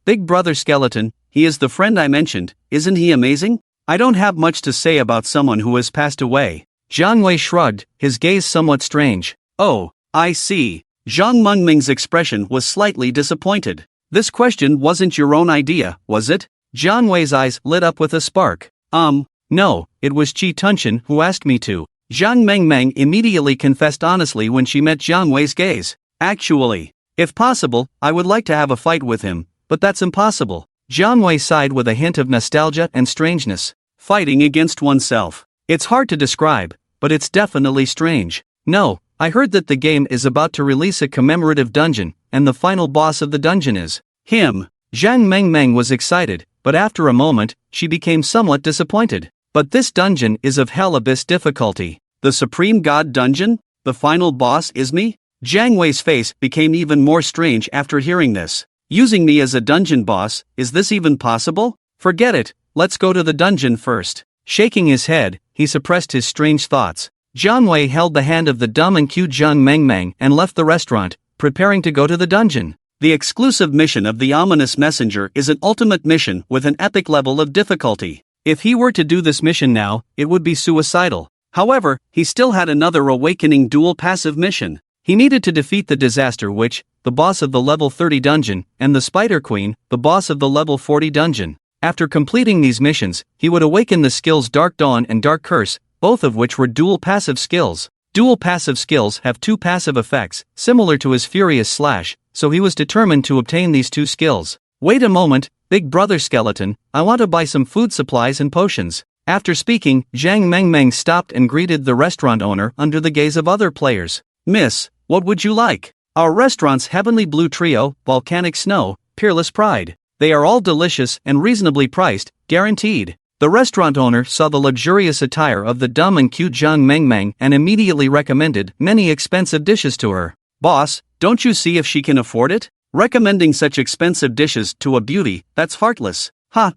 Speaker 1: Big Brother Skeleton, he is the friend I mentioned, isn't he amazing? I don't have much to say about someone who has passed away. Jiang Wei shrugged, his gaze somewhat strange. Oh, I see. Zhang Mengming's expression was slightly disappointed. This question wasn't your own idea, was it? Jiang Wei's eyes lit up with a spark. No, it was Qi Tunshin who asked me to. Zhang Mengmeng immediately confessed honestly when she met Jiang Wei's gaze. Actually, if possible, I would like to have a fight with him, but that's impossible. Jiang Wei sighed with a hint of nostalgia and strangeness. Fighting against oneself. It's hard to describe, but it's definitely strange. No, I heard that the game is about to release a commemorative dungeon, and the final boss of the dungeon is him. Zhang Mengmeng was excited, but after a moment, she became somewhat disappointed. But this dungeon is of Hell Abyss difficulty. The Supreme God dungeon? The final boss is me? Jiang Wei's face became even more strange after hearing this. Using me as a dungeon boss, is this even possible? Forget it, let's go to the dungeon first. Shaking his head, he suppressed his strange thoughts. Jiang Wei held the hand of the dumb and cute Zhang Mengmeng and left the restaurant, preparing to go to the dungeon. The exclusive mission of the ominous messenger is an ultimate mission with an epic level of difficulty. If he were to do this mission now, it would be suicidal. However, he still had another awakening dual passive mission. He needed to defeat the Disaster Witch, the boss of the level 30 dungeon, and the Spider Queen, the boss of the level 40 dungeon. After completing these missions, he would awaken the skills Dark Dawn and Dark Curse, both of which were dual passive skills. Dual passive skills have two passive effects, similar to his Furious Slash, so he was determined to obtain these two skills. Wait a moment, Big Brother Skeleton, I want to buy some food supplies and potions. After speaking, Zhang Mengmeng stopped and greeted the restaurant owner under the gaze of other players. Miss, what would you like? Our restaurant's Heavenly Blue Trio, Volcanic Snow, Peerless Pride. They are all delicious and reasonably priced, guaranteed. The restaurant owner saw the luxurious attire of the dumb and cute Zhang Mengmeng and immediately recommended many expensive dishes to her. Boss, don't you see if she can afford it? Recommending such expensive dishes to a beauty, that's heartless.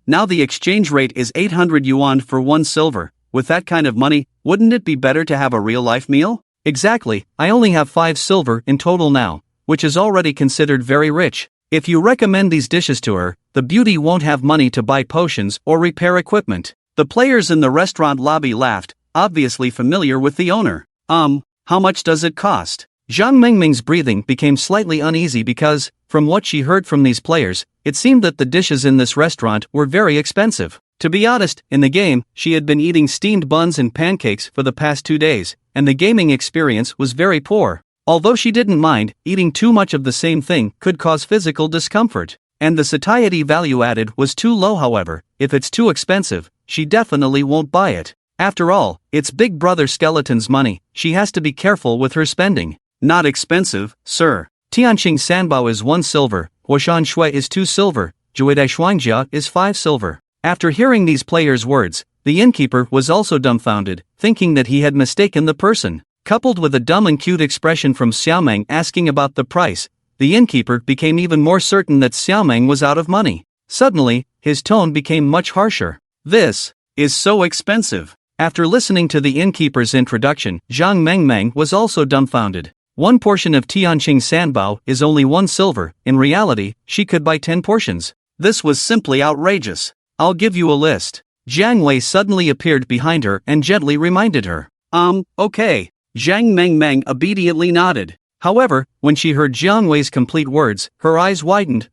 Speaker 1: Now the exchange rate is 800 yuan for 1 silver. With that kind of money, wouldn't it be better to have a real-life meal? Exactly, I only have 5 silver in total now, which is already considered very rich. If you recommend these dishes to her, the beauty won't have money to buy potions or repair equipment. The players in the restaurant lobby laughed, obviously familiar with the owner. How much does it cost? Zhang Mengmeng's breathing became slightly uneasy because, from what she heard from these players, it seemed that the dishes in this restaurant were very expensive. To be honest, in the game, she had been eating steamed buns and pancakes for the past 2 days, and the gaming experience was very poor. Although she didn't mind, eating too much of the same thing could cause physical discomfort. And the satiety value added was too low. However, if it's too expensive, she definitely won't buy it. After all, it's Big Brother Skeleton's money, she has to be careful with her spending. Not expensive, sir. Tianqing Sanbao is 1 silver, Huashan Shui is 2 silver, Juedai Shuangjia is 5 silver. After hearing these players' words, the innkeeper was also dumbfounded, thinking that he had mistaken the person. Coupled with a dumb and cute expression from Xiaomeng asking about the price, the innkeeper became even more certain that Xiaomeng was out of money. Suddenly, his tone became much harsher. This is so expensive. After listening to the innkeeper's introduction, Zhang Mengmeng was also dumbfounded. 1 portion of Tianqing Sanbao is only 1 silver, in reality, she could buy 10 portions. This was simply outrageous. I'll give you a list. Jiang Wei suddenly appeared behind her and gently reminded her. Okay. Zhang Mengmeng obediently nodded. However, when she heard Jiang Wei's complete words, her eyes widened.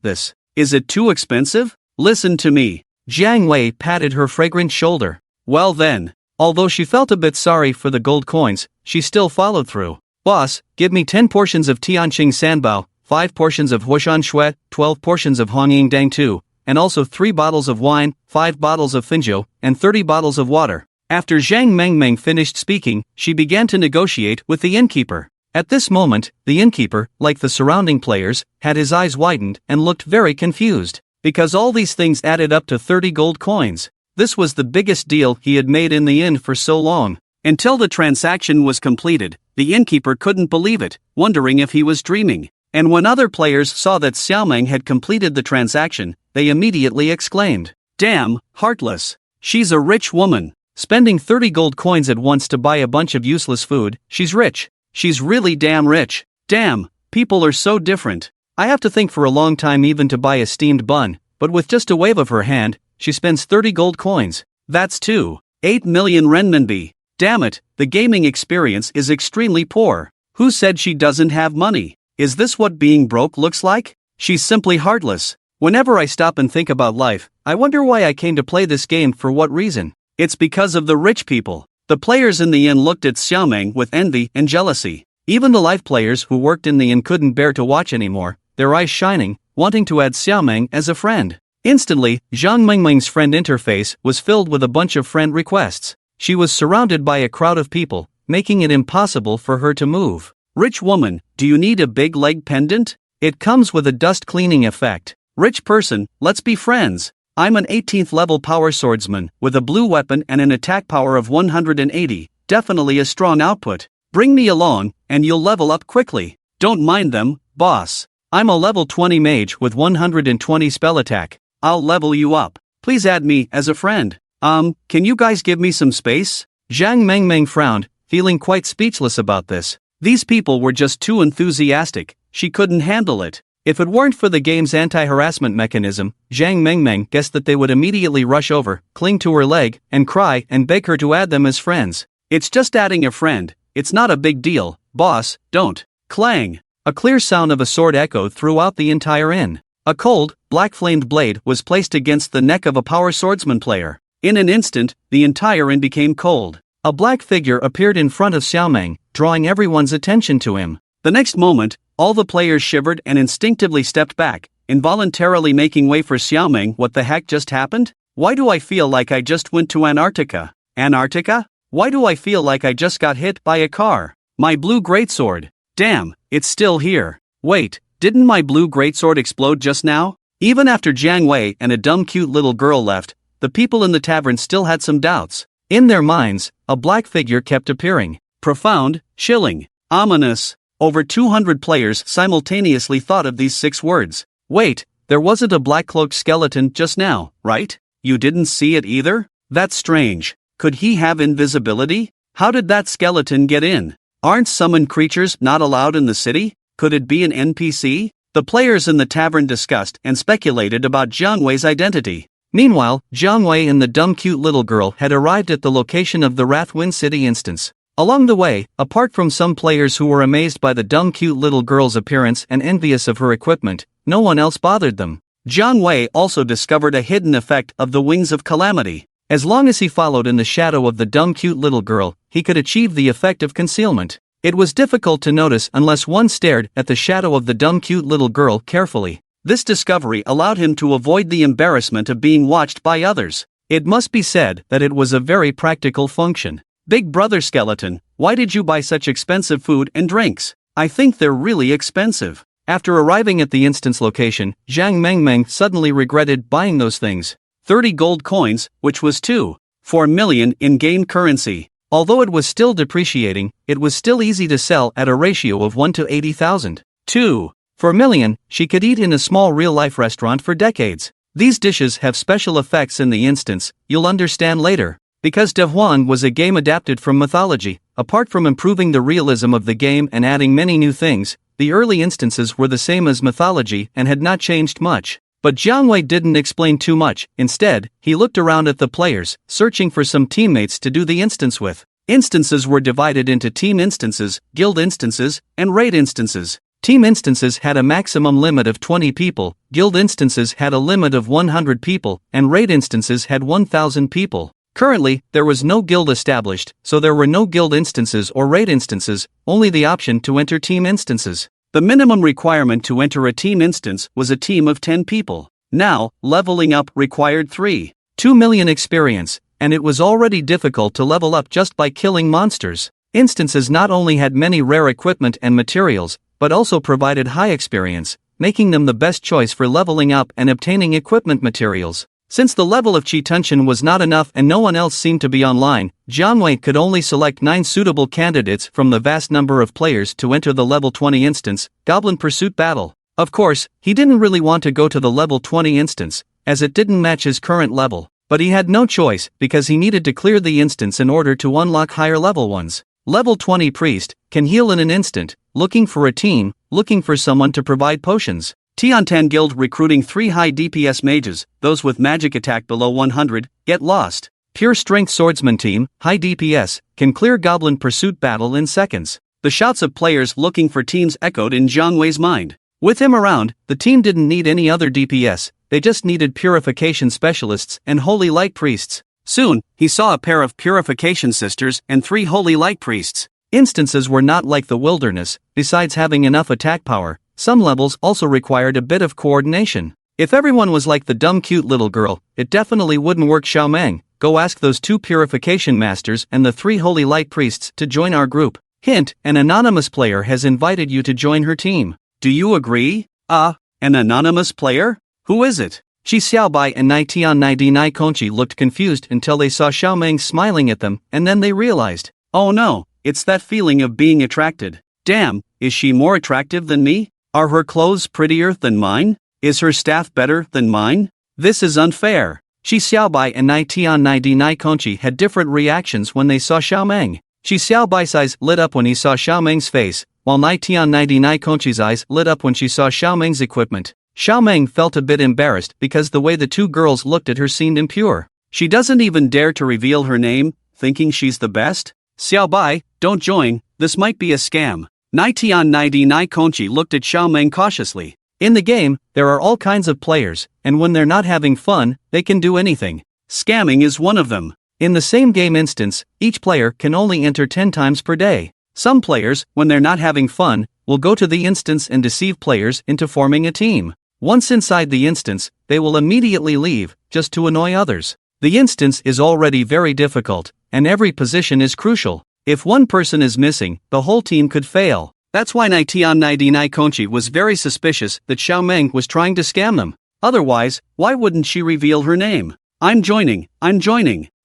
Speaker 1: Is it too expensive? Listen to me. Jiang Wei patted her fragrant shoulder. Well then. Although she felt a bit sorry for the gold coins, she still followed through. Boss, give me 10 portions of Tianqing Sanbao, 5 portions of Huashan Shui, 12 portions of Hongying Dang 2, and also 3 bottles of wine, 5 bottles of Finjo, and 30 bottles of water. After Zhang Mengmeng finished speaking, she began to negotiate with the innkeeper. At this moment, the innkeeper, like the surrounding players, had his eyes widened and looked very confused, because all these things added up to 30 gold coins. This was the biggest deal he had made in the inn for so long. Until the transaction was completed, the innkeeper couldn't believe it, wondering if he was dreaming. And when other players saw that Xiaomeng had completed the transaction, they immediately exclaimed, "Damn, heartless. She's a rich woman. Spending 30 gold coins at once to buy a bunch of useless food, she's rich. She's really damn rich. Damn, people are so different. I have to think for a long time even to buy a steamed bun, but with just a wave of her hand, she spends 30 gold coins. That's 8 million renminbi. Damn it, the gaming experience is extremely poor. Who said she doesn't have money? Is this what being broke looks like? She's simply heartless. Whenever I stop and think about life, I wonder why I came to play this game. For what reason? It's because of the rich people." The players in the inn looked at Xiaomeng with envy and jealousy. Even the life players who worked in the inn couldn't bear to watch anymore, their eyes shining, wanting to add Xiaomeng as a friend. Instantly, Zhang Mengmeng's friend interface was filled with a bunch of friend requests. She was surrounded by a crowd of people, making it impossible for her to move. Rich woman, do you need a big leg pendant? It comes with a dust cleaning effect. Rich person, let's be friends. I'm an 18th level power swordsman, with a blue weapon and an attack power of 180, definitely a strong output. Bring me along, and you'll level up quickly. Don't mind them, boss. I'm a level 20 mage with 120 spell attack. I'll level you up. Please add me as a friend. Can you guys give me some space? Zhang Mengmeng frowned, feeling quite speechless about this. These people were just too enthusiastic, she couldn't handle it. If it weren't for the game's anti-harassment mechanism, Zhang Mengmeng guessed that they would immediately rush over, cling to her leg, and cry and beg her to add them as friends. It's just adding a friend, it's not a big deal, boss, don't. Clang! A clear sound of a sword echoed throughout the entire inn. A cold, black-flamed blade was placed against the neck of a power swordsman player. In an instant, the entire inn became cold. A black figure appeared in front of Xiaomeng, drawing everyone's attention to him. The next moment, all the players shivered and instinctively stepped back, involuntarily making way for Xiaomeng. What the heck just happened? Why do I feel like I just went to Antarctica? Antarctica? Why do I feel like I just got hit by a car? My blue greatsword. Damn, it's still here. Wait, didn't my blue greatsword explode just now? Even after Jiang Wei and a dumb cute little girl left, the people in the tavern still had some doubts. In their minds, a black figure kept appearing. Profound, chilling, ominous. Over 200 players simultaneously thought of these 6 words. Wait, there wasn't a black-cloaked skeleton just now, right? You didn't see it either? That's strange. Could he have invisibility? How did that skeleton get in? Aren't summoned creatures not allowed in the city? Could it be an NPC? The players in the tavern discussed and speculated about Jiang Wei's identity. Meanwhile, Jiang Wei and the dumb cute little girl had arrived at the location of the Wrathwind City instance. Along the way, apart from some players who were amazed by the dumb cute little girl's appearance and envious of her equipment, no one else bothered them. Jiang Wei also discovered a hidden effect of the Wings of Calamity. As long as he followed in the shadow of the dumb cute little girl, he could achieve the effect of concealment. It was difficult to notice unless one stared at the shadow of the dumb cute little girl carefully. This discovery allowed him to avoid the embarrassment of being watched by others. It must be said that it was a very practical function. Big brother skeleton, why did you buy such expensive food and drinks? I think they're really expensive. After arriving at the instance location, Zhang Mengmeng suddenly regretted buying those things. 30 gold coins, which was 2.4 million in-game currency. Although it was still depreciating, it was still easy to sell at a ratio of 1 to 80,000. 2.4 million, she could eat in a small real-life restaurant for decades. These dishes have special effects in the instance, you'll understand later. Because De Huang was a game adapted from mythology, apart from improving the realism of the game and adding many new things, the early instances were the same as mythology and had not changed much. But Jiang Wei didn't explain too much. Instead, he looked around at the players, searching for some teammates to do the instance with. Instances were divided into team instances, guild instances, and raid instances. Team instances had a maximum limit of 20 people, guild instances had a limit of 100 people, and raid instances had 1,000 people. Currently, there was no guild established, so there were no guild instances or raid instances, only the option to enter team instances. The minimum requirement to enter a team instance was a team of 10 people. Now, leveling up required 3.2 million experience, and it was already difficult to level up just by killing monsters. Instances not only had many rare equipment and materials, but also provided high experience, making them the best choice for leveling up and obtaining equipment materials. Since the level of Qi was not enough and no one else seemed to be online, Jiang Wei could only select 9 suitable candidates from the vast number of players to enter the level 20 instance, Goblin Pursuit Battle. Of course, he didn't really want to go to the level 20 instance, as it didn't match his current level, but he had no choice because he needed to clear the instance in order to unlock higher level ones. Level 20 Priest can heal in an instant, looking for a team, looking for someone to provide potions. Tiantan Guild recruiting 3 high DPS mages, those with magic attack below 100, get lost. Pure Strength Swordsman Team, high DPS, can clear Goblin Pursuit Battle in seconds. The shouts of players looking for teams echoed in Jiang Wei's mind. With him around, the team didn't need any other DPS, they just needed Purification Specialists and Holy Light Priests. Soon, he saw a pair of Purification Sisters and 3 Holy Light Priests. Instances were not like the wilderness, besides having enough attack power. Some levels also required a bit of coordination. If everyone was like the dumb cute little girl, it definitely wouldn't work. Xiaomeng, go ask those 2 purification masters and the 3 holy light priests to join our group. Hint, an anonymous player has invited you to join her team. Do you agree? An anonymous player? Who is it? Chi Xiaobai and Naitian Nai Konchi looked confused until they saw Xiaomeng smiling at them, and then they realized, oh no, it's that feeling of being attracted. Damn, is she more attractive than me? Are her clothes prettier than mine? Is her staff better than mine? This is unfair. Chi Xiaobai and Naitian Nai Konchi had different reactions when they saw Xiaomeng. Chi Xiaobai's eyes lit up when he saw Xiaomeng's face, while Naitian Nai Konchi's eyes lit up when she saw Xiaomeng's equipment. Xiaomeng felt a bit embarrassed because the way the 2 girls looked at her seemed impure. She doesn't even dare to reveal her name, thinking she's the best? Xiaobai, don't join, this might be a scam. Naitian Nai Konchi looked at Xiaomeng cautiously. In the game, there are all kinds of players, and when they're not having fun, they can do anything. Scamming is one of them. In the same game instance, each player can only enter 10 times per day. Some players, when they're not having fun, will go to the instance and deceive players into forming a team. Once inside the instance, they will immediately leave, just to annoy others. The instance is already very difficult, and every position is crucial. If one person is missing, the whole team could fail. That's why Naitian Nai Konchi was very suspicious that Xiaomeng was trying to scam them. Otherwise, why wouldn't she reveal her name? I'm joining.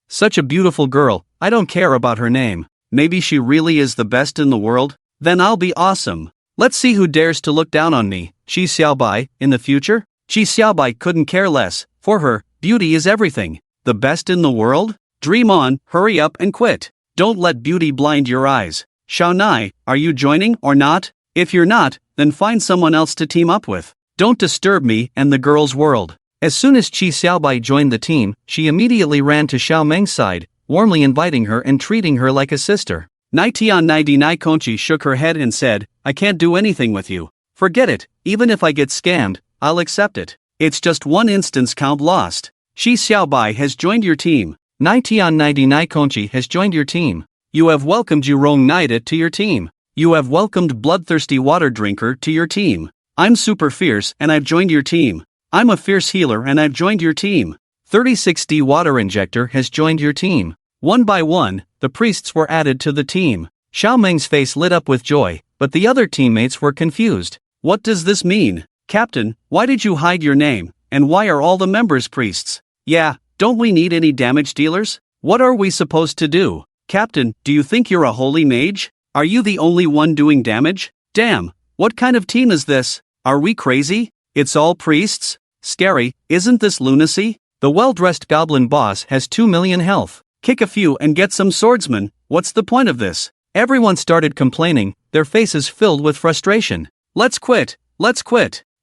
Speaker 1: Such a beautiful girl, I don't care about her name. Maybe she really is the best in the world? Then I'll be awesome. Let's see who dares to look down on me, Chi Xiaobai, in the future? Chi Xiaobai couldn't care less. For her, beauty is everything. The best in the world? Dream on, hurry up and quit. Don't let beauty blind your eyes. Xiao Nai, are you joining or not? If you're not, then find someone else to team up with. Don't disturb me and the girls' world. As soon as Chi Xiaobai joined the team, she immediately ran to Xiaomeng's side, warmly inviting her and treating her like a sister. Naitian Nai Konchi shook her head and said, I can't do anything with you. Forget it, even if I get scammed, I'll accept it. It's just one instance count lost. Chi Xiaobai has joined your team. Naitian Nai Konchi has joined your team. You have welcomed Yurong Naida to your team. You have welcomed Bloodthirsty Water Drinker to your team. I'm super fierce and I've joined your team. I'm a fierce healer and I've joined your team. 36D Water Injector has joined your team. One by one, the priests were added to the team. Xiaomeng's face lit up with joy, but the other teammates were confused. What does this mean? Captain, why did you hide your name, and why are all the members priests? Yeah, don't we need any damage dealers? What are we supposed to do? Captain, do you think you're a holy mage? Are you the only one doing damage? Damn, what kind of team is this? Are we crazy? It's all priests? Scary, isn't this lunacy? The well-dressed goblin boss has 2 million health. Kick a few and get some swordsmen, what's the point of this? Everyone started complaining, their faces filled with frustration. Let's quit.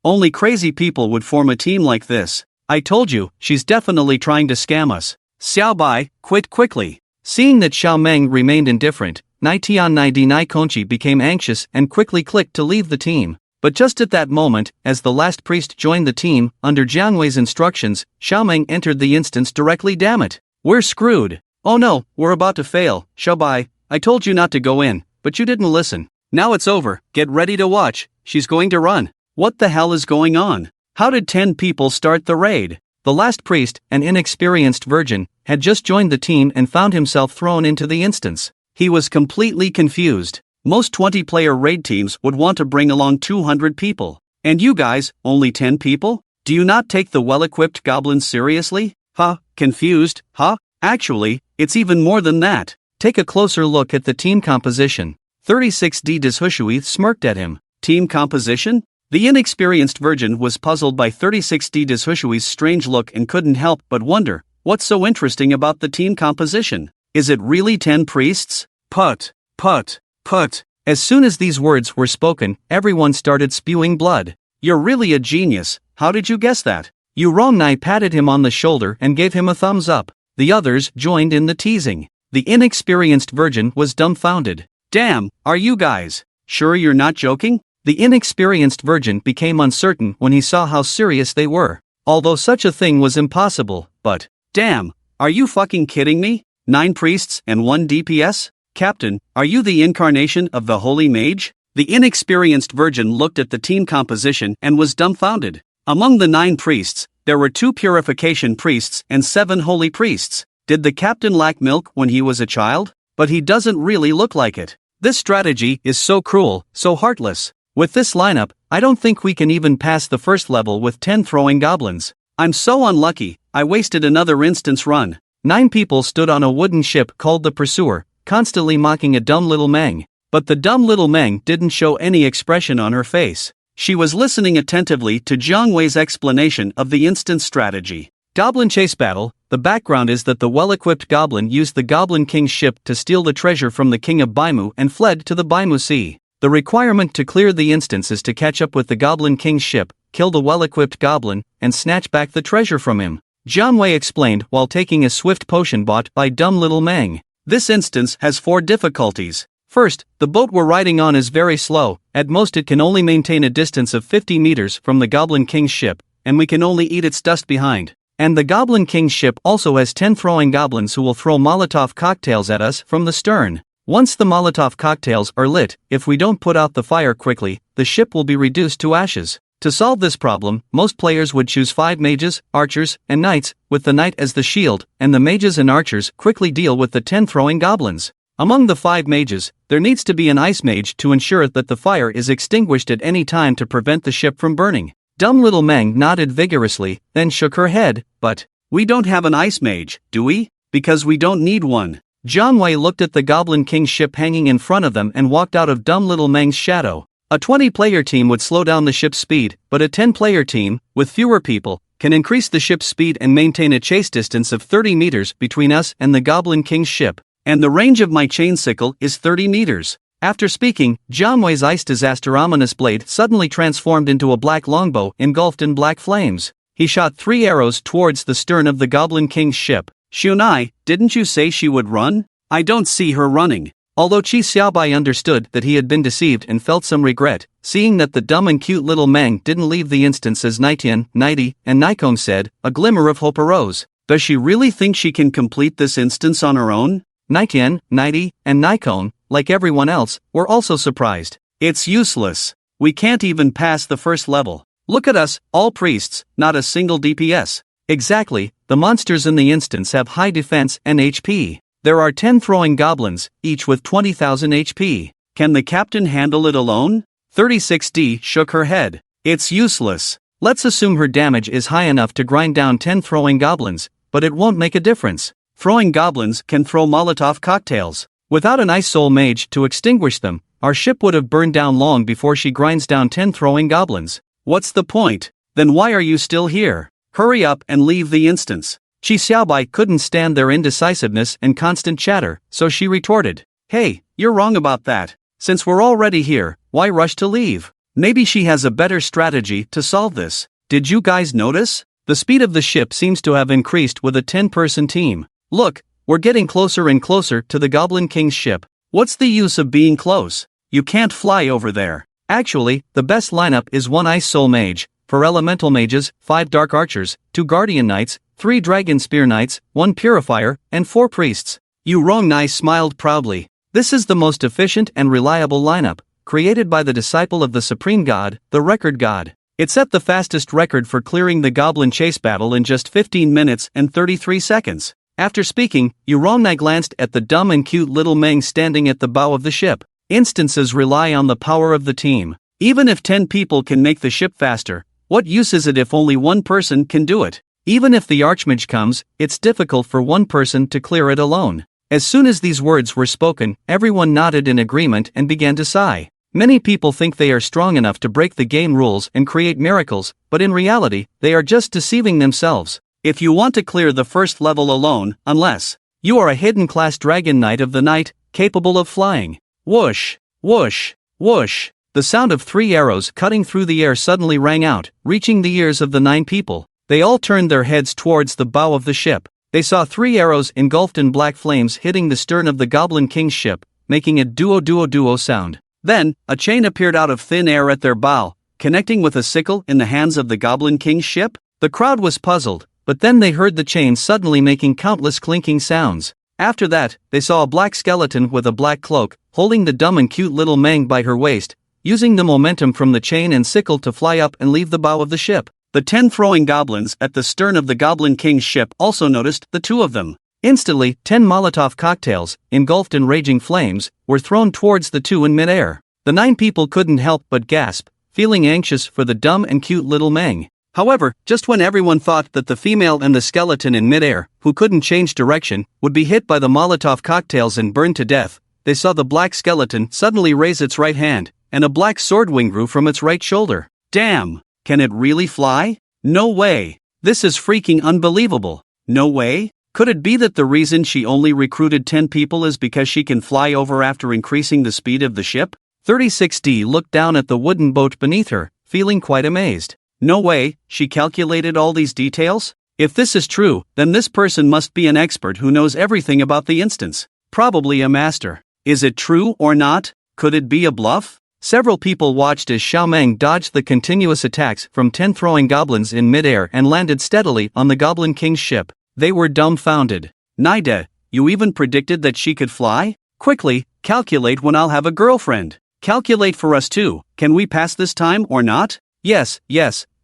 Speaker 1: Only crazy people would form a team like this. I told you, she's definitely trying to scam us. Xiaobai, quit quickly. Seeing that Xiaomeng remained indifferent, Naitian Nai Konchi became anxious and quickly clicked to leave the team. But just at that moment, as the last priest joined the team, under Jiang Wei's instructions, Xiaomeng entered the instance directly. Damn it. We're screwed. Oh no, we're about to fail. Xiaobai, I told you not to go in, but you didn't listen. Now it's over, get ready to watch, she's going to run. What the hell is going on? How did 10 people start the raid? The last priest, an inexperienced virgin, had just joined the team and found himself thrown into the instance. He was completely confused. Most 20-player raid teams would want to bring along 200 people. And you guys, only 10 people? Do you not take the well-equipped goblins seriously? Huh? Confused? Huh? Actually, it's even more than that. Take a closer look at the team composition. 36D Deshushui smirked at him. Team composition? The inexperienced virgin was puzzled by 36D Deshushui's strange look and couldn't help but wonder, what's so interesting about the team composition? Is it really 10 priests? Put. As soon as these words were spoken, everyone started spewing blood. You're really a genius, how did you guess that? Yurong Nai patted him on the shoulder and gave him a thumbs up. The others joined in the teasing. The inexperienced virgin was dumbfounded. Damn, are you guys sure you're not joking? The inexperienced virgin became uncertain when he saw how serious they were. Although such a thing was impossible, but, damn, are you fucking kidding me? 9 priests and 1 DPS? Captain, are you the incarnation of the holy mage? The inexperienced virgin looked at the team composition and was dumbfounded. Among the 9 priests, there were 2 purification priests and 7 holy priests. Did the captain lack milk when he was a child? But he doesn't really look like it. This strategy is so cruel, so heartless. With this lineup, I don't think we can even pass the first level with 10 throwing goblins. I'm so unlucky, I wasted another instance run. 9 people stood on a wooden ship called the Pursuer, constantly mocking a dumb little Meng. But the dumb little Meng didn't show any expression on her face. She was listening attentively to Jiang Wei's explanation of the instance strategy. Goblin chase battle. The background is that the well-equipped goblin used the Goblin King's ship to steal the treasure from the King of Baimu and fled to the Baimu Sea. The requirement to clear the instance is to catch up with the Goblin King's ship, kill the well-equipped goblin, and snatch back the treasure from him. Jiang Wei explained while taking a swift potion bought by dumb little Meng. This instance has 4 difficulties. First, the boat we're riding on is very slow. At most it can only maintain a distance of 50 meters from the Goblin King's ship, and we can only eat its dust behind. And the Goblin King's ship also has 10 throwing goblins who will throw Molotov cocktails at us from the stern. Once the Molotov cocktails are lit, if we don't put out the fire quickly, the ship will be reduced to ashes. To solve this problem, most players would choose 5 mages, archers, and knights, with the knight as the shield, and the mages and archers quickly deal with the 10 throwing goblins. Among the 5 mages, there needs to be an ice mage to ensure that the fire is extinguished at any time to prevent the ship from burning. Dumb little Meng nodded vigorously, then shook her head. But we don't have an ice mage, do we? Because we don't need one. Jiang Wei looked at the Goblin King's ship hanging in front of them and walked out of dumb little Meng's shadow. A 20-player team would slow down the ship's speed, but a 10-player team, with fewer people, can increase the ship's speed and maintain a chase distance of 30 meters between us and the Goblin King's ship. And the range of my chain sickle is 30 meters. After speaking, Jiang Wei's ice disaster ominous blade suddenly transformed into a black longbow engulfed in black flames. He shot 3 arrows towards the stern of the Goblin King's ship. Shunai, didn't you say she would run? I don't see her running. Although Qi Xiaobai understood that he had been deceived and felt some regret, seeing that the dumb and cute little Meng didn't leave the instance as Naitian, Nighty, and Nikon said, a glimmer of hope arose. Does she really think she can complete this instance on her own? Naitian, Nighty, and Nikon, like everyone else, were also surprised. It's useless. We can't even pass the first level. Look at us, all priests, not a single DPS. Exactly, the monsters in the instance have high defense and HP. There are 10 throwing goblins, each with 20,000 HP. Can the captain handle it alone? 36D shook her head. It's useless. Let's assume her damage is high enough to grind down 10 throwing goblins, but it won't make a difference. Throwing goblins can throw Molotov cocktails. Without an Ice Soul Mage to extinguish them, our ship would have burned down long before she grinds down 10 throwing goblins. What's the point? Then why are you still here? Hurry up and leave the instance. Qi Xiaobai couldn't stand their indecisiveness and constant chatter, so she retorted. Hey, you're wrong about that. Since we're already here, why rush to leave? Maybe she has a better strategy to solve this. Did you guys notice? The speed of the ship seems to have increased with a 10-person team. Look, we're getting closer and closer to the Goblin King's ship. What's the use of being close? You can't fly over there. Actually, the best lineup is 1 Ice Soul Mage, 4 Elemental Mages, 5 Dark Archers, 2 Guardian Knights, 3 Dragon Spear Knights, 1 Purifier, and 4 Priests. Yu Rongnai smiled proudly. This is the most efficient and reliable lineup, created by the disciple of the Supreme God, the Record God. It set the fastest record for clearing the Goblin Chase battle in just 15 minutes and 33 seconds. After speaking, Yu Rongnai glanced at the dumb and cute little Meng standing at the bow of the ship. Instances rely on the power of the team. Even if 10 people can make the ship faster, what use is it if only one person can do it? Even if the Archmage comes, it's difficult for one person to clear it alone. As soon as these words were spoken, everyone nodded in agreement and began to sigh. Many people think they are strong enough to break the game rules and create miracles, but in reality, they are just deceiving themselves. If you want to clear the first level alone, unless you are a hidden class Dragon Knight of the Night, capable of flying. Whoosh, whoosh, whoosh. The sound of 3 arrows cutting through the air suddenly rang out, reaching the ears of the 9 people. They all turned their heads towards the bow of the ship. They saw 3 arrows engulfed in black flames hitting the stern of the Goblin King's ship, making a duo sound. Then, a chain appeared out of thin air at their bow, connecting with a sickle in the hands of the Goblin King's ship. The crowd was puzzled, but then they heard the chain suddenly making countless clinking sounds. After that, they saw a black skeleton with a black cloak, holding the dumb and cute little Meng by her waist, using the momentum from the chain and sickle to fly up and leave the bow of the ship. The 10 throwing goblins at the stern of the Goblin King's ship also noticed the 2 of them. Instantly, 10 Molotov cocktails, engulfed in raging flames, were thrown towards the two in midair. The 9 people couldn't help but gasp, feeling anxious for the dumb and cute little Meng. However, just when everyone thought that the female and the skeleton in midair, who couldn't change direction, would be hit by the Molotov cocktails and burned to death, they saw the black skeleton suddenly raise its right hand, and a black sword wing grew from its right shoulder. Damn! Can it really fly? No way! This is freaking unbelievable! No way? Could it be that the reason she only recruited 10 people is because she can fly over after increasing the speed of the ship? 36D looked down at the wooden boat beneath her, feeling quite amazed. No way, she calculated all these details? If this is true, then this person must be an expert who knows everything about the instance. Probably a master. Is it true or not? Could it be a bluff? Several people watched as Xiao Meng dodged the continuous attacks from 10 throwing goblins in midair and landed steadily on the Goblin King's ship. They were dumbfounded. Nida, you even predicted that she could fly? Quickly, calculate when I'll have a girlfriend. Calculate for us too, can we pass this time or not? Yes,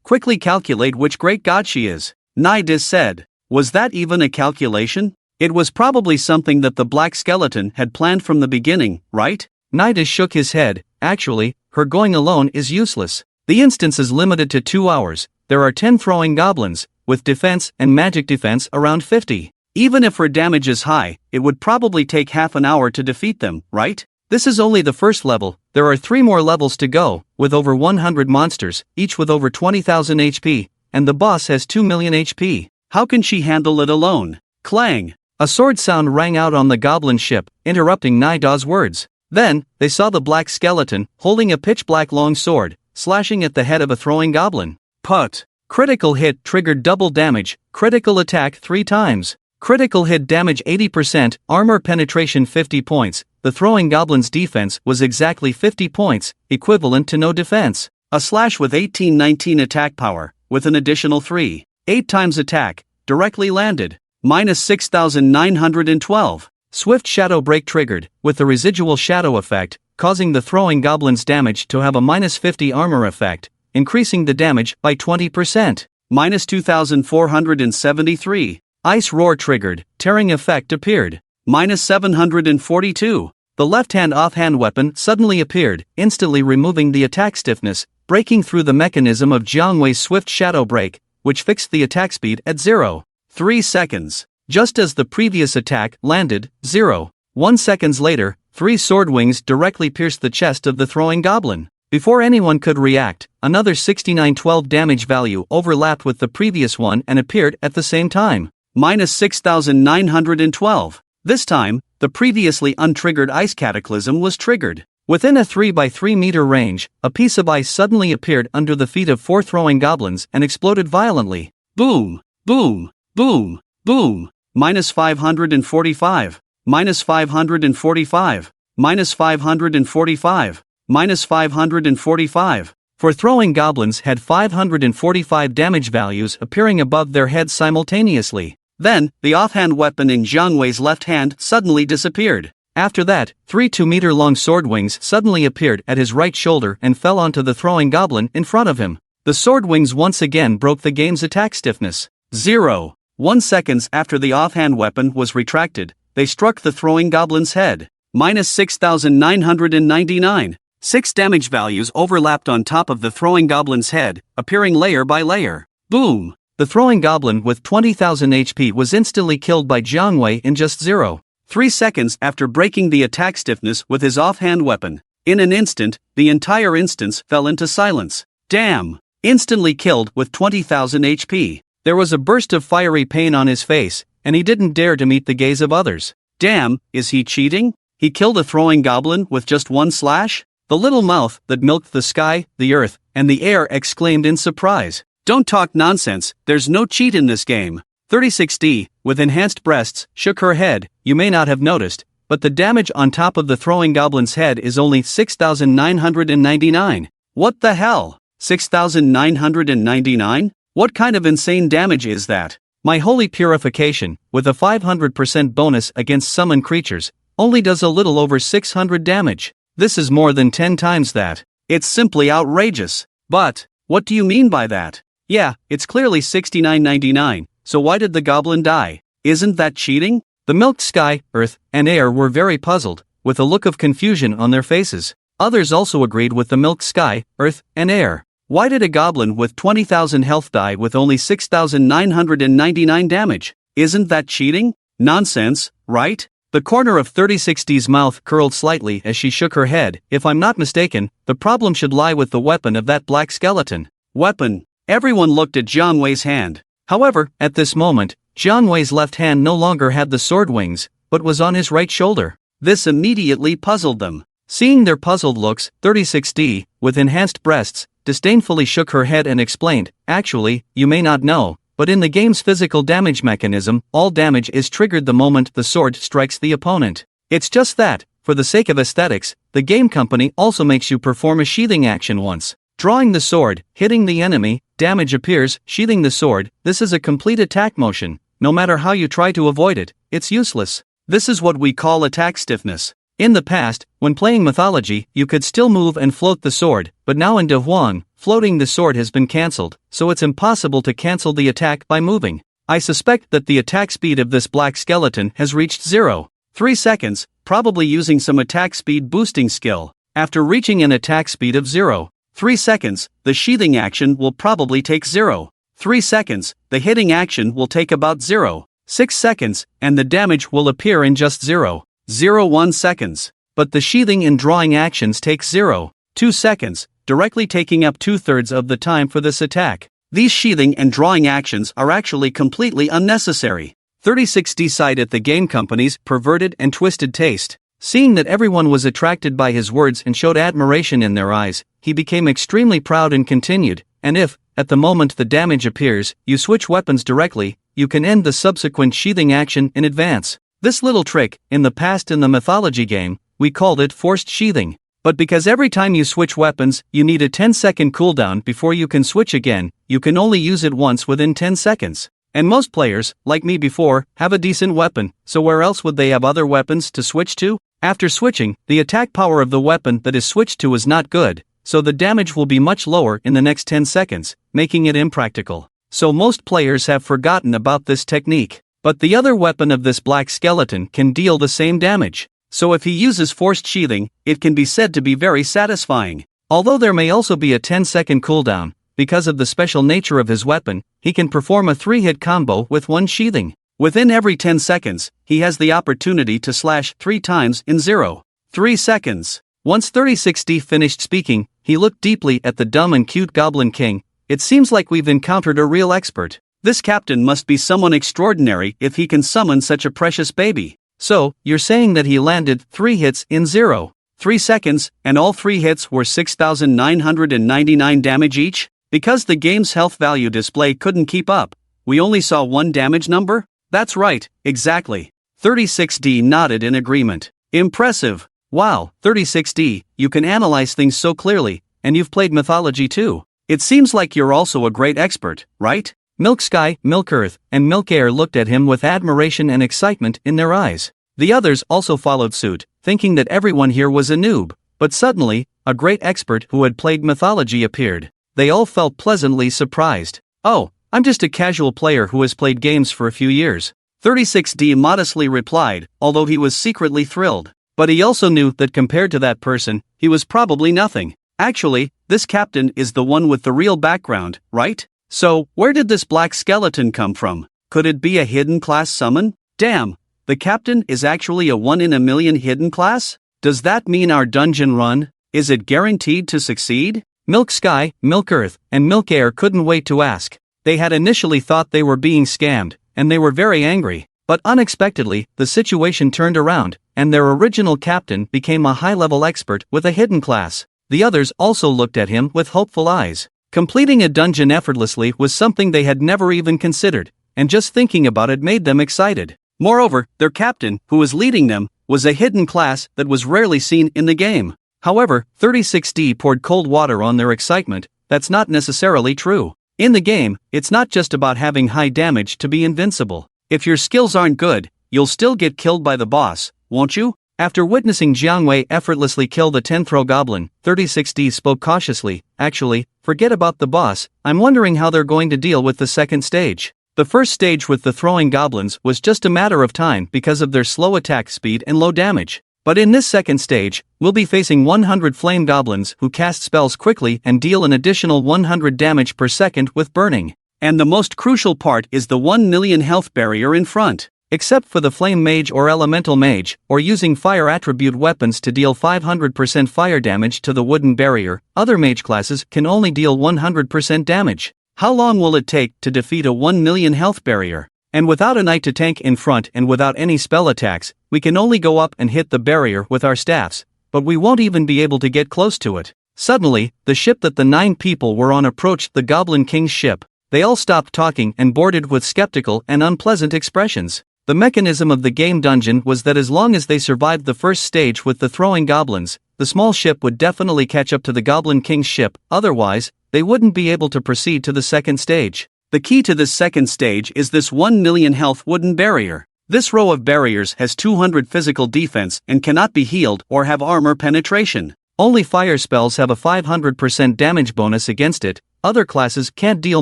Speaker 1: quickly calculate which great god she is. Nida said. Was that even a calculation? It was probably something that the black skeleton had planned from the beginning, right? Nida shook his head. Actually, her going alone is useless. The instance is limited to 2 hours. There are 10 throwing goblins, with defense and magic defense around 50. Even if her damage is high, it would probably take half an hour to defeat them, right? This is only the first level. There are 3 more levels to go, with over 100 monsters, each with over 20,000 HP, and the boss has 2 million HP. How can she handle it alone? Clang! A sword sound rang out on the goblin ship, interrupting Nida's words. Then, they saw the black skeleton, holding a pitch-black long sword, slashing at the head of a throwing goblin. Put! Critical hit triggered double damage, critical attack 3 times. Critical hit damage 80%, armor penetration 50 points. The throwing goblin's defense was exactly 50 points, equivalent to no defense. A slash with 18-19 attack power, with an additional 3. 8 times attack, directly landed. Minus 6,912. Swift shadow break triggered, with the residual shadow effect, causing the throwing goblin's damage to have a minus 50 armor effect, increasing the damage by 20%. Minus 2,473. Ice roar triggered, tearing effect appeared. Minus 742. The left-hand offhand weapon suddenly appeared, instantly removing the attack stiffness, breaking through the mechanism of Jiangwei's swift shadow break, which fixed the attack speed at 0.3 seconds. Just as the previous attack landed, 0.1 seconds later, 3 sword wings directly pierced the chest of the throwing goblin. Before anyone could react, another 6912 damage value overlapped with the previous one and appeared at the same time. Minus 6,912. This time, the previously untriggered ice cataclysm was triggered. Within a 3 by 3 meter range, a piece of ice suddenly appeared under the feet of 4 throwing goblins and exploded violently. Boom! Boom! Boom! Boom! Minus 545. Minus 545. Minus 545. Minus 545. For throwing goblins had 545 damage values appearing above their heads simultaneously. Then, the offhand weapon in Jiangwei's left hand suddenly disappeared. After that, 3 2-meter-long sword wings suddenly appeared at his right shoulder and fell onto the throwing goblin in front of him. The sword wings once again broke the game's attack stiffness. 0.1 seconds after the offhand weapon was retracted, they struck the throwing goblin's head. Minus 6,999. 6 damage values overlapped on top of the throwing goblin's head, appearing layer by layer. Boom! The throwing goblin with 20,000 HP was instantly killed by Jiangwei in just 0.3 seconds after breaking the attack stiffness with his offhand weapon. In an instant, the entire instance fell into silence. Damn! Instantly killed with 20,000 HP. There was a burst of fiery pain on his face, and he didn't dare to meet the gaze of others. Damn, is he cheating? He killed a throwing goblin with just one slash? The little mouth that milked the sky, the earth, and the air exclaimed in surprise. Don't talk nonsense, there's no cheat in this game. 36D, with enhanced breasts, shook her head. You may not have noticed, but the damage on top of the throwing goblin's head is only 6,999. What the hell? 6,999? What kind of insane damage is that? My holy purification, with a 500% bonus against summoned creatures, only does a little over 600 damage. This is more than 10 times that. It's simply outrageous. But, what do you mean by that? Yeah, it's clearly 69.99, so why did the goblin die? Isn't that cheating? The milked sky, earth, and air were very puzzled, with a look of confusion on their faces. Others also agreed with the milked sky, earth, and air. Why did a goblin with 20,000 health die with only 6,999 damage? Isn't that cheating? Nonsense, right? The corner of 3060's mouth curled slightly as she shook her head. If I'm not mistaken, the problem should lie with the weapon of that black skeleton. Weapon. Everyone looked at Jiang Wei's hand. However, at this moment, Jiang Wei's left hand no longer had the sword wings, but was on his right shoulder. This immediately puzzled them. Seeing their puzzled looks, 36D, with enhanced breasts, disdainfully shook her head and explained, actually, you may not know, but in the game's physical damage mechanism, all damage is triggered the moment the sword strikes the opponent. It's just that, for the sake of aesthetics, the game company also makes you perform a sheathing action once. Drawing the sword, hitting the enemy, damage appears, sheathing the sword. This is a complete attack motion. No matter how you try to avoid it, it's useless. This is what we call attack stiffness. In the past, when playing mythology, you could still move and float the sword, but now in De Huang, floating the sword has been cancelled, so it's impossible to cancel the attack by moving. I suspect that the attack speed of this black skeleton has reached 0.3 seconds, probably using some attack speed boosting skill. After reaching an attack speed of 0.3 seconds, the sheathing action will probably take 0.3 seconds, the hitting action will take about 0.6 seconds, and the damage will appear in just 0.01 seconds. But the sheathing and drawing actions take 0.2 seconds, directly taking up 2/3 of the time for this attack. These sheathing and drawing actions are actually completely unnecessary. 36D sighed at the game company's perverted and twisted taste. Seeing that everyone was attracted by his words and showed admiration in their eyes, he became extremely proud and continued, and if, at the moment the damage appears, you switch weapons directly, you can end the subsequent sheathing action in advance. This little trick, in the past in the mythology game, we called it forced sheathing. But because every time you switch weapons, you need a 10-second cooldown before you can switch again, you can only use it once within 10 seconds. And most players, like me before, have a decent weapon, so where else would they have other weapons to switch to? After switching, the attack power of the weapon that is switched to is not good, so the damage will be much lower in the next 10 seconds, making it impractical. So most players have forgotten about this technique. But the other weapon of this black skeleton can deal the same damage. So if he uses forced sheathing, it can be said to be very satisfying. Although there may also be a 10-second cooldown, because of the special nature of his weapon, he can perform a 3-hit combo with one sheathing. Within every 10 seconds, he has the opportunity to slash 3 times in 0.3 seconds. Once 36D finished speaking, he looked deeply at the dumb and cute Goblin King. It seems like we've encountered a real expert. This captain must be someone extraordinary if he can summon such a precious baby. So, you're saying that he landed 3 hits in 0.3 seconds, and all 3 hits were 6,999 damage each? Because the game's health value display couldn't keep up, we only saw one damage number? That's right, exactly. 36D nodded in agreement. Impressive. Wow, 36D, you can analyze things so clearly, and you've played mythology too. It seems like you're also a great expert, right? Milk Sky, Milk Earth, and Milk Air looked at him with admiration and excitement in their eyes. The others also followed suit, thinking that everyone here was a noob, but suddenly, a great expert who had played mythology appeared. They all felt pleasantly surprised. Oh, I'm just a casual player who has played games for a few years. 36D modestly replied, although he was secretly thrilled. But he also knew that compared to that person, he was probably nothing. Actually, this captain is the one with the real background, right? So, where did this black skeleton come from? Could it be a hidden class summon? Damn, the captain is actually a 1 in a million hidden class? Does that mean our dungeon run? Is it guaranteed to succeed? Milk Sky, Milk Earth, and Milk Air couldn't wait to ask. They had initially thought they were being scammed, and they were very angry. But unexpectedly, the situation turned around, and their original captain became a high-level expert with a hidden class. The others also looked at him with hopeful eyes. Completing a dungeon effortlessly was something they had never even considered, and just thinking about it made them excited. Moreover, their captain, who was leading them, was a hidden class that was rarely seen in the game. However, 36D poured cold water on their excitement. That's not necessarily true. In the game, it's not just about having high damage to be invincible. If your skills aren't good, you'll still get killed by the boss, won't you? After witnessing Jiang Wei effortlessly kill the 10th-row goblin, 36D spoke cautiously. Actually, forget about the boss, I'm wondering how they're going to deal with the second stage. The first stage with the throwing goblins was just a matter of time because of their slow attack speed and low damage. But in this second stage, we'll be facing 100 flame goblins who cast spells quickly and deal an additional 100 damage per second with burning. And the most crucial part is the 1 million health barrier in front. Except for the flame mage or elemental mage, or using fire attribute weapons to deal 500% fire damage to the wooden barrier, other mage classes can only deal 100% damage. How long will it take to defeat a 1 million health barrier? And without a knight to tank in front and without any spell attacks, we can only go up and hit the barrier with our staffs, but we won't even be able to get close to it. Suddenly, the ship that the 9 people were on approached the Goblin King's ship. They all stopped talking and boarded with skeptical and unpleasant expressions. The mechanism of the game dungeon was that as long as they survived the first stage with the throwing goblins, the small ship would definitely catch up to the Goblin King's ship, otherwise, they wouldn't be able to proceed to the second stage. The key to this second stage is this 1 million health wooden barrier. This row of barriers has 200 physical defense and cannot be healed or have armor penetration. Only fire spells have a 500% damage bonus against it, other classes can't deal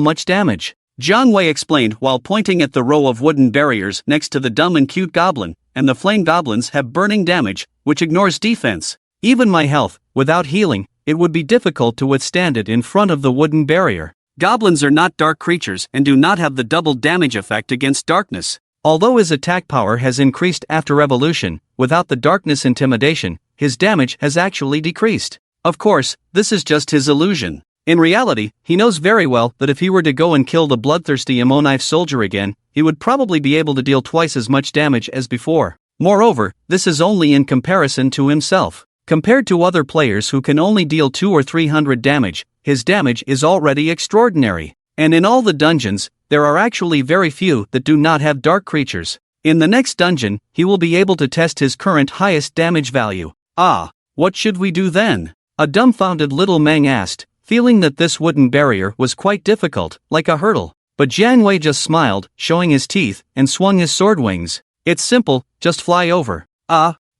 Speaker 1: much damage. Jiang Wei explained while pointing at the row of wooden barriers next to the dumb and cute goblin, and the flame goblins have burning damage, which ignores defense. Even my health, without healing, it would be difficult to withstand it in front of the wooden barrier. Goblins are not dark creatures and do not have the double damage effect against darkness. Although his attack power has increased after evolution, without the darkness intimidation, his damage has actually decreased. Of course, this is just his illusion. In reality, he knows very well that if he were to go and kill the bloodthirsty Ammonite soldier again, he would probably be able to deal twice as much damage as before. Moreover, this is only in comparison to himself. Compared to other players who can only deal 200 or 300 damage, his damage is already extraordinary. And in all the dungeons, there are actually very few that do not have dark creatures. In the next dungeon, he will be able to test his current highest damage value. What should we do then? A dumbfounded little Meng asked, feeling that this wooden barrier was quite difficult, like a hurdle. But Jiang Wei just smiled, showing his teeth, and swung his sword wings. It's simple, just fly over.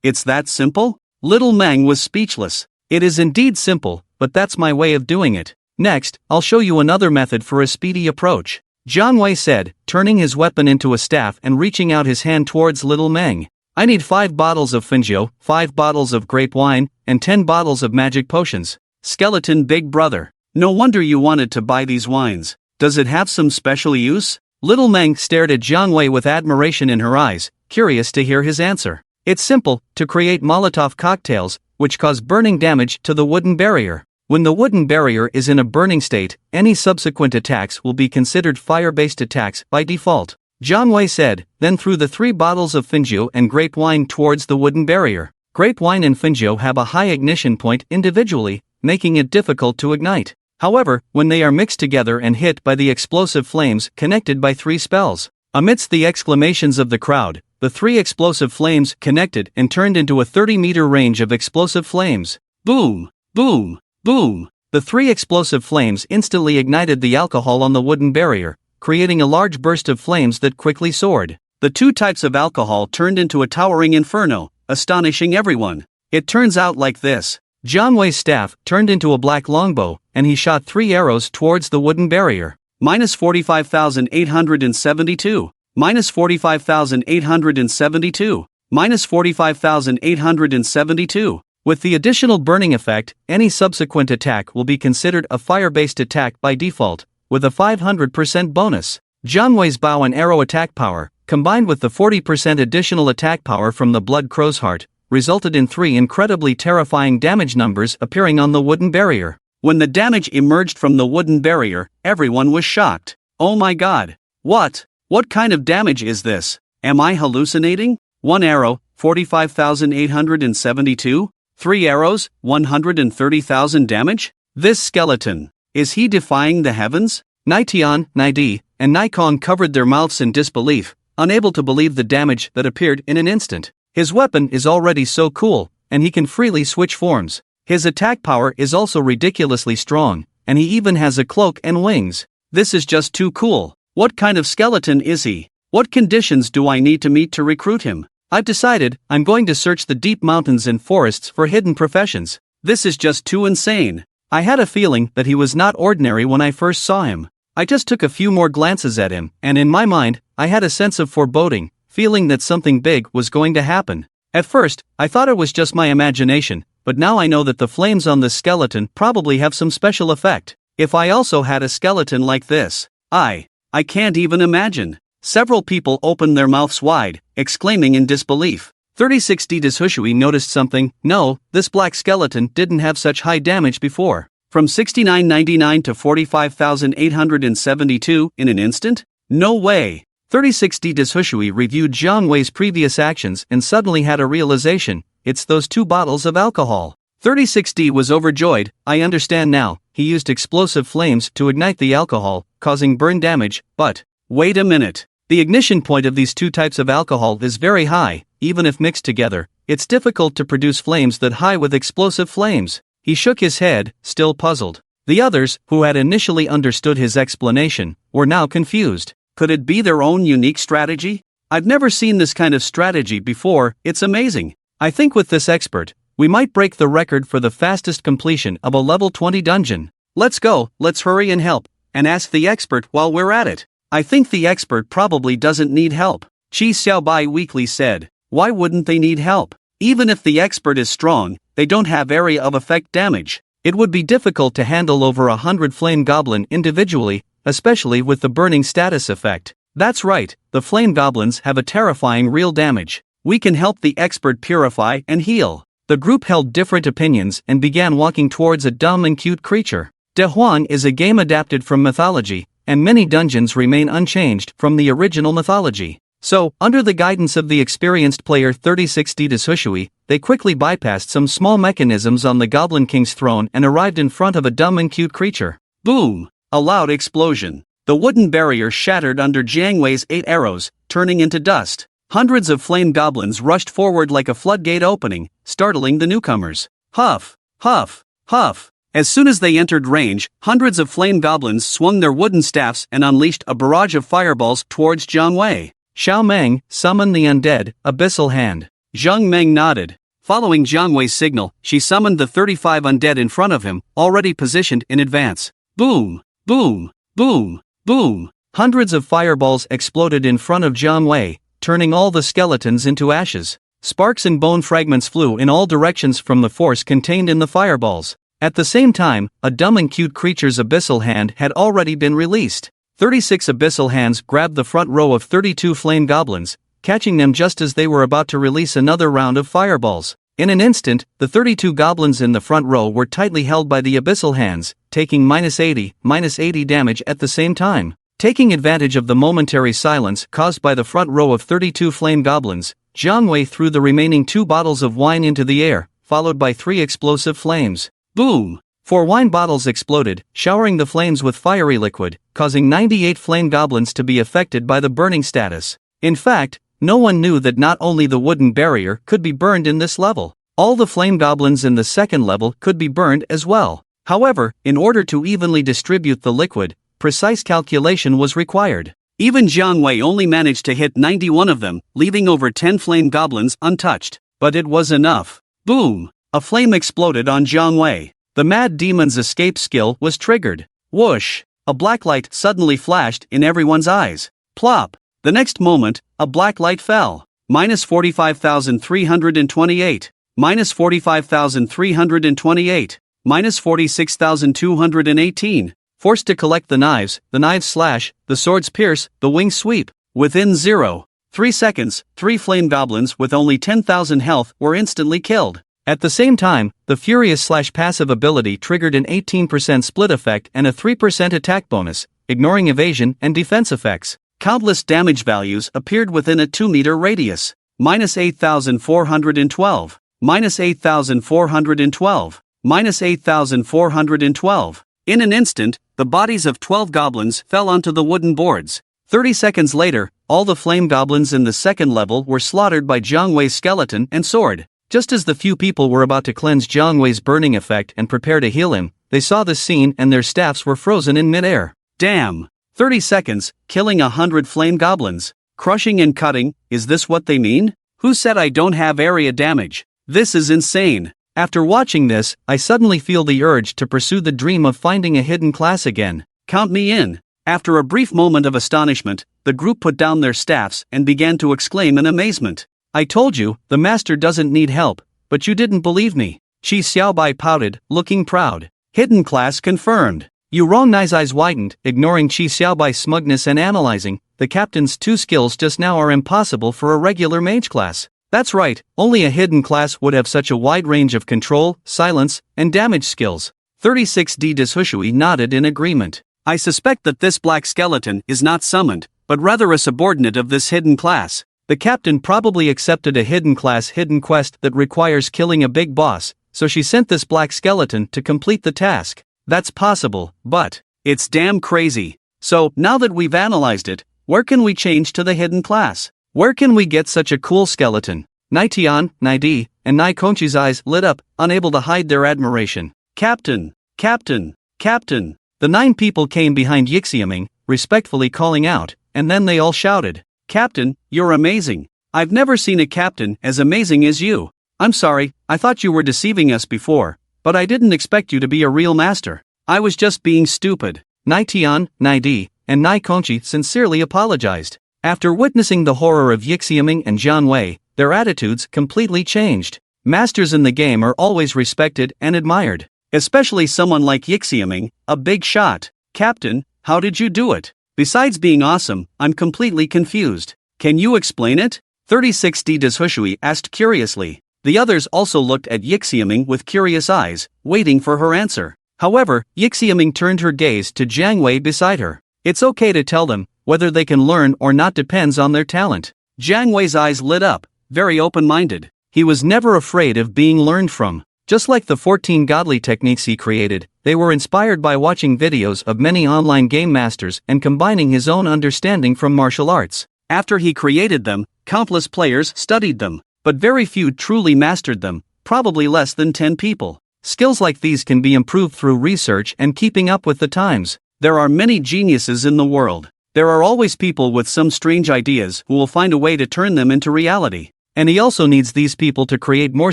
Speaker 1: It's that simple? Little Meng was speechless. It is indeed simple, but that's my way of doing it. Next, I'll show you another method for a speedy approach. Jiang Wei said, turning his weapon into a staff and reaching out his hand towards little Meng. I need 5 bottles of Finjo, 5 bottles of grape wine, and 10 bottles of magic potions. Skeleton big brother. No wonder you wanted to buy these wines. Does it have some special use? Little Meng stared at Jiang Wei with admiration in her eyes, curious to hear his answer. It's simple, to create Molotov cocktails, which cause burning damage to the wooden barrier. When the wooden barrier is in a burning state, any subsequent attacks will be considered fire-based attacks by default. Jiang Wei said, then threw the 3 bottles of Finjo and grape wine towards the wooden barrier. Grape wine and Finjo have a high ignition point individually, making it difficult to ignite. However, when they are mixed together and hit by the explosive flames connected by 3 spells. Amidst the exclamations of the crowd, the 3 explosive flames connected and turned into a 30-meter range of explosive flames. Boom! Boom! Boom! The 3 explosive flames instantly ignited the alcohol on the wooden barrier, creating a large burst of flames that quickly soared. The 2 types of alcohol turned into a towering inferno, astonishing everyone. It turns out like this. Jiang Wei's staff turned into a black longbow, and he shot 3 arrows towards the wooden barrier. Minus 45,872. Minus 45,872. Minus 45,872. With the additional burning effect, any subsequent attack will be considered a fire-based attack by default, with a 500% bonus. Jiang Wei's bow and arrow attack power, combined with the 40% additional attack power from the Blood Crow's Heart, resulted in 3 incredibly terrifying damage numbers appearing on the wooden barrier. When the damage emerged from the wooden barrier, everyone was shocked. Oh my god! What kind of damage is this? Am I hallucinating? 1 arrow, 45,872? 3 arrows, 130,000 damage? This skeleton, is he defying the heavens? Naitian, Naidi, and Nikon covered their mouths in disbelief, unable to believe the damage that appeared in an instant. His weapon is already so cool, and he can freely switch forms. His attack power is also ridiculously strong, and he even has a cloak and wings. This is just too cool. What kind of skeleton is he? What conditions do I need to meet to recruit him? I've decided I'm going to search the deep mountains and forests for hidden professions. This is just too insane. I had a feeling that he was not ordinary when I first saw him. I just took a few more glances at him, and in my mind, I had a sense of foreboding, feeling that something big was going to happen. At first, I thought it was just my imagination, but now I know that the flames on this skeleton probably have some special effect. If I also had a skeleton like this, I can't even imagine. Several people opened their mouths wide, exclaiming in disbelief. 36D Dishushui noticed something. No, this black skeleton didn't have such high damage before. From 6999 to 45,872 in an instant? No way. 36D Dishushui reviewed Jiang Wei's previous actions and suddenly had a realization. It's those 2 bottles of alcohol. 36D was overjoyed. I understand now. He used explosive flames to ignite the alcohol, causing burn damage, but wait a minute. The ignition point of these 2 types of alcohol is very high. Even if mixed together, it's difficult to produce flames that high with explosive flames. He shook his head, still puzzled. The others, who had initially understood his explanation, were now confused. Could it be their own unique strategy? I've never seen this kind of strategy before. It's amazing. I think with this expert, we might break the record for the fastest completion of a level 20 dungeon. Let's go, let's hurry and help, and ask the expert while we're at it. I think the expert probably doesn't need help. Qi Xiaobai weakly said. Why wouldn't they need help? Even if the expert is strong, they don't have area of effect damage. It would be difficult to handle over 100 flame goblin individually, especially with the burning status effect. That's right, the flame goblins have a terrifying real damage. We can help the expert purify and heal. The group held different opinions and began walking towards a dumb and cute creature. De Huang is a game adapted from mythology, and many dungeons remain unchanged from the original mythology. So, under the guidance of the experienced player 36D Dishushui, they quickly bypassed some small mechanisms on the Goblin King's throne and arrived in front of a dumb and cute creature. Boom! A loud explosion. The wooden barrier shattered under Jiang Wei's 8 arrows, turning into dust. Hundreds of flame goblins rushed forward like a floodgate opening, startling the newcomers. Huff! Huff! Huff! As soon as they entered range, hundreds of flame goblins swung their wooden staffs and unleashed a barrage of fireballs towards Jiang Wei. Xiao Meng, summon the undead, abyssal hand. Zhang Meng nodded. Following Jiang Wei's signal, she summoned the 35 undead in front of him, already positioned in advance. Boom! Boom! Boom! Boom! Hundreds of fireballs exploded in front of Jiang Wei, turning all the skeletons into ashes. Sparks and bone fragments flew in all directions from the force contained in the fireballs. At the same time, a dumb and cute creature's abyssal hand had already been released. 36 abyssal hands grabbed the front row of 32 flame goblins, catching them just as they were about to release another round of fireballs. In an instant, the 32 goblins in the front row were tightly held by the abyssal hands, taking -80 damage at the same time. Taking advantage of the momentary silence caused by the front row of 32 flame goblins, Jiang Wei threw the remaining 2 bottles of wine into the air, followed by 3 explosive flames. Boom! 4 wine bottles exploded, showering the flames with fiery liquid, causing 98 flame goblins to be affected by the burning status. In fact, no one knew that not only the wooden barrier could be burned in this level, all the flame goblins in the second level could be burned as well. However, in order to evenly distribute the liquid, precise calculation was required. Even Jiang Wei only managed to hit 91 of them, leaving over 10 flame goblins untouched. But it was enough. Boom! A flame exploded on Jiang Wei. The Mad Demon's escape skill was triggered. Whoosh! A black light suddenly flashed in everyone's eyes. Plop! The next moment, a black light fell. -45,328. -45,328. -46,218. Forced to collect the knives slash, the swords pierce, the wings sweep. Within 0.3 seconds, 3 flame goblins with only 10,000 health were instantly killed. At the same time, the Furious/passive ability triggered an 18% split effect and a 3% attack bonus, ignoring evasion and defense effects. Countless damage values appeared within a 2-meter radius. -8,412. -8,412. -8,412. In an instant, the bodies of 12 goblins fell onto the wooden boards. 30 seconds later, all the flame goblins in the second level were slaughtered by Jiang Wei's skeleton and sword. Just as the few people were about to cleanse Jiang Wei's burning effect and prepare to heal him, they saw the scene and their staffs were frozen in midair. Damn! 30 seconds, killing 100 flame goblins. Crushing and cutting, is this what they mean? Who said I don't have area damage? This is insane. After watching this, I suddenly feel the urge to pursue the dream of finding a hidden class again. Count me in. After a brief moment of astonishment, the group put down their staffs and began to exclaim in amazement. I told you, the master doesn't need help, but you didn't believe me. Qi Xiaobai pouted, looking proud. Hidden class confirmed. Yu Rongni's eyes widened, ignoring Qi Xiaobai's smugness and analyzing, the captain's 2 skills just now are impossible for a regular mage class. That's right, only a hidden class would have such a wide range of control, silence, and damage skills. 36D Deshushui nodded in agreement. I suspect that this black skeleton is not summoned, but rather a subordinate of this hidden class. The captain probably accepted a hidden class hidden quest that requires killing a big boss, so she sent this black skeleton to complete the task. That's possible, but it's damn crazy. So, now that we've analyzed it, where can we change to the hidden class? Where can we get such a cool skeleton? Nai Tian, Nai Di, and Nai Kongqi's eyes lit up, unable to hide their admiration. Captain! Captain! Captain! The 9 people came behind Yixiaming, respectfully calling out, and then they all shouted, Captain, you're amazing. I've never seen a captain as amazing as you. I'm sorry, I thought you were deceiving us before, but I didn't expect you to be a real master. I was just being stupid. Nai Tian, Nai Di, and Nai Kongqi sincerely apologized. After witnessing the horror of Yixiaming and Jiang Wei, their attitudes completely changed. Masters in the game are always respected and admired. Especially someone like Yixiaming, a big shot. Captain, how did you do it? Besides being awesome, I'm completely confused. Can you explain it? 36D Deshushui asked curiously. The others also looked at Yixiaming with curious eyes, waiting for her answer. However, Yixiaming turned her gaze to Jiang Wei beside her. It's okay to tell them, whether they can learn or not depends on their talent. Jiang Wei's eyes lit up, very open-minded. He was never afraid of being learned from. Just like the 14 godly techniques he created, they were inspired by watching videos of many online game masters and combining his own understanding from martial arts. After he created them, countless players studied them, but very few truly mastered them, probably less than 10 people. Skills like these can be improved through research and keeping up with the times. There are many geniuses in the world. There are always people with some strange ideas who will find a way to turn them into reality. And he also needs these people to create more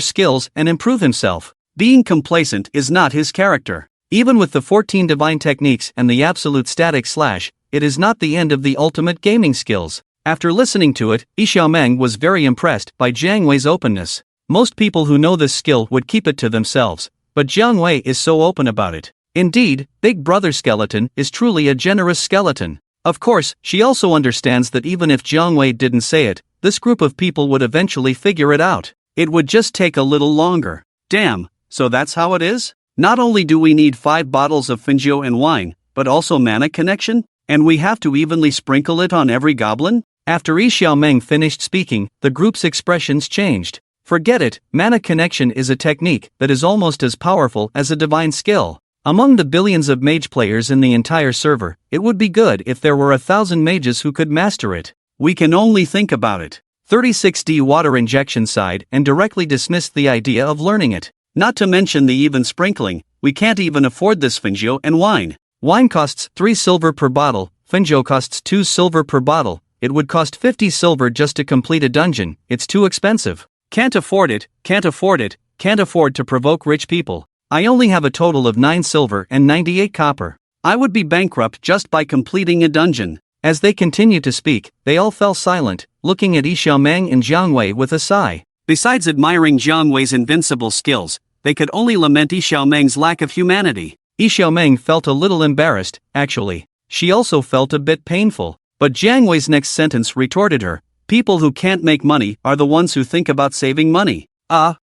Speaker 1: skills and improve himself. Being complacent is not his character. Even with the 14 divine techniques and the absolute static slash, it is not the end of the ultimate gaming skills. After listening to it, Xiaomeng was very impressed by Jiang Wei's openness. Most people who know this skill would keep it to themselves, but Jiang Wei is so open about it. Indeed, Big Brother Skeleton is truly a generous skeleton. Of course, she also understands that even if Jiang Wei didn't say it, this group of people would eventually figure it out. It would just take a little longer. Damn, so that's how it is? Not only do we need 5 bottles of Finjio and wine, but also mana connection? And we have to evenly sprinkle it on every goblin? After Xiaomeng finished speaking, the group's expressions changed. Forget it, mana connection is a technique that is almost as powerful as a divine skill. Among the billions of mage players in the entire server, it would be good if there were 1,000 mages who could master it. We can only think about it. 36D Water Injection sighed and directly dismissed the idea of learning it. Not to mention the even sprinkling, we can't even afford this Finjio and wine. Wine costs 3 silver per bottle, Finjio costs 2 silver per bottle, it would cost 50 silver just to complete a dungeon, it's too expensive. Can't afford it, can't afford it, can't afford to provoke rich people. I only have a total of 9 silver and 98 copper. I would be bankrupt just by completing a dungeon. As they continued to speak, they all fell silent, looking at Xiaomeng and Jiang Wei with a sigh. Besides admiring Jiang Wei's invincible skills, they could only lament Xiaomeng's lack of humanity. Xiaomeng felt a little embarrassed, actually. She also felt a bit painful. But Jiang Wei's next sentence retorted her. People who can't make money are the ones who think about saving money.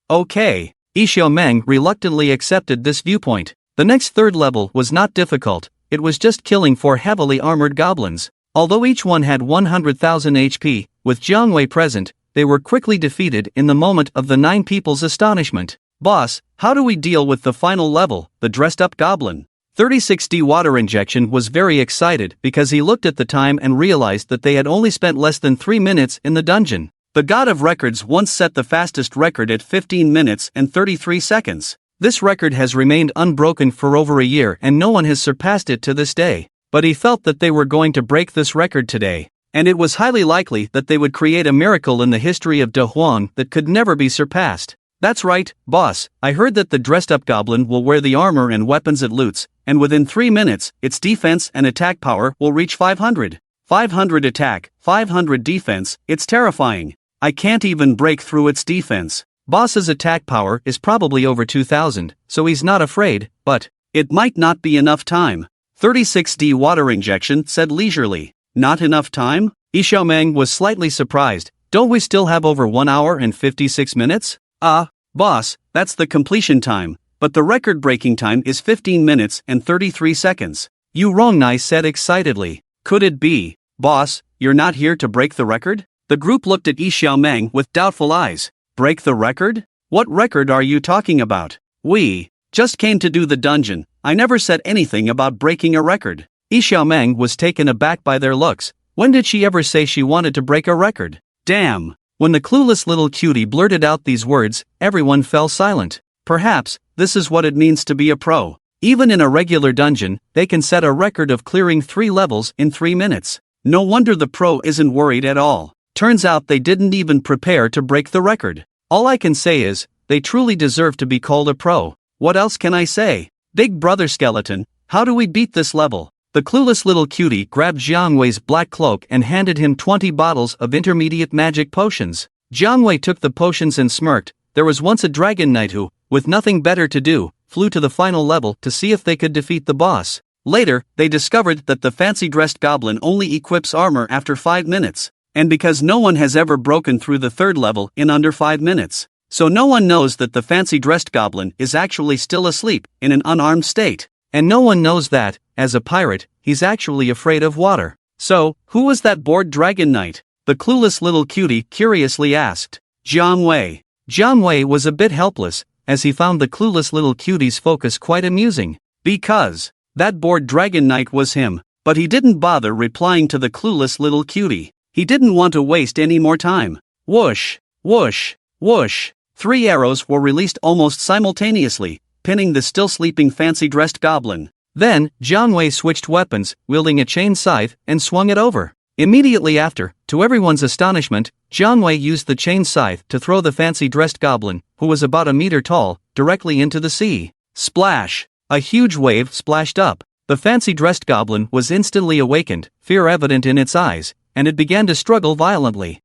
Speaker 1: Okay. Xiaomeng reluctantly accepted this viewpoint. The next 3rd level was not difficult, it was just killing 4 heavily armored goblins. Although each one had 100,000 HP, with Jiang Wei present, they were quickly defeated in the moment of the 9 people's astonishment. Boss, how do we deal with the final level, the dressed-up goblin? 36D Water Injection was very excited because he looked at the time and realized that they had only spent less than 3 minutes in the dungeon. The God of Records once set the fastest record at 15 minutes and 33 seconds. This record has remained unbroken for over a year and no one has surpassed it to this day. But he felt that they were going to break this record today. And it was highly likely that they would create a miracle in the history of De Huan that could never be surpassed. That's right, boss. I heard that the dressed-up goblin will wear the armor and weapons it loots, and within 3 minutes, its defense and attack power will reach 500. 500 attack, 500 defense, it's terrifying. I can't even break through its defense. Boss's attack power is probably over 2000, so he's not afraid, but it might not be enough time. 36D water injection said leisurely. Not enough time? Xiaomeng was slightly surprised. Don't we still have over 1 hour and 56 minutes? Boss, that's the completion time, but the record-breaking time is 15 minutes and 33 seconds. You wrong, Nai said excitedly. Could it be? Boss, you're not here to break the record? The group looked at Yi Xiaomeng with doubtful eyes. Break the record? What record are you talking about? We just came to do the dungeon. I never said anything about breaking a record. Yi Xiaomeng was taken aback by their looks. When did she ever say she wanted to break a record? Damn. When the clueless little cutie blurted out these words, everyone fell silent. Perhaps this is what it means to be a pro. Even in a regular dungeon, they can set a record of clearing 3 levels in 3 minutes. No wonder the pro isn't worried at all. Turns out they didn't even prepare to break the record. All I can say is, they truly deserve to be called a pro. What else can I say? Big brother skeleton, how do we beat this level? The clueless little cutie grabbed Jiang Wei's black cloak and handed him 20 bottles of intermediate magic potions. Jiang Wei took the potions and smirked. There was once a dragon knight who, with nothing better to do, flew to the final level to see if they could defeat the boss. Later, they discovered that the fancy-dressed goblin only equips armor after 5 minutes. And because no one has ever broken through the 3rd level in under 5 minutes. So no one knows that the fancy-dressed goblin is actually still asleep, in an unarmed state. And no one knows that, as a pirate, he's actually afraid of water. So, who was that bored dragon knight? The clueless little cutie curiously asked. Jiang Wei. Jiang Wei was a bit helpless, as he found the clueless little cutie's focus quite amusing. Because that bored dragon knight was him, but he didn't bother replying to the clueless little cutie. He didn't want to waste any more time. Whoosh, whoosh, whoosh. 3 arrows were released almost simultaneously, pinning the still sleeping fancy-dressed goblin. Then, Jiang Wei switched weapons, wielding a chain scythe, and swung it over. Immediately after, to everyone's astonishment, Jiang Wei used the chain scythe to throw the fancy-dressed goblin, who was about a meter tall, directly into the sea. Splash! A huge wave splashed up. The fancy-dressed goblin was instantly awakened, fear evident in its eyes, and it began to struggle violently.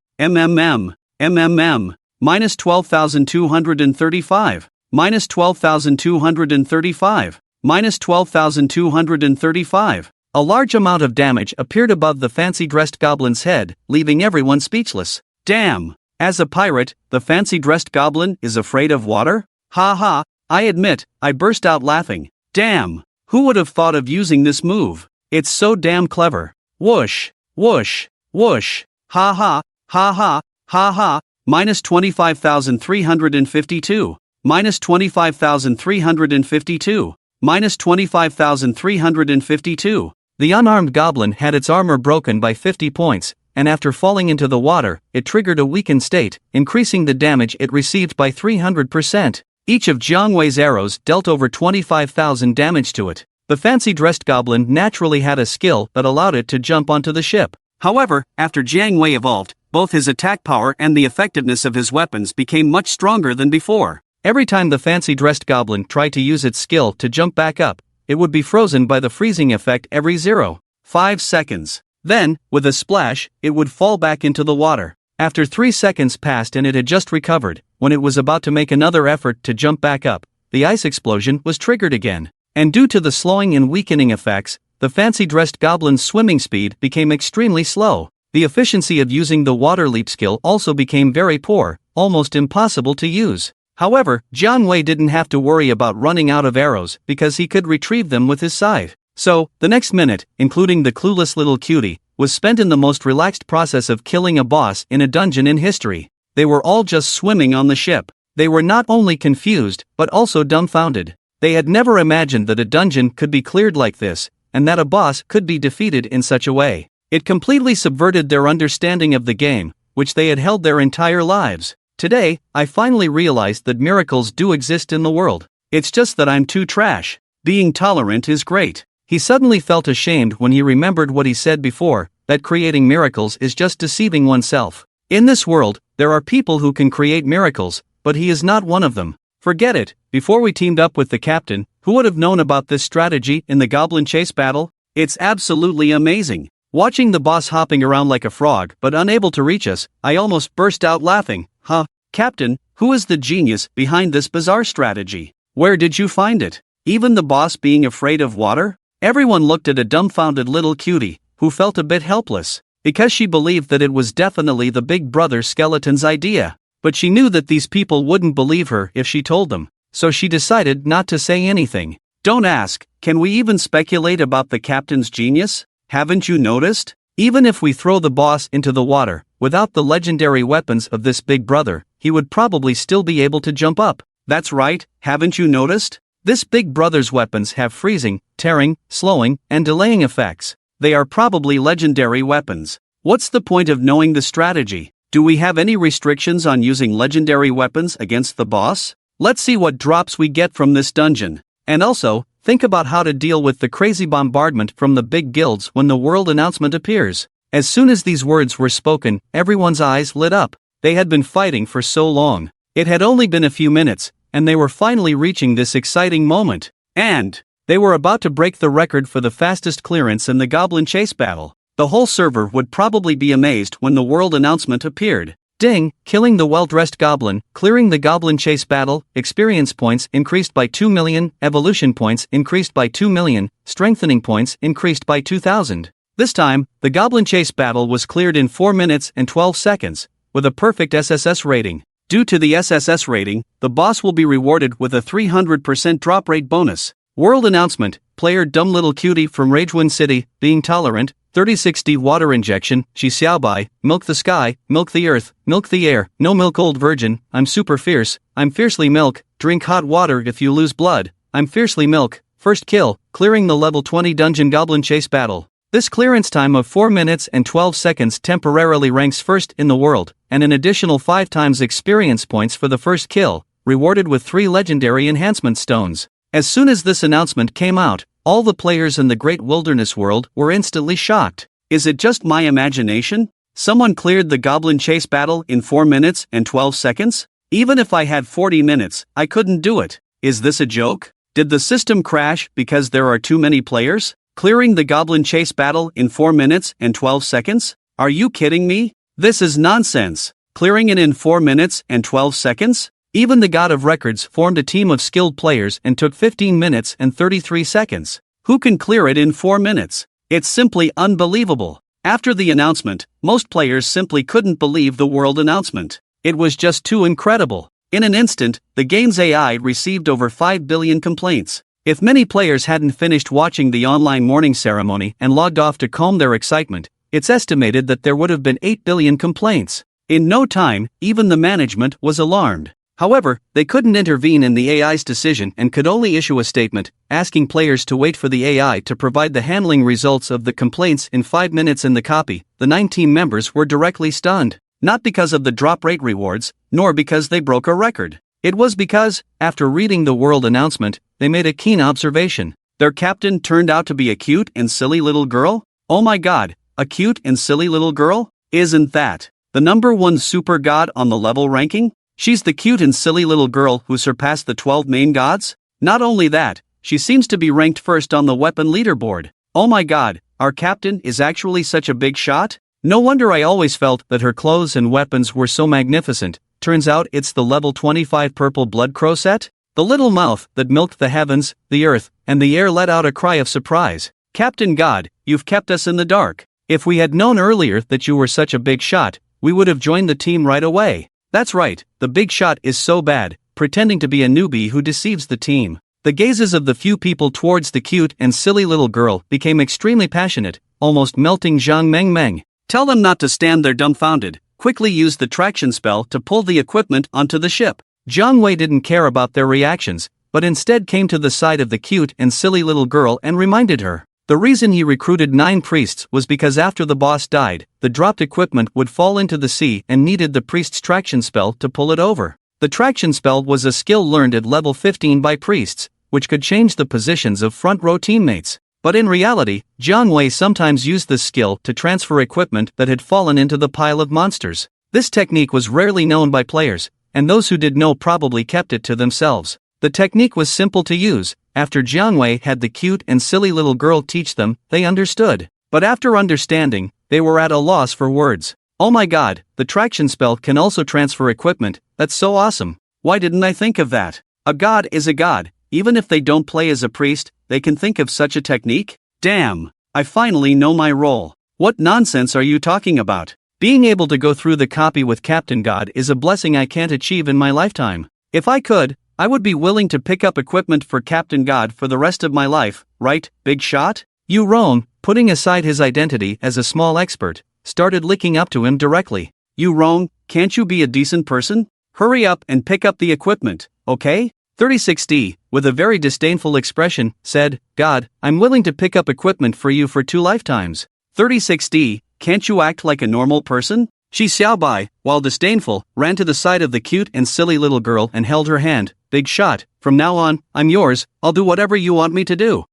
Speaker 1: Minus 12,235. Minus 12,235. Minus 12,235. A large amount of damage appeared above the fancy-dressed goblin's head, leaving everyone speechless. Damn! As a pirate, the fancy-dressed goblin is afraid of water? Ha ha! I admit, I burst out laughing. Damn! Who would have thought of using this move? It's so damn clever. Whoosh! Whoosh! Whoosh! Ha ha! Ha ha! Ha ha! Minus 25,352. Minus 25,352. Minus 25,352. The unarmed goblin had its armor broken by 50 points, and after falling into the water, it triggered a weakened state, increasing the damage it received by 300%. Each of Jiang Wei's arrows dealt over 25,000 damage to it. The fancy-dressed goblin naturally had a skill that allowed it to jump onto the ship. However, after Jiang Wei evolved, both his attack power and the effectiveness of his weapons became much stronger than before. Every time the fancy-dressed goblin tried to use its skill to jump back up, it would be frozen by the freezing effect every 0.5 seconds. Then, with a splash, it would fall back into the water. After 3 seconds passed and it had just recovered, when it was about to make another effort to jump back up, the ice explosion was triggered again. And due to the slowing and weakening effects, the fancy-dressed goblin's swimming speed became extremely slow. The efficiency of using the water leap skill also became very poor, almost impossible to use. However, Jiang Wei didn't have to worry about running out of arrows because he could retrieve them with his scythe. So, the next minute, including the clueless little cutie, was spent in the most relaxed process of killing a boss in a dungeon in history. They were all just swimming on the ship. They were not only confused, but also dumbfounded. They had never imagined that a dungeon could be cleared like this, and that a boss could be defeated in such a way. It completely subverted their understanding of the game, which they had held their entire lives. Today, I finally realized that miracles do exist in the world. It's just that I'm too trash. Being tolerant is great. He suddenly felt ashamed when he remembered what he said before, that creating miracles is just deceiving oneself. In this world, there are people who can create miracles, but he is not one of them. Forget it, before we teamed up with the captain, who would have known about this strategy in the goblin chase battle? It's absolutely amazing. Watching the boss hopping around like a frog but unable to reach us, I almost burst out laughing. Huh, Captain, who is the genius behind this bizarre strategy? Where did you find it? Even the boss being afraid of water? Everyone looked at a dumbfounded little cutie, who felt a bit helpless, because she believed that it was definitely the big brother skeleton's idea. But she knew that these people wouldn't believe her if she told them, so she decided not to say anything. Don't ask, can we even speculate about the captain's genius? Haven't you noticed? Even if we throw the boss into the water, without the legendary weapons of this big brother, he would probably still be able to jump up. That's right, haven't you noticed? This big brother's weapons have freezing, tearing, slowing, and delaying effects. They are probably legendary weapons. What's the point of knowing the strategy? Do we have any restrictions on using legendary weapons against the boss? Let's see what drops we get from this dungeon. And also, think about how to deal with the crazy bombardment from the big guilds when the world announcement appears. As soon as these words were spoken, everyone's eyes lit up. They had been fighting for so long. It had only been a few minutes, and they were finally reaching this exciting moment. And they were about to break the record for the fastest clearance in the goblin chase battle. The whole server would probably be amazed when the world announcement appeared. Ding, killing the well-dressed goblin, clearing the goblin chase battle, experience points increased by 2 million, evolution points increased by 2 million, strengthening points increased by 2,000. This time, the goblin chase battle was cleared in 4 minutes and 12 seconds, with a perfect SSS rating. Due to the SSS rating, the boss will be rewarded with a 300% drop rate bonus. World announcement, player dumb little cutie from Ragewind City, being tolerant, 3060 water injection, Shi Xiaobai, milk the sky, milk the earth, milk the air, no milk old virgin, I'm super fierce, I'm fiercely milk, drink hot water if you lose blood, I'm fiercely milk, first kill, clearing the level 20 dungeon goblin chase battle. This clearance time of 4 minutes and 12 seconds temporarily ranks first in the world, and an additional 5 times experience points for the first kill, rewarded with 3 legendary enhancement stones. As soon as this announcement came out, all the players in the Great Wilderness world were instantly shocked. Is it just my imagination? Someone cleared the goblin chase battle in 4 minutes and 12 seconds? Even if I had 40 minutes, I couldn't do it. Is this a joke? Did the system crash because there are too many players? Clearing the goblin chase battle in 4 minutes and 12 seconds? Are you kidding me? This is nonsense. Clearing it in 4 minutes and 12 seconds? Even the God of Records formed a team of skilled players and took 15 minutes and 33 seconds. Who can clear it in 4 minutes? It's simply unbelievable. After the announcement, most players simply couldn't believe the world announcement. It was just too incredible. In an instant, the game's AI received over 5 billion complaints. If many players hadn't finished watching the online morning ceremony and logged off to calm their excitement, it's estimated that there would have been 8 billion complaints. In no time, even the management was alarmed. However, they couldn't intervene in the AI's decision and could only issue a statement, asking players to wait for the AI to provide the handling results of the complaints in 5 minutes. In the copy, the 9 team members were directly stunned, not because of the drop rate rewards, nor because they broke a record. It was because, after reading the world announcement, they made a keen observation. Their captain turned out to be a cute and silly little girl? Oh my god, a cute and silly little girl? Isn't that the #1 super god on the level ranking? She's the cute and silly little girl who surpassed the 12 main gods? Not only that, she seems to be ranked first on the weapon leaderboard. Oh my god, our captain is actually such a big shot? No wonder I always felt that her clothes and weapons were so magnificent. Turns out it's the level 25 purple blood crow set? The little mouth that milked the heavens, the earth, and the air let out a cry of surprise. Captain God, you've kept us in the dark. If we had known earlier that you were such a big shot, we would have joined the team right away. That's right, the big shot is so bad, pretending to be a newbie who deceives the team. The gazes of the few people towards the cute and silly little girl became extremely passionate, almost melting Zhang Meng. Tell them not to stand there dumbfounded, quickly use the traction spell to pull the equipment onto the ship. Jiang Wei didn't care about their reactions, but instead came to the side of the cute and silly little girl and reminded her. The reason he recruited 9 priests was because after the boss died, the dropped equipment would fall into the sea and needed the priest's traction spell to pull it over. The traction spell was a skill learned at level 15 by priests, which could change the positions of front row teammates. But in reality, Jiang Wei sometimes used this skill to transfer equipment that had fallen into the pile of monsters. This technique was rarely known by players, and those who did know probably kept it to themselves. The technique was simple to use. After Jiangwei had the cute and silly little girl teach them, they understood. But after understanding, they were at a loss for words. Oh my god, the traction spell can also transfer equipment, that's so awesome. Why didn't I think of that? A god is a god, even if they don't play as a priest, they can think of such a technique? Damn, I finally know my role. What nonsense are you talking about? Being able to go through the copy with Captain God is a blessing I can't achieve in my lifetime. If I could, I would be willing to pick up equipment for Captain God for the rest of my life, right, big shot? Yu Rong, putting aside his identity as a small expert, started licking up to him directly. Yu Rong, can't you be a decent person? Hurry up and pick up the equipment, okay? 36D, with a very disdainful expression, said, God, I'm willing to pick up equipment for you for 2 lifetimes. 36D, can't you act like a normal person? Shi Xiaobai, while disdainful, ran to the side of the cute and silly little girl and held her hand. Big shot, from now on, I'm yours, I'll do whatever you want me to do.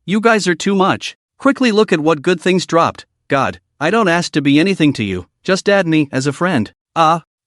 Speaker 1: You guys are too much. Quickly look at what good things dropped. God, I don't ask to be anything to you, just add me as a friend.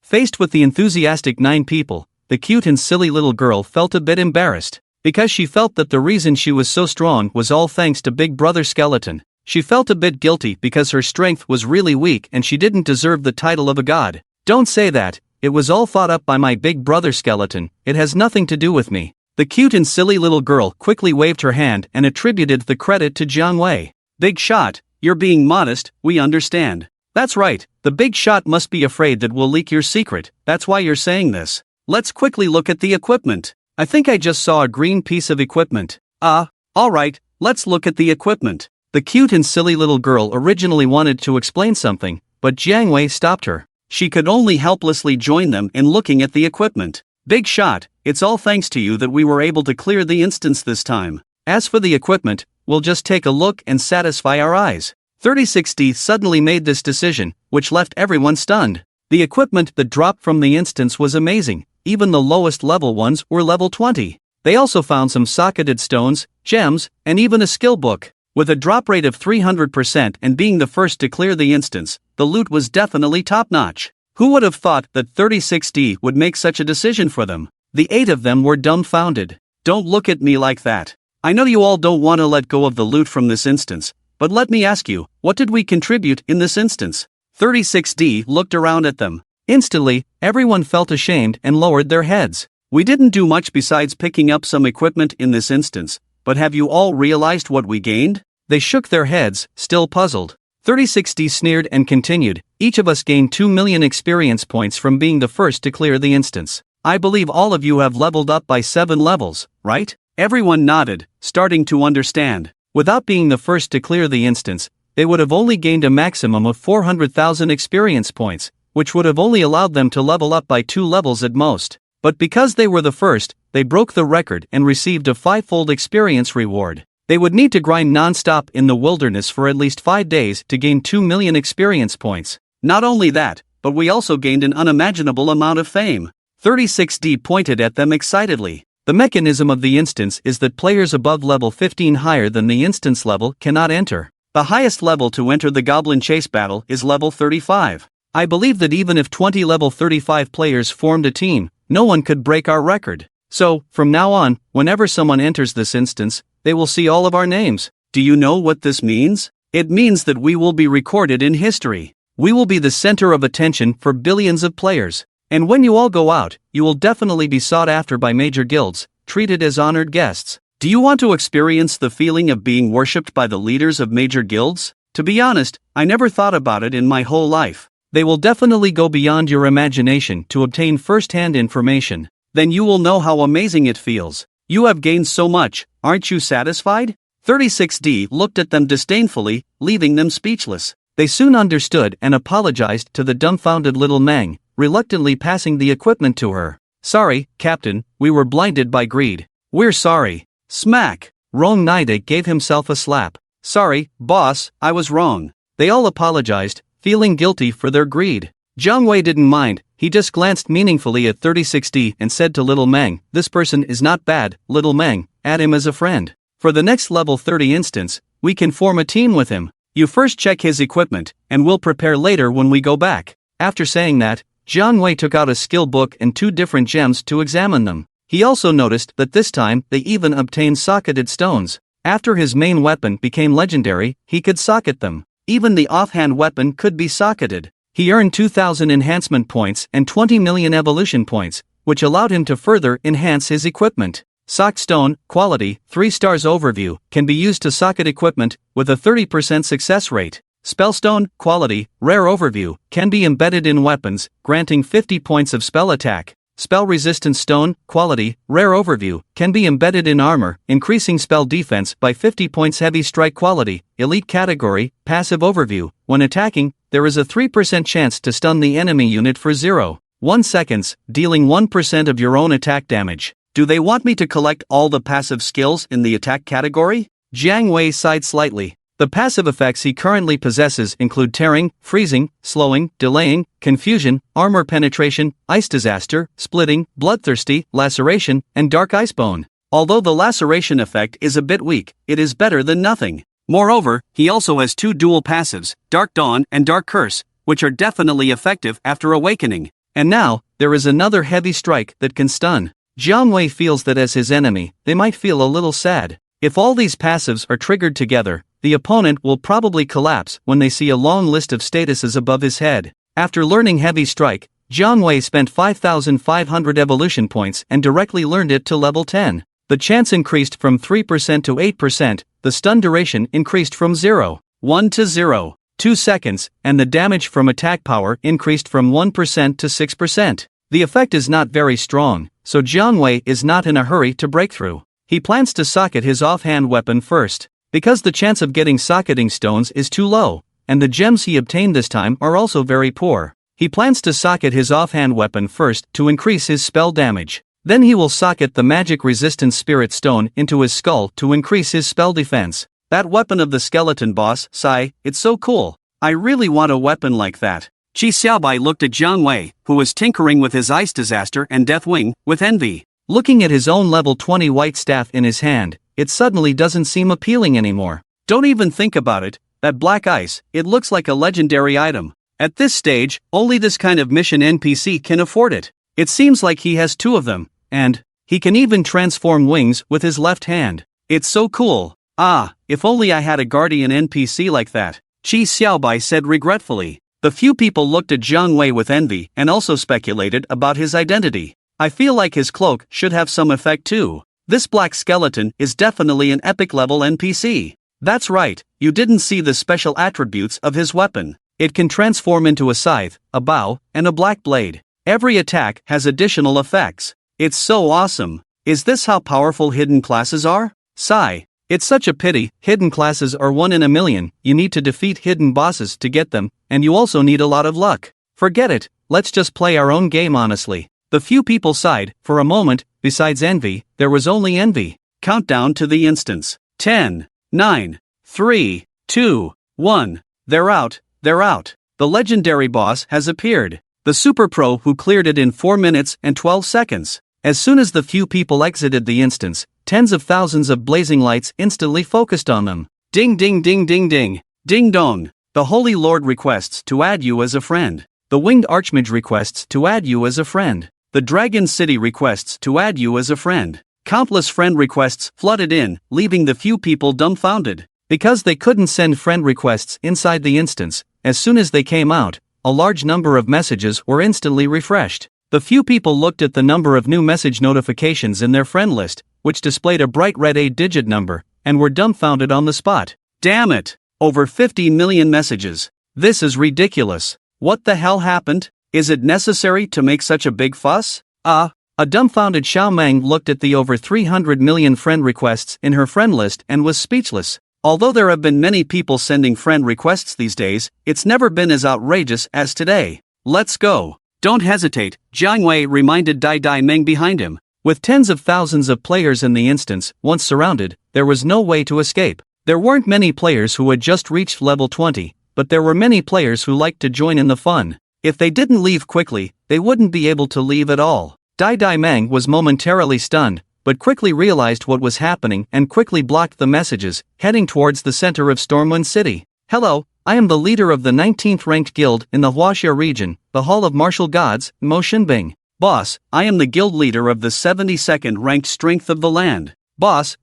Speaker 1: Faced with the enthusiastic 9 people, the cute and silly little girl felt a bit embarrassed. Because she felt that the reason she was so strong was all thanks to Big Brother Skeleton. She felt a bit guilty because her strength was really weak and she didn't deserve the title of a god. Don't say that, it was all thought up by my Big Brother Skeleton, it has nothing to do with me. The cute and silly little girl quickly waved her hand and attributed the credit to Jiang Wei. Big shot, you're being modest, we understand. That's right, the big shot must be afraid that we'll leak your secret, that's why you're saying this. Let's quickly look at the equipment. I think I just saw a green piece of equipment. Alright, let's look at the equipment. The cute and silly little girl originally wanted to explain something, but Jiang Wei stopped her. She could only helplessly join them in looking at the equipment. Big shot, it's all thanks to you that we were able to clear the instance this time. As for the equipment, we'll just take a look and satisfy our eyes. 36D suddenly made this decision, which left everyone stunned. The equipment that dropped from the instance was amazing, even the lowest level ones were level 20. They also found some socketed stones, gems, and even a skill book. With a drop rate of 300% and being the first to clear the instance, the loot was definitely top-notch. Who would have thought that 36D would make such a decision for them? The 8 of them were dumbfounded. Don't look at me like that. I know you all don't want to let go of the loot from this instance, but let me ask you, what did we contribute in this instance? 36D looked around at them. Instantly, everyone felt ashamed and lowered their heads. We didn't do much besides picking up some equipment in this instance, but have you all realized what we gained? They shook their heads, still puzzled. 36D sneered and continued, each of us gained 2 million experience points from being the first to clear the instance. I believe all of you have leveled up by 7 levels, right? Everyone nodded, starting to understand. Without being the first to clear the instance, they would have only gained a maximum of 400,000 experience points, which would have only allowed them to level up by 2 levels at most. But because they were the first, they broke the record and received a 5-fold experience reward. They would need to grind non-stop in the wilderness for at least 5 days to gain 2 million experience points. Not only that, but we also gained an unimaginable amount of fame. 36D pointed at them excitedly. The mechanism of the instance is that players above level 15 higher than the instance level cannot enter. The highest level to enter the Goblin Chase battle is level 35. I believe that even if 20 level 35 players formed a team, no one could break our record. So, from now on, whenever someone enters this instance, they will see all of our names. Do you know what this means? It means that we will be recorded in history. We will be the center of attention for billions of players. And when you all go out, you will definitely be sought after by major guilds, treated as honored guests. Do you want to experience the feeling of being worshipped by the leaders of major guilds? To be honest, I never thought about it in my whole life. They will definitely go beyond your imagination to obtain first-hand information. Then you will know how amazing it feels. You have gained so much, aren't you satisfied? 36D looked at them disdainfully, leaving them speechless. They soon understood and apologized to the dumbfounded little Meng, reluctantly passing the equipment to her. Sorry, Captain, we were blinded by greed. We're sorry. Smack! Rong Nida gave himself a slap. Sorry, boss, I was wrong. They all apologized, feeling guilty for their greed. Jiang Wei didn't mind, he just glanced meaningfully at 36D and said to Little Meng, this person is not bad, Little Meng, add him as a friend. For the next level 30 instance, we can form a team with him. You first check his equipment, and we'll prepare later when we go back. After saying that, Jiang Wei took out a skill book and 2 different gems to examine them. He also noticed that this time they even obtained socketed stones. After his main weapon became legendary, he could socket them. Even the offhand weapon could be socketed. He earned 2,000 enhancement points and 20 million evolution points, which allowed him to further enhance his equipment. Sock Stone, quality, 3 stars overview, can be used to socket equipment, with a 30% success rate. Spellstone, quality, rare overview, can be embedded in weapons, granting 50 points of spell attack. Spell Resistance Stone, quality, rare overview, can be embedded in armor, increasing spell defense by 50 points. Heavy Strike quality, elite category, passive overview, when attacking, there is a 3% chance to stun the enemy unit for 0.1 seconds, dealing 1% of your own attack damage. Do they want me to collect all the passive skills in the attack category? Jiang Wei sighed slightly. The passive effects he currently possesses include tearing, freezing, slowing, delaying, confusion, armor penetration, ice disaster, splitting, bloodthirsty, laceration, and dark icebone. Although the laceration effect is a bit weak, it is better than nothing. Moreover, he also has 2 dual passives, Dark Dawn and Dark Curse, which are definitely effective after awakening. And now, there is another heavy strike that can stun. Jiang Wei feels that as his enemy, they might feel a little sad. If all these passives are triggered together, the opponent will probably collapse when they see a long list of statuses above his head. After learning Heavy Strike, Jiang Wei spent 5,500 evolution points and directly learned it to level 10. The chance increased from 3% to 8%, the stun duration increased from 0.1 to 0.2 seconds, and the damage from attack power increased from 1% to 6%. The effect is not very strong, so Jiang Wei is not in a hurry to break through. He plans to socket his offhand weapon first. Because the chance of getting socketing stones is too low, and the gems he obtained this time are also very poor, he plans to socket his offhand weapon first to increase his spell damage. Then he will socket the magic resistance spirit stone into his skull to increase his spell defense. That weapon of the skeleton boss, Sai, it's so cool. I really want a weapon like that. Qi Xiaobai looked at Jiang Wei, who was tinkering with his ice disaster and death wing, with envy. Looking at his own level 20 white staff in his hand, it suddenly doesn't seem appealing anymore. Don't even think about it, that black ice, it looks like a legendary item. At this stage, only this kind of mission NPC can afford it. It seems like he has 2 of them, and he can even transform wings with his left hand. It's so cool. Ah, if only I had a guardian NPC like that, Qi Xiaobai said regretfully. The few people looked at Jiang Wei with envy and also speculated about his identity. I feel like his cloak should have some effect too. This black skeleton is definitely an epic level NPC. That's right, you didn't see the special attributes of his weapon. It can transform into a scythe, a bow, and a black blade. Every attack has additional effects. It's so awesome. Is this how powerful hidden classes are? Sigh. It's such a pity, hidden classes are 1 in a million, you need to defeat hidden bosses to get them, and you also need a lot of luck. Forget it, let's just play our own game honestly. The few people sighed. For a moment, besides envy, there was only envy. Countdown to the instance. 10, 9, 3, 2, 1. They're out, they're out. The legendary boss has appeared. The super pro who cleared it in 4 minutes and 12 seconds. As soon as the few people exited the instance, tens of thousands of blazing lights instantly focused on them. Ding ding ding ding ding. Ding dong. The Holy Lord requests to add you as a friend. The Winged Archmage requests to add you as a friend. The Dragon City requests to add you as a friend. Countless friend requests flooded in, leaving the few people dumbfounded. Because they couldn't send friend requests inside the instance, as soon as they came out, a large number of messages were instantly refreshed. The few people looked at the number of new message notifications in their friend list, which displayed a bright red 8-digit number, and were dumbfounded on the spot. Damn it! Over 50 million messages. This is ridiculous. What the hell happened? Is it necessary to make such a big fuss? A dumbfounded Xiao Meng looked at the over 300 million friend requests in her friend list and was speechless. Although there have been many people sending friend requests these days, it's never been as outrageous as today. Let's go. Don't hesitate, Jiang Wei reminded Dai Dai Meng behind him. With tens of thousands of players in the instance, once surrounded, there was no way to escape. There weren't many players who had just reached level 20, but there were many players who liked to join in the fun. If they didn't leave quickly, they wouldn't be able to leave at all. Dai Dai Meng was momentarily stunned, but quickly realized what was happening and quickly blocked the messages, heading towards the center of Stormwind City. Hello, I am the leader of the 19th ranked guild in the Huaxia region, the Hall of Martial Gods, Mo Shinbing. Boss, I am the guild leader of the 72nd ranked strength of the land. Boss,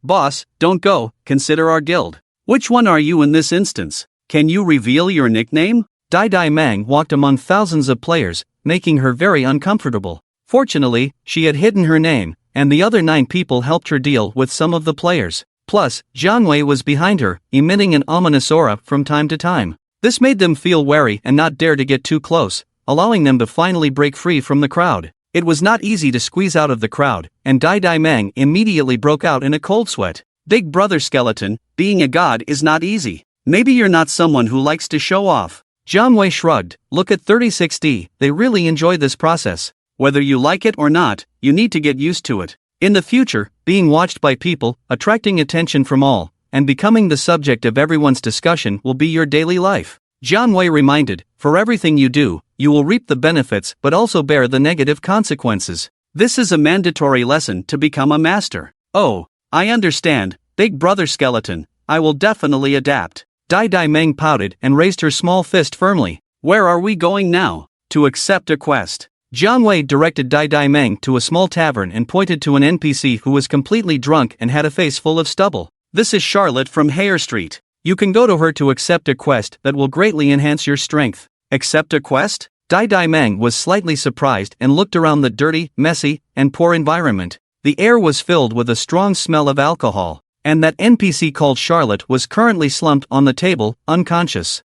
Speaker 1: don't go, consider our guild. Which one are you in this instance? Can you reveal your nickname? Dai Mang walked among thousands of players, making her very uncomfortable. Fortunately, she had hidden her name, and the other 9 people helped her deal with some of the players. Plus, Jiang Wei was behind her, emitting an ominous aura from time to time. This made them feel wary and not dare to get too close, allowing them to finally break free from the crowd. It was not easy to squeeze out of the crowd, and Dai Mang immediately broke out in a cold sweat. Big brother skeleton, being a god is not easy. Maybe you're not someone who likes to show off. Jiang Wei shrugged. Look at 36D, they really enjoy this process. Whether you like it or not, you need to get used to it. In the future, being watched by people, attracting attention from all, and becoming the subject of everyone's discussion will be your daily life. Jiang Wei reminded, for everything you do, you will reap the benefits but also bear the negative consequences. This is a mandatory lesson to become a master. Oh, I understand, big brother skeleton, I will definitely adapt. Dai Meng pouted and raised her small fist firmly. Where are we going now? To accept a quest. Jiang Wei directed Dai Meng to a small tavern and pointed to an NPC who was completely drunk and had a face full of stubble. This is Charlotte from Hare Street. You can go to her to accept a quest that will greatly enhance your strength. Accept a quest? Dai Meng was slightly surprised and looked around the dirty, messy, and poor environment. The air was filled with a strong smell of alcohol, and that NPC called Charlotte was currently slumped on the table, unconscious.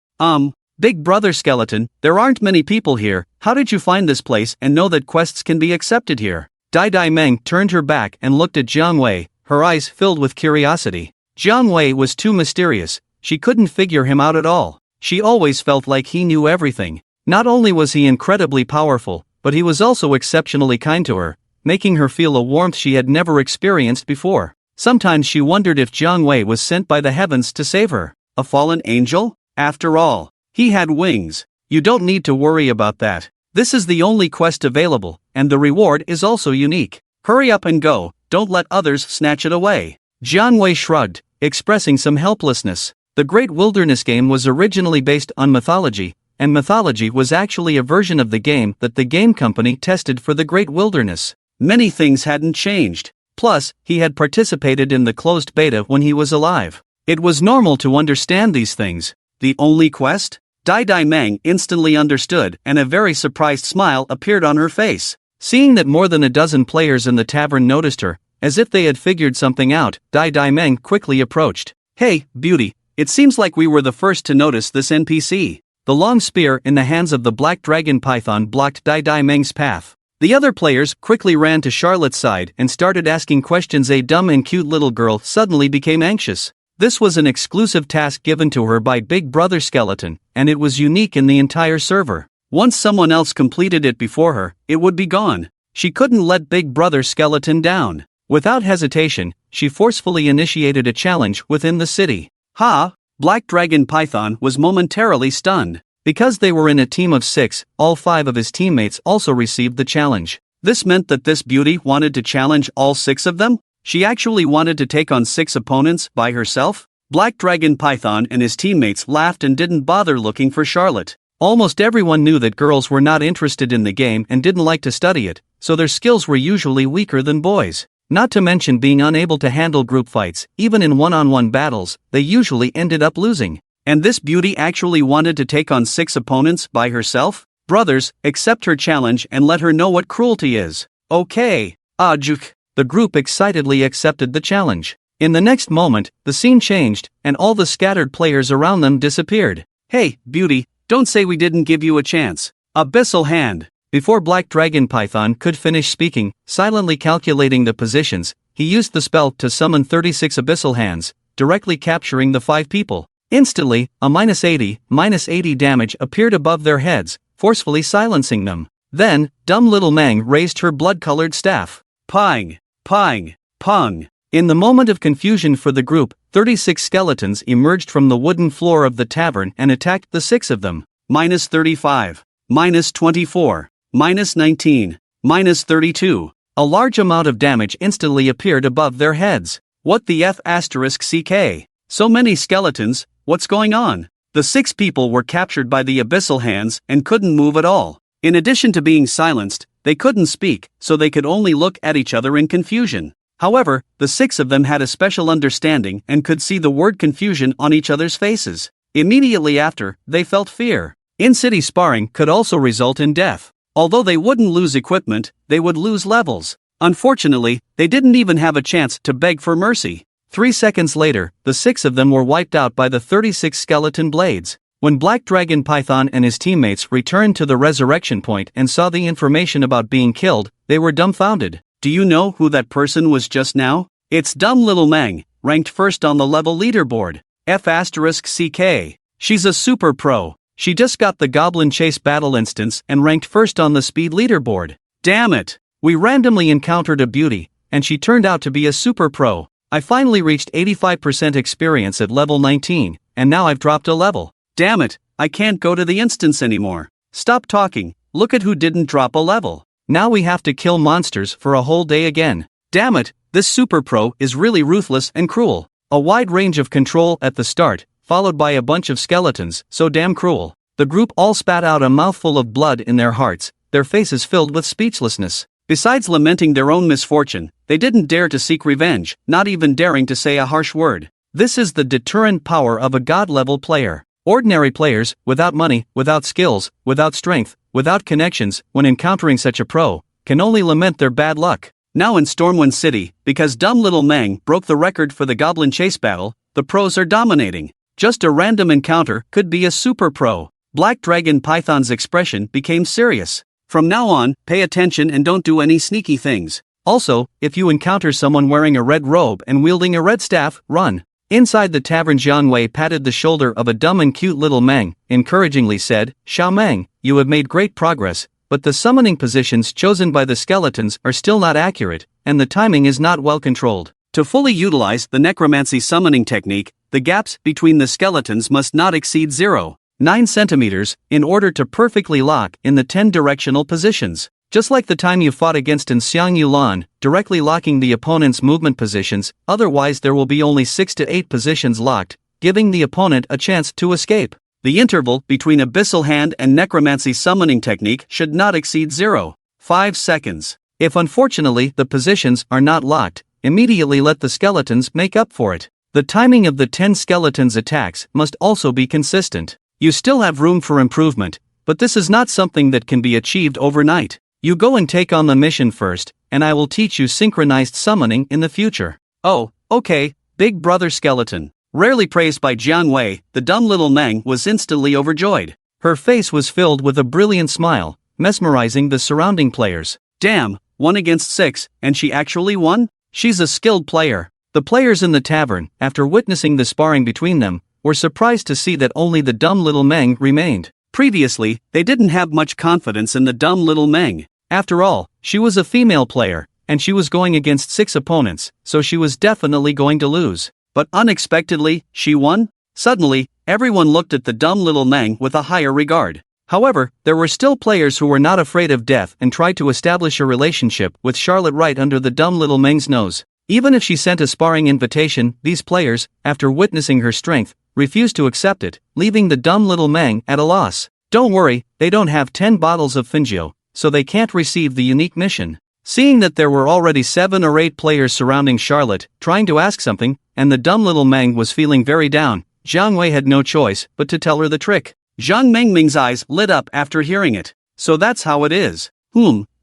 Speaker 1: Big brother skeleton, there aren't many people here. How did you find this place and know that quests can be accepted here? Dai Meng turned her back and looked at Jiang Wei, her eyes filled with curiosity. Jiang Wei was too mysterious, she couldn't figure him out at all. She always felt like he knew everything. Not only was he incredibly powerful, but he was also exceptionally kind to her, making her feel a warmth she had never experienced before. Sometimes she wondered if Jiang Wei was sent by the heavens to save her. A fallen angel? After all, he had wings. You don't need to worry about that. This is the only quest available, and the reward is also unique. Hurry up and go, don't let others snatch it away. Jiang Wei shrugged, expressing some helplessness. The Great Wilderness game was originally based on mythology, and mythology was actually a version of the game that the game company tested for the Great Wilderness. Many things hadn't changed. Plus, he had participated in the closed beta when he was alive. It was normal to understand these things. The only quest? Dai Meng instantly understood, and a very surprised smile appeared on her face. Seeing that more than a dozen players in the tavern noticed her, as if they had figured something out, Dai Meng quickly approached. Hey, beauty, it seems like we were the first to notice this NPC. The long spear in the hands of the black dragon python blocked Dai Meng's path. The other players quickly ran to Charlotte's side and started asking questions. A dumb and cute little girl suddenly became anxious. This was an exclusive task given to her by Big Brother Skeleton, and it was unique in the entire server. Once someone else completed it before her, it would be gone. She couldn't let Big Brother Skeleton down. Without hesitation, she forcefully initiated a challenge within the city. Black Dragon Python was momentarily stunned. Because they were in a team of 6, all 5 of his teammates also received the challenge. This meant that this beauty wanted to challenge all 6 of them? She actually wanted to take on 6 opponents by herself? Black Dragon Python and his teammates laughed and didn't bother looking for Charlotte. Almost everyone knew that girls were not interested in the game and didn't like to study it, so their skills were usually weaker than boys. Not to mention being unable to handle group fights, even in one-on-one battles, they usually ended up losing. And this beauty actually wanted to take on 6 opponents by herself? Brothers, accept her challenge and let her know what cruelty is. Okay. Ajuk. The group excitedly accepted the challenge. In the next moment, the scene changed, and all the scattered players around them disappeared. Hey, beauty, don't say we didn't give you a chance. Abyssal hand. Before Black Dragon Python could finish speaking, silently calculating the positions, he used the spell to summon 36 abyssal hands, directly capturing the 5 people. Instantly, a -80 damage appeared above their heads, forcefully silencing them. Then, dumb little Mang raised her blood-colored staff. Pang! Pang! Pung! In the moment of confusion for the group, 36 skeletons emerged from the wooden floor of the tavern and attacked the 6 of them. -35. -24. -19. -32. A large amount of damage instantly appeared above their heads. What the F***CK? So many skeletons, what's going on? The 6 people were captured by the abyssal hands and couldn't move at all. In addition to being silenced, they couldn't speak, so they could only look at each other in confusion. However, the 6 of them had a special understanding and could see the word confusion on each other's faces. Immediately after, they felt fear. In-city sparring could also result in death. Although they wouldn't lose equipment, they would lose levels. Unfortunately, they didn't even have a chance to beg for mercy. 3 seconds later, the 6 of them were wiped out by the 36 skeleton blades. When Black Dragon Python and his teammates returned to the resurrection point and saw the information about being killed, they were dumbfounded. Do you know who that person was just now? It's dumb little Mang, ranked first on the level leaderboard. F***CK. She's a super pro. She just got the Goblin Chase battle instance and ranked first on the speed leaderboard. Damn it! We randomly encountered a beauty, and she turned out to be a super pro. I finally reached 85% experience at level 19, and now I've dropped a level. Damn it, I can't go to the instance anymore. Stop talking, look at who didn't drop a level. Now we have to kill monsters for a whole day again. Damn it, this super pro is really ruthless and cruel. A wide range of control at the start, followed by a bunch of skeletons, so damn cruel. The group all spat out a mouthful of blood in their hearts, their faces filled with speechlessness. Besides lamenting their own misfortune, they didn't dare to seek revenge, not even daring to say a harsh word. This is the deterrent power of a god-level player. Ordinary players, without money, without skills, without strength, without connections, when encountering such a pro, can only lament their bad luck. Now in Stormwind City, because dumb little Mang broke the record for the Goblin Chase battle, the pros are dominating. Just a random encounter could be a super pro. Black Dragon Python's expression became serious. From now on, pay attention and don't do any sneaky things. Also, if you encounter someone wearing a red robe and wielding a red staff, run. Inside the tavern, Jiang Wei patted the shoulder of a dumb and cute little Mang, encouragingly said, Xiao Mang, you have made great progress, but the summoning positions chosen by the skeletons are still not accurate, and the timing is not well controlled. To fully utilize the Necromancy summoning technique, the gaps between the skeletons must not exceed 0.9 centimeters in order to perfectly lock in the 10 directional positions. Just like the time you fought against An Xiang Yulan, directly locking the opponent's movement positions, otherwise there will be only 6 to 8 positions locked, giving the opponent a chance to escape. The interval between Abyssal Hand and Necromancy summoning technique should not exceed 0.5 seconds. If unfortunately the positions are not locked, immediately let the skeletons make up for it. The timing of the 10 skeletons' attacks must also be consistent. You still have room for improvement, but this is not something that can be achieved overnight. You go and take on the mission first, and I will teach you synchronized summoning in the future. Oh, okay, big brother skeleton. Rarely praised by Jiang Wei, the dumb little Mang was instantly overjoyed. Her face was filled with a brilliant smile, mesmerizing the surrounding players. Damn, 1 against 6, and she actually won? She's a skilled player. The players in the tavern, after witnessing the sparring between them, were surprised to see that only the dumb little Mang remained. Previously, they didn't have much confidence in the dumb little Mang. After all, she was a female player, and she was going against 6 opponents, so she was definitely going to lose. But unexpectedly, she won? Suddenly, everyone looked at the dumb little Mang with a higher regard. However, there were still players who were not afraid of death and tried to establish a relationship with Charlotte right under the dumb little Mang's nose. Even if she sent a sparring invitation, these players, after witnessing her strength, refused to accept it, leaving the dumb little Mang at a loss. Don't worry, they don't have 10 bottles of Fingio, so they can't receive the unique mission. Seeing that there were already 7 or 8 players surrounding Charlotte, trying to ask something, and the dumb little Mang was feeling very down, Jiang Wei had no choice but to tell her the trick. Jiang Mengming's eyes lit up after hearing it. So that's how it is.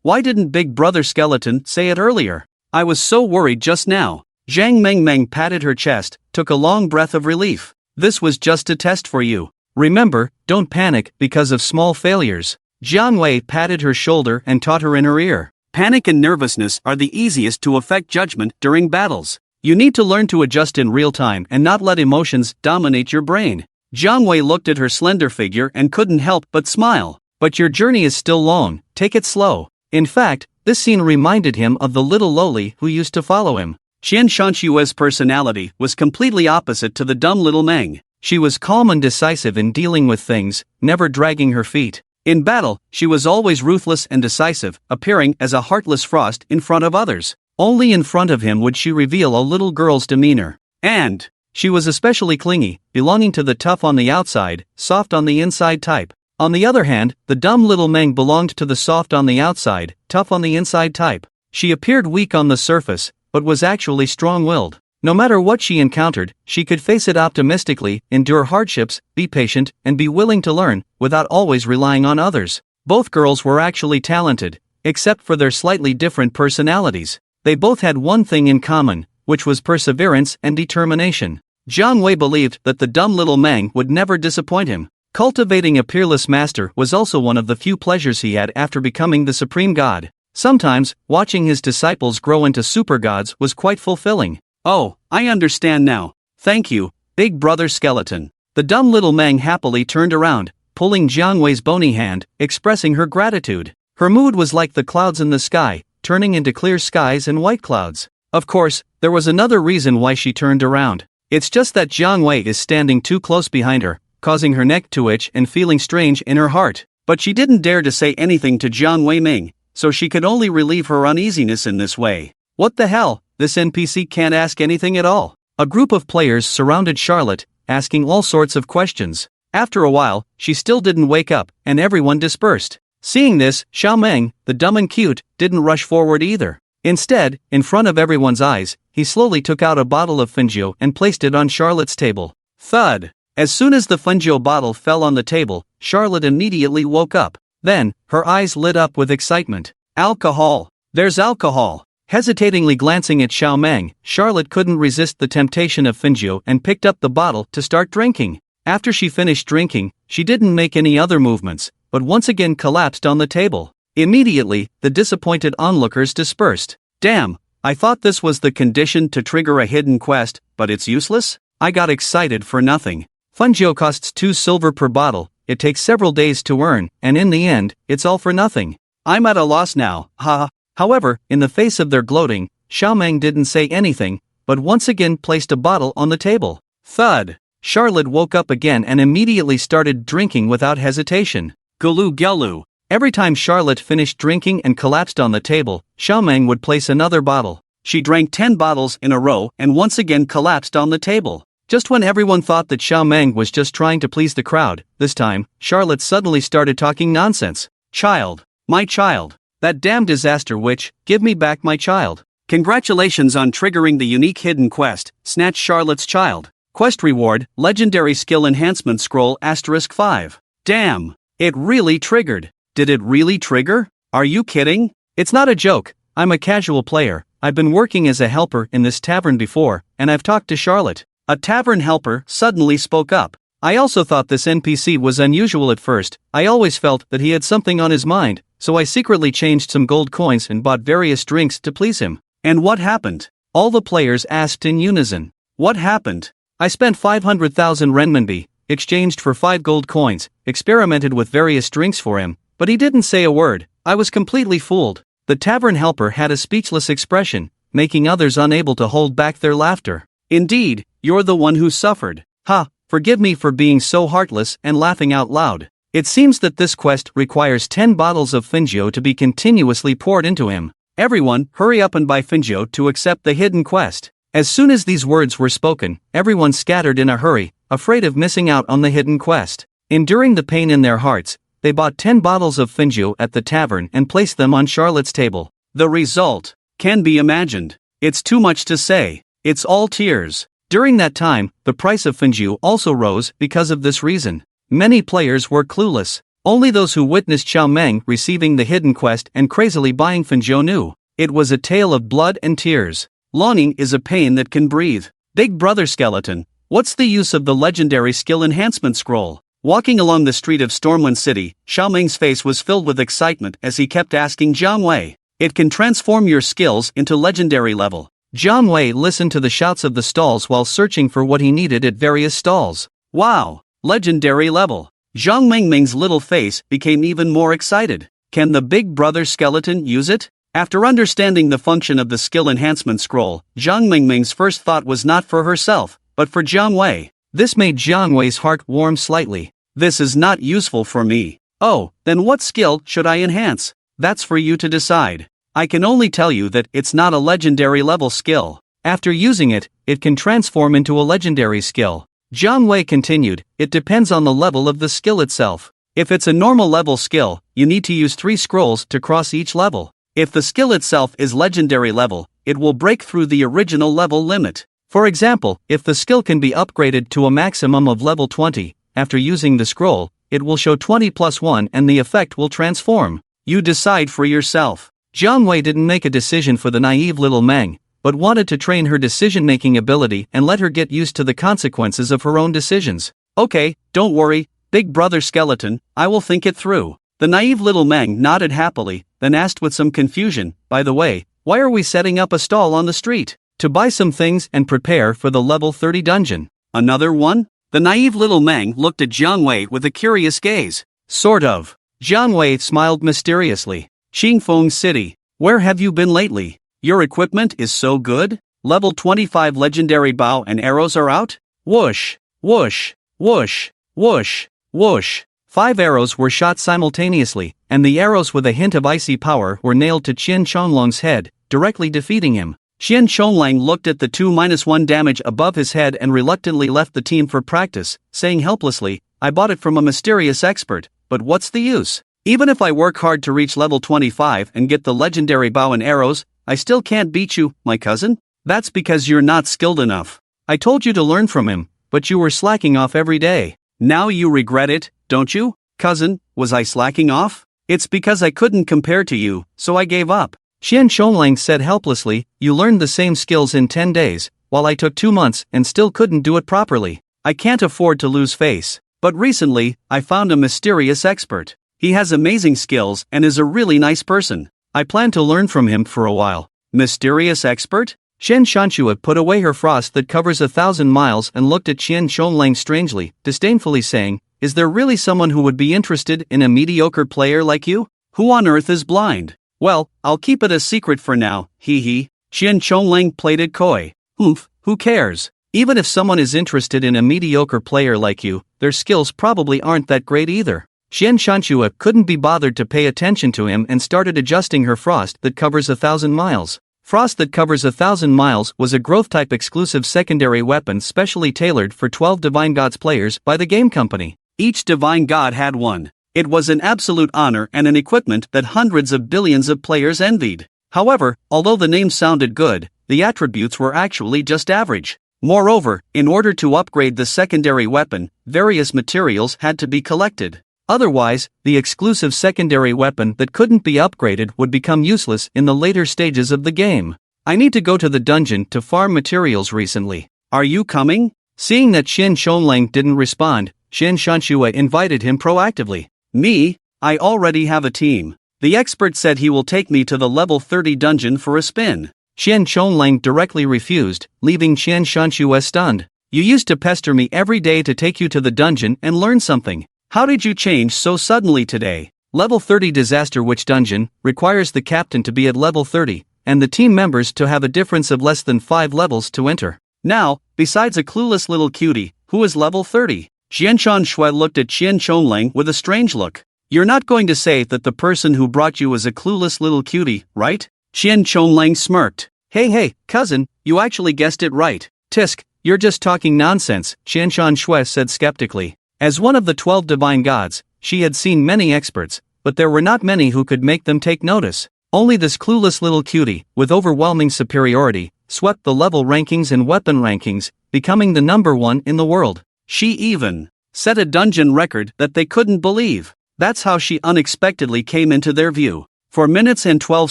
Speaker 1: Why didn't Big Brother Skeleton say it earlier? I was so worried just now. Jiang Mengming patted her chest, took a long breath of relief. This was just a test for you. Remember, don't panic because of small failures. Jiang Wei patted her shoulder and taught her in her ear. Panic and nervousness are the easiest to affect judgment during battles. You need to learn to adjust in real time and not let emotions dominate your brain. Jiang Wei looked at her slender figure and couldn't help but smile. But your journey is still long, take it slow. In fact, this scene reminded him of the little loli who used to follow him. Qian Shanshue's personality was completely opposite to the dumb little Mang. She was calm and decisive in dealing with things, never dragging her feet. In battle, she was always ruthless and decisive, appearing as a heartless frost in front of others. Only in front of him would she reveal a little girl's demeanor. And She was especially clingy, belonging to the tough on the outside, soft on the inside type. On the other hand, the dumb little Meng belonged to the soft on the outside, tough on the inside type. She appeared weak on the surface, but was actually strong-willed. No matter what she encountered, she could face it optimistically, endure hardships, be patient, and be willing to learn, without always relying on others. Both girls were actually talented, except for their slightly different personalities. They both had one thing in common, which was perseverance and determination. Jiang Wei believed that the dumb little Meng would never disappoint him. Cultivating a peerless master was also one of the few pleasures he had after becoming the supreme god. Sometimes, watching his disciples grow into super gods was quite fulfilling. Oh, I understand now. Thank you, big brother skeleton. The dumb little Meng happily turned around, pulling Jiang Wei's bony hand, expressing her gratitude. Her mood was like the clouds in the sky, turning into clear skies and white clouds. Of course, there was another reason why she turned around. It's just that Jiang Wei is standing too close behind her, causing her neck to itch and feeling strange in her heart. But she didn't dare to say anything to Jiang Wei Ming, so she could only relieve her uneasiness in this way. What the hell, this NPC can't ask anything at all. A group of players surrounded Charlotte, asking all sorts of questions. After a while, she still didn't wake up, and everyone dispersed. Seeing this, Xiao Meng, the dumb and cute, didn't rush forward either. Instead, in front of everyone's eyes, he slowly took out a bottle of Fengjiu and placed it on Charlotte's table. Thud! As soon as the Fengjiu bottle fell on the table, Charlotte immediately woke up. Then, her eyes lit up with excitement. Alcohol! There's alcohol! Hesitatingly glancing at Xiao Meng, Charlotte couldn't resist the temptation of Fengjiu and picked up the bottle to start drinking. After she finished drinking, she didn't make any other movements, but once again collapsed on the table. Immediately, the disappointed onlookers dispersed. Damn, I thought this was the condition to trigger a hidden quest, but it's useless? I got excited for nothing. Fengjiu costs 2 silver per bottle, it takes several days to earn, and in the end, it's all for nothing. I'm at a loss now, haha. However, in the face of their gloating, Xiao Meng didn't say anything, but once again placed a bottle on the table. Thud! Charlotte woke up again and immediately started drinking without hesitation. Gulu gelu. Every time Charlotte finished drinking and collapsed on the table, Xiao Meng would place another bottle. She drank 10 bottles in a row and once again collapsed on the table. Just when everyone thought that Xiao Meng was just trying to please the crowd, this time, Charlotte suddenly started talking nonsense. Child. My child. That damn disaster witch, give me back my child. Congratulations on triggering the unique hidden quest, Snatch Charlotte's Child. Quest reward, Legendary Skill Enhancement Scroll *5. Damn. It really triggered. Did it really trigger? Are you kidding? It's not a joke, I'm a casual player, I've been working as a helper in this tavern before, and I've talked to Charlotte. A tavern helper suddenly spoke up. I also thought this NPC was unusual at first, I always felt that he had something on his mind, so I secretly changed some gold coins and bought various drinks to please him. And what happened? All the players asked in unison. What happened? I spent 500,000 renminbi, exchanged for 5 gold coins, experimented with various drinks for him, but he didn't say a word. I was completely fooled. The tavern helper had a speechless expression, making others unable to hold back their laughter. Indeed, you're the one who suffered. Ha, forgive me for being so heartless and laughing out loud. It seems that this quest requires 10 bottles of Fengjiu to be continuously poured into him. Everyone, hurry up and buy Fengjiu to accept the hidden quest. As soon as these words were spoken, everyone scattered in a hurry, afraid of missing out on the hidden quest. Enduring the pain in their hearts, they bought 10 bottles of Fengjiu at the tavern and placed them on Charlotte's table. The result can be imagined. It's too much to say. It's all tears. During that time, the price of Fengjiu also rose because of this reason. Many players were clueless. Only those who witnessed Xiao Meng receiving the hidden quest and crazily buying Fengjiu knew. It was a tale of blood and tears. Longing is a pain that can breathe. Big brother skeleton, what's the use of the legendary skill enhancement scroll? Walking along the street of Stormwind City, Xiao Meng's face was filled with excitement as he kept asking Jiang Wei. It can transform your skills into legendary level. Jiang Wei listened to the shouts of the stalls while searching for what he needed at various stalls. Wow! Legendary level. Jiang Mengming's little face became even more excited. Can the big brother skeleton use it? After understanding the function of the skill enhancement scroll, Jiang Mengming's first thought was not for herself, but for Jiang Wei. This made Jiang Wei's heart warm slightly. This is not useful for me. Oh, then what skill should I enhance? That's for you to decide. I can only tell you that it's not a legendary level skill. After using it, it can transform into a legendary skill. Jiang Wei continued, it depends on the level of the skill itself. If it's a normal level skill, you need to use 3 scrolls to cross each level. If the skill itself is legendary level, it will break through the original level limit. For example, if the skill can be upgraded to a maximum of level 20, after using the scroll, it will show 20 plus 1 and the effect will transform. You decide for yourself. Jiang Wei didn't make a decision for the naive little Meng, but wanted to train her decision-making ability and let her get used to the consequences of her own decisions. Okay, don't worry, big brother skeleton, I will think it through. The naive little Meng nodded happily, then asked with some confusion, by the way, why are we setting up a stall on the street? To buy some things and prepare for the level 30 dungeon. Another one? The naive little Meng looked at Jiang Wei with a curious gaze. Sort of. Jiang Wei smiled mysteriously. Qingfeng City. Where have you been lately? Your equipment is so good? Level 25 legendary bow and arrows are out? Whoosh, whoosh, whoosh, whoosh, whoosh. 5 arrows were shot simultaneously, and the arrows with a hint of icy power were nailed to Qian Chonglang's head, directly defeating him. Qian Chonglang looked at the 2-1 damage above his head and reluctantly left the team for practice, saying helplessly, I bought it from a mysterious expert, but what's the use? Even if I work hard to reach level 25 and get the legendary bow and arrows, I still can't beat you, my cousin? That's because you're not skilled enough. I told you to learn from him, but you were slacking off every day. Now you regret it, don't you? Cousin, was I slacking off? It's because I couldn't compare to you, so I gave up. Qian Chonglang said helplessly, you learned the same skills in 10 days, while I took 2 months and still couldn't do it properly. I can't afford to lose face. But recently, I found a mysterious expert. He has amazing skills and is a really nice person. I plan to learn from him for a while. Mysterious expert? Shen Shanshua put away her frost that covers 1,000 miles and looked at Qian Chonglang strangely, disdainfully saying, is there really someone who would be interested in a mediocre player like you? Who on earth is blind? Well, I'll keep it a secret for now, hee hee. Qian Chonglang played it coy. Oomph, who cares? Even if someone is interested in a mediocre player like you, their skills probably aren't that great either. Qian Shanshua couldn't be bothered to pay attention to him and started adjusting her frost that covers 1,000 miles. Frost that covers 1,000 miles was a growth-type exclusive secondary weapon specially tailored for 12 Divine Gods players by the game company. Each Divine God had one. It was an absolute honor and an equipment that hundreds of billions of players envied. However, although the name sounded good, the attributes were actually just average. Moreover, in order to upgrade the secondary weapon, various materials had to be collected. Otherwise, the exclusive secondary weapon that couldn't be upgraded would become useless in the later stages of the game. I need to go to the dungeon to farm materials recently. Are you coming? Seeing that Qian Chonglang didn't respond, Qian Shanshua invited him proactively. Me? I already have a team. The expert said he will take me to the level 30 dungeon for a spin. Qian Chonglang directly refused, leaving Qian Shanshua stunned. You used to pester me every day to take you to the dungeon and learn something. How did you change so suddenly today? Level 30 Disaster Witch Dungeon requires the captain to be at level 30, and the team members to have a difference of less than 5 levels to enter. Now, besides a clueless little cutie, who is level 30? Qian Shanshua looked at Qian Chonglang with a strange look. You're not going to say that the person who brought you is a clueless little cutie, right? Qian Chonglang smirked. Hey, cousin, you actually guessed it right. Tisk, you're just talking nonsense, Qian Shanshua said skeptically. As one of the 12 Divine Gods, she had seen many experts, but there were not many who could make them take notice. Only this clueless little cutie, with overwhelming superiority, swept the level rankings and weapon rankings, becoming the number 1 in the world. She even set a dungeon record that they couldn't believe. That's how she unexpectedly came into their view. 4 minutes and 12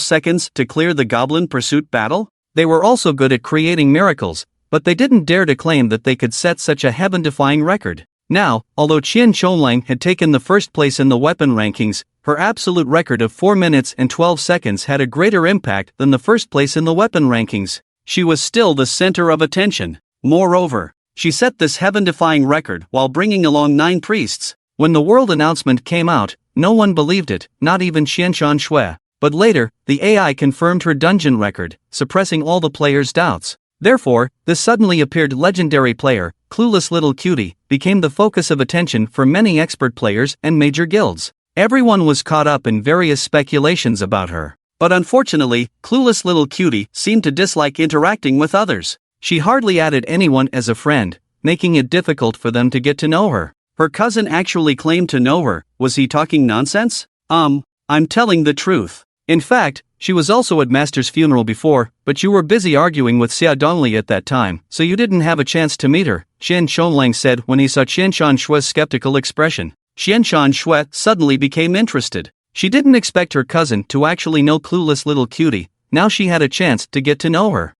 Speaker 1: seconds to clear the Goblin Pursuit battle? They were also good at creating miracles, but they didn't dare to claim that they could set such a heaven-defying record. Now, although Qian Chonglang had taken the first place in the weapon rankings, her absolute record of 4 minutes and 12 seconds had a greater impact than the first place in the weapon rankings. She was still the center of attention. Moreover, she set this heaven-defying record while bringing along 9 priests. When the world announcement came out, no one believed it, not even Qian Shanshua. But later, the AI confirmed her dungeon record, suppressing all the players' doubts. Therefore, this suddenly appeared legendary player, clueless little cutie, became the focus of attention for many expert players and major guilds. Everyone was caught up in various speculations about her. But unfortunately, clueless little cutie seemed to dislike interacting with others. She hardly added anyone as a friend, making it difficult for them to get to know her. Her cousin actually claimed to know her. Was he talking nonsense? I'm telling the truth. In fact, she was also at Master's funeral before, but you were busy arguing with Xia Dongli at that time, so you didn't have a chance to meet her, Qian Chonglang said when he saw Qian Shue's skeptical expression. Qian Shue suddenly became interested. She didn't expect her cousin to actually know clueless little cutie. Now she had a chance to get to know her.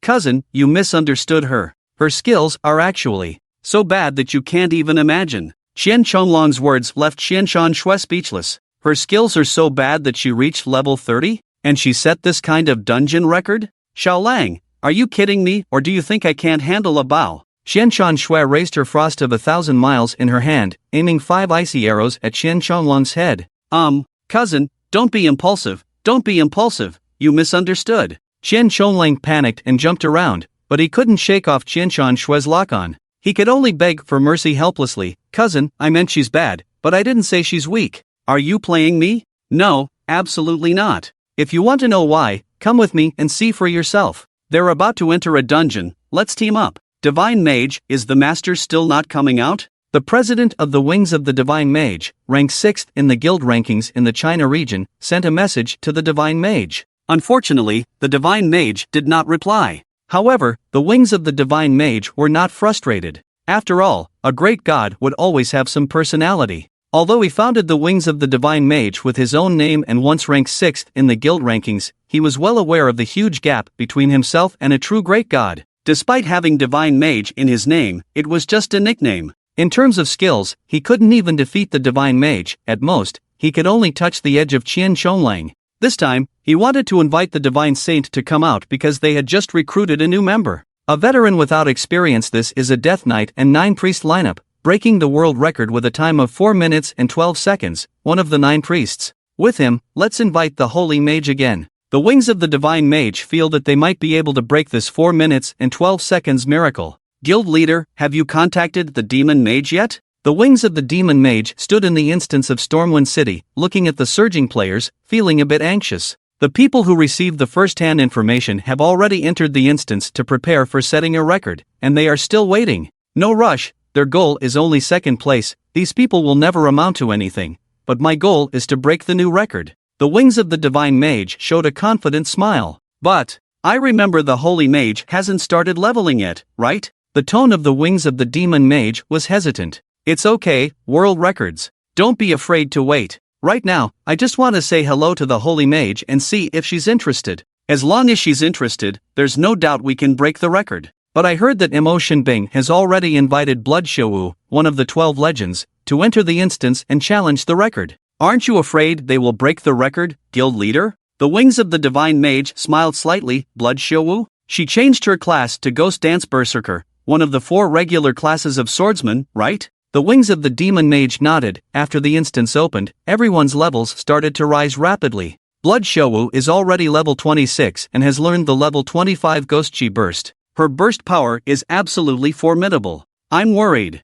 Speaker 1: Cousin, you misunderstood her. Her skills are actually so bad that you can't even imagine. Qian Chonglang's words left Qian Shue speechless. Her skills are so bad that she reached level 30? And she set this kind of dungeon record? Xiaolang, are you kidding me, or do you think I can't handle a bow? Qian Shui raised her frost of 1,000 miles in her hand, aiming 5 icy arrows at Qian Chonglang's head. Cousin, don't be impulsive, you misunderstood. Qian Chonglang panicked and jumped around, but he couldn't shake off Qian Shue's lock-on. He could only beg for mercy helplessly. Cousin, I meant she's bad, but I didn't say she's weak. Are you playing me? No, absolutely not. If you want to know why, come with me and see for yourself. They're about to enter a dungeon, let's team up. Divine Mage, is the master still not coming out? The president of the Wings of the Divine Mage, ranked 6th in the guild rankings in the China region, sent a message to the Divine Mage. Unfortunately, the Divine Mage did not reply. However, the Wings of the Divine Mage were not frustrated. After all, a great god would always have some personality. Although he founded the Wings of the Divine Mage with his own name and once ranked 6th in the guild rankings, he was well aware of the huge gap between himself and a true great god. Despite having Divine Mage in his name, it was just a nickname. In terms of skills, he couldn't even defeat the Divine Mage. At most, he could only touch the edge of Qian Chonglang. This time, he wanted to invite the Divine Saint to come out because they had just recruited a new member. A veteran without experience. This is a Death Knight and 9 Priest lineup, breaking the world record with a time of 4 minutes and 12 seconds, one of the 9 priests. With him, let's invite the Holy Mage again. The Wings of the Divine Mage feel that they might be able to break this 4 minutes and 12 seconds miracle. Guild leader, have you contacted the Demon Mage yet? The Wings of the Demon Mage stood in the instance of Stormwind City, looking at the surging players, feeling a bit anxious. The people who received the first-hand information have already entered the instance to prepare for setting a record, and they are still waiting. No rush, their goal is only 2nd place. These people will never amount to anything, but my goal is to break the new record. The Wings of the Divine Mage showed a confident smile. But I remember the Holy Mage hasn't started leveling yet, right? The tone of the Wings of the Demon Mage was hesitant. It's okay, world records. Don't be afraid to wait. Right now, I just want to say hello to the Holy Mage and see if she's interested. As long as she's interested, there's no doubt we can break the record. But I heard that Imo Shinbing has already invited Blood Shouwu, one of the 12 legends, to enter the instance and challenge the record. Aren't you afraid they will break the record, guild leader? The Wings of the Divine Mage smiled slightly. Blood Shouwu? She changed her class to Ghost Dance Berserker, one of the 4 regular classes of swordsman, right? The Wings of the Demon Mage nodded. After the instance opened, everyone's levels started to rise rapidly. Blood Shouwu is already level 26 and has learned the level 25 Ghost Chi burst. Her burst power is absolutely formidable. I'm worried.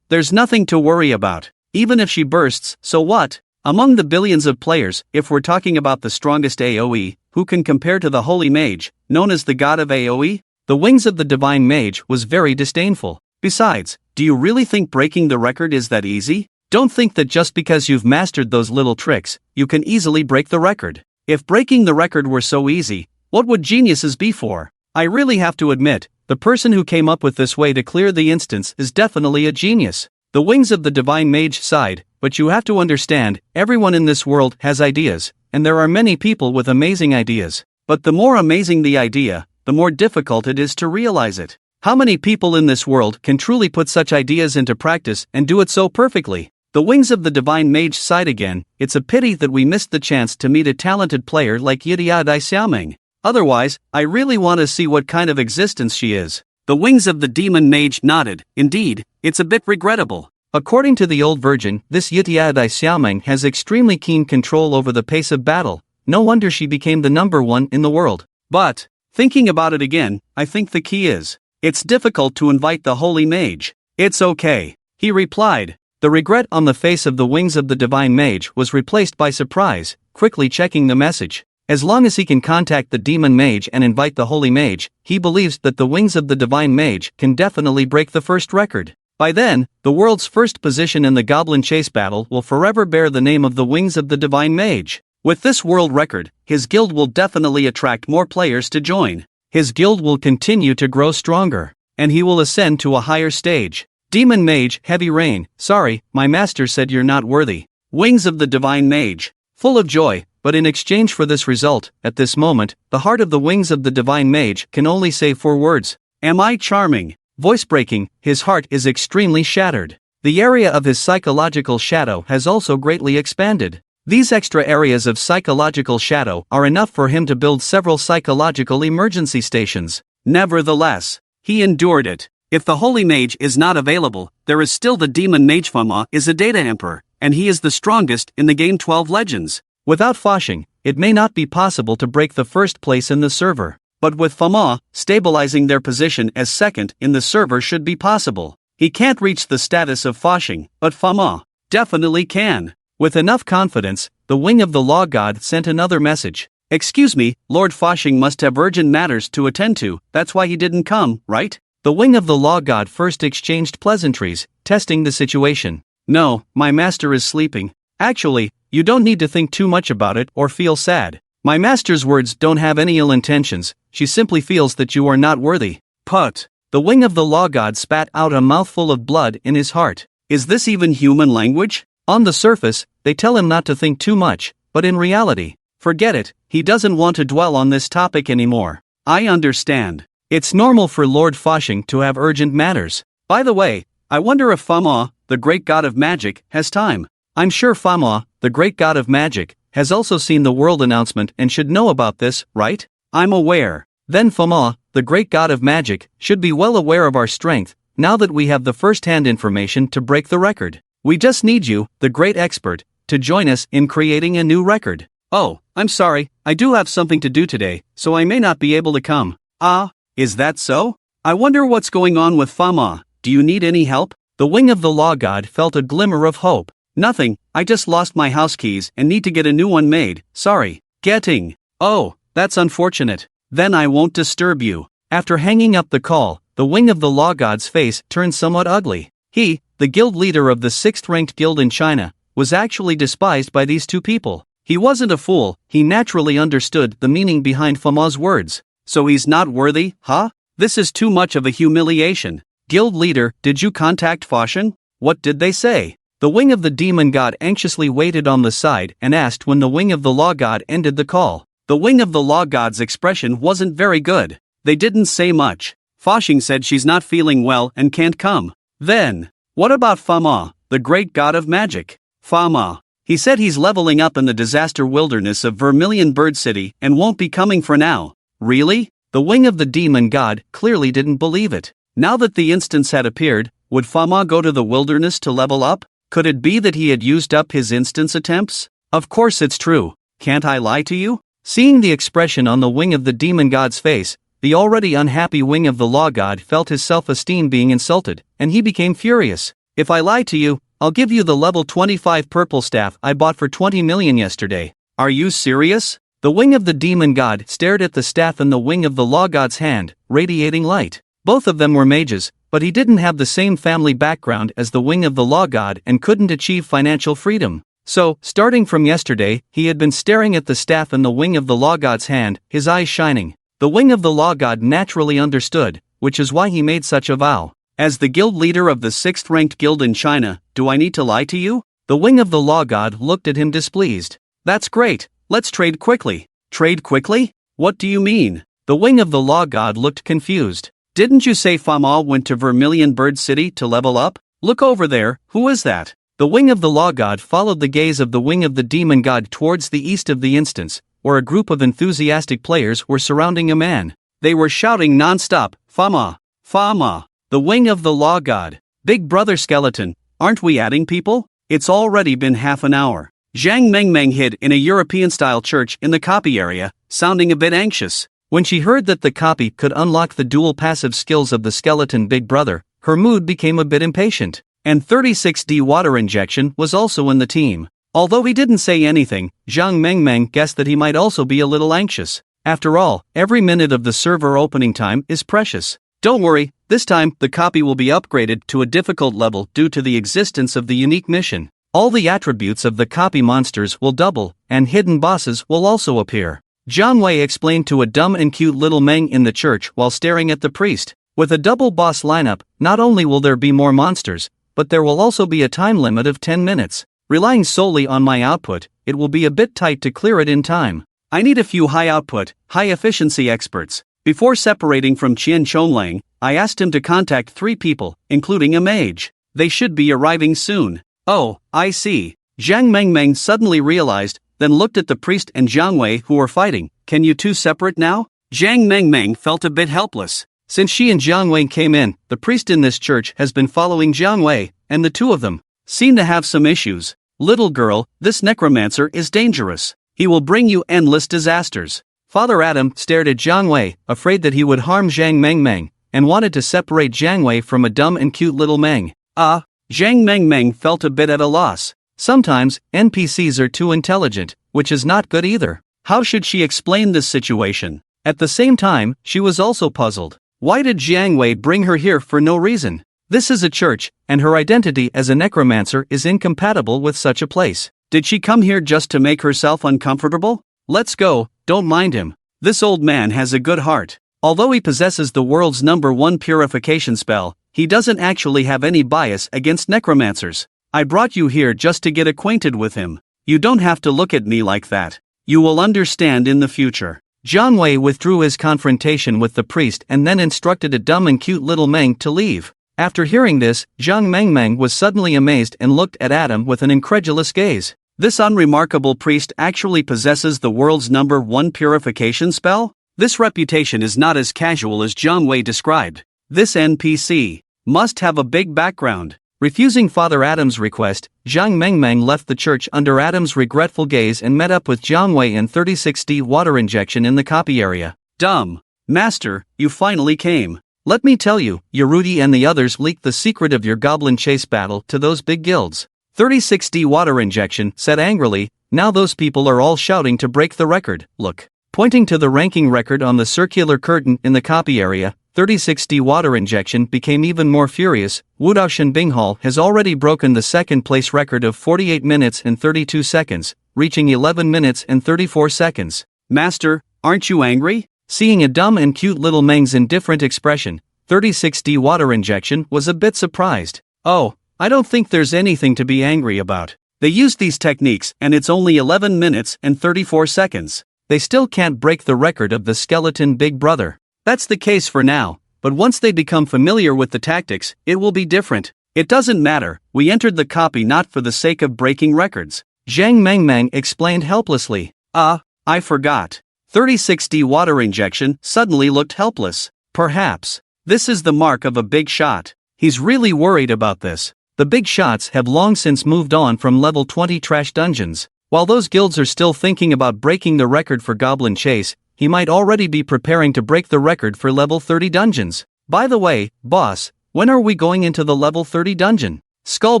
Speaker 1: There's nothing to worry about. Even if she bursts, so what? Among the billions of players, if we're talking about the strongest AoE, who can compare to the Holy Mage, known as the God of AoE? The Wings of the Divine Mage was very disdainful. Besides, do you really think breaking the record is that easy? Don't think that just because you've mastered those little tricks, you can easily break the record. If breaking the record were so easy, what would geniuses be for? I really have to admit, the person who came up with this way to clear the instance is definitely a genius. The Wings of the Divine Mage sighed, but you have to understand, everyone in this world has ideas, and there are many people with amazing ideas. But the more amazing the idea, the more difficult it is to realize it. How many people in this world can truly put such ideas into practice and do it so perfectly? The Wings of the Divine Mage sighed again. It's a pity that we missed the chance to meet a talented player like Yidia Dai Xiaoming. Otherwise, I really want to see what kind of existence she is. The Wings of the Demon Mage nodded. Indeed, it's a bit regrettable. According to the old version, this Yidia Dai Xiaoming has extremely keen control over the pace of battle. No wonder she became the number 1 in the world. But, thinking about it again, I think the key is, it's difficult to invite the Holy Mage. It's okay, he replied. The regret on the face of the Wings of the Divine Mage was replaced by surprise. Quickly checking the message, As long as he can contact the demon mage and invite the holy mage, he believes that the wings of the divine mage can definitely break the first record. By then, the world's first position in the goblin chase battle will forever bear the name of the wings of the divine mage. With this world record, his guild will definitely attract more players to join. His guild will continue to grow stronger, and he will ascend to a higher stage. Demon Mage, Heavy Rain, sorry, my master said you're not worthy. Wings of the Divine Mage. Full of joy, but in exchange for this result, at this moment, the heart of the Wings of the Divine Mage can only say 4 words. Am I charming? Voice breaking, his heart is extremely shattered. The area of his psychological shadow has also greatly expanded. These extra areas of psychological shadow are enough for him to build several psychological emergency stations. Nevertheless, he endured it. If the Holy Mage is not available, there is still the Demon Mage. Fama is a Data Emperor, and he is the strongest in the game 12 Legends. Without Foshing, it may not be possible to break the first place in the server. But with Fama, stabilizing their position as second in the server should be possible. He can't reach the status of Foshing, but Fama definitely can. With enough confidence, the Wing of the Law God sent another message. Excuse me, Lord Foshing must have urgent matters to attend to, that's why he didn't come, right? The Wing of the Law God first exchanged pleasantries, testing the situation. No, my master is sleeping. Actually, you don't need to think too much about it or feel sad. My master's words don't have any ill intentions, she simply feels that you are not worthy. Put. The Wing of the Law God spat out a mouthful of blood in his heart. Is this even human language? On the surface, they tell him not to think too much, but in reality, forget it, he doesn't want to dwell on this topic anymore. I understand. It's normal for Lord Foshing to have urgent matters. By the way, I wonder if Fama, the great god of magic, has time. I'm sure Fama, the great god of magic, has also seen the world announcement and should know about this, right? I'm aware. Then Fama, the great god of magic, should be well aware of our strength, now that we have the first-hand information to break the record. We just need you, the great expert, to join us in creating a new record. Oh, I'm sorry, I do have something to do today, so I may not be able to come. Ah, is that so? I wonder what's going on with Fama. Do you need any help? The Wing of the Law God felt a glimmer of hope. Nothing, I just lost my house keys and need to get a new one made, sorry. Getting. Oh, that's unfortunate. Then I won't disturb you. After hanging up the call, the Wing of the Law God's face turned somewhat ugly. He, the guild leader of the 6th-ranked guild in China, was actually despised by these two people. He wasn't a fool, he naturally understood the meaning behind Fama's words. So he's not worthy, huh? This is too much of a humiliation. Guild leader, did you contact Foshin? What did they say? The Wing of the Demon God anxiously waited on the side and asked when the Wing of the Law God ended the call. The Wing of the Law God's expression wasn't very good. They didn't say much. Foshing said she's not feeling well and can't come. Then, what about Fama, the great god of magic? Fama. He said he's leveling up in the disaster wilderness of Vermilion Bird City and won't be coming for now. Really? The Wing of the Demon God clearly didn't believe it. Now that the instance had appeared, would Fama go to the wilderness to level up? Could it be that he had used up his instance attempts? Of course it's true. Can't I lie to you? Seeing the expression on the Wing of the Demon God's face, the already unhappy Wing of the Law God felt his self-esteem being insulted, and he became furious. If I lie to you, I'll give you the level 25 purple staff I bought for 20 million yesterday. Are you serious? The Wing of the Demon God stared at the staff in the Wing of the Law God's hand, radiating light. Both of them were mages, but he didn't have the same family background as the Wing of the Law God and couldn't achieve financial freedom. So, starting from yesterday, he had been staring at the staff in the Wing of the Law God's hand, his eyes shining. The Wing of the Law God naturally understood, which is why he made such a vow. As the guild leader of the 6th-ranked guild in China, do I need to lie to you? The Wing of the Law God looked at him displeased. That's great, let's trade quickly. Trade quickly? What do you mean? The Wing of the Law God looked confused. Didn't you say Fama went to Vermilion Bird City to level up? Look over there, who is that? The Wing of the Law God followed the gaze of the Wing of the Demon God towards the east of the instance, where a group of enthusiastic players were surrounding a man. They were shouting non-stop, Fama! Fama! The Wing of the Law God. Big brother skeleton, aren't we adding people? It's already been half an hour. Zhang Mengmeng hid in a European-style church in the copy area, sounding a bit anxious. When she heard that the copy could unlock the dual passive skills of the skeleton Big Brother, her mood became a bit impatient. And 36D water injection was also in the team. Although he didn't say anything, Zhang Mengmeng guessed that he might also be a little anxious. After all, every minute of the server opening time is precious. Don't worry, this time the copy will be upgraded to a difficult level due to the existence of the unique mission. All the attributes of the copy monsters will double, and hidden bosses will also appear. Jiang Wei explained to a dumb and cute little Meng in the church while staring at the priest. With a double boss lineup, not only will there be more monsters, but there will also be a time limit of 10 minutes. Relying solely on my output, it will be a bit tight to clear it in time. I need a few high-output, high-efficiency experts. Before separating from Qian Chonglang, I asked him to contact 3 people, including a mage. They should be arriving soon. Oh, I see. Zhang Mengmeng suddenly realized, then looked at the priest and Jiang Wei who were fighting. Can you two separate now? Zhang Mengmeng felt a bit helpless. Since she and Jiang Wei came in, the priest in this church has been following Jiang Wei, and the two of them seem to have some issues. Little girl, this necromancer is dangerous. He will bring you endless disasters. Father Adam stared at Jiang Wei, afraid that he would harm Zhang Mengmeng, and wanted to separate Jiang Wei from a dumb and cute little Meng. Zhang Mengmeng felt a bit at a loss. Sometimes, NPCs are too intelligent, which is not good either. How should she explain this situation? At the same time, she was also puzzled. Why did Jiang Wei bring her here for no reason? This is a church, and her identity as a necromancer is incompatible with such a place. Did she come here just to make herself uncomfortable? Let's go, don't mind him. This old man has a good heart. Although he possesses the world's #1 purification spell, he doesn't actually have any bias against necromancers. I brought you here just to get acquainted with him. You don't have to look at me like that. You will understand in the future. Jiang Wei withdrew his confrontation with the priest and then instructed a dumb and cute little Meng to leave. After hearing this, Zhang Mengmeng was suddenly amazed and looked at Adam with an incredulous gaze. This unremarkable priest actually possesses the world's #1 purification spell? This reputation is not as casual as Jiang Wei described. This NPC must have a big background. Refusing Father Adam's request, Zhang Mengmeng left the church under Adam's regretful gaze and met up with Jiang Wei in 36D water injection in the copy area. Dumb. Master, you finally came. Let me tell you, Yerudi and the others leaked the secret of your goblin chase battle to those big guilds. 36D water injection said angrily, now those people are all shouting to break the record, look. Pointing to the ranking record on the circular curtain in the copy area, 36D water injection became even more furious. Wudao Shenbinghal has already broken the second place record of 48 minutes and 32 seconds, reaching 11 minutes and 34 seconds. Master, aren't you angry? Seeing a dumb and cute little Meng's indifferent expression, 36D water injection was a bit surprised. Oh, I don't think there's anything to be angry about. They used these techniques and it's only 11 minutes and 34 seconds. They still can't break the record of the skeleton big brother. That's the case for now, but once they become familiar with the tactics, it will be different. It doesn't matter, we entered the copy not for the sake of breaking records. Zhang Mengmeng explained helplessly. I forgot. 36D water injection suddenly looked helpless. Perhaps this is the mark of a big shot. He's really worried about this. The big shots have long since moved on from level 20 trash dungeons. While those guilds are still thinking about breaking the record for Goblin Chase, he might already be preparing to break the record for level 30 dungeons. By the way, boss, when are we going into the level 30 dungeon? Skull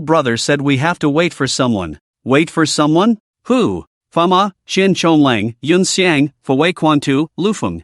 Speaker 1: Brother said we have to wait for someone. Wait for someone? Who? Fama, Qian Chonglang, Yun Xiang, Fawei Quantu, Lufeng.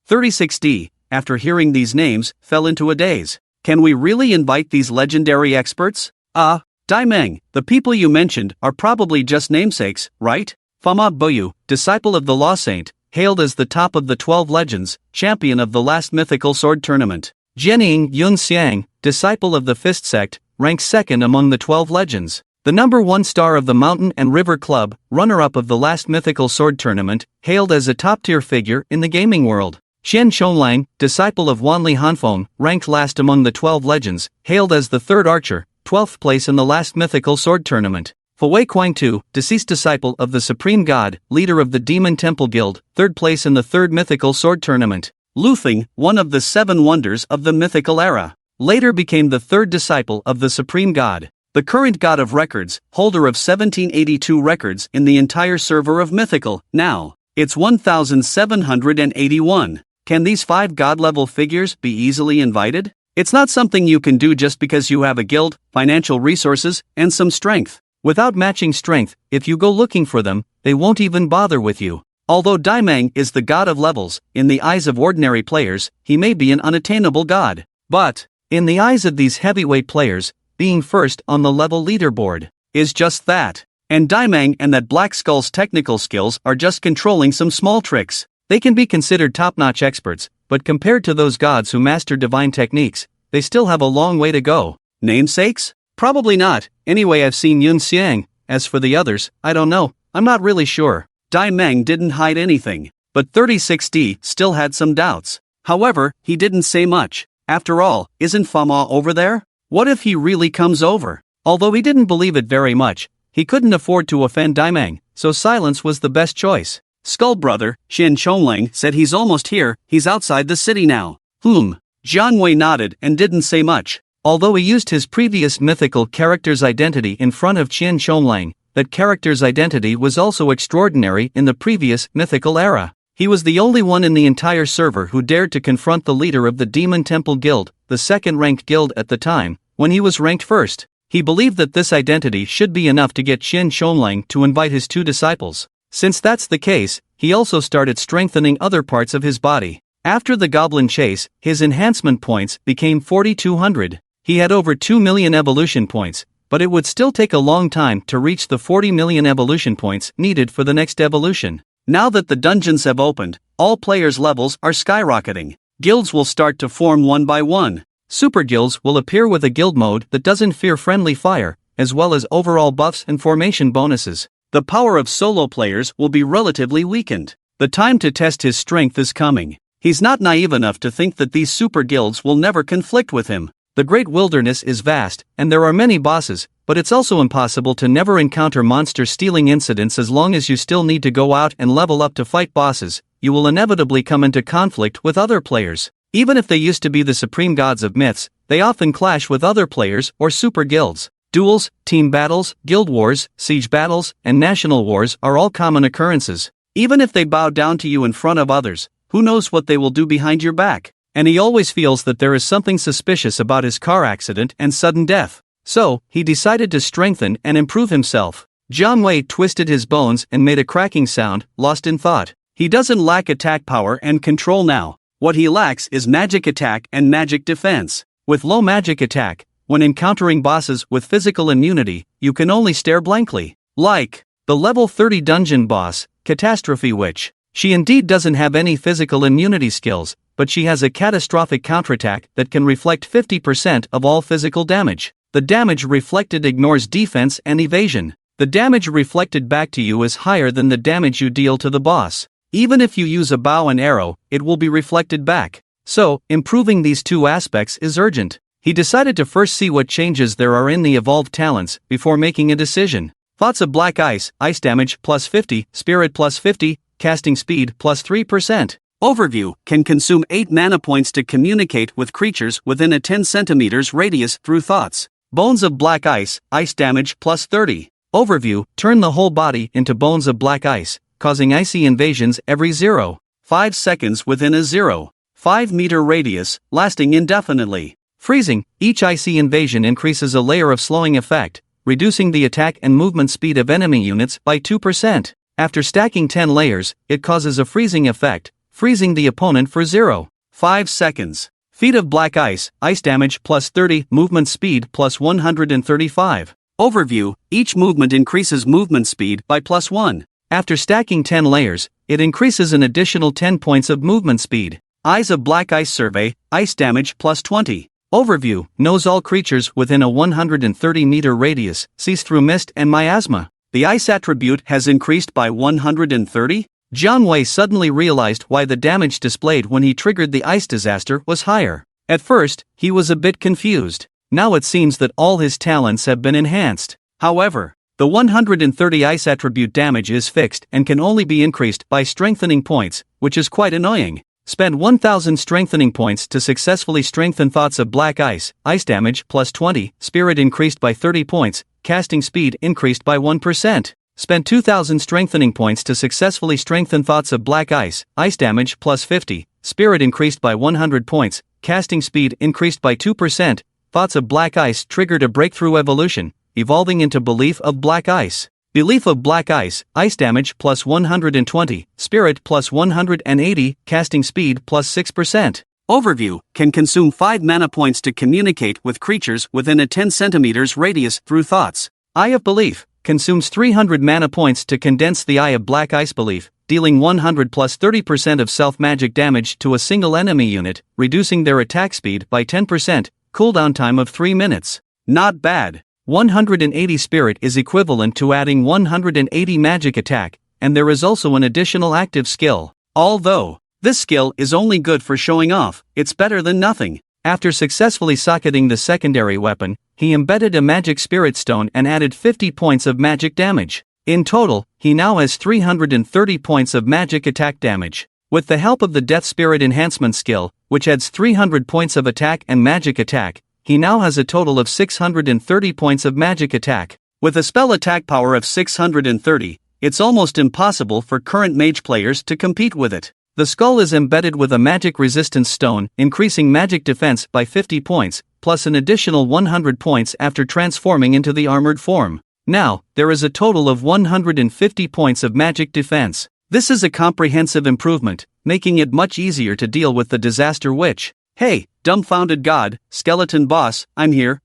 Speaker 1: 36D, after hearing these names, fell into a daze. Can we really invite these legendary experts? Daimeng, the people you mentioned are probably just namesakes, right? Fama Boyu, disciple of the Law Saint, hailed as the top of the 12 legends, champion of the last mythical sword tournament. Jianying Yun Xiang, disciple of the Fist sect, ranks second among the 12 legends. The #1 star of the Mountain and River Club, runner-up of the last mythical sword tournament, hailed as a top-tier figure in the gaming world. Qian Chonglang, disciple of Wanli Hanfeng, ranked last among the 12 legends, hailed as the third archer, 12th place in the last mythical sword tournament. Fawei Quangtu, deceased disciple of the Supreme God, leader of the Demon Temple Guild, 3rd place in the 3rd mythical sword tournament. Lufeng, one of the 7 wonders of the mythical era, later became the 3rd disciple of the Supreme God. The current god of records, holder of 1782 records in the entire server of Mythical, now, it's 1781. Can these 5 god-level figures be easily invited? It's not something you can do just because you have a guild, financial resources, and some strength. Without matching strength, if you go looking for them, they won't even bother with you. Although Daimang is the god of levels, in the eyes of ordinary players, he may be an unattainable god. But, in the eyes of these heavyweight players, being first on the level leaderboard is just that. And Daimang and that Black Skull's technical skills are just controlling some small tricks. They can be considered top-notch experts, but compared to those gods who master divine techniques, they still have a long way to go. Namesakes? Probably not. Anyway, I've seen Yun Xiang. As for the others, I don't know. I'm not really sure. Daimang didn't hide anything, but 36D still had some doubts. However, he didn't say much. After all, isn't Fama over there? What if he really comes over? Although he didn't believe it very much, he couldn't afford to offend Daimang, so silence was the best choice. Skull brother, Shin Chonglang, said he's almost here. He's outside the city now. Jiang Wei nodded and didn't say much. Although he used his previous mythical character's identity in front of Qian Chonglang, that character's identity was also extraordinary in the previous mythical era. He was the only one in the entire server who dared to confront the leader of the Demon Temple Guild, the second-ranked guild at the time, when he was ranked first. He believed that this identity should be enough to get Qian Chonglang to invite his two disciples. Since that's the case, he also started strengthening other parts of his body. After the Goblin Chase, his enhancement points became 4,200. He had over 2 million evolution points, but it would still take a long time to reach the 40 million evolution points needed for the next evolution. Now that the dungeons have opened, all players' levels are skyrocketing. Guilds will start to form one by one. Super guilds will appear with a guild mode that doesn't fear friendly fire, as well as overall buffs and formation bonuses. The power of solo players will be relatively weakened. The time to test his strength is coming. He's not naive enough to think that these super guilds will never conflict with him. The Great Wilderness is vast, and there are many bosses, but it's also impossible to never encounter monster-stealing incidents. As long as you still need to go out and level up to fight bosses, you will inevitably come into conflict with other players. Even if they used to be the supreme gods of myths, they often clash with other players or super guilds. Duels, team battles, guild wars, siege battles, and national wars are all common occurrences. Even if they bow down to you in front of others, who knows what they will do behind your back? And he always feels that there is something suspicious about his car accident and sudden death. So, he decided to strengthen and improve himself. Jiang Wei twisted his bones and made a cracking sound, lost in thought. He doesn't lack attack power and control now. What he lacks is magic attack and magic defense. With low magic attack, when encountering bosses with physical immunity, you can only stare blankly. Like the level 30 dungeon boss, Catastrophe Witch. She indeed doesn't have any physical immunity skills, but she has a catastrophic counterattack that can reflect 50% of all physical damage. The damage reflected ignores defense and evasion. The damage reflected back to you is higher than the damage you deal to the boss. Even if you use a bow and arrow, it will be reflected back. So, improving these two aspects is urgent. He decided to first see what changes there are in the evolved talents before making a decision. Thoughts of Black Ice, ice damage plus 50, spirit plus 50, casting speed plus 3%. Overview, can consume 8 mana points to communicate with creatures within a 10 centimeters radius through thoughts. Bones of Black Ice, ice damage plus 30. Overview, turn the whole body into bones of black ice, causing icy invasions every 0.5 seconds within a 0.5 meter radius, lasting indefinitely. Freezing, each icy invasion increases a layer of slowing effect, reducing the attack and movement speed of enemy units by 2%. After stacking 10 layers, it causes a freezing effect, freezing the opponent for 0.5 seconds. Feet of Black Ice, ice damage plus 30, movement speed plus 135. Overview, each movement increases movement speed by plus 1. After stacking 10 layers, it increases an additional 10 points of movement speed. Eyes of Black Ice survey, ice damage plus 20. Overview, knows all creatures within a 130 meter radius, sees through mist and miasma. The ice attribute has increased by 130? Jiang Wei suddenly realized why the damage displayed when he triggered the ice disaster was higher. At first, he was a bit confused. Now it seems that all his talents have been enhanced. However, the 130 ice attribute damage is fixed and can only be increased by strengthening points, which is quite annoying. Spend 1000 strengthening points to successfully strengthen Thoughts of Black Ice, ice damage plus 20, spirit increased by 30 points, casting speed increased by 1%. Spend 2000 strengthening points to successfully strengthen Thoughts of Black Ice, ice damage plus 50, spirit increased by 100 points, casting speed increased by 2%. Thoughts of Black Ice triggered a breakthrough evolution, evolving into Belief of Black Ice. Belief of Black Ice, ice damage plus 120, spirit plus 180, casting speed plus 6%. Overview, can consume 5 mana points to communicate with creatures within a 10 cm radius through thoughts. Eye of Belief, consumes 300 mana points to condense the Eye of Black Ice Belief, dealing 100 plus 30% of self-magic damage to a single enemy unit, reducing their attack speed by 10%, cooldown time of 3 minutes. Not bad. 180 spirit is equivalent to adding 180 magic attack, and there is also an additional active skill. Although this skill is only good for showing off, it's better than nothing. After successfully socketing the secondary weapon, he embedded a magic spirit stone and added 50 points of magic damage. In total, he now has 330 points of magic attack damage. With the help of the Death Spirit Enhancement skill, which adds 300 points of attack and magic attack, he now has a total of 630 points of magic attack. With a spell attack power of 630, it's almost impossible for current mage players to compete with it. The skull is embedded with a magic resistance stone, increasing magic defense by 50 points, plus an additional 100 points after transforming into the armored form. Now, there is a total of 150 points of magic defense. This is a comprehensive improvement, making it much easier to deal with the Disaster Witch. Hey, dumbfounded god, skeleton boss, I'm here.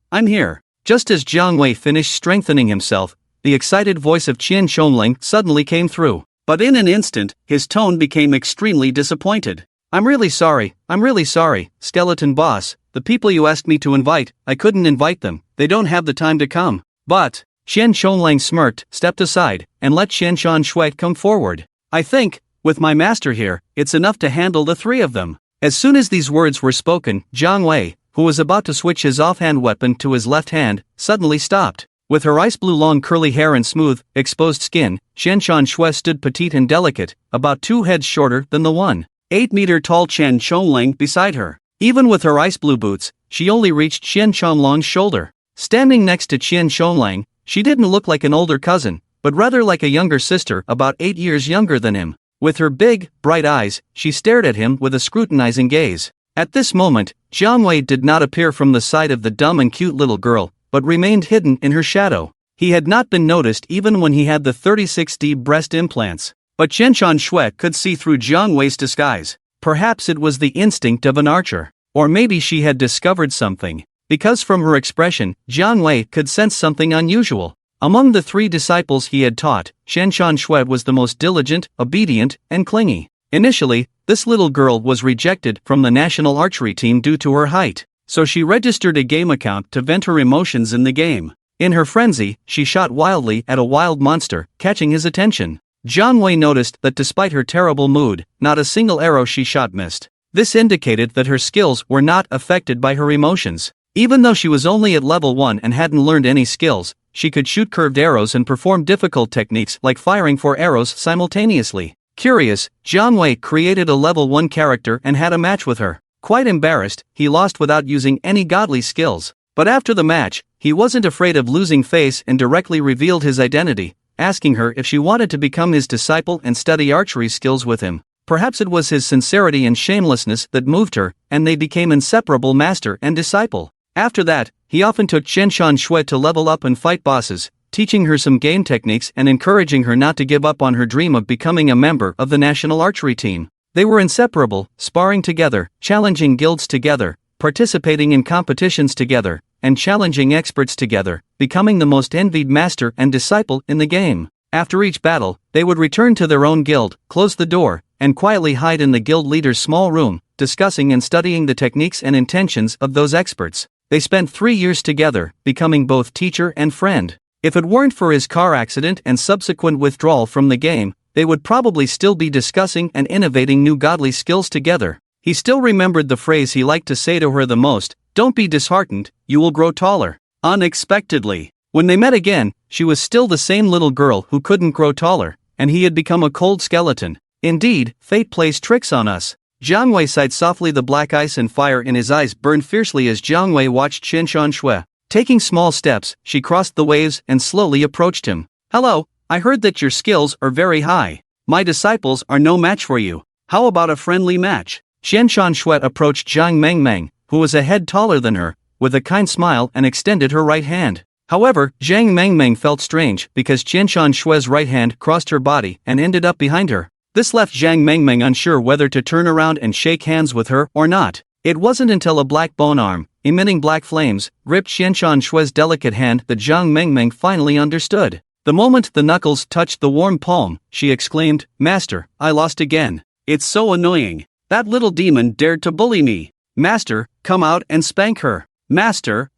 Speaker 1: Just as Jiang Wei finished strengthening himself, the excited voice of Qian Shonling suddenly came through. But in an instant, his tone became extremely disappointed. I'm really sorry, skeleton boss, the people you asked me to invite, I couldn't invite them, they don't have the time to come. But Qian Shonlang smirked, stepped aside, and let Qianshan Shui come forward. I think, with my master here, it's enough to handle the 3 of them. As soon as these words were spoken, Jiang Wei, who was about to switch his offhand weapon to his left hand, suddenly stopped. With her ice blue long curly hair and smooth, exposed skin, Qianshan Shui stood petite and delicate, about 2 heads shorter than the 1.8-meter tall Qian Shonlang beside her. Even with her ice blue boots, she only reached Qian Shonlang's shoulder. Standing next to Qian Shonlang, she didn't look like an older cousin, but rather like a younger sister about 8 years younger than him. With her big, bright eyes, she stared at him with a scrutinizing gaze. At this moment, Jiang Wei did not appear from the side of the dumb and cute little girl, but remained hidden in her shadow. He had not been noticed even when he had the 36D breast implants. But Qianshan Shui could see through Jiang Wei's disguise. Perhaps it was the instinct of an archer. Or maybe she had discovered something. Because from her expression, Jiang Wei could sense something unusual. Among the 3 disciples he had taught, Qianshan Shui was the most diligent, obedient, and clingy. Initially, this little girl was rejected from the national archery team due to her height, so she registered a game account to vent her emotions in the game. In her frenzy, she shot wildly at a wild monster, catching his attention. Jiang Wei noticed that despite her terrible mood, not a single arrow she shot missed. This indicated that her skills were not affected by her emotions. Even though she was only at level 1 and hadn't learned any skills, she could shoot curved arrows and perform difficult techniques like firing 4 arrows simultaneously. Curious, Jiang Wei created a level 1 character and had a match with her. Quite embarrassed, he lost without using any godly skills. But after the match, he wasn't afraid of losing face and directly revealed his identity, asking her if she wanted to become his disciple and study archery skills with him. Perhaps it was his sincerity and shamelessness that moved her, and they became inseparable master and disciple. After that, he often took Qianshan Shui to level up and fight bosses, teaching her some game techniques and encouraging her not to give up on her dream of becoming a member of the national archery team. They were inseparable, sparring together, challenging guilds together, participating in competitions together, and challenging experts together, becoming the most envied master and disciple in the game. After each battle, they would return to their own guild, close the door, and quietly hide in the guild leader's small room, discussing and studying the techniques and intentions of those experts. They spent 3 years together, becoming both teacher and friend. If it weren't for his car accident and subsequent withdrawal from the game, they would probably still be discussing and innovating new godly skills together. He still remembered the phrase he liked to say to her the most, "Don't be disheartened, you will grow taller." Unexpectedly, when they met again, she was still the same little girl who couldn't grow taller, and he had become a cold skeleton. Indeed, fate plays tricks on us. Jiang Wei sighed softly. The black ice and fire in his eyes burned fiercely as Jiang Wei watched Qianshan Shui. Taking small steps, she crossed the waves and slowly approached him. "Hello, I heard that your skills are very high. My disciples are no match for you. How about a friendly match?" Qianshan Shui approached Jiang Mengmeng, who was a head taller than her, with a kind smile and extended her right hand. However, Zhang Mengmeng felt strange because Qianshan Shue's right hand crossed her body and ended up behind her. This left Zhang Mengmeng unsure whether to turn around and shake hands with her or not. It wasn't until a black bone arm, emitting black flames, gripped Qianshan Shue's delicate hand that Zhang Mengmeng finally understood. The moment the knuckles touched the warm palm, she exclaimed, "Master, I lost again. It's so annoying. That little demon dared to bully me. Master, come out and spank her. Master,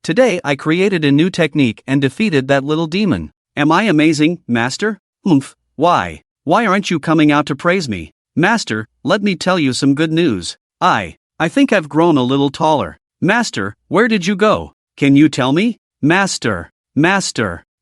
Speaker 1: Today I created a new technique and defeated that little demon. Am I amazing, Master? Oomph, why? Why aren't you coming out to praise me? Master, let me tell you some good news. I think I've grown a little taller. Master, where did you go? Can you tell me? Master,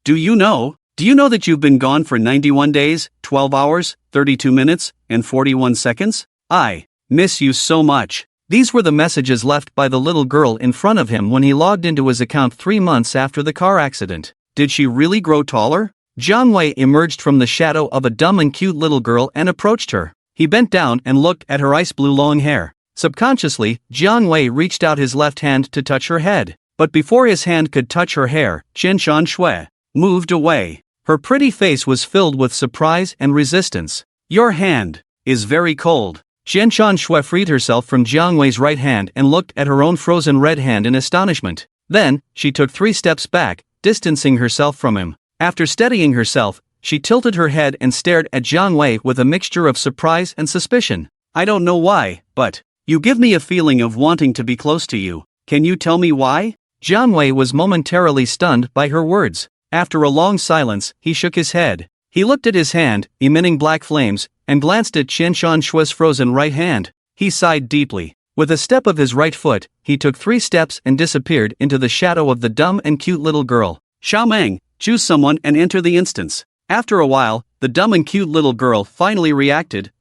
Speaker 1: do you know that you've been gone for 91 days, 12 hours, 32 minutes, and 41 seconds? I miss you so much." These were the messages left by the little girl in front of him when he logged into his account 3 months after the car accident. Did she really grow taller? Jiang Wei emerged from the shadow of a dumb and cute little girl and approached her. He bent down and looked at her ice blue long hair. Subconsciously, Jiang Wei reached out his left hand to touch her head. But before his hand could touch her hair, Qianshan Shui moved away. Her pretty face was filled with surprise and resistance. "Your hand is very cold." Qianshan Shui freed herself from Jiang Wei's right hand and looked at her own frozen red hand in astonishment. Then, she took 3 steps back, distancing herself from him. After steadying herself, she tilted her head and stared at Jiang Wei with a mixture of surprise and suspicion. "I don't know why, but you give me a feeling of wanting to be close to you. Can you tell me why?" Jiang Wei was momentarily stunned by her words. After a long silence, he shook his head. He looked at his hand, emitting black flames, and glanced at Qianshan Shue's frozen right hand. He sighed deeply. With a step of his right foot, he took 3 steps and disappeared into the shadow of the dumb and cute little girl. "Xiaomeng, choose someone and enter the instance." After a while, the dumb and cute little girl finally reacted.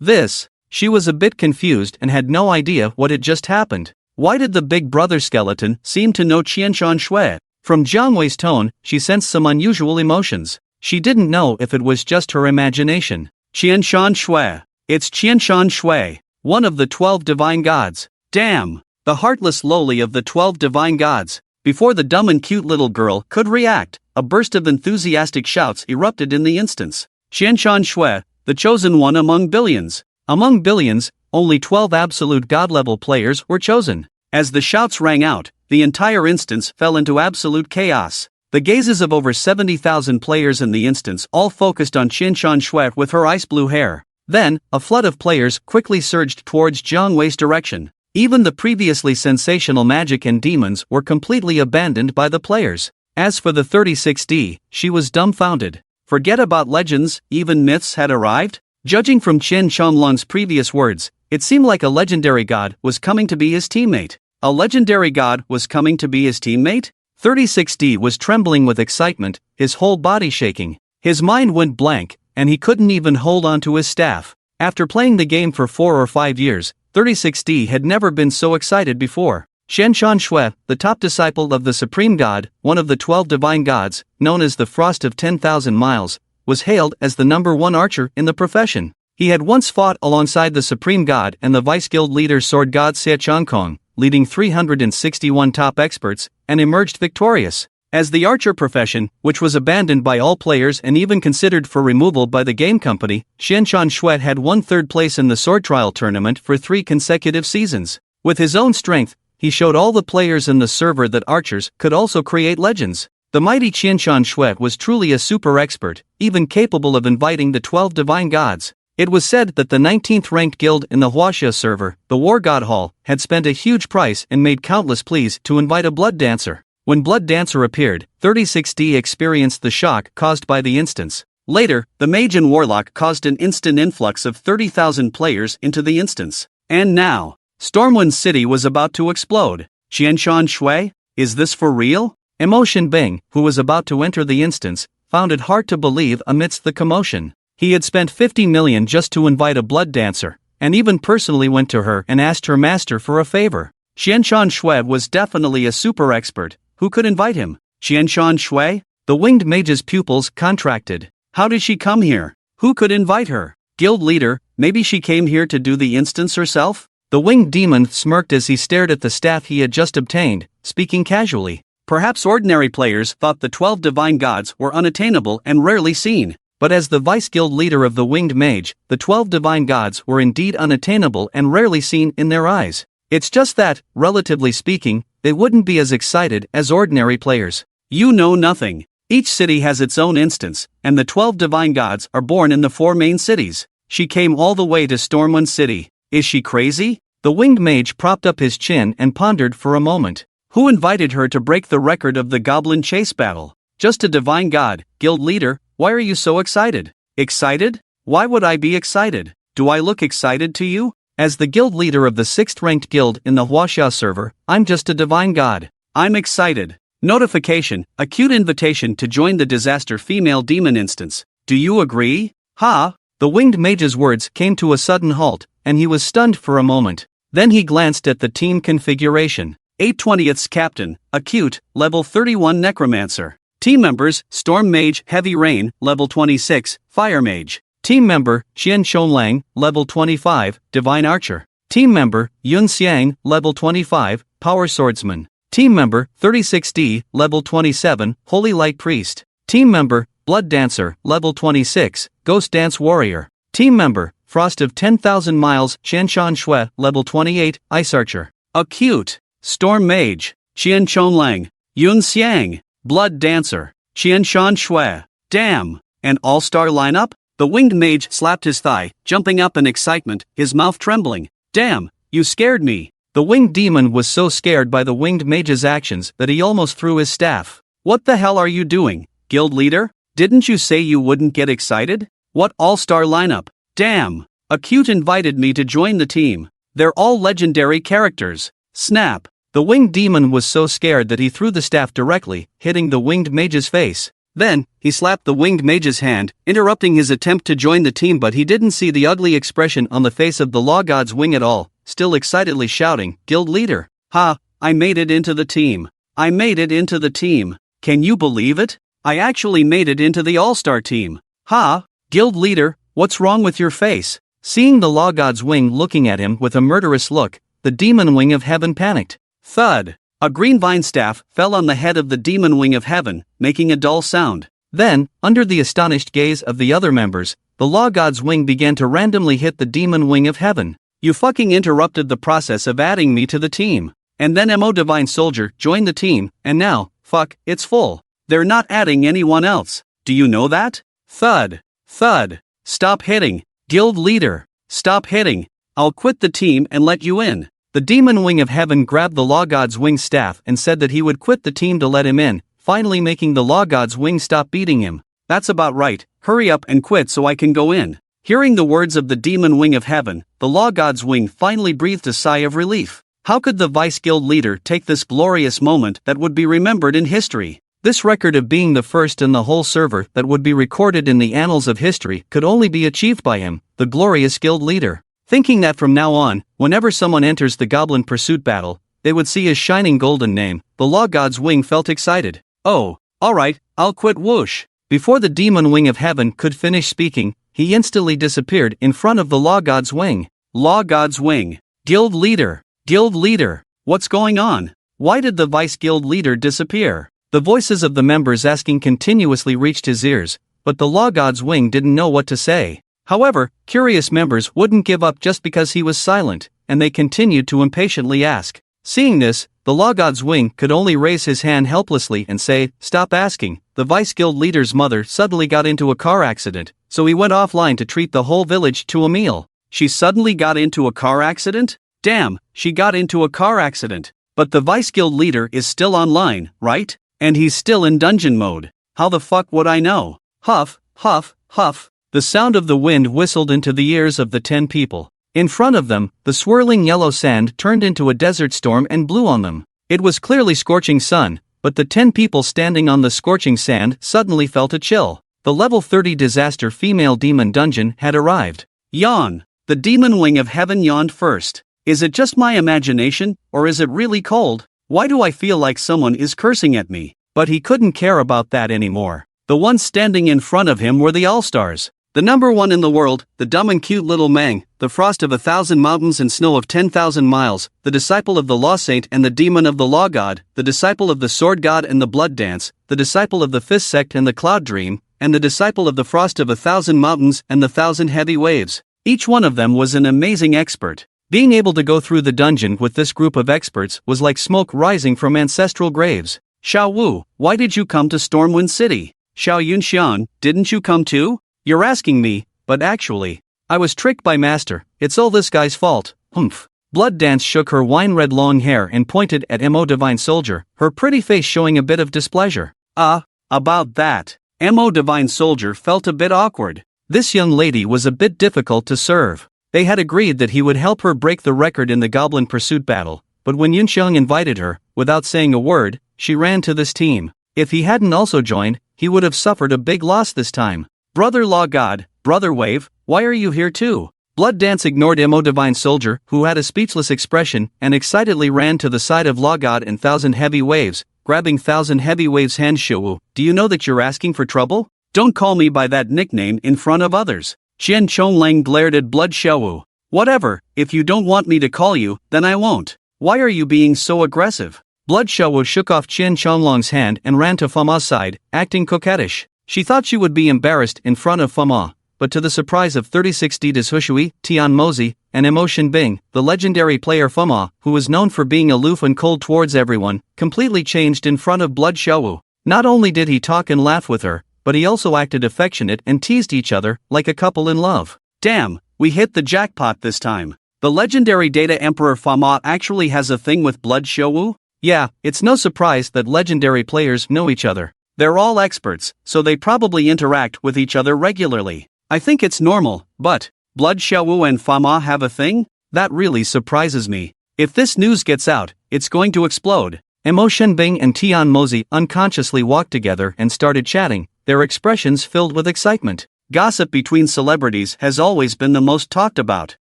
Speaker 1: This. She was a bit confused and had no idea what had just happened. Why did the big brother skeleton seem to know Qianshan Shui? From Jiang Wei's tone, she sensed some unusual emotions. She didn't know if it was just her imagination. "Qianshan Shui. It's Qianshan Shui, one of the 12 divine gods. Damn! The heartless lowly of the 12 divine gods." Before the dumb and cute little girl could react, a burst of enthusiastic shouts erupted in the instance. "Qianshan Shui, the chosen one among billions." Among billions, only 12 absolute god-level players were chosen. As the shouts rang out, the entire instance fell into absolute chaos. The gazes of over 70,000 players in the instance all focused on Qianshan Shui with her ice blue hair. Then, a flood of players quickly surged towards Jiang Wei's direction. Even the previously sensational magic and demons were completely abandoned by the players. As for the 36D, she was dumbfounded. Forget about legends, even myths had arrived? Judging from Chen Qianglong's previous words, it seemed like a legendary god was coming to be his teammate. A legendary god was coming to be his teammate? 36D was trembling with excitement, his whole body shaking. His mind went blank, and he couldn't even hold on to his staff. After playing the game for 4 or 5 years, 36D had never been so excited before. Qianshan Shui, the top disciple of the Supreme God, one of the 12 divine gods, known as the Frost of 10,000 Miles, was hailed as the #1 archer in the profession. He had once fought alongside the Supreme God and the Vice Guild leader Sword God Xie Changkong, leading 361 top experts, and emerged victorious. As the archer profession, which was abandoned by all players and even considered for removal by the game company, Qianshan Shui had won 3rd place in the sword trial tournament for 3 consecutive seasons. With his own strength, he showed all the players in the server that archers could also create legends. The mighty Qianshan Shui was truly a super expert, even capable of inviting the 12 divine gods. It was said that the 19th ranked guild in the Huaxia server, the War God Hall, had spent a huge price and made countless pleas to invite a blood dancer. When Blood Dancer appeared, 36D experienced the shock caused by the instance. Later, the Mage and Warlock caused an instant influx of 30,000 players into the instance. And now, Stormwind City was about to explode. Qianshan Shui? Is this for real? Emotion Bing, who was about to enter the instance, found it hard to believe amidst the commotion. He had spent 50 million just to invite a blood dancer, and even personally went to her and asked her master for a favor. Qianshan Shui was definitely a super expert. Who could invite him? Qianshan Shui? The winged mage's pupils contracted. How did she come here? Who could invite her? Guild leader, maybe she came here to do the instance herself? The winged demon smirked as he stared at the staff he had just obtained, speaking casually. Perhaps ordinary players thought the 12 divine gods were unattainable and rarely seen. But as the vice guild leader of the Winged Mage, the 12 divine gods were indeed unattainable and rarely seen in their eyes. It's just that, relatively speaking, they wouldn't be as excited as ordinary players. You know nothing. Each city has its own instance, and the 12 divine gods are born in the 4 main cities. She came all the way to Stormwind City. Is she crazy? The Winged Mage propped up his chin and pondered for a moment. Who invited her to break the record of the goblin chase battle? Just a divine god, guild leader. Why are you so excited? Excited? Why would I be excited? Do I look excited to you? As the guild leader of the 6th ranked guild in the Huaxia server, I'm just a divine god. I'm excited. Notification, acute invitation to join the disaster female demon instance. Do you agree? Ha! The Winged Mage's words came to a sudden halt, and he was stunned for a moment. Then he glanced at the team configuration. 8/20th's Captain, Acute, level 31 Necromancer. Team members, Storm Mage Heavy Rain, level 26, Fire Mage. Team member, Qian Chonlang, level 25, Divine Archer. Team member, Yun Xiang, level 25, Power Swordsman. Team member, 36D, level 27, Holy Light Priest. Team member, Blood Dancer, level 26, Ghost Dance Warrior. Team member, Frost of 10,000 Miles, Shanshan Shui, level 28, Ice Archer. Acute, Storm Mage, Qian Chonlang, Yun Xiang, Blood Dancer, Qianshan Shui. Damn, an all-star lineup? The Winged Mage slapped his thigh, jumping up in excitement, his mouth trembling. Damn, you scared me. The Winged Demon was so scared by the Winged Mage's actions that he almost threw his staff. What the hell are you doing, guild leader? Didn't you say you wouldn't get excited? What all-star lineup? Damn, Acute invited me to join the team. They're all legendary characters. Snap. The Winged Demon was so scared that he threw the staff directly, hitting the Winged Mage's face. Then, he slapped the Winged Mage's hand, interrupting his attempt to join the team, but he didn't see the ugly expression on the face of the Law God's Wing at all, still excitedly shouting, Guild leader. Ha, I made it into the team. I made it into the team. Can you believe it? I actually made it into the All-Star team. Ha, guild leader, what's wrong with your face? Seeing the Law God's Wing looking at him with a murderous look, the Demon Wing of Heaven panicked. Thud! A green vine staff fell on the head of the Demon Wing of Heaven, making a dull sound. Then, under the astonished gaze of the other members, the Law God's Wing began to randomly hit the Demon Wing of Heaven. You fucking interrupted the process of adding me to the team. And then MO Divine Soldier joined the team, and now, fuck, it's full. They're not adding anyone else. Do you know that? Thud. Thud. Stop hitting. Guild leader. Stop hitting. I'll quit the team and let you in. The Demon Wing of Heaven grabbed the Law God's Wing staff and said that he would quit the team to let him in, finally making the Law God's Wing stop beating him. That's about right, hurry up and quit so I can go in. Hearing the words of the Demon Wing of Heaven, the Law God's Wing finally breathed a sigh of relief. How could the Vice Guild leader take this glorious moment that would be remembered in history? This record of being the first in the whole server that would be recorded in the annals of history could only be achieved by him, the glorious guild leader. Thinking that from now on, whenever someone enters the Goblin Pursuit battle, they would see his shining golden name, the Law God's Wing felt excited. Oh, alright, I'll quit whoosh. Before the Demon Wing of Heaven could finish speaking, he instantly disappeared in front of the Law God's Wing. Law God's Wing. Guild leader. Guild leader. What's going on? Why did the Vice Guild leader disappear? The voices of the members asking continuously reached his ears, but the Law God's Wing didn't know what to say. However, curious members wouldn't give up just because he was silent, and they continued to impatiently ask. Seeing this, the Law God's Wing could only raise his hand helplessly and say, "Stop asking." The Vice Guild leader's mother suddenly got into a car accident, so he went offline to treat the whole village to a meal. She suddenly got into a car accident? Damn, she got into a car accident. But the Vice Guild leader is still online, right? And he's still in dungeon mode. How the fuck would I know? Huff, huff, huff. The sound of the wind whistled into the ears of the 10 people. In front of them, the swirling yellow sand turned into a desert storm and blew on them. It was clearly scorching sun, but the 10 people standing on the scorching sand suddenly felt a chill. The level 30 disaster female demon dungeon had arrived. Yawn. The Demon Wing of Heaven yawned first. Is it just my imagination, or is it really cold? Why do I feel like someone is cursing at me? But he couldn't care about that anymore. The ones standing in front of him were the All-Stars. The number one in the world, the dumb and cute little Mang, the frost of 1,000 mountains and snow of 10,000 miles, the disciple of the law saint and the demon of the law god, the disciple of the sword god and the blood dance, the disciple of the fist sect and the cloud dream, and the disciple of the frost of 1,000 mountains and the 1,000 heavy waves. Each one of them was an amazing expert. Being able to go through the dungeon with this group of experts was like smoke rising from ancestral graves. Xiao Wu, why did you come to Stormwind City? Xiao Yunxian, didn't you come too? You're asking me, but actually, I was tricked by Master. It's all this guy's fault. Humph. Blood Dance shook her wine-red long hair and pointed at Mo Divine Soldier, her pretty face showing a bit of displeasure. About that. Mo Divine Soldier felt a bit awkward. This young lady was a bit difficult to serve. They had agreed that he would help her break the record in the Goblin Pursuit battle, but when Yunxiang invited her, without saying a word, she ran to this team. If he hadn't also joined, he would have suffered a big loss this time. Brother Law God, Brother Wave, why are you here too? Blood Dance ignored Mo Divine Soldier, who had a speechless expression, and excitedly ran to the side of Law God and 1,000 Heavy Waves, grabbing 1,000 Heavy Waves' hand. Xiaowu, do you know that you're asking for trouble? Don't call me by that nickname in front of others. Qian Chonglang glared at Blood Xiaowu. Whatever, if you don't want me to call you, then I won't. Why are you being so aggressive? Blood Xiaowu shook off Qian Chonglang's hand and ran to Fama's side, acting coquettish. She thought she would be embarrassed in front of Fama, but to the surprise of 36D Dizhushui, Tian Mozi, and Emotion Bing, the legendary player Fama, who was known for being aloof and cold towards everyone, completely changed in front of Blood Xiaowu. Not only did he talk and laugh with her, but he also acted affectionate and teased each other like a couple in love. Damn, we hit the jackpot this time. The legendary Data Emperor Fama actually has a thing with Blood Xiaowu? Yeah, it's no surprise that legendary players know each other. They're all experts, so they probably interact with each other regularly. I think it's normal, but Blood Xiaowu and Fama have a thing? That really surprises me. If this news gets out, it's going to explode. Emotion Bing and Tian Mozi unconsciously walked together and started chatting, their expressions filled with excitement. Gossip between celebrities has always been the most talked about.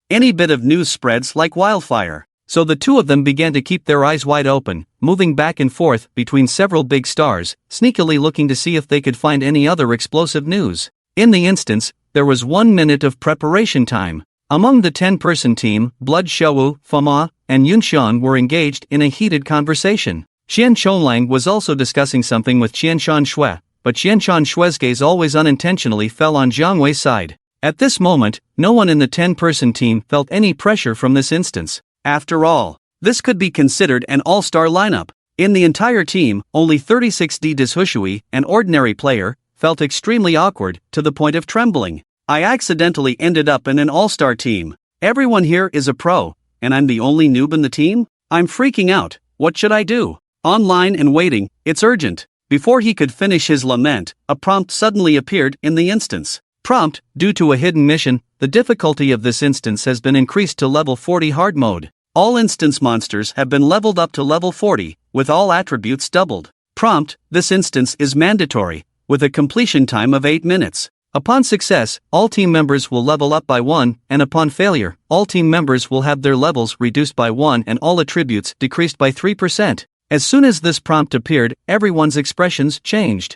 Speaker 1: Any bit of news spreads like wildfire. So the two of them began to keep their eyes wide open, moving back and forth between several big stars, sneakily looking to see if they could find any other explosive news. In the instance, there was 1 minute of preparation time. Among the 10-person team, Blood Xiaowu, Fama, and Yunxian were engaged in a heated conversation. Qian Chonglang was also discussing something with Qianshan Shui, but Qianshan Shui's gaze always unintentionally fell on Jiang Wei's side. At this moment, no one in the 10-person team felt any pressure from this instance. After all, this could be considered an all-star lineup. In the entire team, only 36D Dizhushui, an ordinary player, felt extremely awkward, to the point of trembling. I accidentally ended up in an all-star team. Everyone here is a pro, and I'm the only noob in the team? I'm freaking out. What should I do? Online and waiting, it's urgent. Before he could finish his lament, a prompt suddenly appeared in the instance. Prompt, due to a hidden mission, the difficulty of this instance has been increased to level 40 hard mode. All instance monsters have been leveled up to level 40, with all attributes doubled. Prompt, this instance is mandatory, with a completion time of 8 minutes. Upon success, all team members will level up by 1, and upon failure, all team members will have their levels reduced by 1 and all attributes decreased by 3%. As soon as this prompt appeared, everyone's expressions changed.